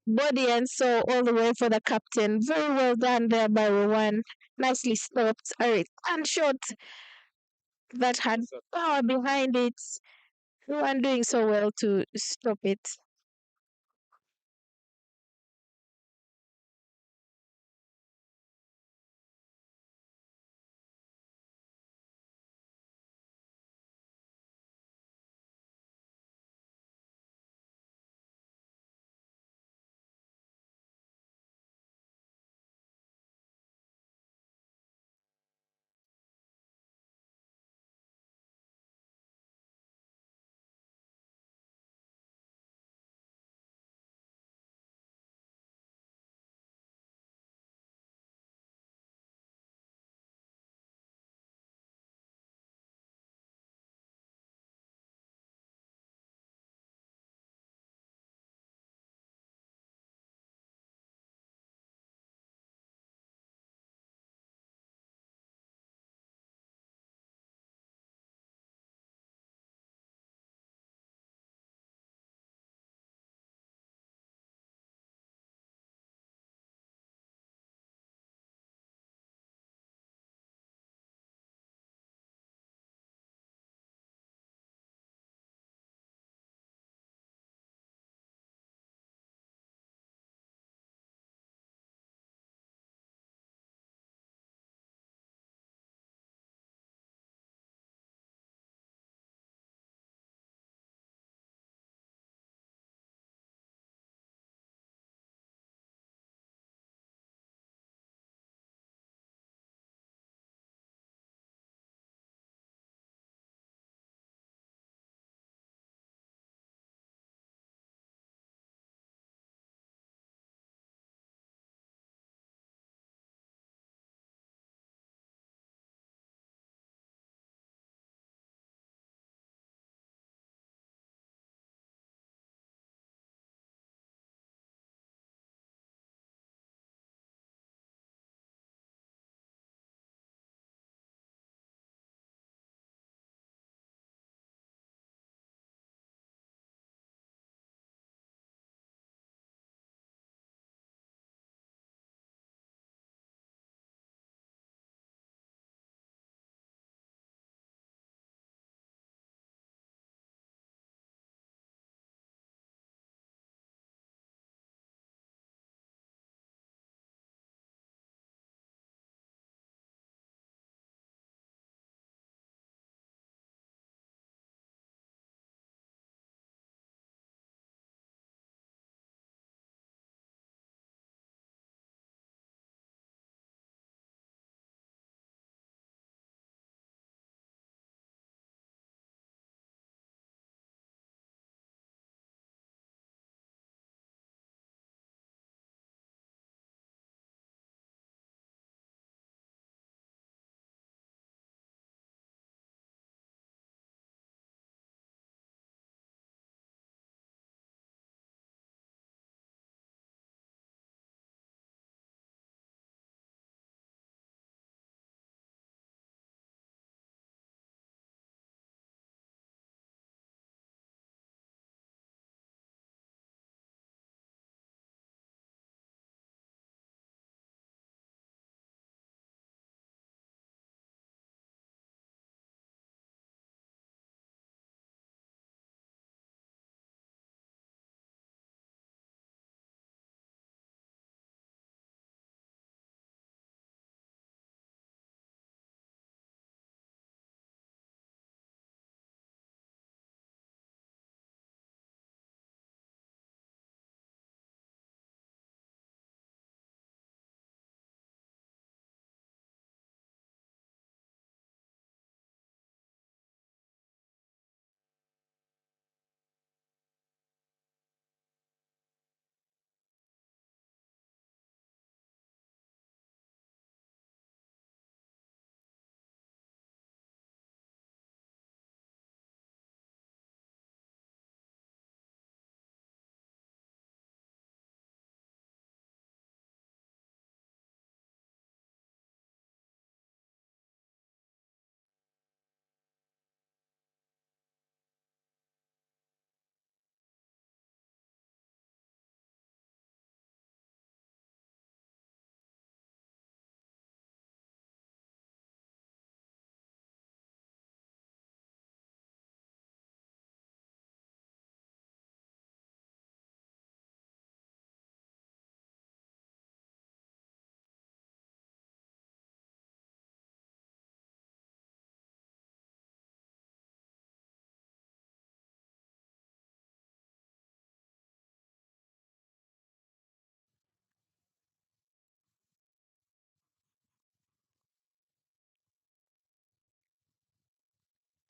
Body and soul all the way for the captain. Very well done there by Rowan. Nicely stopped. A return shot that had power behind it. Rowan doing so well to stop it.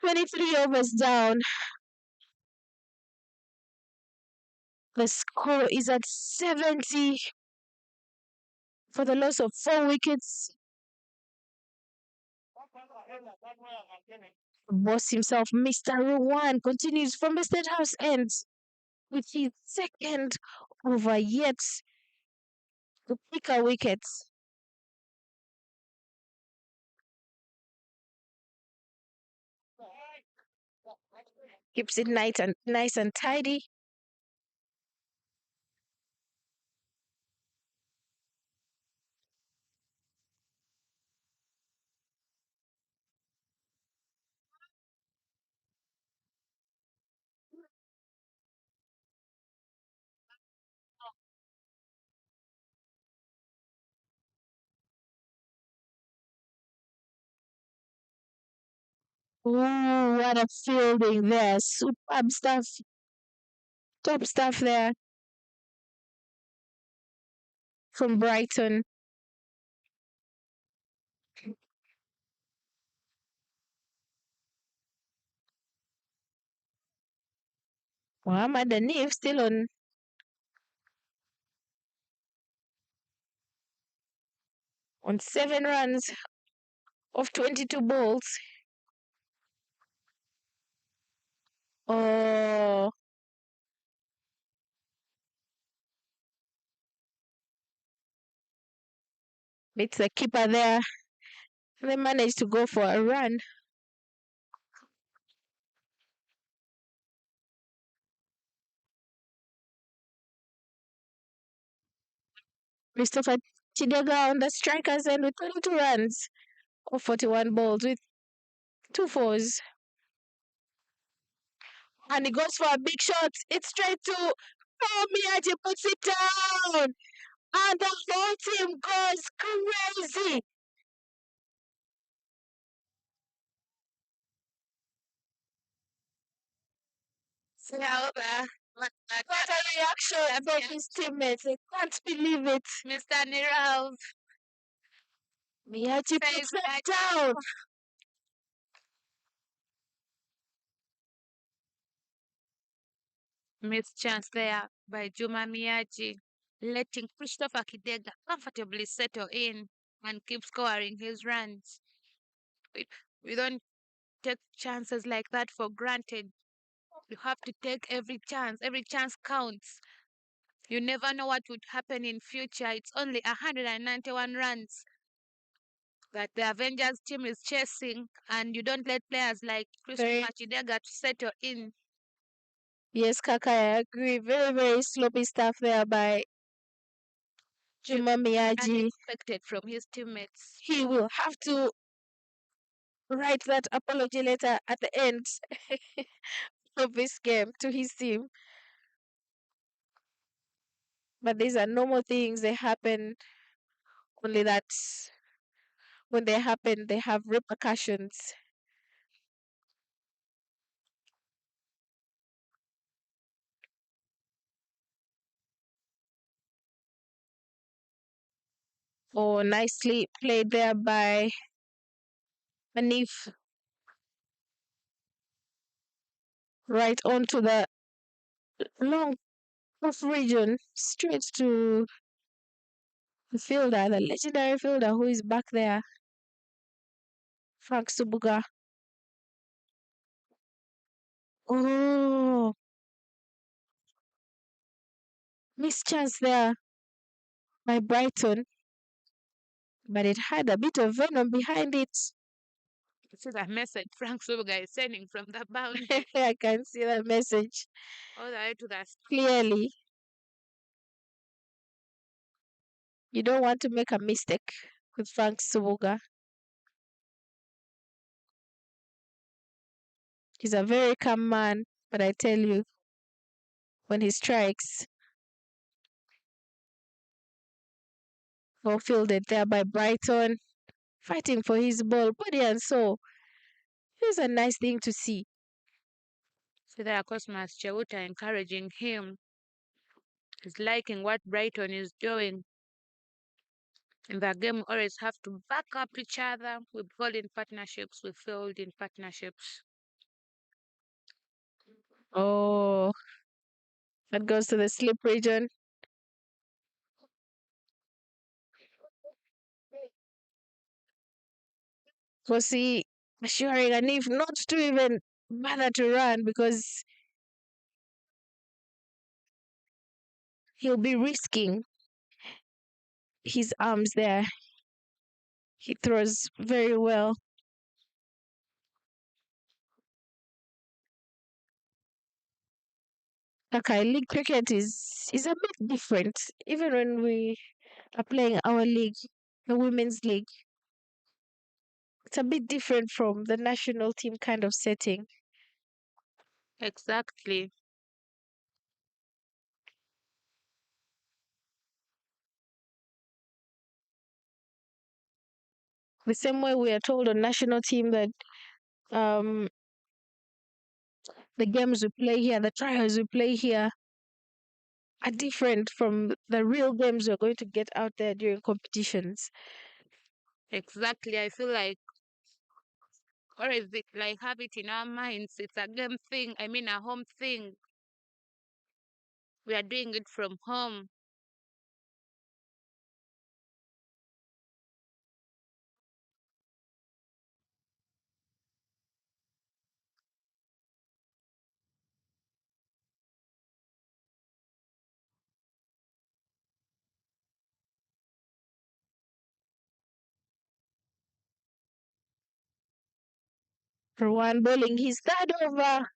23 overs down. The score is at 70 for the loss of 4 wickets. Boss himself, Mr. Ruwan, continues from the State House end with his second over yet to pick a wicket. Keeps it nice and tidy. Ooh, what a fielding there. Superb stuff. Top stuff there from Brighton. Muhammad Hanif still on 7 runs of 22 balls. Oh, it's the keeper there. They managed to go for a run. Christopher Chidega on the strikers end with 22 runs of 41 balls with 2 fours. And he goes for a big shot. It's straight to Miyaji, puts it down. And the whole team goes crazy. What a reaction from his teammates. They can't believe it. Mr. Nirav Miyaji puts that down. missed chance there by Juma Miyaji, letting Christopher Kidega comfortably settle in and keep scoring his runs. We don't take chances like that for granted. You have to take every chance. Every chance counts. You never know what would happen in future. It's only 191 runs that the Avengers team is chasing, and you don't let players like Christopher Chidega to settle in. Yes, Kaka, I agree. Very, very sloppy stuff there by Juma Miyaji. Unexpected from his teammates. He will have to write that apology letter at the end of this game to his team. But these are normal things. They happen, only that when they happen, they have repercussions. Oh, nicely played there by Manif. Right onto the long off region, straight to the fielder, the legendary fielder who is back there, Frank Subuga. Oh, missed chance there by Brighton, but it had a bit of venom behind it. See that message Frank Subuga is sending from the boundary I can see that message all the way to the clearly. You don't want to make a mistake with Frank Subuga. He's a very calm man, but I tell you, when he strikes, well fielded there by Brighton, fighting for his ball, body and soul. It's a nice thing to see. So there, Cosmas Cheuta encouraging him. He's liking what Brighton is doing. In the game, we always have to back up each other. We ball in partnerships, we field in partnerships. Oh, that goes to the slip region. Was he assuring Anif not to even bother to run because he'll be risking his arms there. He throws very well. Okay, league cricket is a bit different. Even when we are playing our league, the women's league, it's a bit different from the national team kind of setting. Exactly. The same way we are told on national team that um, the games we play here, the trials we play here, are different from the real games we're going to get out there during competitions. Exactly. I feel like, or is it like have it in our minds? It's a game thing. I mean, a home thing. We are doing it from home. For one bowling his third over.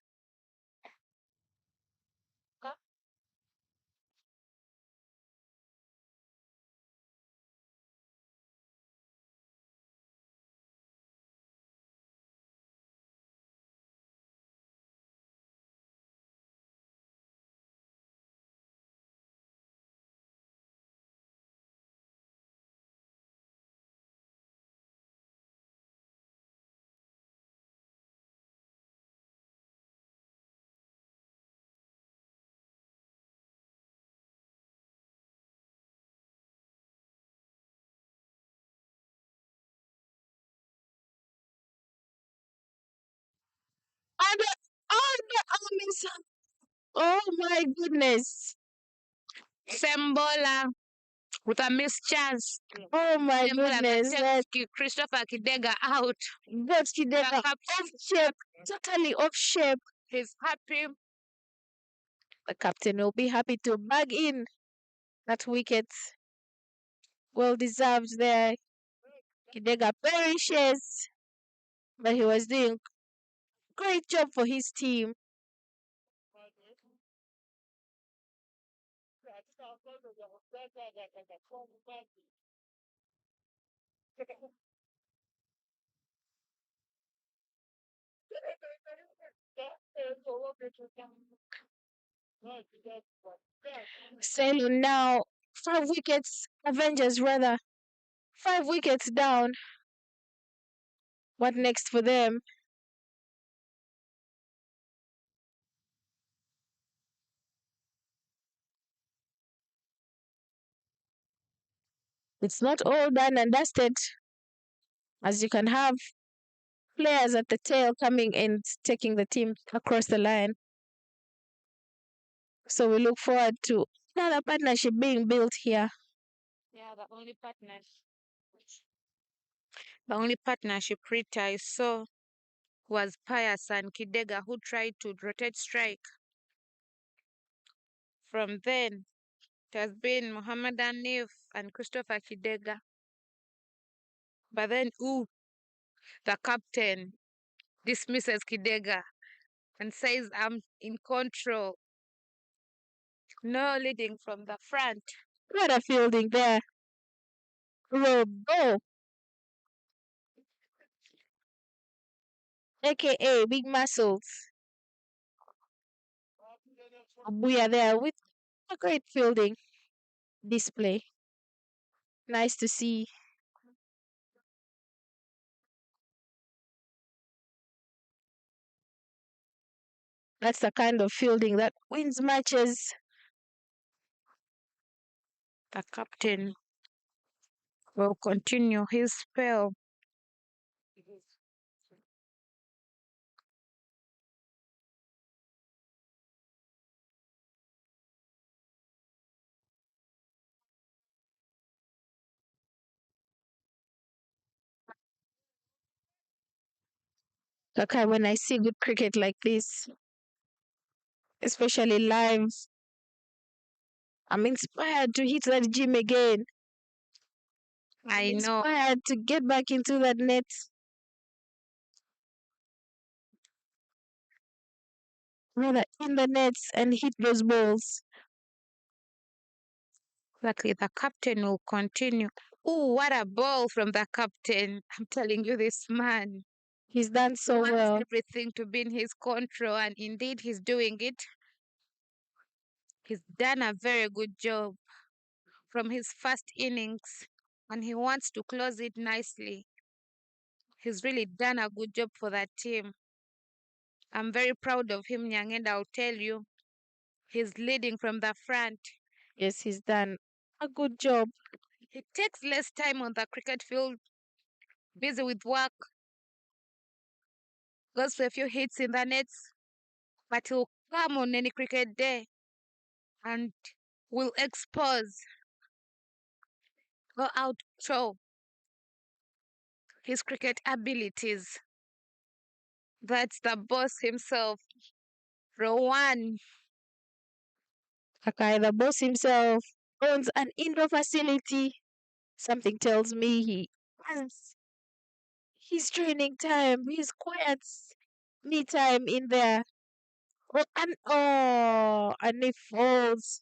And the arm is, oh my goodness. Sembola with a missed chance. Oh my Sembola that goodness. That takes Christopher Kidega out. gets Kidega The off captain, shape. Totally off shape. he's happy. The captain will be happy to bag in that wicket. Well deserved there. Kidega perishes. But he was doing great job for his team. Ceylon now 5 wickets, Avengers rather, 5 wickets down. What next for them? It's not all done and dusted, as you can have players at the tail coming and taking the team across the line. So we look forward to another partnership being built here. Yeah, the only partnership Rita I saw was Pius and Kidega who tried to rotate strike. From then, it has been Muhammad Anif and Christopher Kidega. But then, the captain dismisses Kidega and says, I'm in control. No leading from the front. What a fielding there. Robo, aka Big Muscles. We are there with a great fielding display. Nice to see. That's the kind of fielding that wins matches. The captain will continue his spell. Okay, when I see good cricket like this, especially live, I'm inspired to hit that gym again. I'm I know. inspired to get back into that net. Rather in the nets and hit those balls. Exactly. The captain will continue. Oh, what a ball from the captain. I'm telling you, this man He's done so wants well. everything to be in his control, and indeed he's doing it. He's done a very good job from his first innings, and he wants to close it nicely. He's really done a good job for that team. I'm very proud of him, Nyang, and I'll tell you, he's leading from the front. Yes, he's done a good job. He takes less time on the cricket field, busy with work, goes for a few hits in the nets, but he'll come on any cricket day and will expose, go out, show his cricket abilities. That's the boss himself, Rowan. Okay, the boss himself owns an indoor facility. Something tells me he has his training time, his quiet me time in there. And he falls.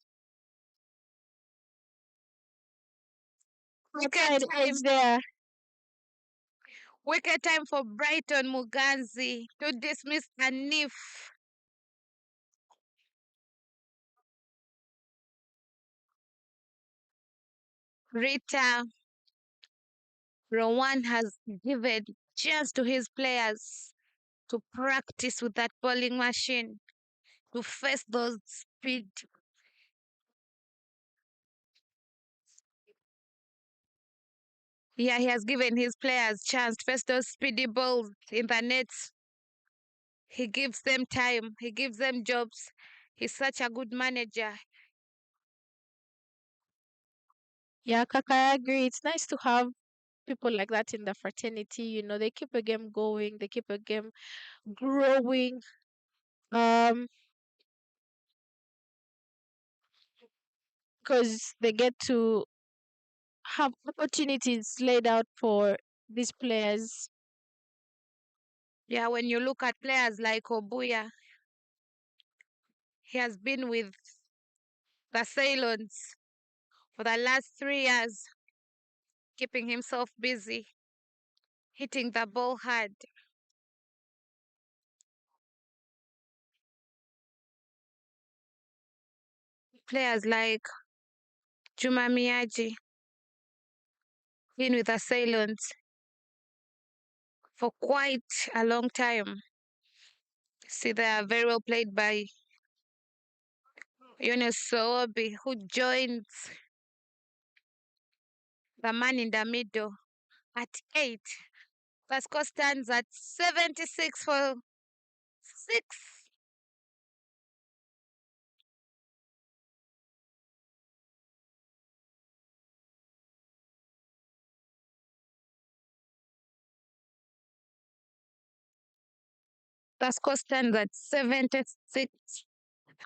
Wicket Outside time, edge there. wicket time for Brighton Muganzi to dismiss Anif. Rita Rowan has given chance to his players to practice with that bowling machine, to face those speed. Yeah, he has given his players chance to face those speedy balls in the nets. He gives them time. He gives them jobs. He's such a good manager. Yeah, Kaka, I agree. It's nice to have people like that in the fraternity. They keep a game going, they keep a game growing. Um, because they get to have opportunities laid out for these players. Yeah, when you look at players like Obuya, he has been with the Ceylons for the last 3 years, keeping himself busy, hitting the ball hard. Players like Juma Miyaji, been with the Ceylons for quite a long time. See, they are very well played by Yunus Soobi, who joins the man in the middle at 8. The score stands at 76 for 6. The score stands at 76.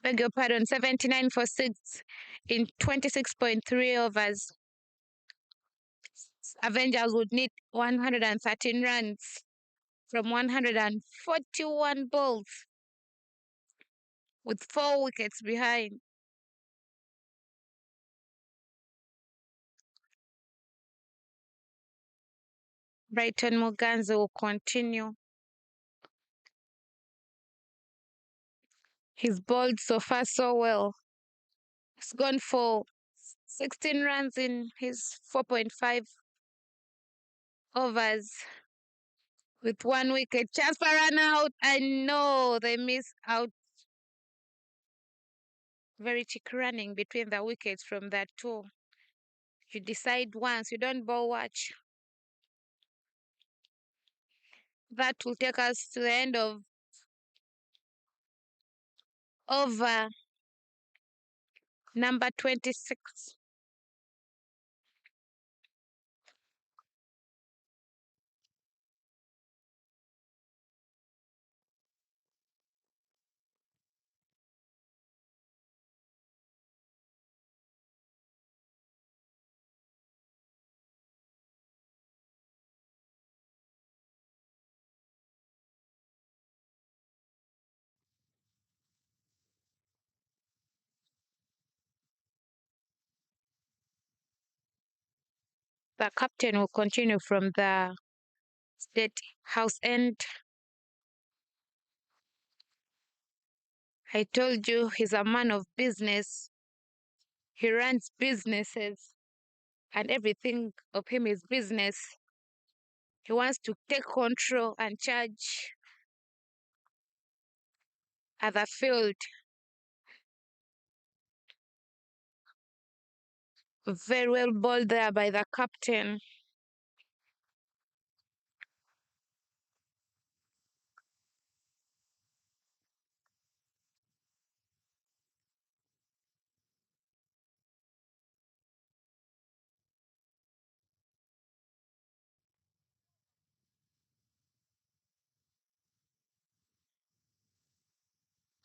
Beg your pardon, 79 for 6 in 26.3 overs. Avengers would need 113 runs from 141 balls with 4 wickets behind. Brighton Muganza will continue. He's bowled so far so well. He's gone for 16 runs in his 4.5 overs with 1 wicket. Chance for run out. I know they miss out. Very cheeky running between the wickets from that two. You decide once, you don't bowl watch. That will take us to the end of over number 26. The captain will continue from the state house end. I told you he's a man of business. He runs businesses and everything of him is business. He wants to take control and charge at the field. Very well bowled there by the captain.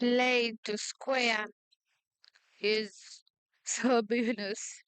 Played to square is so bonus.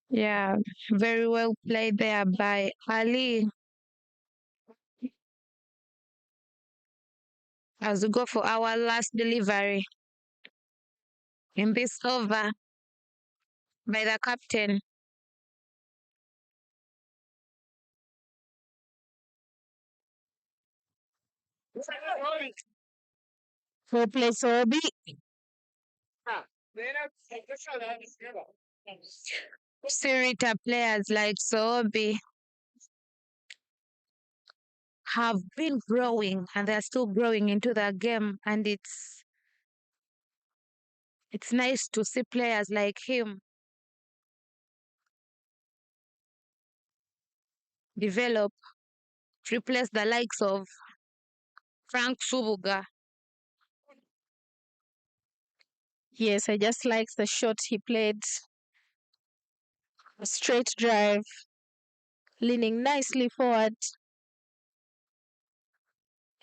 Yeah, very well played there by Ali. As we go for our last delivery in this over by the captain. Four play Sobi. Sirita players like Sobi have been growing and they're still growing into the game, and it's nice to see players like him develop, replace the likes of Frank Subuga. Yes, I just liked the shot he played. A straight drive, leaning nicely forward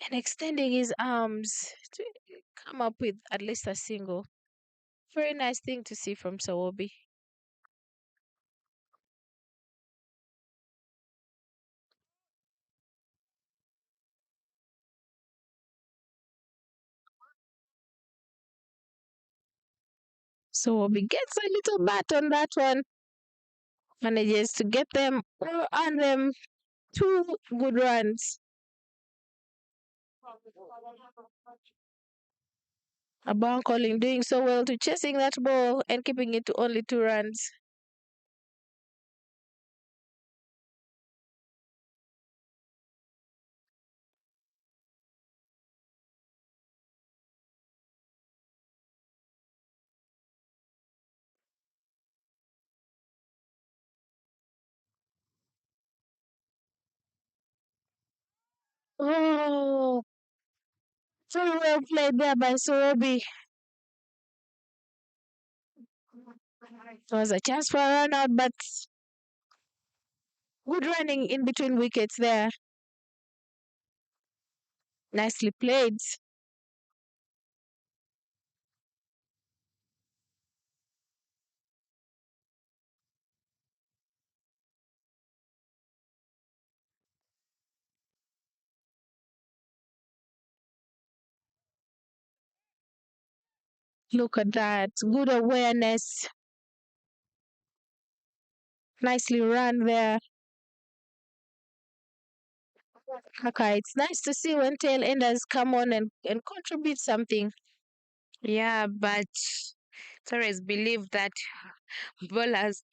and extending his arms to come up with at least a single. Very nice thing to see from Sawobi. Sawobi gets a little bat on that one. Manages to get them or earn them 2 good runs. A calling doing so well to chasing that ball and keeping it to only 2 runs. Oh, very well played there by Sorobi. There was a chance for a run out, but good running in between wickets there. Nicely played. Look at that. Good awareness. Nicely run there. Okay, it's nice to see when tail enders come on and contribute something. Yeah, but it's always believed that bowlers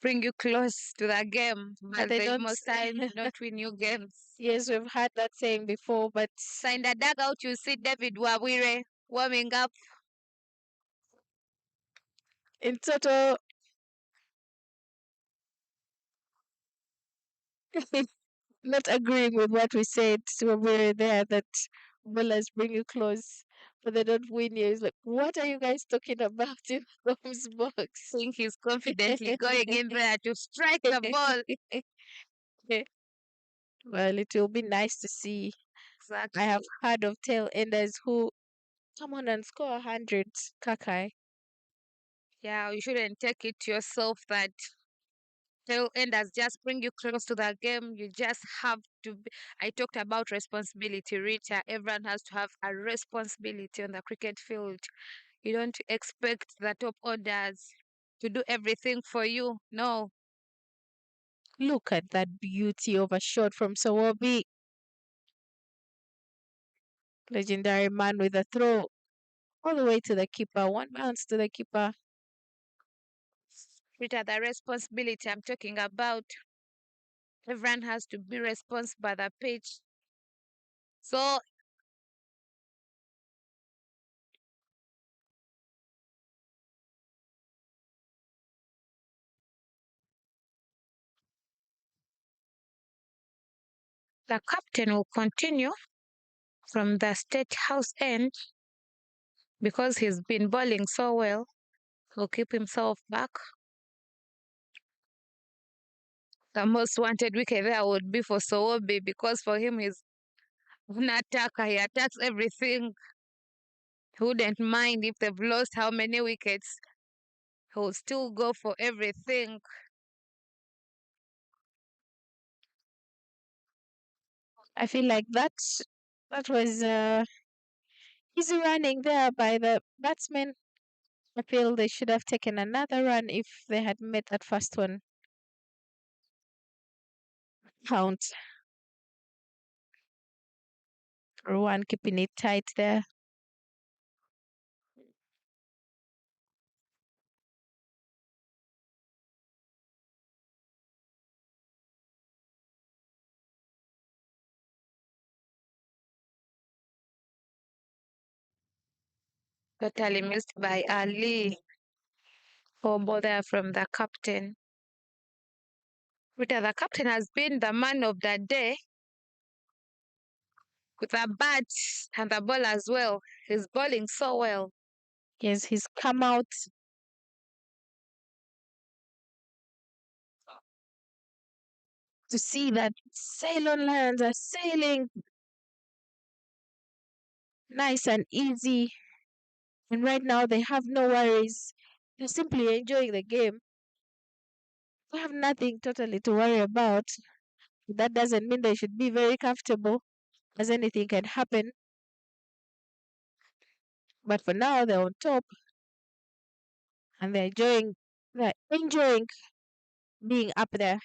bring you close to the game, but they they don't- most times don't win you games. Yes, we've heard that saying before, but So in the dugout, you see David Wawire warming up. in total, not agreeing with what we said when we were there, that bowlers bring you close. but they don't win you. It's like, what are you guys talking about in Tom's box? Think he's confidently going in there to strike the ball. Well, it will be nice to see. I have Exactly. heard of tail enders who come on and score 100, Kakai. Yeah, you shouldn't take it to yourself that tail enders just bring you close to the game. You just have to be. I talked about responsibility, Rita. Everyone has to have a responsibility on the cricket field. You don't expect the top orders to do everything for you. No. Look at that beauty of a shot from Sawabi. Legendary man with a throw all the way to the keeper. One bounce to the keeper. Rita, the responsibility I'm talking about. Everyone has to be responsible by the pitch. So the captain will continue from the state house end because he's been bowling so well. He'll keep himself back. The most wanted wicket there would be for Sowobi because for him he's an attacker. He attacks everything. He wouldn't mind if they've lost how many wickets. He'll still go for everything. I feel like that was easy running there by the batsman. I feel they should have taken another run if they had made that first one count. Rowan keeping it tight there. Totally missed by Ali. For bother from the captain. Rita, the captain has been the man of the day with a bat and the ball as well. He's bowling so well. Yes, he's come out to see that Ceylon Lions are sailing nice and easy. And right now they have no worries. They're simply enjoying the game. They have nothing totally to worry about. That doesn't mean they should be very comfortable, as anything can happen. But for now, they're on top and they're enjoying being up there.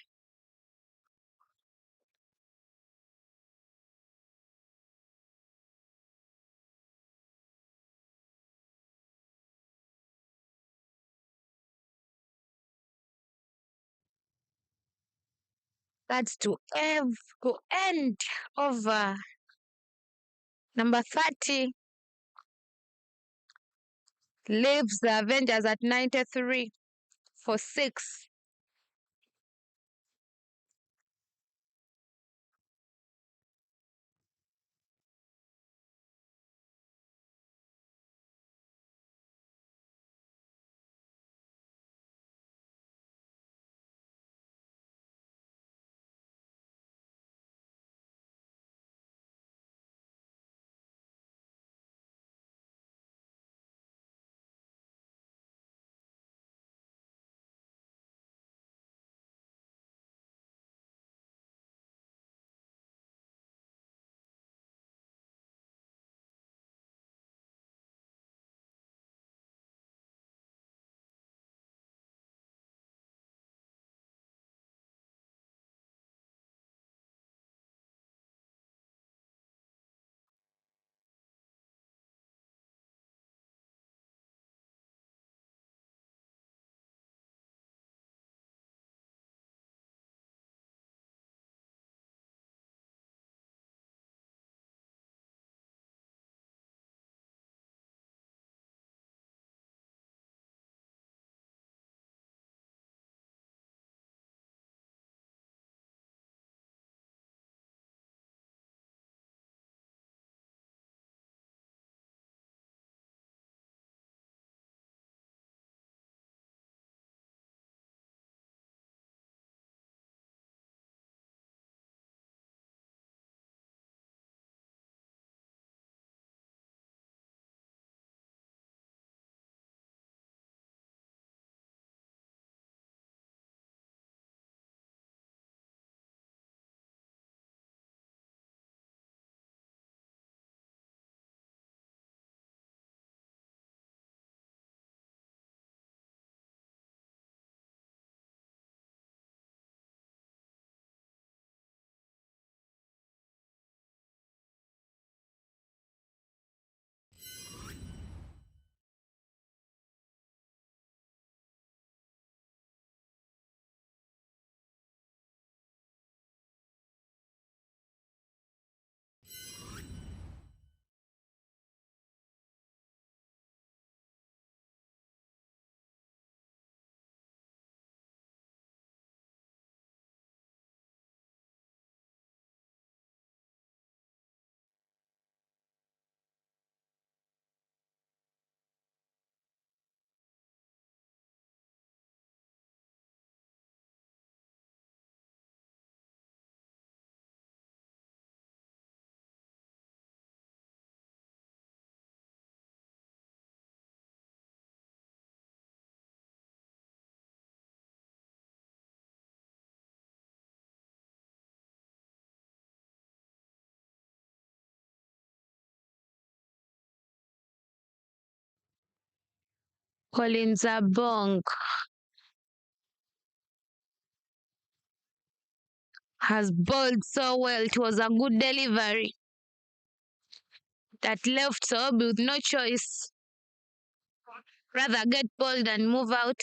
That's to end over number 30 leaves the Avengers at 93 for 6. Colin Zabong has bowled so well. It was a good delivery that left Sobi with no choice. Rather get bowled and move out.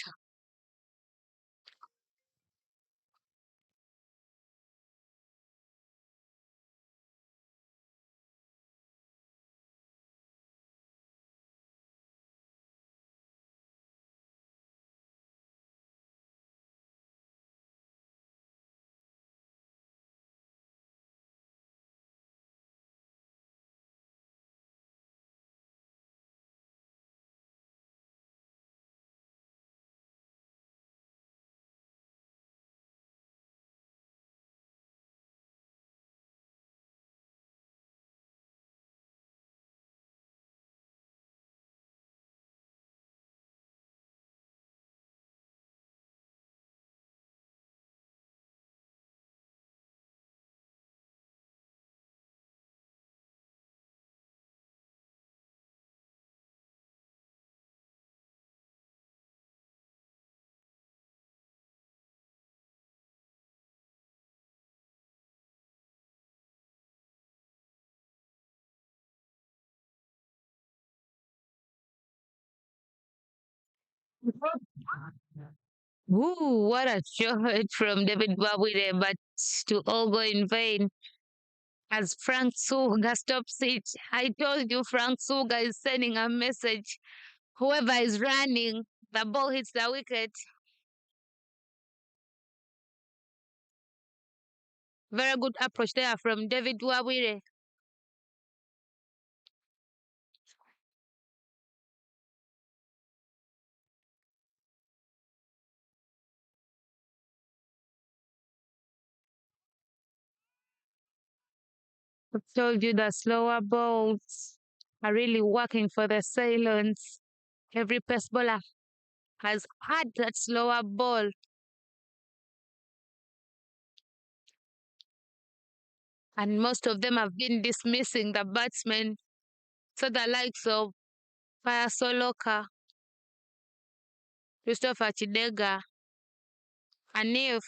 Ooh, what a shot from David Wabwire, but to all go in vain as Frank Suga stops it. I told you Frank Suga is sending a message. Whoever is running, the ball hits the wicket. Very good approach there from David Wabwire. I told you the slower balls are really working for the Ceylons. Every pace bowler has had that slower ball. And most of them have been dismissing the batsmen. So the likes of Fire Soloka, Christopher Chidega, Hanif,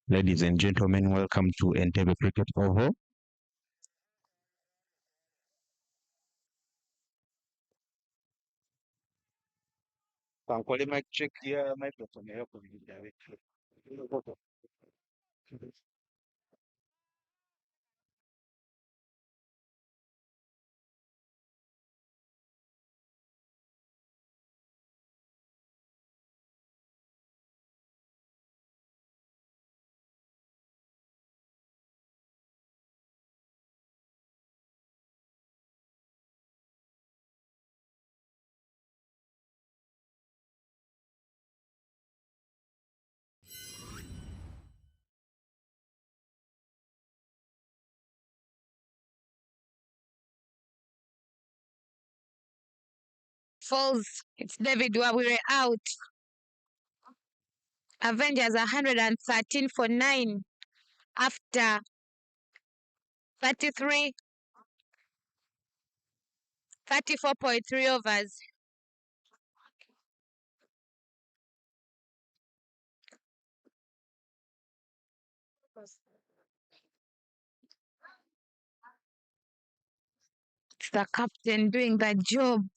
Ladies and gentlemen, welcome to Entebbe Cricket Oval. Kankole mic check ya microphone yako direct. Falls. It's David Wawire out. Avengers 113 for 9 after 34.3 overs. It's the captain doing the job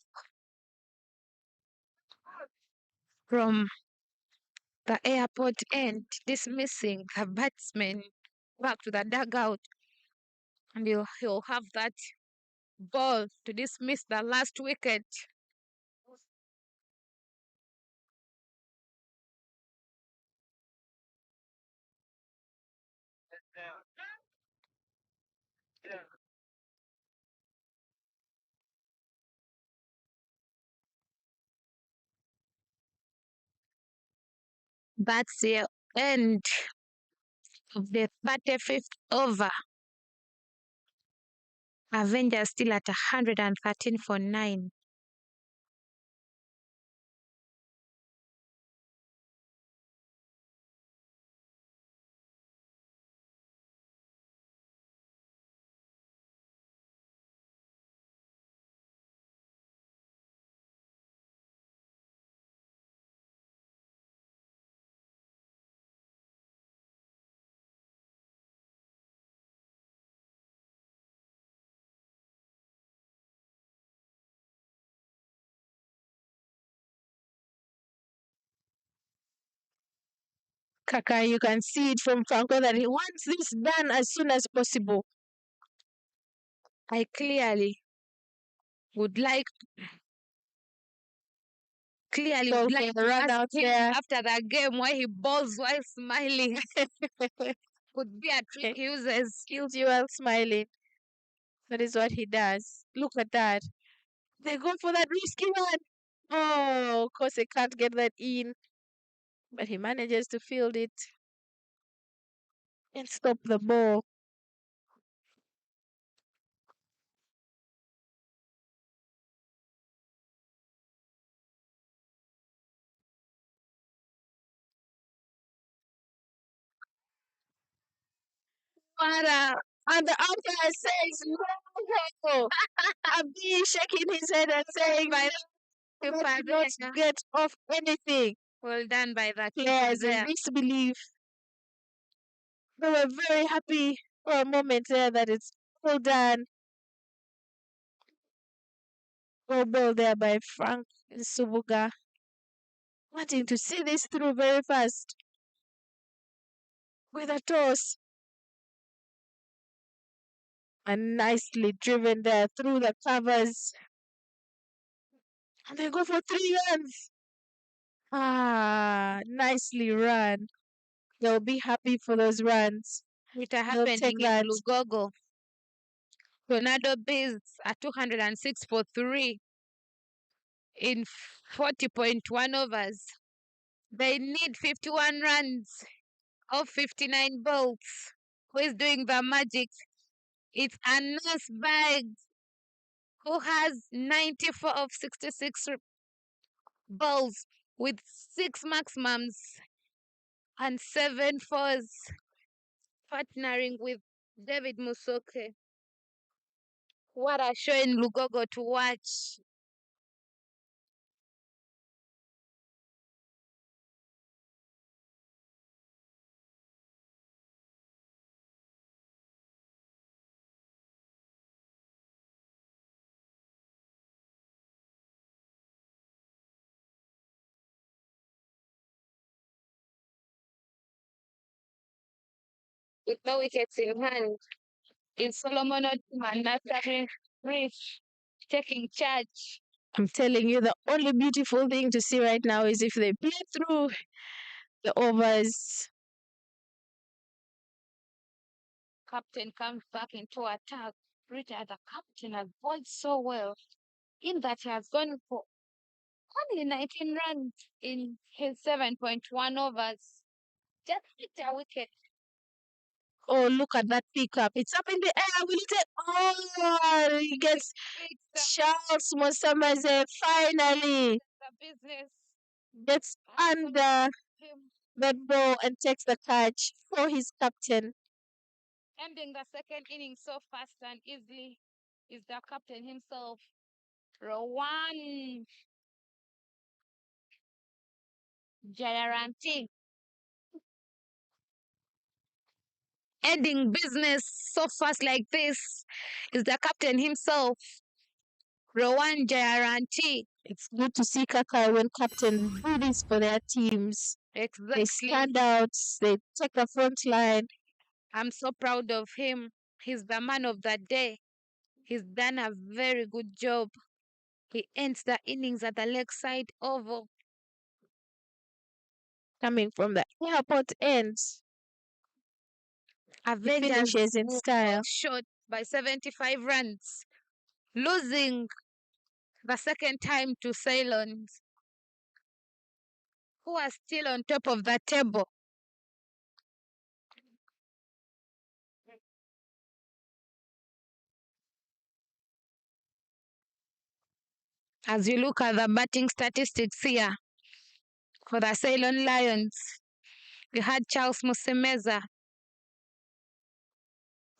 from the airport end, dismissing the batsman back to the dugout. And he'll have that ball to dismiss the last wicket. That's the end of the 35th over. Avengers still at 113 for 9. Kaka, you can see it from Franco that he wants this done as soon as possible. I clearly would like So to run ask out him there. after the game why he balls while smiling. Could be a trick he uses. Kills you while smiling. That is what he does. Look at that. They go for that risky one. Oh, of course, they can't get that in. But he manages to field it and stop the ball. And the umpire says no. Abi shaking his head and saying, By "You the must not Pavega. get off anything." Well done by the keeper Players in there. disbelief. They were very happy for a moment there that it's all done. Well ball there by Frank Subuga. Wanting to see this through very fast. With a toss. And nicely driven there through the covers. And they go for 3 runs. Nicely run. They'll be happy for those runs. It They'll happening take in that. Lugogo. Ronaldo Biz at 206 for 3 in 40.1 overs. They need 51 runs of 59 balls. Who is doing the magic? It's Anas Bag who has 94 of 66 balls with 6 maximums and 7 fours, partnering with David Musoke. What a show in Lugogo to watch. with no wickets in hand. Is Solomon Ottoman after Rich taking charge? I'm telling you, the only beautiful thing to see right now is if they play through the overs. Captain comes back into attack. Rita, the captain, has bowled so well in that he has gone for only 19 runs in his 7.1 overs. Just hit a wicket. Oh, look at that pickup. It's up in the air. Will it take? Oh, he gets It's Charles Mosamaze finally the business. gets under Him that ball and takes the catch for his captain. ending the second inning so fast and easily is the captain himself, Rowan Jararanti. Ending business so fast like this is the captain himself, Rowan Jararanti. It's good to see Kaka when captains do this for their teams. They Exactly. stand out, they take the front line. I'm so proud of him. He's the man of the day. He's done a very good job. He ends the innings at the lakeside oval. Coming from the airport end, Avengers finishes in fell style. short by 75 runs, losing the second time to Ceylon, who are still on top of the table. As you look at the batting statistics here for the Ceylon Lions, we had Charles Musemeza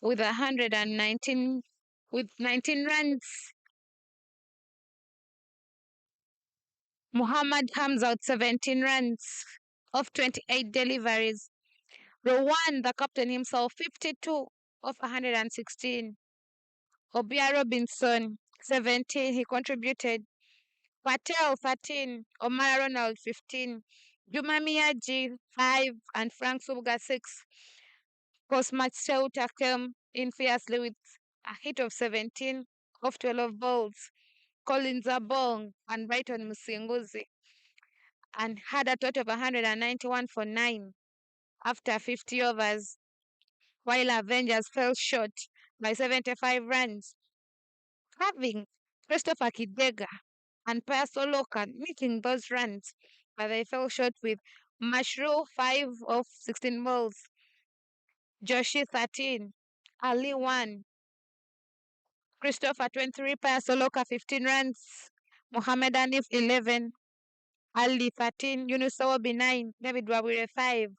with 119 with 19 runs. Muhammad Hamza 17 runs of 28 deliveries. Rowan, the captain himself, 52 of 116. Obia Robinson, 17. He contributed. Patel, 13. Omar Ronald, 15. Juma Miyaji, 5. And Frank Subga, 6. Cosmat Shelter came in fiercely with a hit of 17 of 12 balls. Collins Abong and Brighton Musinguzi, and had a total of 191 for 9 after 50 overs, while Avengers fell short by 75 runs, having Christopher Kidega and Soloka making those runs, but they fell short with Mashru 5 of 16 balls, Joshi 13, Ali 1, Christopher 23, Soloka 15 runs, Mohammed Anif 11, Ali 13, Yunus Awabi 9, David Wabire 5,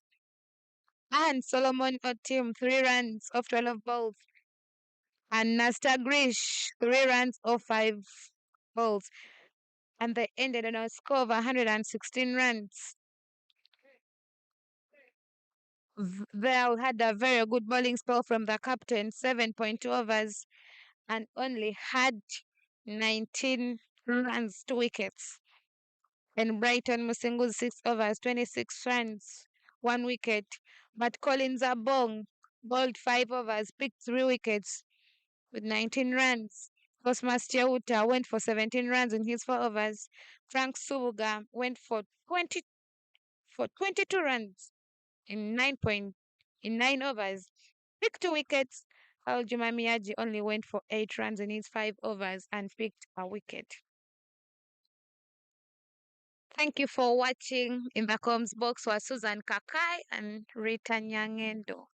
and Solomon Otim 3 runs of 12 balls, and Nasta Grish 3 runs of 5 balls. And they ended on a score of 116 runs. They had a very good bowling spell from the captain, 7.2 overs, and only had 19 runs, 2 wickets. And Brighton Musingu 6 overs, 26 runs, 1 wicket. But Collins Abong bowled 5 overs, picked 3 wickets with 19 runs. Cosmas Cheuta went for 17 runs in his 4 overs. Frank Subuga went for 22 runs in 9 overs, picked 2 wickets. While Juma Miyaji only went for 8 runs in his 5 overs and picked a wicket. Thank you for watching. In the comms box was Susan Kakai and Rita Nyangendo.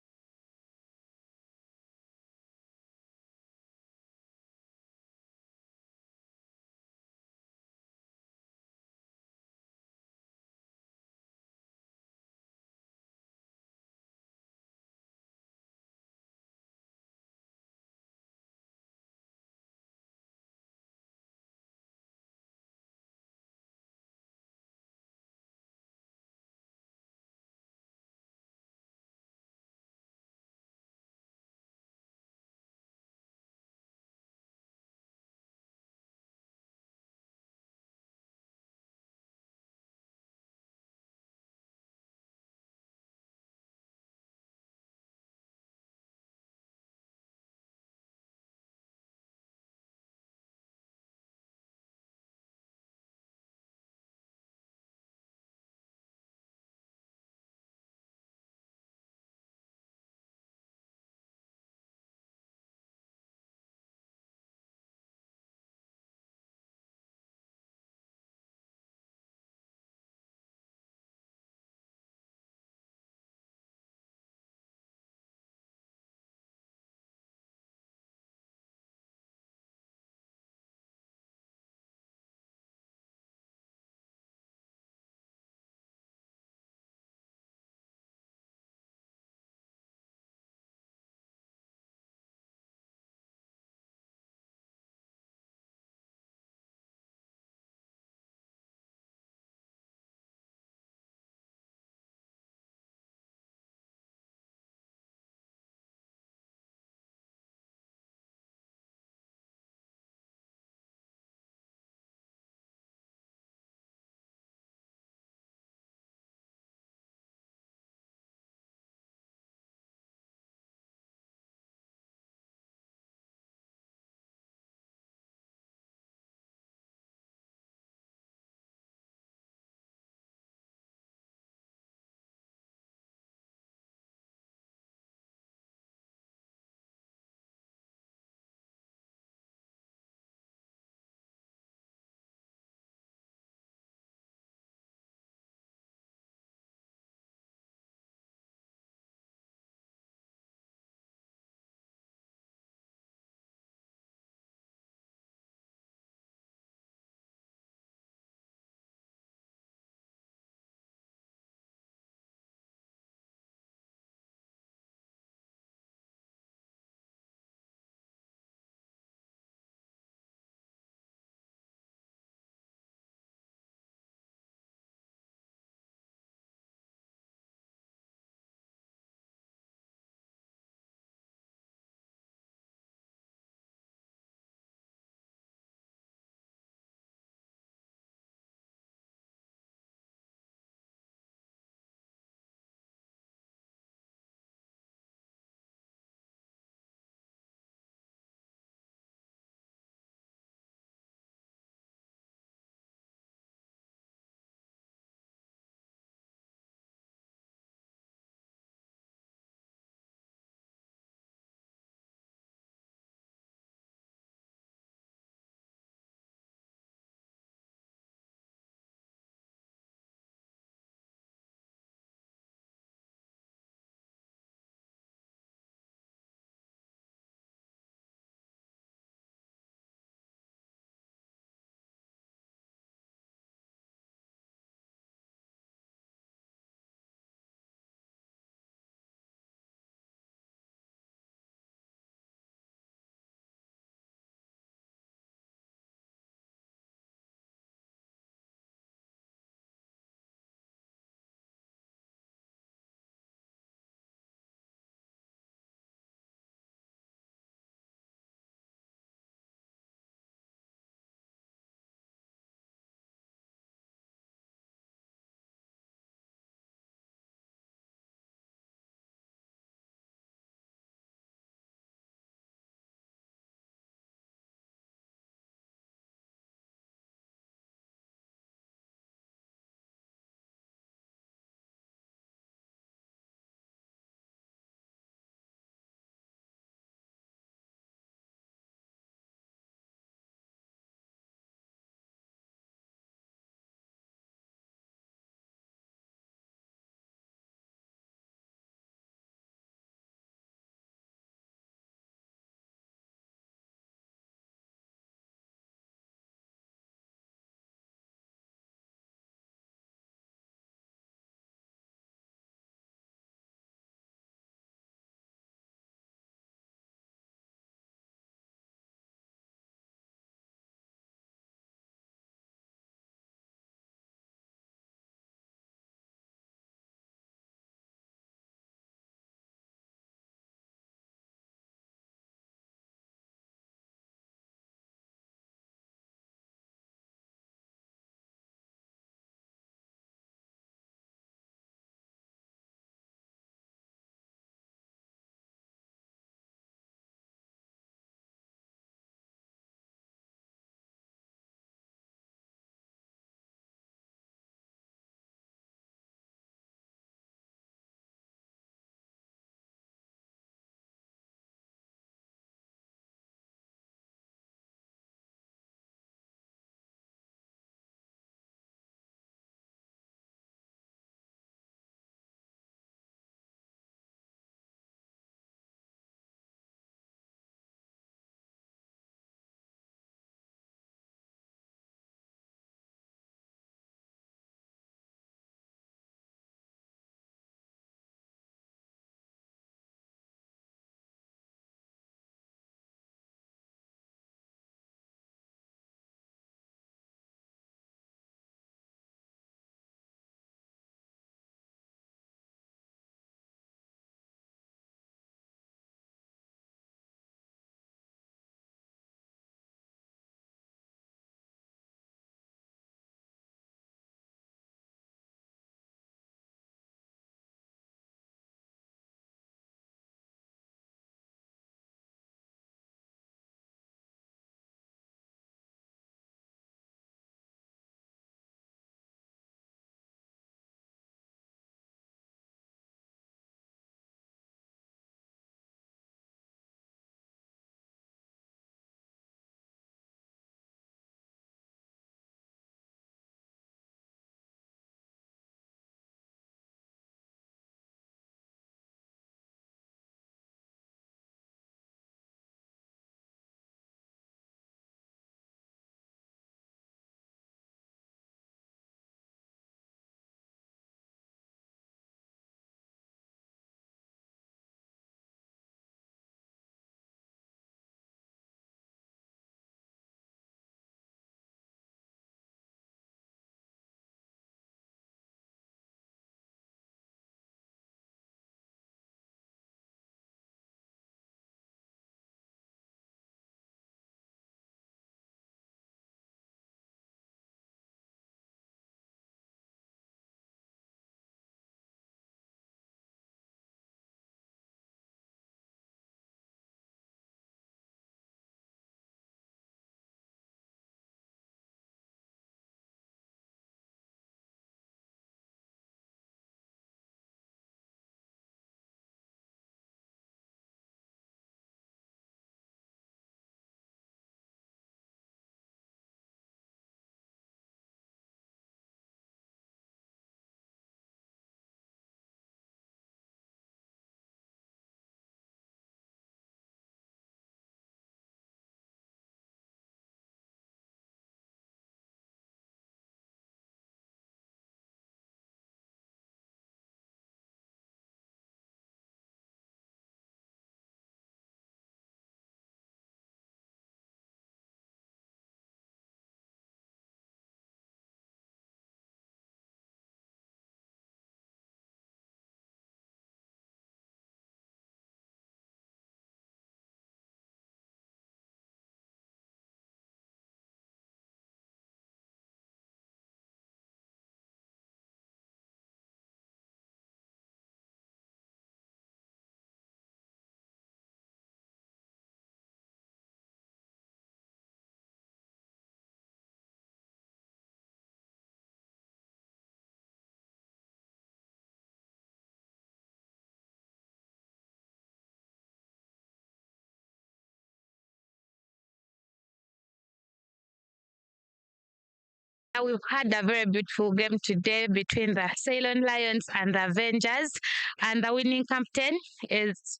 we've had a very beautiful game today between the Ceylon Lions and the Avengers. And the winning captain is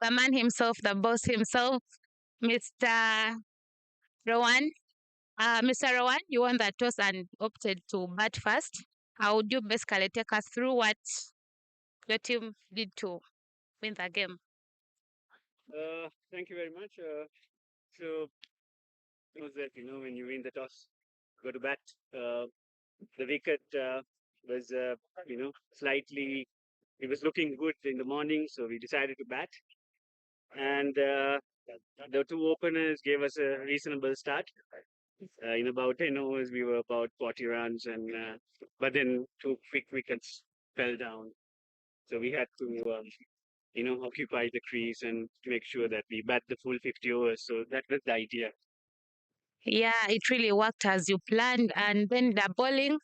the man himself, the boss himself, Mr. Rowan. Mr. Rowan, you won the toss and opted to bat first. How would you basically take us through what your team did to win the game? Thank you very much. So it was that when you win the toss, go to bat. The wicket was slightly. It was looking good in the morning, so we decided to bat. And the two openers gave us a reasonable start. In about 10 overs, we were about 40 runs, and but then two quick wickets fell down. So we had to occupy the crease and make sure that we bat the full 50 overs. So that was the idea. Yeah, it really worked as you planned. And then the bowling,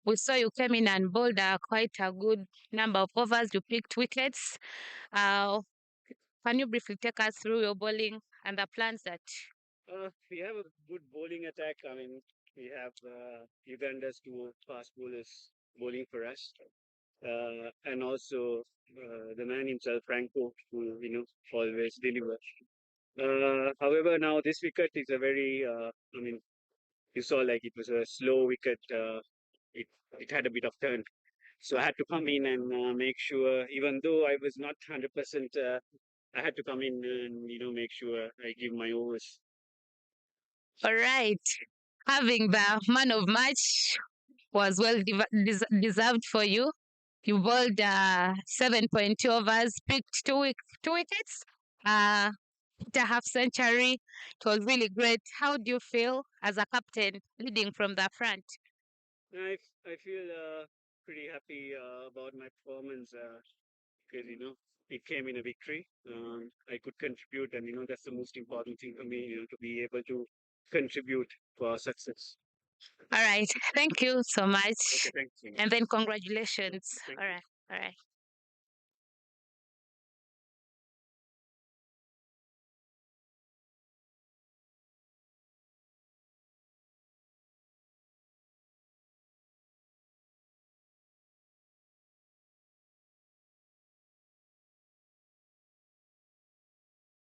we saw you came in and bowled quite a good number of overs. You picked wickets. Can you briefly take us through your bowling and the plans that? We have a good bowling attack. I mean, we have Uganda's two fast bowlers bowling for us. And also the man himself, Franco, who always delivers. However, now this wicket is a very, you saw like it was a slow wicket. It it had a bit of turn, so I had to come in and make sure. Even though I was not 100%, I had to come in and make sure I give my overs. All right. Having the man of match was well deserved for you. You bowled 7.2 overs, picked two wickets, hit a half century. It was really great. How do you feel as a captain leading from the front? I feel pretty happy about my performance because it came in a victory. I could contribute, and that's the most important thing for me, to be able to contribute to our success. All right. Thank you so much. Okay, thanks. And then congratulations. Thank All you. right. All right.